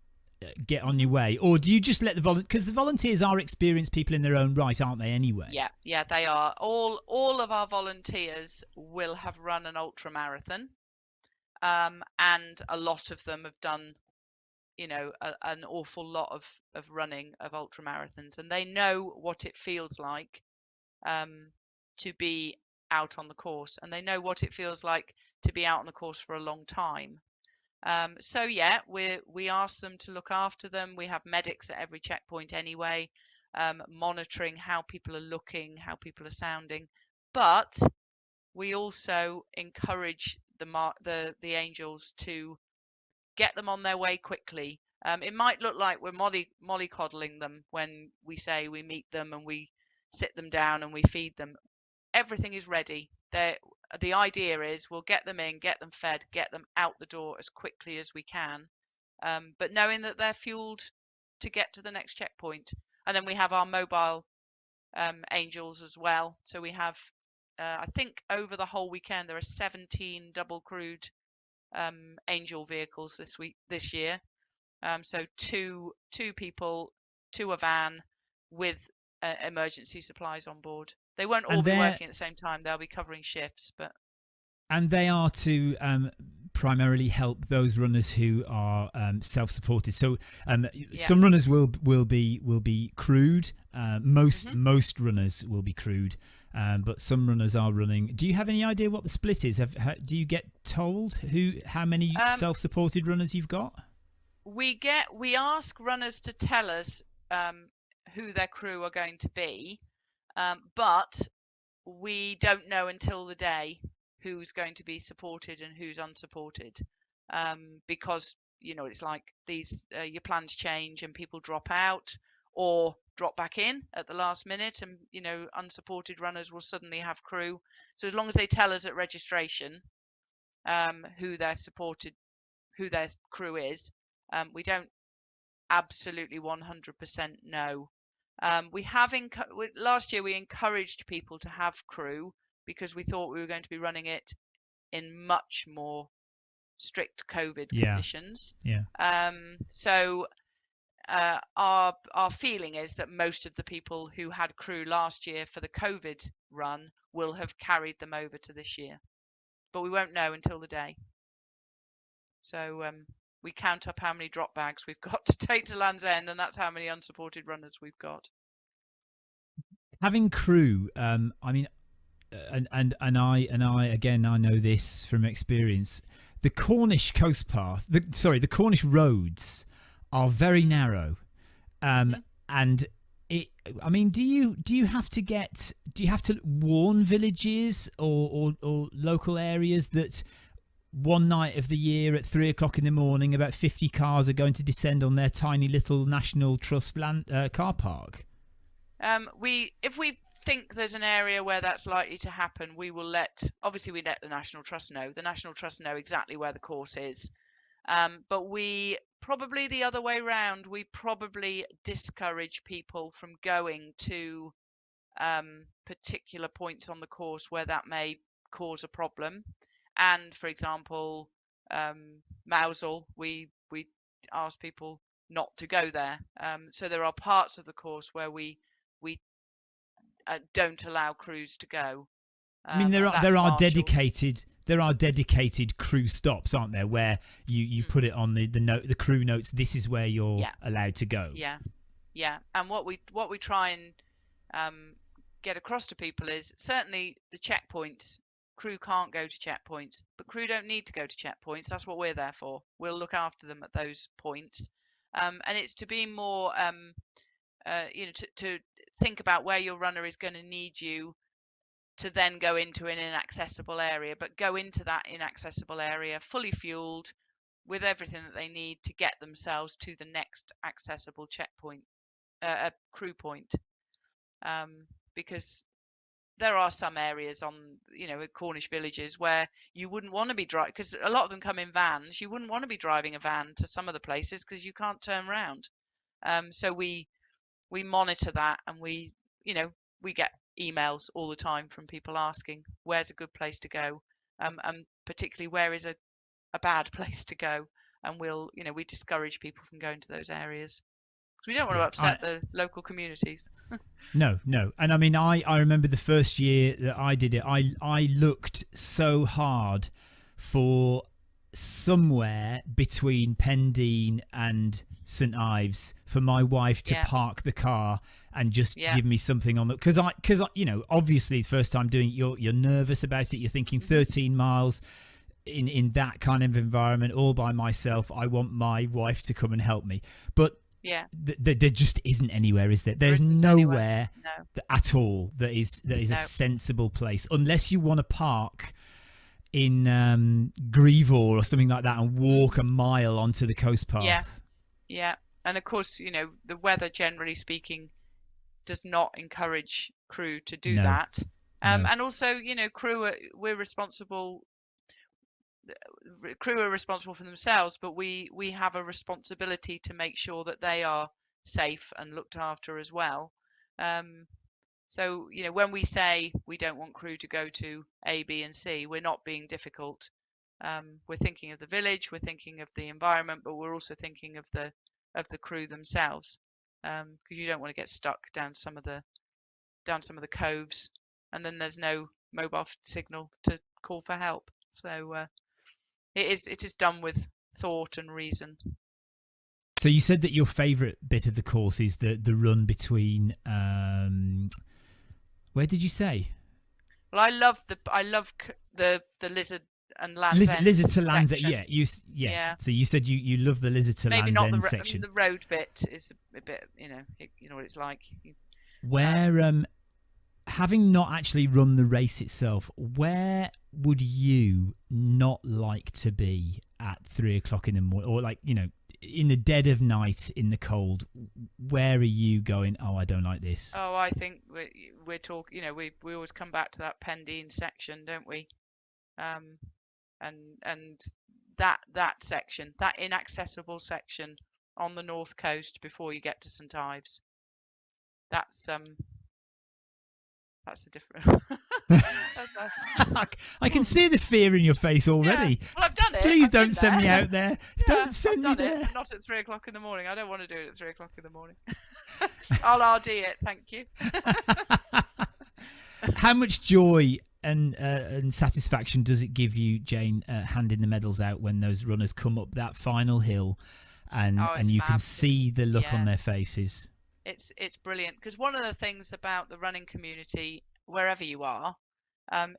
get on your way? Or do you just let because the volunteers are experienced people in their own right, aren't they, anyway? Yeah, they are. All of our volunteers will have run an ultra marathon, and a lot of them have done an awful lot of running of ultra marathons, and they know what it feels like to be out on the course, and they know what it feels like to be out on the course for a long time. So yeah, we ask them to look after them. We have medics at every checkpoint anyway, monitoring how people are looking, how people are sounding, but we also encourage the angels to get them on their way quickly. It might look like we're mollycoddling them when we say we meet them and we sit them down and we feed them. Everything is ready. The idea is we'll get them in, get them fed, get them out the door as quickly as we can, but knowing that they're fueled to get to the next checkpoint. And then we have our mobile angels as well. So we have, I think over the whole weekend, there are 17 double crewed angel vehicles this year. So two people, to a van with emergency supplies on board. They won't all be working at the same time. They'll be covering shifts, but and they are to primarily help those runners who are self-supported. So some runners will be crewed. Most runners will be crewed, but some runners are running. Do you have any idea what the split is? Do you get told how many self-supported runners you've got? We ask runners to tell us who their crew are going to be, but we don't know until the day who's going to be supported and who's unsupported, because it's like these your plans change and people drop out or drop back in at the last minute, and unsupported runners will suddenly have crew. So as long as they tell us at registration who their crew is, we don't absolutely 100% know. Last year we encouraged people to have crew because we thought we were going to be running it in much more strict COVID conditions. So our feeling is that most of the people who had crew last year for the COVID run will have carried them over to this year, but we won't know until the day. So we count up how many drop bags we've got to take to Land's End, and that's how many unsupported runners we've got. Having crew, I mean, and I again, I know this from experience. The Cornish coast path, the Cornish roads are very narrow, and I mean, do you have to warn villages or local areas that one night of the year at 3 o'clock in the morning about 50 cars are going to descend on their tiny little National Trust car park? If we think there's an area where that's likely to happen, we let the National Trust know. The National Trust know exactly where the course is, but we probably the other way round. We probably discourage people from going to particular points on the course where that may cause a problem. And for example, Mousel, we ask people not to go there. So there are parts of the course where we don't allow crews to go. I mean, there are dedicated crew stops, aren't there, where you put it on the crew notes. This is where you're allowed to go. Yeah. And what we try and get across to people is certainly the checkpoints. Crew can't go to checkpoints, but crew don't need to go to checkpoints. That's what we're there for. We'll look after them at those points. And it's to be more, to think about where your runner is going to need you to then go into an inaccessible area, but go into that inaccessible area fully fueled with everything that they need to get themselves to the next accessible checkpoint, crew point. Because there are some areas on, Cornish villages where you wouldn't want to be driving, because a lot of them come in vans. You wouldn't want to be driving a van to some of the places because you can't turn around. So we monitor that, and we get emails all the time from people asking where's a good place to go, and particularly where is a bad place to go, and we discourage people from going to those areas because we don't want to upset the local communities. No, and I mean, I remember the first year that I did it, I looked so hard for somewhere between Pendine and St Ives for my wife to park the car and just give me something on the, because obviously the first time doing it, you're nervous about it. You're thinking 13 miles in that kind of environment all by myself. I want my wife to come and help me, but there just isn't anywhere, is there? There's nowhere at all that is a sensible place, unless you want to park in Grevor or something like that and walk a mile onto the coast path. Yeah. And of course, the weather, generally speaking, does not encourage crew to do that. And also, crew are responsible for themselves, but we have a responsibility to make sure that they are safe and looked after as well. So, when we say we don't want crew to go to A, B, and C, we're not being difficult. We're thinking of the village, we're thinking of the environment, but we're also thinking of the crew themselves, because you don't want to get stuck down some of the coves, and then there's no mobile signal to call for help. So it is done with thought and reason. So you said that your favourite bit of the course is the run between. Where did you say? Well, I love the lizard and Land's End lizard to Land's End. section. Yeah. So you said you love the lizard to Maybe Land's not End section. the road bit is a bit, you know what it's like. Where having not actually run the race itself, where would you not like to be at 3 o'clock in the morning, or in the dead of night in the cold? Where are you going? Oh, I don't like this. Oh, I think we're talking. We always come back to that Pendine section, don't we? And that section, that inaccessible section on the north coast before you get to St Ives. That's a different. I can see the fear in your face already. Yeah. Well, I've done it. Please don't send me out there. Don't send me there. Not at 3 o'clock in the morning. I don't want to do it at 3 o'clock in the morning. I'll RD it. Thank you. How much joy and satisfaction does it give you, Jane, handing the medals out when those runners come up that final hill and you can see the look on their faces? It's brilliant, because one of the things about the running community, wherever you are,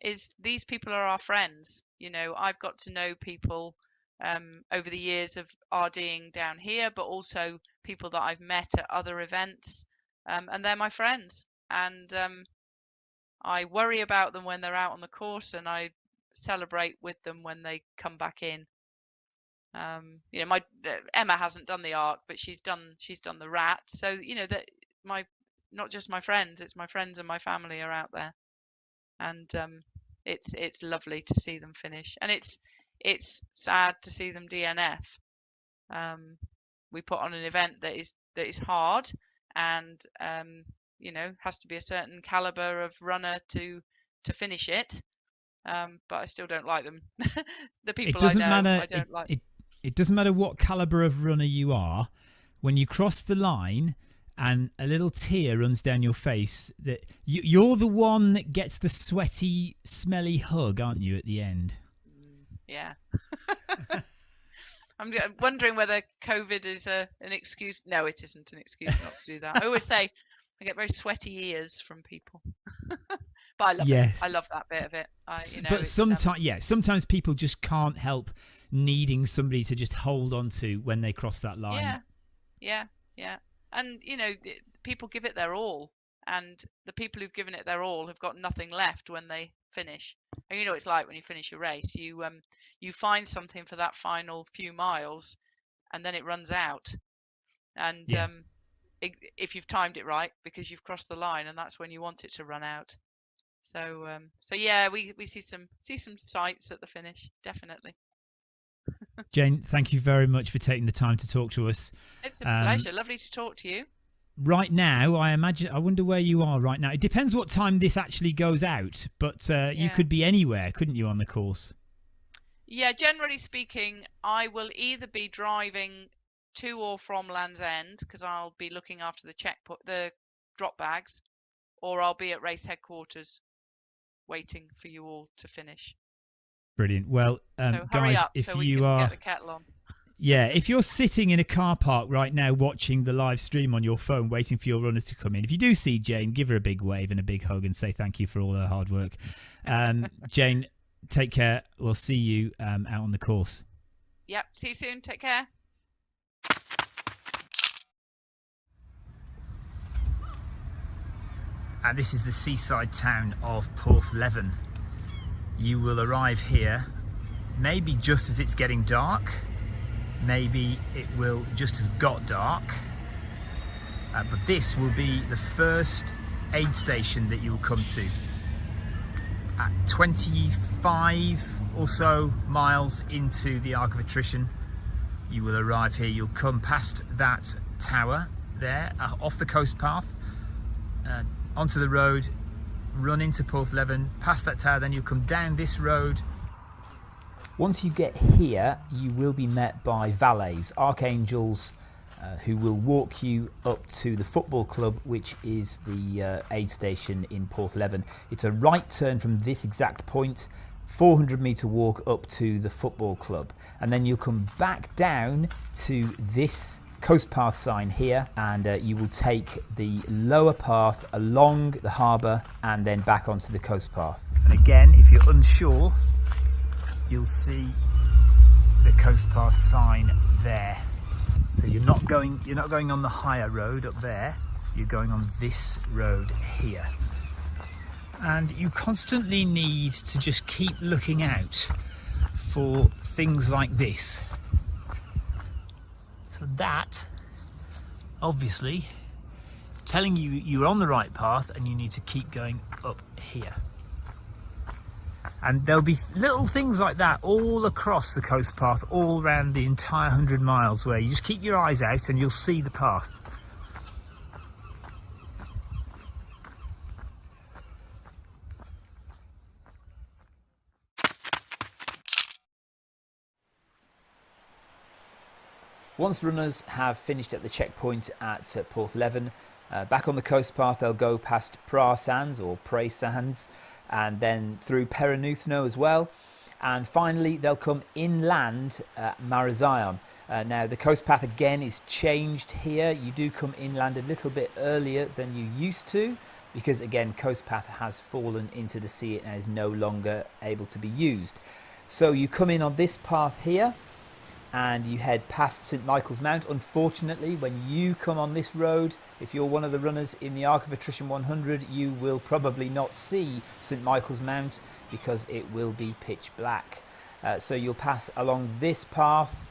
is these people are our friends. I've got to know people over the years of RDing down here, but also people that I've met at other events, and they're my friends. And I worry about them when they're out on the course, and I celebrate with them when they come back in. My Emma hasn't done the arc, but she's done the rat. So that not just my friends, it's my friends and my family are out there, and it's lovely to see them finish, and it's sad to see them DNF. We put on an event that is hard and has to be a certain caliber of runner to finish it. But I still don't like them. The people I don't like. It doesn't matter what caliber of runner you are. When you cross the line and a little tear runs down your face, that you're the one that gets the sweaty, smelly hug, aren't you, at the end? Yeah. I'm wondering whether COVID is an excuse. No, it isn't an excuse not to do that. I always say I get very sweaty ears from people. But I love it. I love that bit of it. But sometimes people just can't help needing somebody to just hold on to when they cross that line. Yeah. And people give it their all, and the people who've given it their all have got nothing left when they finish. And it's like when you finish a race, you find something for that final few miles, and then it runs out. And if you've timed it right, because you've crossed the line, and that's when you want it to run out. So yeah, we see some sights at the finish, definitely. Jane, thank you very much for taking the time to talk to us. It's a pleasure. Lovely to talk to you. Right now, I wonder where you are right now. It depends what time this actually goes out, but you could be anywhere, couldn't you, on the course? Yeah, generally speaking, I will either be driving to or from Land's End, because I'll be looking after the drop bags, or I'll be at race headquarters waiting for you all to finish. Brilliant. Well, so hurry guys, up if so we you can are get the kettle on. Yeah, if you're sitting in a car park right now watching the live stream on your phone waiting for your runners to come in, if you do see Jane, give her a big wave and a big hug and say thank you for all her hard work. Jane, take care. We'll see you out on the course. Yep, see you soon. Take care. And this is the seaside town of Porthleven. You will arrive here maybe just as it's getting dark. Maybe it will just have got dark. But this will be the first aid station that you will come to. At 25 or so miles into the Arc of Attrition, you will arrive here. You'll come past that tower there, off the coast path, onto the road, run into Porthleven, past that tower, then you'll come down this road. Once you get here, you will be met by valets, archangels, who will walk you up to the football club, which is the aid station in Porthleven. It's a right turn from this exact point, 400-metre walk up to the football club, and then you'll come back down to this coast path sign here, and you will take the lower path along the harbour and then back onto the coast path. And again, if you're unsure, you'll see the coast path sign there. So you're not going on the higher road up there, you're going on this road here. And you constantly need to just keep looking out for things like this. So that, obviously, is telling you you're on the right path and you need to keep going up here. And there'll be little things like that all across the coast path, all around the entire 100 miles, where you just keep your eyes out and you'll see the path. Once runners have finished at the checkpoint at Porthleven, back on the coast path they'll go past Penzance or Penzance, and then through Perraneuthno as well, and finally they'll come inland at Marazion. Now the coast path again is changed here. You do come inland a little bit earlier than you used to, because again coast path has fallen into the sea and is no longer able to be used. So you come in on this path here and you head past St Michael's Mount. Unfortunately, when you come on this road, if you're one of the runners in the Arc of Attrition 100, you will probably not see St Michael's Mount because it will be pitch black. So you'll pass along this path,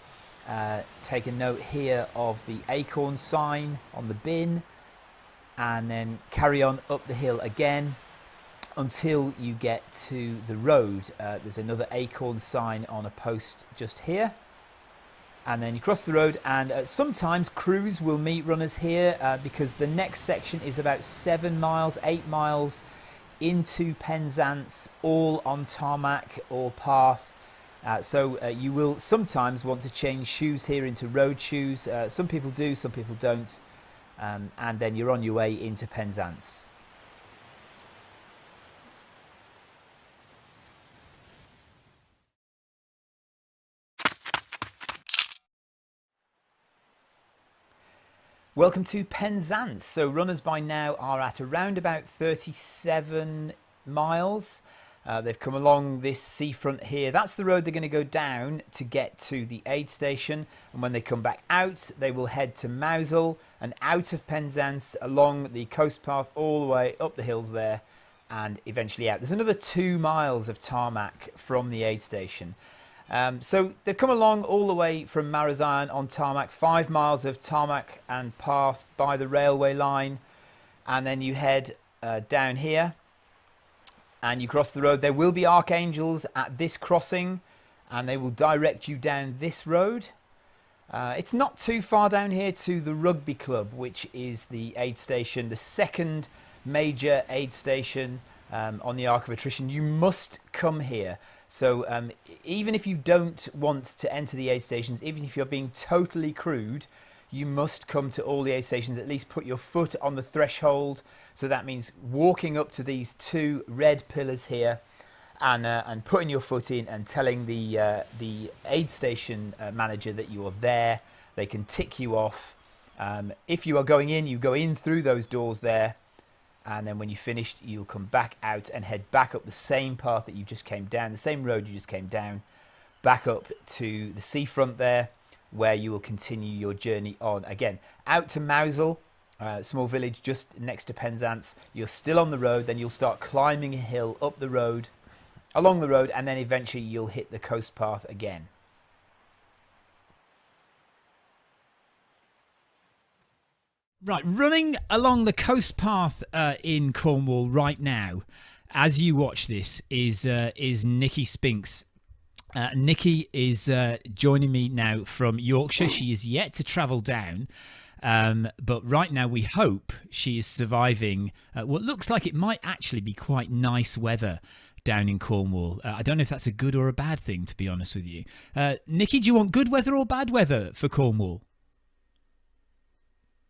take a note here of the acorn sign on the bin, and then carry on up the hill again until you get to the road. There's another acorn sign on a post just here. and then you cross the road, and sometimes crews will meet runners here because the next section is about 7 miles, 8 miles into Penzance, all on tarmac or path. So you will sometimes want to change shoes here into road shoes. Some people do, some people don't. And then you're on your way into Penzance. Welcome to Penzance. So runners by now are at around about 37 miles. They've come along this seafront here. That's the road they're going to go down to get to the aid station. And when they come back out, they will head to Mousel and out of Penzance along the coast path all the way up the hills there and eventually out. There's another 2 miles of tarmac from the aid station. So they've come along all the way from Marazion on tarmac, 5 miles of tarmac and path by the railway line. And then you head down here. And you cross the road. There will be archangels at this crossing and they will direct you down this road. It's not too far down here to the rugby club, which is the aid station, the second major aid station on the Arc of Attrition. You must come here. So even if you don't want to enter the aid stations, even if you're being totally crewed, you must come to all the aid stations, at least put your foot on the threshold. So that means walking up to these 2 red pillars here and putting your foot in and telling the aid station manager that you are there. They can tick you off. If you are going in, you go in through those doors there. And then when you're finished, you'll come back out and head back up the same path that you just came down, the same road you just came down, back up to the seafront there, where you will continue your journey on again out to Mousel, small village just next to Penzance. You're still on the road, then you'll start climbing a hill up the road, along the road, and then eventually you'll hit the coast path again. Right, running along the coast path in Cornwall right now, as you watch this, is Nikki Spinks. Nikki is joining me now from Yorkshire. She is yet to travel down, but right now we hope she is surviving what looks like it might actually be quite nice weather down in Cornwall. I don't know if that's a good or a bad thing, to be honest with you. Nikki, do you want good weather or bad weather for Cornwall?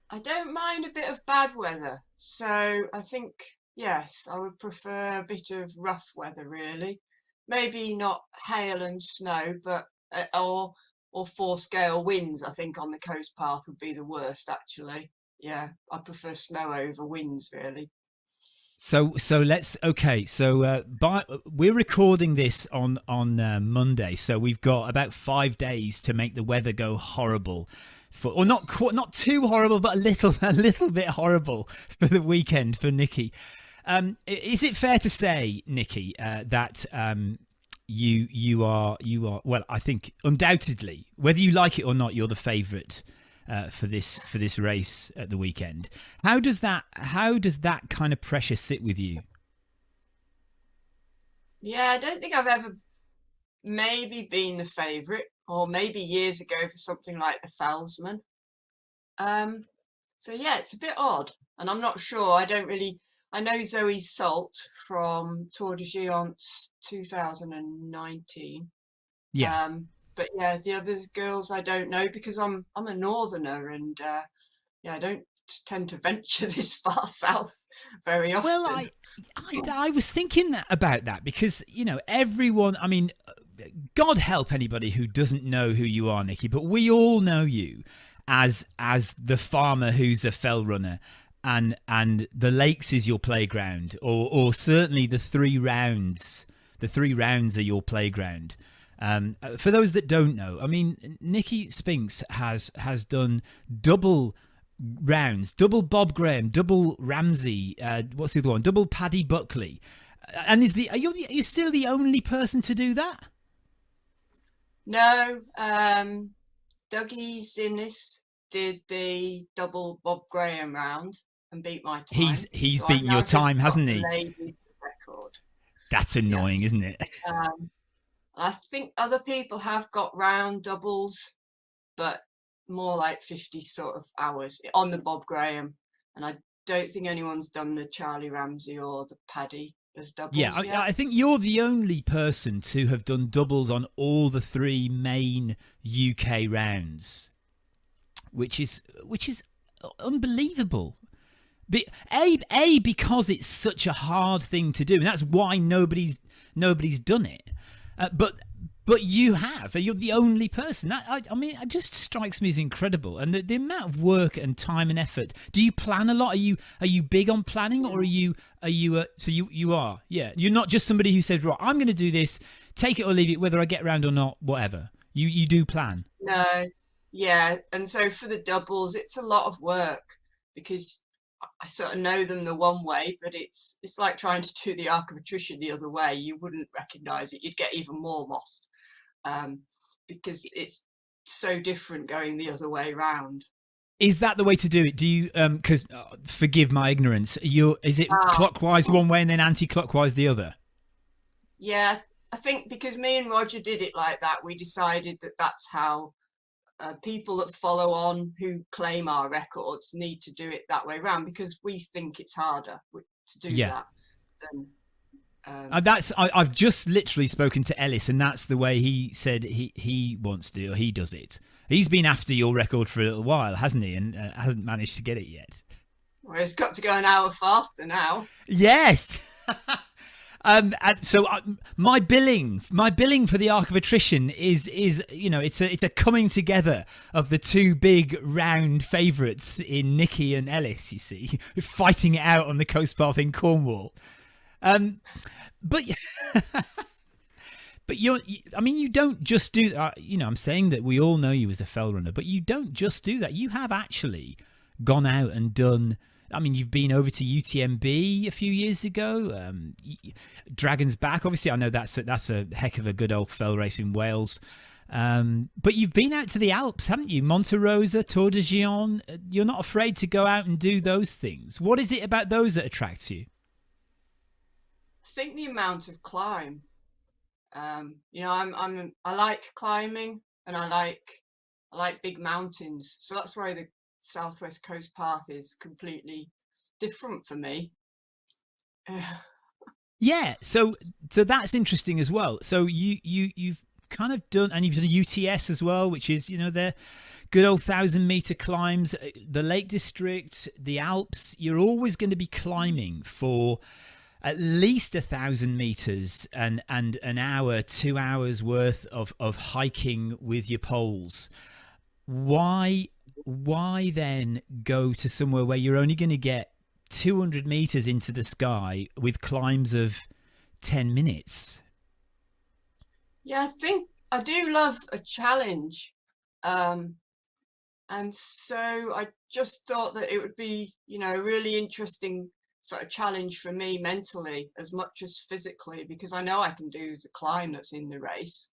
I don't mind a bit of bad weather, so I think, yes, I would prefer a bit of rough weather, really. Maybe not hail and snow, but or 4-scale winds. I think on the coast path would be the worst, actually. Yeah, I prefer snow over winds, really. So let's we're recording this on Monday, so we've got about 5 days to make the weather go horrible. Or not too horrible, but a little bit horrible for the weekend for Nikki. Is it fair to say, Nikki, that you are well? I think undoubtedly, whether you like it or not, you're the favourite for this race at the weekend. How does that kind of pressure sit with you? Yeah, I don't think I've ever maybe been the favourite, or maybe years ago for something like the Fellsman. So yeah, it's a bit odd, and I'm not sure. I know Zoe Salt from Tour de Géants 2019. Yeah. But yeah, the other girls I don't know, because I'm a northerner, and yeah, I don't tend to venture this far south very often. Well, I was thinking about that because, you know, everyone, I mean, God help anybody who doesn't know who you are, Nikki, but we all know you as the farmer who's a fell runner, and the lakes is your playground, or certainly the 3 rounds. The 3 rounds are your playground. For those that don't know, I mean, Nikki Spinks has done double rounds, double Bob Graham, double Ramsey, what's the other one? Double Paddy Buckley. And are you still the only person to do that? No, Dougie's in this did the double Bob Graham round and beat my time. He's beaten your time, hasn't he? Ladies record. That's annoying, isn't it? I think other people have got round doubles, but more like 50 sort of hours on the Bob Graham. And I don't think anyone's done the Charlie Ramsey or the Paddy as doubles Yeah, yet. I think you're the only person to have done doubles on all the 3 main UK rounds, which is unbelievable. Because it's such a hard thing to do, and that's why nobody's done it. But you have. You're the only person. I mean, it just strikes me as incredible. And the amount of work and time and effort. Do you plan a lot? Are you big on planning, or are you? So you are. Yeah, you're not just somebody who says, right, I'm going to do this, take it or leave it, whether I get around or not, whatever. You do plan. No, yeah, and so for the doubles, it's a lot of work because I sort of know them the one way, but it's like trying to do the Arc of Attrition the other way. You wouldn't recognise it. You'd get even more lost. Because it's so different going the other way round. Is that the way to do it? Do you because forgive my ignorance, is it clockwise one way and then anti-clockwise the other? Yeah, I think because me and Roger did it like that, we decided that that's how people that follow on who claim our records need to do it that way round, because we think it's harder to do that than I've just literally spoken to Ellis, and that's the way he said he wants to do. He does it. He's been after your record for a little while, hasn't he? And hasn't managed to get it yet. Well, it's got to go an hour faster now. Yes. So my billing for the Arc of Attrition is it's a coming together of the 2 big round favourites in Nikki and Ellis. You see, fighting it out on the coast path in Cornwall. But you don't just do that. I'm saying that we all know you as a fell runner, but you don't just do that. You have actually gone out and done. I mean, you've been over to UTMB a few years ago. Dragon's Back, obviously, I know that's a heck of a good old fell race in Wales. But you've been out to the Alps, haven't you? Monte Rosa, Tour de Gion. You're not afraid to go out and do those things. What is it about those that attracts you? I think the amount of climb. I like climbing, and I like big mountains. So that's why the Southwest Coast Path is completely different for me. Yeah, so that's interesting as well. So you've kind of done, and you've done a UTS as well, which is their good old 1,000-meter climbs. The Lake District, the Alps. You're always going to be climbing for at least 1,000 meters and an hour, 2 hours worth of hiking with your poles. Why then go to somewhere where you're only going to get 200 meters into the sky with climbs of 10 minutes? Yeah, I think I do love a challenge. And so I just thought that it would be, a really interesting sort of challenge for me mentally as much as physically, because I know I can do the climb that's in the race.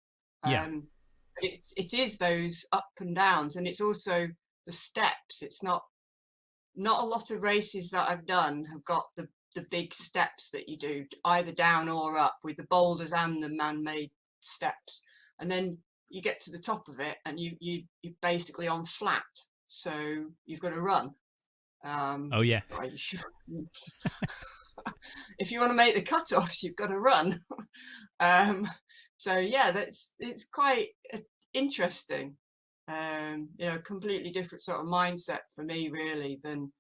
It is those up and downs, and it's also the steps. It's not a lot of races that I've done have got the big steps that you do either down or up with the boulders and the man-made steps, and then you get to the top of it and you're basically on flat, so you've got to run. Oh yeah. If you want to make the cutoffs, you've got to run. So yeah, it's quite interesting. Completely different sort of mindset for me, really, than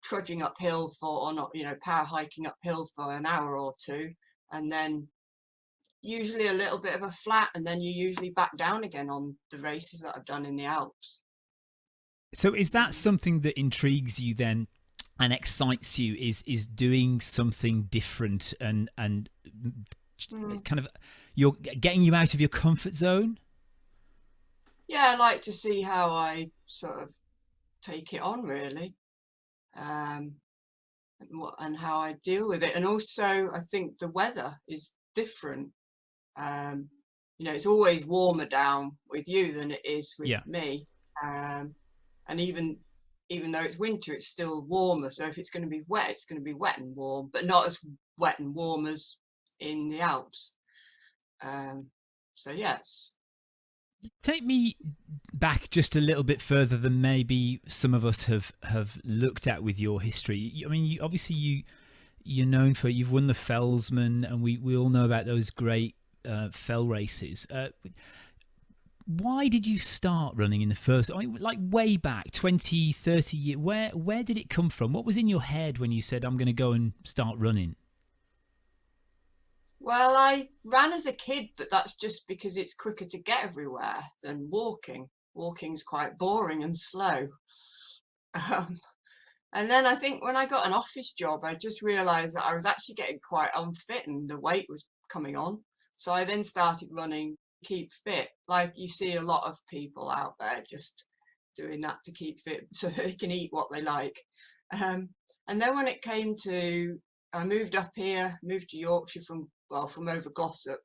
trudging uphill power hiking uphill for an hour or 2, and then usually a little bit of a flat, and then you usually back down again on the races that I've done in the Alps. So is that something that intrigues you then and excites you, is doing something different and kind of you're getting you out of your comfort zone? Yeah, I like to see how I sort of take it on, really, and how I deal with it. And also I think the weather is different. It's always warmer down with you than it is with me. And even though it's winter, it's still warmer. So if it's going to be wet, it's going to be wet and warm, but not as wet and warm as in the Alps. So yeah, Take me back just a little bit further than maybe some of us have looked at with your history. I mean, you're known for, you've won the Fellsman, and we all know about those great fell races. Why did you start running in the first, I mean, like way back 20, 30 years? Where did it come from? What was in your head when you said, I'm going to go and start running? Well, I ran as a kid, but that's just because it's quicker to get everywhere than walking. Walking's quite boring and slow. Um, and then I think when I got an office job, I just realised that I was actually getting quite unfit and the weight was coming on. So I then started running, keep fit. Like you see a lot of people out there just doing that to keep fit so they can eat what they like. And then when it came to, I moved up here, moved to Yorkshire from over Glossop,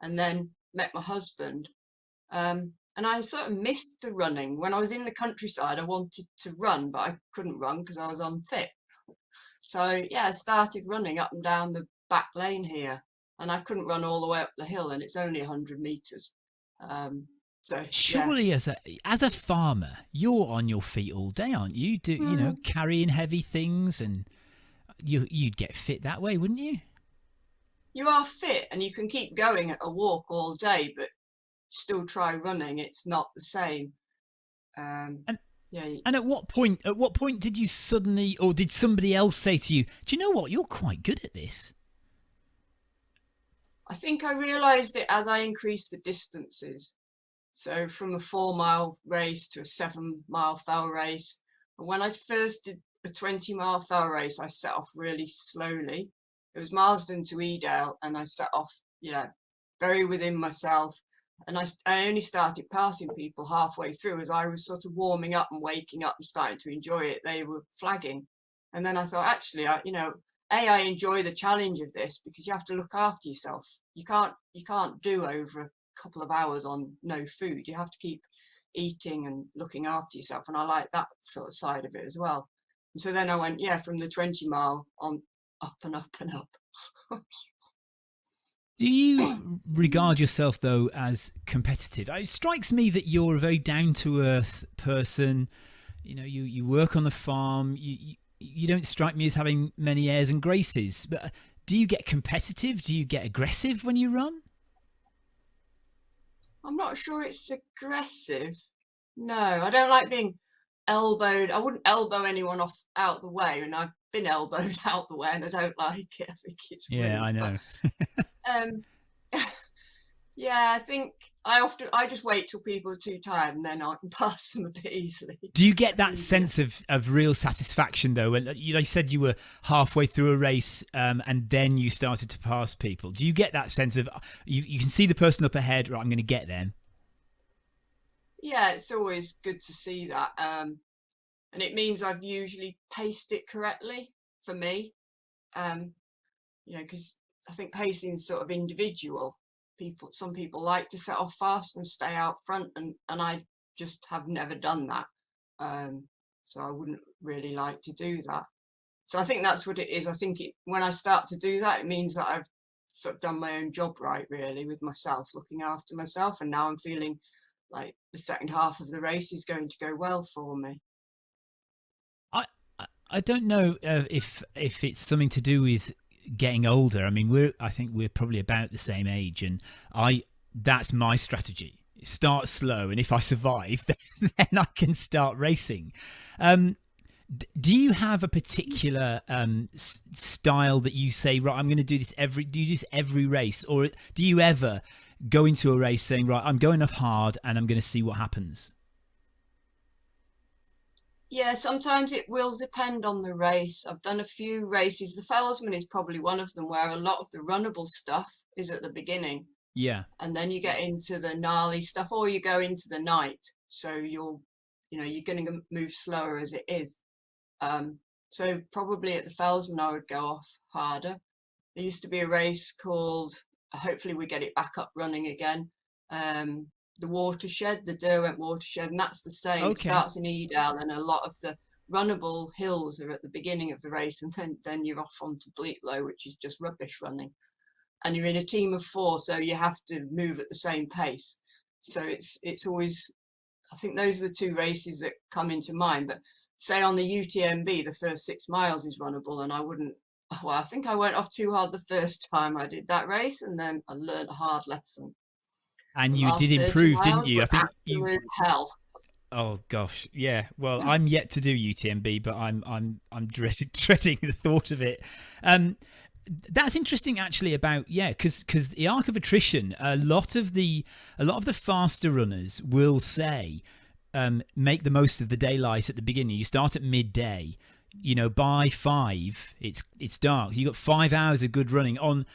and then met my husband. And I sort of missed the running. When I was in the countryside, I wanted to run, but I couldn't run because I was unfit. So yeah, I started running up and down the back lane here, and I couldn't run all the way up the hill, and it's only 100 meters. So Surely, yeah. as a farmer, you're on your feet all day, aren't you? You know, carrying heavy things, and you'd get fit that way, wouldn't you? You are fit, and you can keep going at a walk all day, but still try running. It's not the same. Yeah. And at what point did you suddenly, or did somebody else say to you, do you know what, you're quite good at this? I think I realised it as I increased the distances. So from a 4-mile race to a 7-mile fell race. And when I first did a 20-mile fell race, I set off really slowly. It was Marsden to Edale, and I set off, very within myself. And I only started passing people halfway through. As I was sort of warming up and waking up and starting to enjoy it, they were flagging. And then I thought, actually, I enjoy the challenge of this because you have to look after yourself. You can't do over a couple of hours on no food. You have to keep eating and looking after yourself. And I like that sort of side of it as well. And so then I went, from the 20-mile on up and up and up. Do you regard yourself, though, as competitive? It strikes me that you're a very down-to-earth person. You know, you work on the farm. You don't strike me as having many airs and graces. But do you get competitive? Do you get aggressive when you run? I'm not sure it's aggressive. No, I don't like being elbowed. I wouldn't elbow anyone out the way, and I've been elbowed out the way, and I don't like it. I think it's rude. Yeah, I know. Yeah, I think I just wait till people are too tired, and then I can pass them a bit easily. Do you get that sense of real satisfaction, though? When you said you were halfway through a race, and then you started to pass people. Do you get that sense of you can see the person up ahead? Right, I'm going to get them. Yeah, it's always good to see that, and it means I've usually paced it correctly for me. Because I think pacing is sort of individual. Some people like to set off fast and stay out front, and I just have never done that. So I wouldn't really like to do that. So I think that's what it is. I think when I start to do that, it means that I've sort of done my own job right, really, with myself, looking after myself. And now I'm feeling like the second half of the race is going to go well for me. I don't know if it's something to do with getting older. I mean, I think we're probably about the same age, and that's my strategy. Start slow, and if I survive, then I can start racing. Do you have a particular style that you say, right, I'm going to do this do you do this every race, or do you ever go into a race saying, right, I'm going off hard and I'm going to see what happens? Yeah, sometimes it will depend on the race. I've done a few races. The Fellsman is probably one of them, where a lot of the runnable stuff is at the beginning. Yeah. And then you get into the gnarly stuff, or you go into the night. So you're going to move slower as it is. So probably at the Fellsman, I would go off harder. There used to be a race called, hopefully we get it back up running again, the Watershed, the Derwent Watershed, and that's the same. Okay. It starts in Edale, and a lot of the runnable hills are at the beginning of the race, and then you're off onto Bleaklow, which is just rubbish running. And you're in a team of 4, so you have to move at the same pace. So it's always, I think those are the two races that come into mind. But say on the UTMB, the first 6 miles is runnable, and I wouldn't. Well, I think I went off too hard the first time I did that race, and then I learned a hard lesson. And The you last did 30 improve, didn't miles you? I were think absolute hell. Oh gosh, yeah. Well, I'm yet to do UTMB, but I'm dreading the thought of it. That's interesting, actually. About because the arc of attrition, a lot of the faster runners will say, make the most of the daylight at the beginning. You start at midday. You know, by 5, it's dark. You got 5 hours of good running on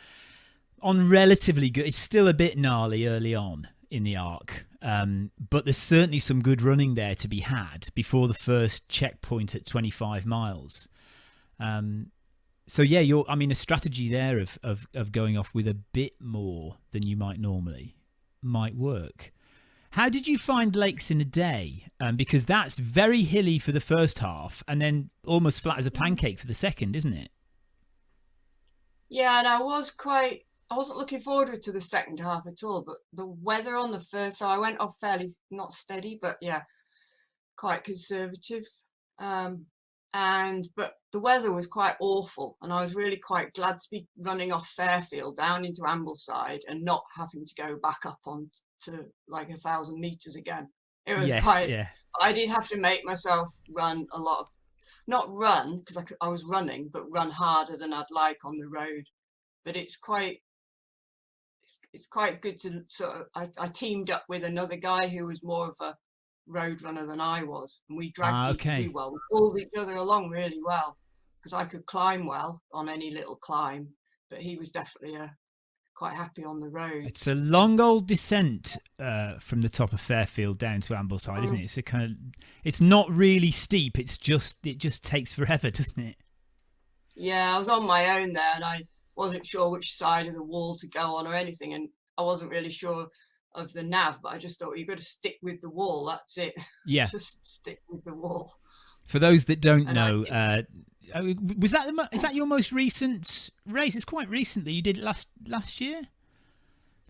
relatively good. It's still a bit gnarly early on in the arc, but there's certainly some good running there to be had before the first checkpoint at 25 miles. So yeah, a strategy there of going off with a bit more than you might normally might work. How did you find Lakes in a Day? Because that's very hilly for the first half and then almost flat as a pancake for the second, isn't it? Yeah, and I wasn't looking forward to the second half at all, but the weather on the first, so I went off fairly, not steady, but yeah, quite conservative. But the weather was quite awful, and I was really quite glad to be running off Fairfield down into Ambleside and not having to go back up on to like 1,000 meters again. It was I did have to make myself run a lot of, not run because I was running, but run harder than I'd like on the road. But it's quite good to sort of, I teamed up with another guy who was more of a road runner than I was, and we dragged we pulled each other along really well, because I could climb well on any little climb, but he was definitely quite happy on the road. It's a long old descent from the top of Fairfield down to Ambleside, isn't it? It's a kind of, it's not really steep, it just takes forever, doesn't it? Yeah, I was on my own there, and I wasn't sure which side of the wall to go on or anything, and I wasn't really sure of the nav, but I just thought, you've got to stick with the wall, that's it. Yeah. Just stick with the wall. For those that don't know, is that your most recent race? It's quite recent that you did it last year?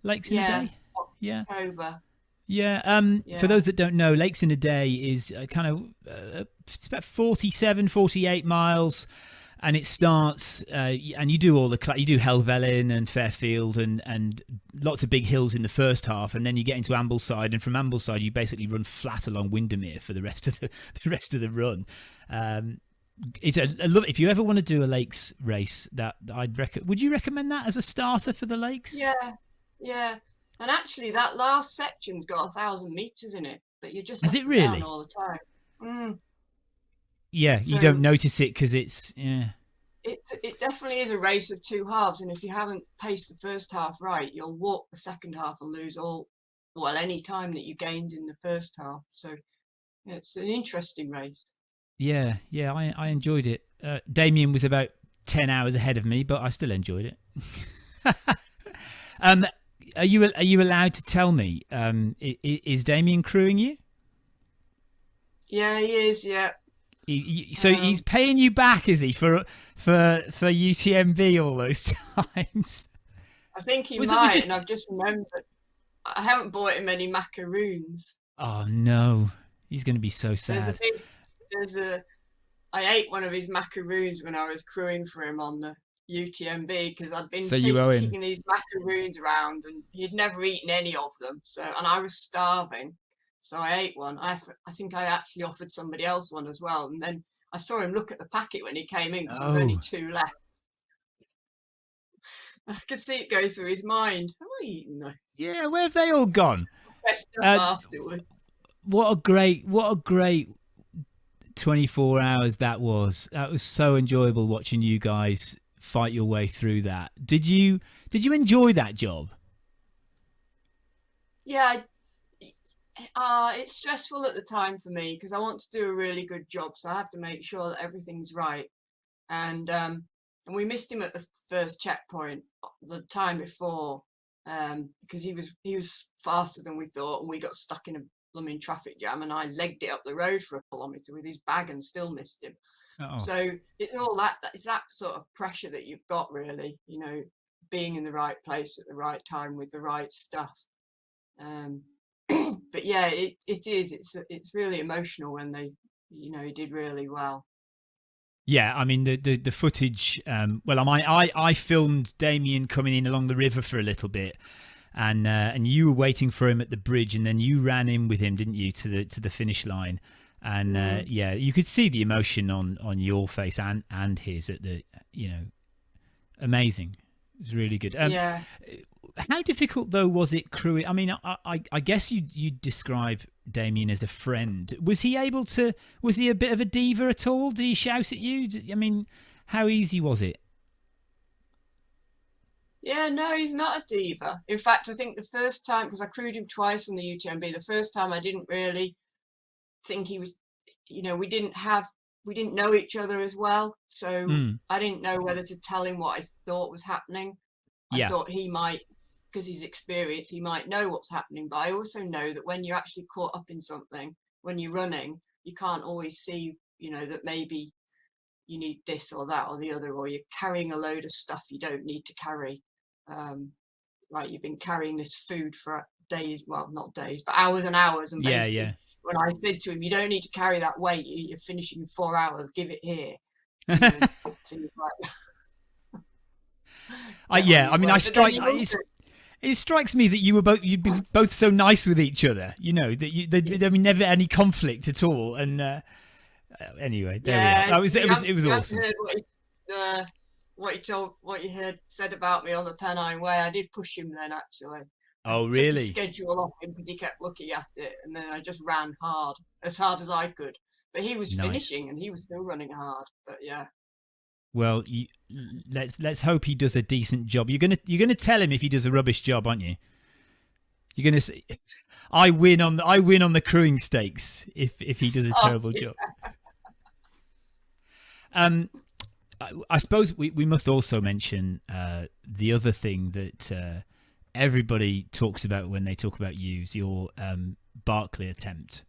Lakes in a Day? Yeah. October. Yeah. For those that don't know, Lakes in a Day is kind of it's about 47, 48 miles. And it starts, and you do you do Helvellyn and Fairfield and lots of big hills in the first half, and then you get into Ambleside, and from Ambleside you basically run flat along Windermere for the rest of the run. It's if you ever want to do a lakes race, that would you recommend that as a starter for the lakes? Yeah. And actually, that last section's got 1,000 meters in it, but you just has it really down all the time. Yeah, so, you don't notice it because it's It definitely is a race of two halves, and if you haven't paced the first half right, you'll walk the second half and lose any time that you gained in the first half. So it's an interesting race. Yeah, I enjoyed it. Damien was about 10 hours ahead of me, but I still enjoyed it. Are you allowed to tell me? Is Damien crewing you? Yeah, he is. Yeah. So he's paying you back, is he, for UTMB all those times? I think he might, and I've just remembered I haven't bought him any macaroons. Oh no, he's going to be so sad. I ate one of his macaroons when I was crewing for him on the UTMB, because I'd been kicking these macaroons around, and he'd never eaten any of them. And I was starving. So I ate one. I think I actually offered somebody else one as well. And then I saw him look at the packet when he came in, because there was only 2 left. I could see it go through his mind. Have I eaten those? Yeah, where have they all gone? Afterwards. What a great 24 hours that was. That was so enjoyable watching you guys fight your way through that. Did you enjoy that job? Yeah. It's stressful at the time for me, because I want to do a really good job, so I have to make sure that everything's right. And we missed him at the first checkpoint the time before, because he was faster than we thought, and we got stuck in a blooming traffic jam, and I legged it up the road for 1 kilometre with his bag and still missed him. So it's all it's that sort of pressure that you've got, really, being in the right place at the right time with the right stuff. but yeah, it is. It's really emotional when they, he did really well. Yeah, I mean the footage. Well, I filmed Damien coming in along the river for a little bit, and you were waiting for him at the bridge, and then you ran in with him, didn't you, to the finish line? And yeah, you could see the emotion on your face and his at the, amazing. It was really good. Yeah. How difficult though was it crewing? I mean, I guess you'd describe Damien as a friend. Was he a bit of a diva at all? Did he shout at you? I mean, how easy was it? Yeah, no, he's not a diva. In fact, I think the first time, because I crewed him twice on the UTMB, the first time I didn't really think he was, we didn't know each other as well. So I didn't know whether to tell him what I thought was happening. I thought he might, because he's experienced, he might know what's happening. But I also know that when you're actually caught up in something, when you're running, you can't always see, that maybe you need this or that or the other, or you're carrying a load of stuff you don't need to carry. Like you've been carrying this food for days, well, not days, but hours and hours. And basically, when I said to him, you don't need to carry that weight, you're finishing in 4 hours, give it here. I mean, it strikes me that you'd be both so nice with each other, that there be never any conflict at all. And anyway, there we are. It was awesome. What you heard said about me on the Pennine Way, I did push him then actually. Oh, Took really? the schedule off him because he kept looking at it, and then I just ran as hard as I could. But he was finishing, and he was still running hard. But yeah. Well, let's hope he does a decent job. You're gonna tell him if he does a rubbish job, aren't you? You're gonna say, I win on the crewing stakes if he does a terrible job. I suppose we must also mention the other thing that everybody talks about when they talk about you is your Barclay attempt.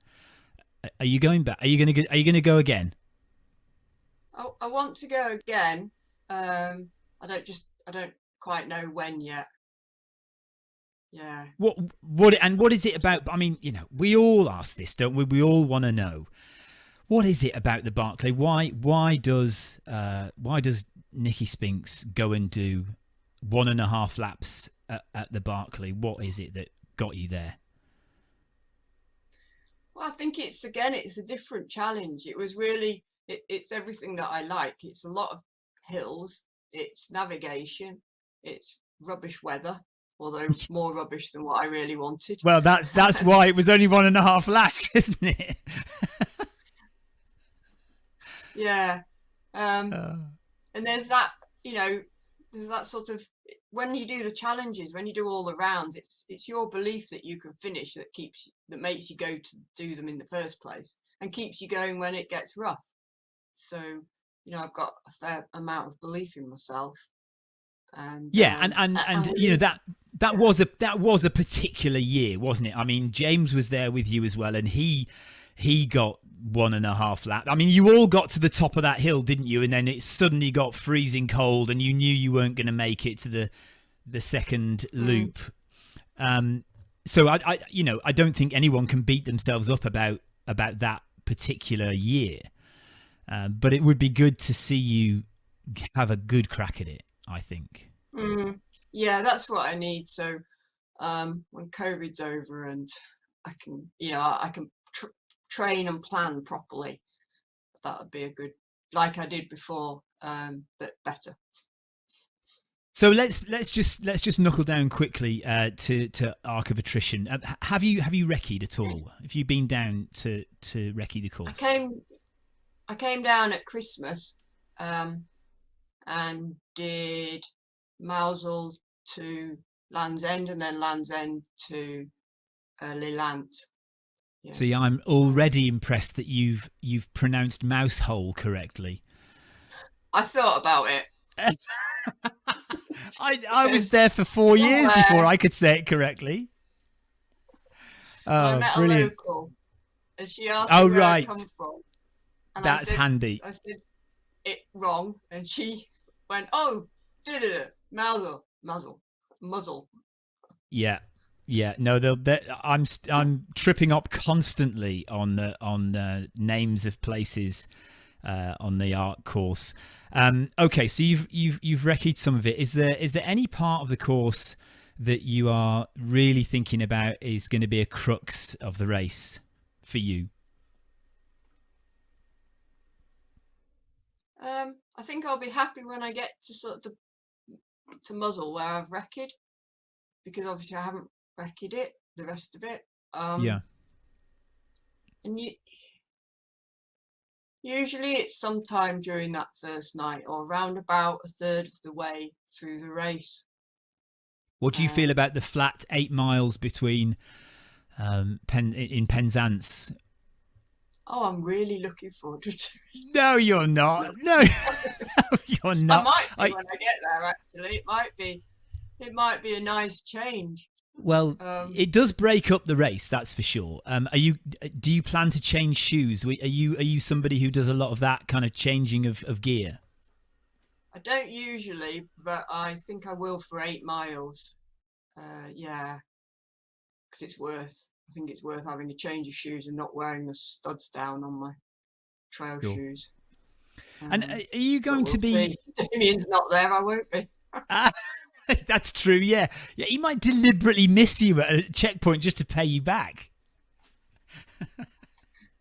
Are you going back? Are you gonna go again? I want to go again. I don't quite know when yet. Yeah. What is it about? I mean, we all ask this, don't we? We all want to know. What is it about the Barclay? Why does Nikki Spinks go and do 1.5 laps at the Barclay? What is it that got you there? Well, I think it's a different challenge. It was really, it's everything that I like. It's a lot of hills, it's navigation, it's rubbish weather, although more rubbish than what I really wanted. Well, that's why it was only 1.5 laps, isn't it? Yeah. And there's that, there's that sort of, when you do the challenges, when you do all the rounds, it's your belief that you can finish that makes you go to do them in the first place and keeps you going when it gets rough. So, I've got a fair amount of belief in myself. And that was a particular year, wasn't it? I mean, James was there with you as well, and he got 1.5 lap. I mean, you all got to the top of that hill, didn't you? And then it suddenly got freezing cold, and you knew you weren't going to make it to the second loop. So I don't think anyone can beat themselves up about that particular year. But it would be good to see you have a good crack at it, I think. Yeah, that's what I need. So when COVID's over and I can train and plan properly, that would be a good, like I did before, but better. So let's just knuckle down quickly to Arc of Attrition. Have you recce'd at all? Have you been down to recce the course? I came down at Christmas and did Mousel to Land's End and then Land's End to Lelant. Yeah. See, I'm already impressed that you've pronounced mouse hole correctly. I thought about it. I was there for 4 years before I could say it correctly. I met brilliant. a local, and she asked me where I come from. And that's handy. I said it wrong, and she went, "Oh, muzzle." Yeah. Yeah, no, I'm tripping up constantly on names of places on the art course. Okay, so you've recce'd some of it. Is there any part of the course that you are really thinking about is going to be a crux of the race for you? I think I'll be happy when I get to sort of to muzzle where I've recce'd, because obviously I haven't recce'd it, the rest of it. Yeah. And usually it's sometime during that first night, or around about a third of the way through the race. What do you feel about the flat 8 miles between in Penzance? Oh, I'm really looking forward to it. No, you're not. No, you're not. I might be when I get there. Actually, it might be a nice change. Well, it does break up the race, that's for sure. Do you plan to change shoes? Are you somebody who does a lot of that kind of changing of gear? I don't usually, but I think I will for 8 miles. Yeah, because I think it's worth having a change of shoes and not wearing the studs down on my trail shoes. And are you going to be? See. Damien's not there. I won't be. That's true. Yeah. He might deliberately miss you at a checkpoint just to pay you back.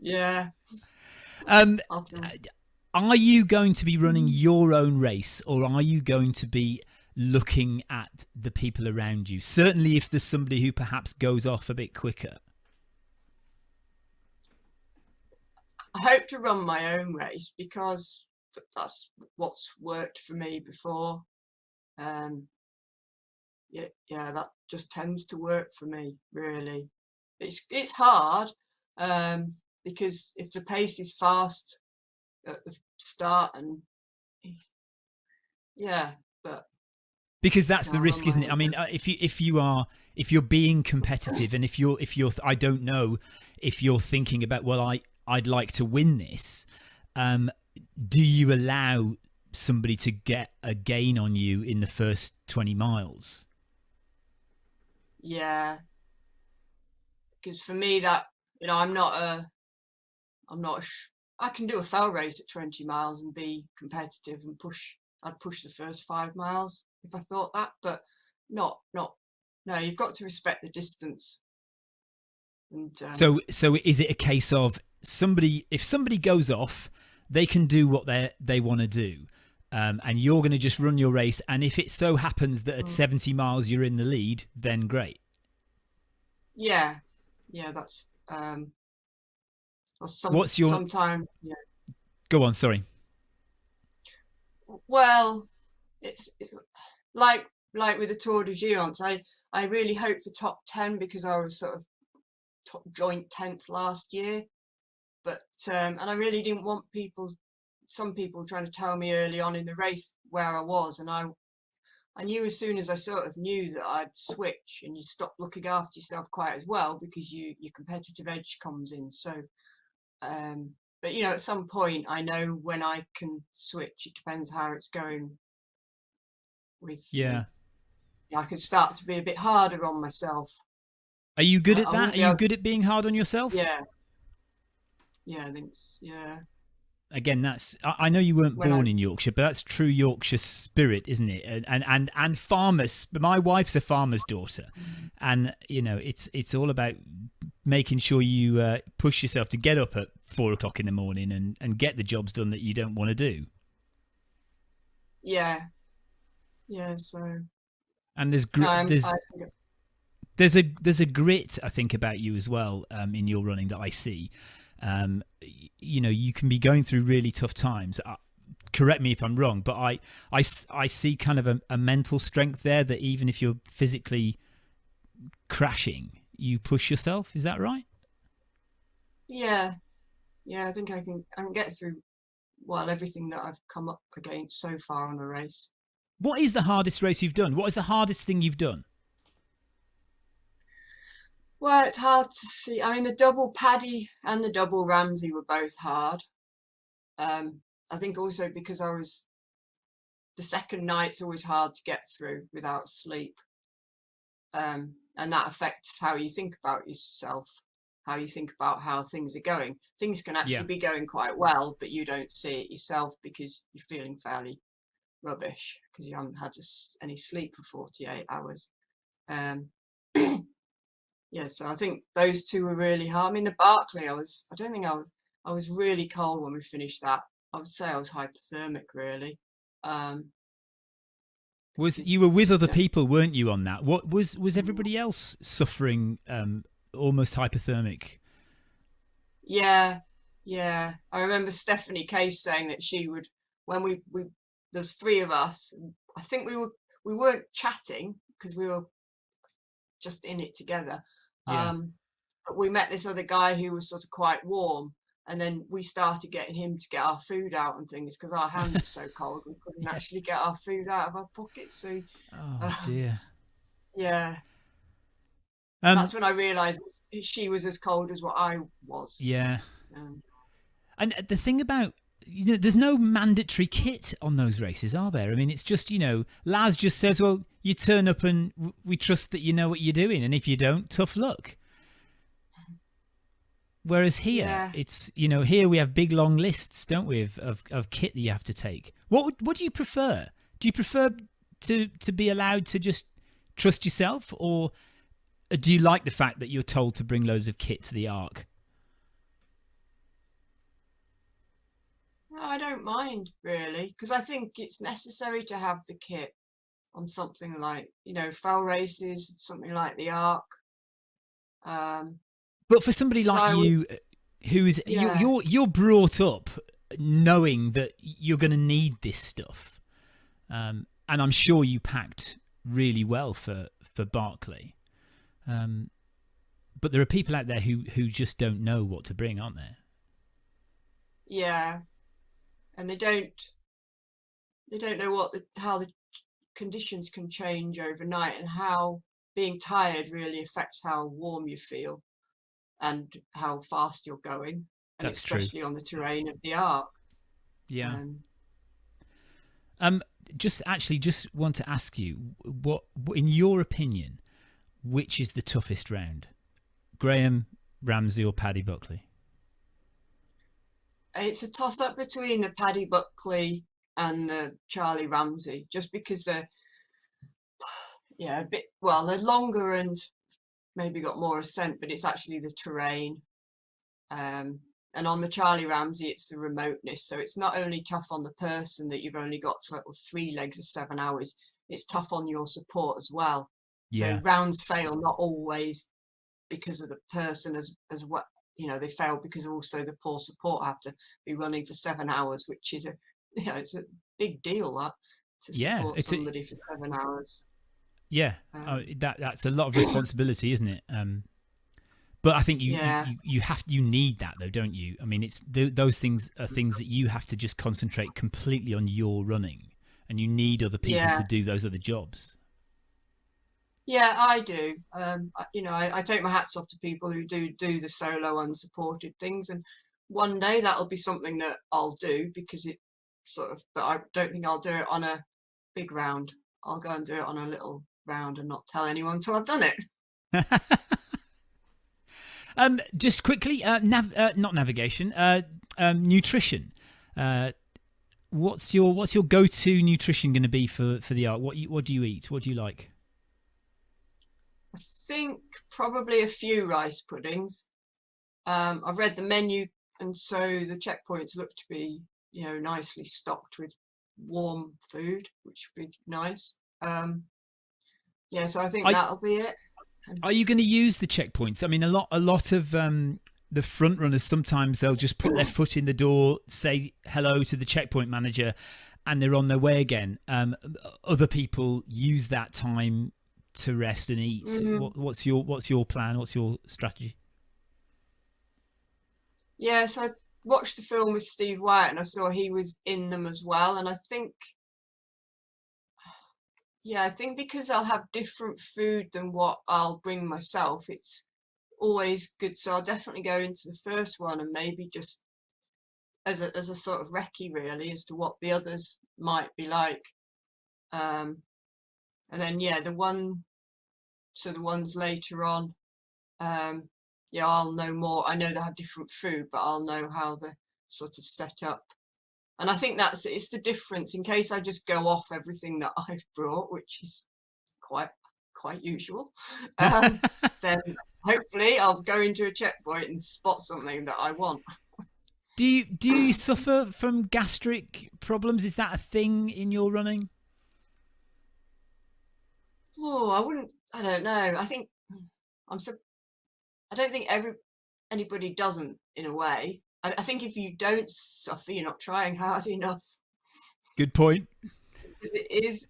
Yeah. Are you going to be running your own race, or are you going to be looking at the people around you? Certainly, if there's somebody who perhaps goes off a bit quicker. I hope to run my own race because that's what's worked for me before. Yeah, that just tends to work for me, really. It's hard because if the pace is fast at the start, and yeah, but because that's the risk, isn't it? I mean, if you're being competitive, and if you're I don't know if you're thinking about, well, I'd like to win this. Do you allow somebody to get a gain on you in the first 20 miles? Yeah, because for me that, I'm not I can do a fell race at 20 miles and be competitive and I'd push the first 5 miles if I thought that, but no, you've got to respect the distance. And so is it a case of if somebody goes off, they can do what they want to do, and you're going to just run your race, and if it so happens that at 70 miles you're in the lead, then great. Yeah, that's or sometime. Yeah. Go on, sorry. Well, it's like with the Tour de Giants, I really hope for top 10 because I was sort of joint 10th last year, but and I really didn't want some people trying to tell me early on in the race where I was, and I knew as soon as I sort of knew that I'd switch, and you stop looking after yourself quite as well because your competitive edge comes in. So but at some point I know when I can switch. It depends how it's going with me. I can start to be a bit harder on myself. Are you good at that? Are you good at being hard on yourself? Yeah, I think yeah. Again, I know you weren't born in Yorkshire, but that's true Yorkshire spirit, isn't it? And farmers. My wife's a farmer's daughter, and it's all about making sure you push yourself to get up at 4 o'clock in the morning and get the jobs done that you don't want to do. Yeah. So. And there's there's a grit, I think, about you as well in your running that I see. You can be going through really tough times. Correct me if I'm wrong, but I see kind of a mental strength there that even if you're physically crashing, you push yourself. Is that right? Yeah, I think I can get through everything that I've come up against so far on a race. What is the hardest race you've done? What is the hardest thing you've done? Well, it's hard to see. I mean, the double Paddy and the double Ramsey were both hard. I think also because the second night's always hard to get through without sleep. and that affects how you think about yourself, how you think about how things are going. Things can actually be going quite well, but you don't see it yourself because you're feeling fairly rubbish because you haven't had any sleep for 48 hours. Yeah, so I think those two were really hard. I mean, the Barclay, I was really cold when we finished that. I would say I was hypothermic, really. You were with other people, weren't you, on that? What was everybody else suffering almost hypothermic? Yeah. I remember Stephanie Case saying that she would, when there's three of us. I think we weren't chatting because we were just in it together. Yeah. But we met this other guy who was sort of quite warm, and then we started getting him to get our food out and things because our hands were so cold we couldn't actually get our food out of our pockets. So, dear. Yeah. That's when I realised she was as cold as what I was. Yeah. And the thing about, there's no mandatory kit on those races, are there? I mean, it's just, Laz just says, well, you turn up and we trust that you know what you're doing. And if you don't, tough luck. Whereas here, it's, here we have big, long lists, don't we, of kit that you have to take. What do you prefer? Do you prefer to be allowed to just trust yourself, or do you like the fact that you're told to bring loads of kit to the Ark? No, I don't mind, really, because I think it's necessary to have the kit on something like, fell races, something like the Ark. But for somebody like you, who's you're brought up knowing that you're going to need this stuff, and I'm sure you packed really well for Barclay. But there are people out there who just don't know what to bring, aren't there? Yeah, and they don't know how the conditions can change overnight, and how being tired really affects how warm you feel and how fast you're going, and That's especially true. on the terrain of the Ark. Yeah. Just want to ask you, what in your opinion, which is the toughest round? Graham Ramsey or Paddy Buckley? It's a toss-up between the Paddy Buckley and the Charlie Ramsey, just because they're they're longer and maybe got more ascent, but it's actually the terrain. And on the Charlie Ramsey, it's the remoteness. So it's not only tough on the person that you've only got sort of 3 legs of 7 hours, it's tough on your support as well. So rounds fail not always because of the person as what, they fail because also the poor support have to be running for 7 hours, which is it's a big deal that to support somebody for 7 hours. Yeah, that's a lot of responsibility, isn't it? But I think you need that though, don't you? I mean, it's those things are things that you have to just concentrate completely on your running, and you need other people to do those other jobs. Yeah, I do. I take my hats off to people who do the solo unsupported things, and one day that'll be something that I'll do because it but I don't think I'll do it on a big round. I'll go and do it on a little round and not tell anyone until I've done it. Just quickly, not navigation, nutrition. What's your go-to nutrition going to be for the Ark? What do you eat? What do you like? I think probably a few rice puddings. I've read the menu, and so the checkpoints look to be, nicely stocked with warm food, which would be nice. So I think that'll be it. Are you going to use the checkpoints? I mean, a lot of the front runners, sometimes they'll just put their foot in the door, say hello to the checkpoint manager, and they're on their way again. Other people use that time to rest and eat. What's your plan? What's your strategy? Yeah, so I watched the film with Steve Wyatt, and I saw he was in them as well, and I think because I'll have different food than what I'll bring myself, it's always good. So I'll definitely go into the first one and maybe just as a sort of recce, really, as to what the others might be like. And then the one so the ones later on, yeah, I'll know more. I know they have different food, but I'll know how they're sort of set up. And I think it's the difference. In case I just go off everything that I've brought, which is quite usual, then hopefully I'll go into a checkpoint and spot something that I want. Do you suffer from gastric problems? Is that a thing in your running? Oh, I don't know. I think I don't think anybody doesn't, in a way. I think if you don't suffer, you're not trying hard enough. Good point. Because it is,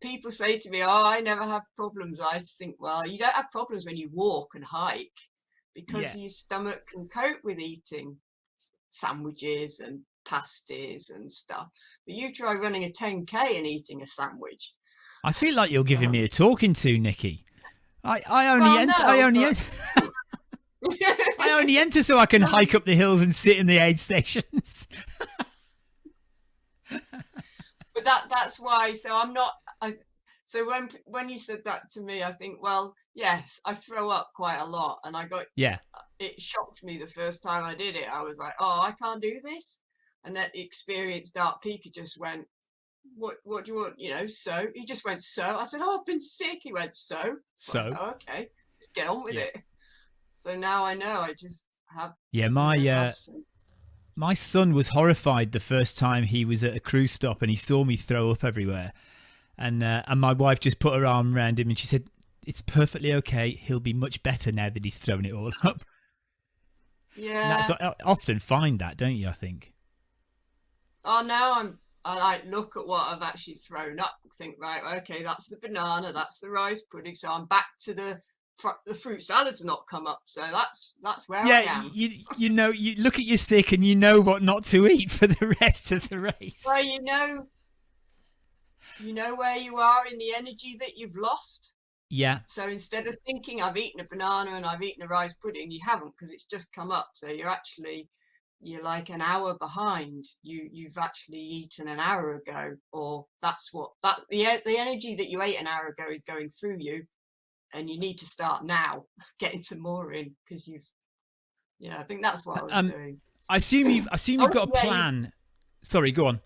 people say to me, oh, I never have problems. I just think, well, you don't have problems when you walk and hike, because your stomach can cope with eating sandwiches and pasties and stuff. But you try running a 10K and eating a sandwich. I feel like you're giving me a talking to, Nikki. I only enter so I can hike up the hills and sit in the aid stations. But that's why. So I'm not. So when you said that to me, I think, well, yes, I throw up quite a lot, and it shocked me the first time I did it. I was like, oh, I can't do this. And that experience, Dark Peaker just went, what do you want? So he just went, so I said, oh, I've been sick. He went, so like, oh, okay, just get on with it. So now I know. I just have. Yeah, my son was horrified the first time he was at a cruise stop and he saw me throw up everywhere, and my wife just put her arm around him and she said, "It's perfectly okay. He'll be much better now that he's thrown it all up." Yeah. I often find that, don't you? I think. Oh, now I like look at what I've actually thrown up. Think, right, okay, that's the banana, that's the rice pudding. So I'm back to the fruit salad's not come up. So that's where I am. you look at your sick and you know what not to eat for the rest of the race. Well, you know where you are in the energy that you've lost. Yeah. So instead of thinking I've eaten a banana and I've eaten a rice pudding, you haven't, because it's just come up. So you're like an hour behind. You've actually eaten an hour ago, or the energy that you ate an hour ago is going through you, and you need to start now getting some more in, because I think that's what I was doing. I assume you've got a plan. Sorry, go on.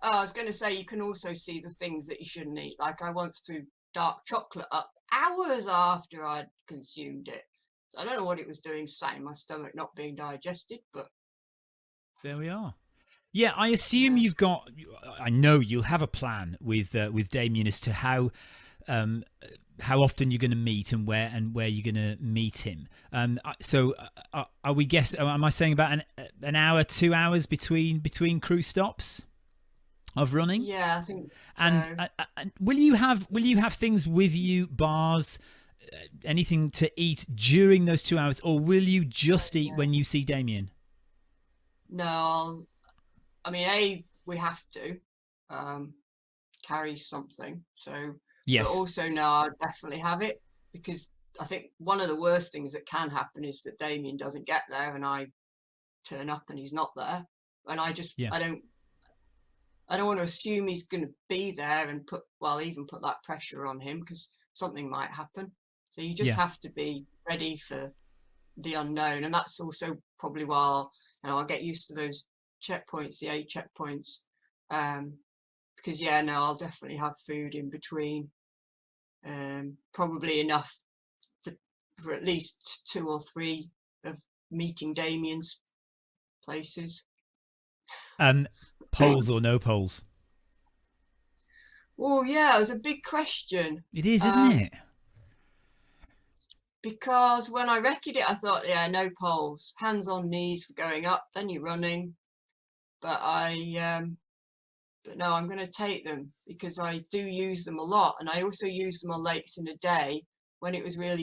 Oh, I was going to say, you can also see the things that you shouldn't eat. Like I once threw dark chocolate up hours after I'd consumed it. I don't know what it was doing, saying my stomach not being digested, but there we are. Yeah, I assume you've got. I know you'll have a plan with Damien as to how often you're going to meet and where you're going to meet him. So are we guess? Am I saying about an hour, 2 hours between crew stops of running? Yeah, I think. And will you have things with you, bars? Anything to eat during those 2 hours, or will you just eat when you see Damien? No, we have to carry something. So yes, but also no, I'll definitely have it, because I think one of the worst things that can happen is that Damien doesn't get there and I turn up and he's not there, and I don't want to assume he's going to be there and put that pressure on him, because something might happen. So you just have to be ready for the unknown. And that's also probably why I'll get used to those checkpoints, the 8 checkpoints. Because I'll definitely have food in between. Probably enough for at least 2 or 3 of meeting Damien's places. Poles or no poles? Oh yeah, it was a big question. It is, isn't it? Because when I recce'd it, I thought, no poles, hands on knees for going up, then you're running. But no, I'm going to take them, because I do use them a lot, and I also use them on lakes in a day when it was really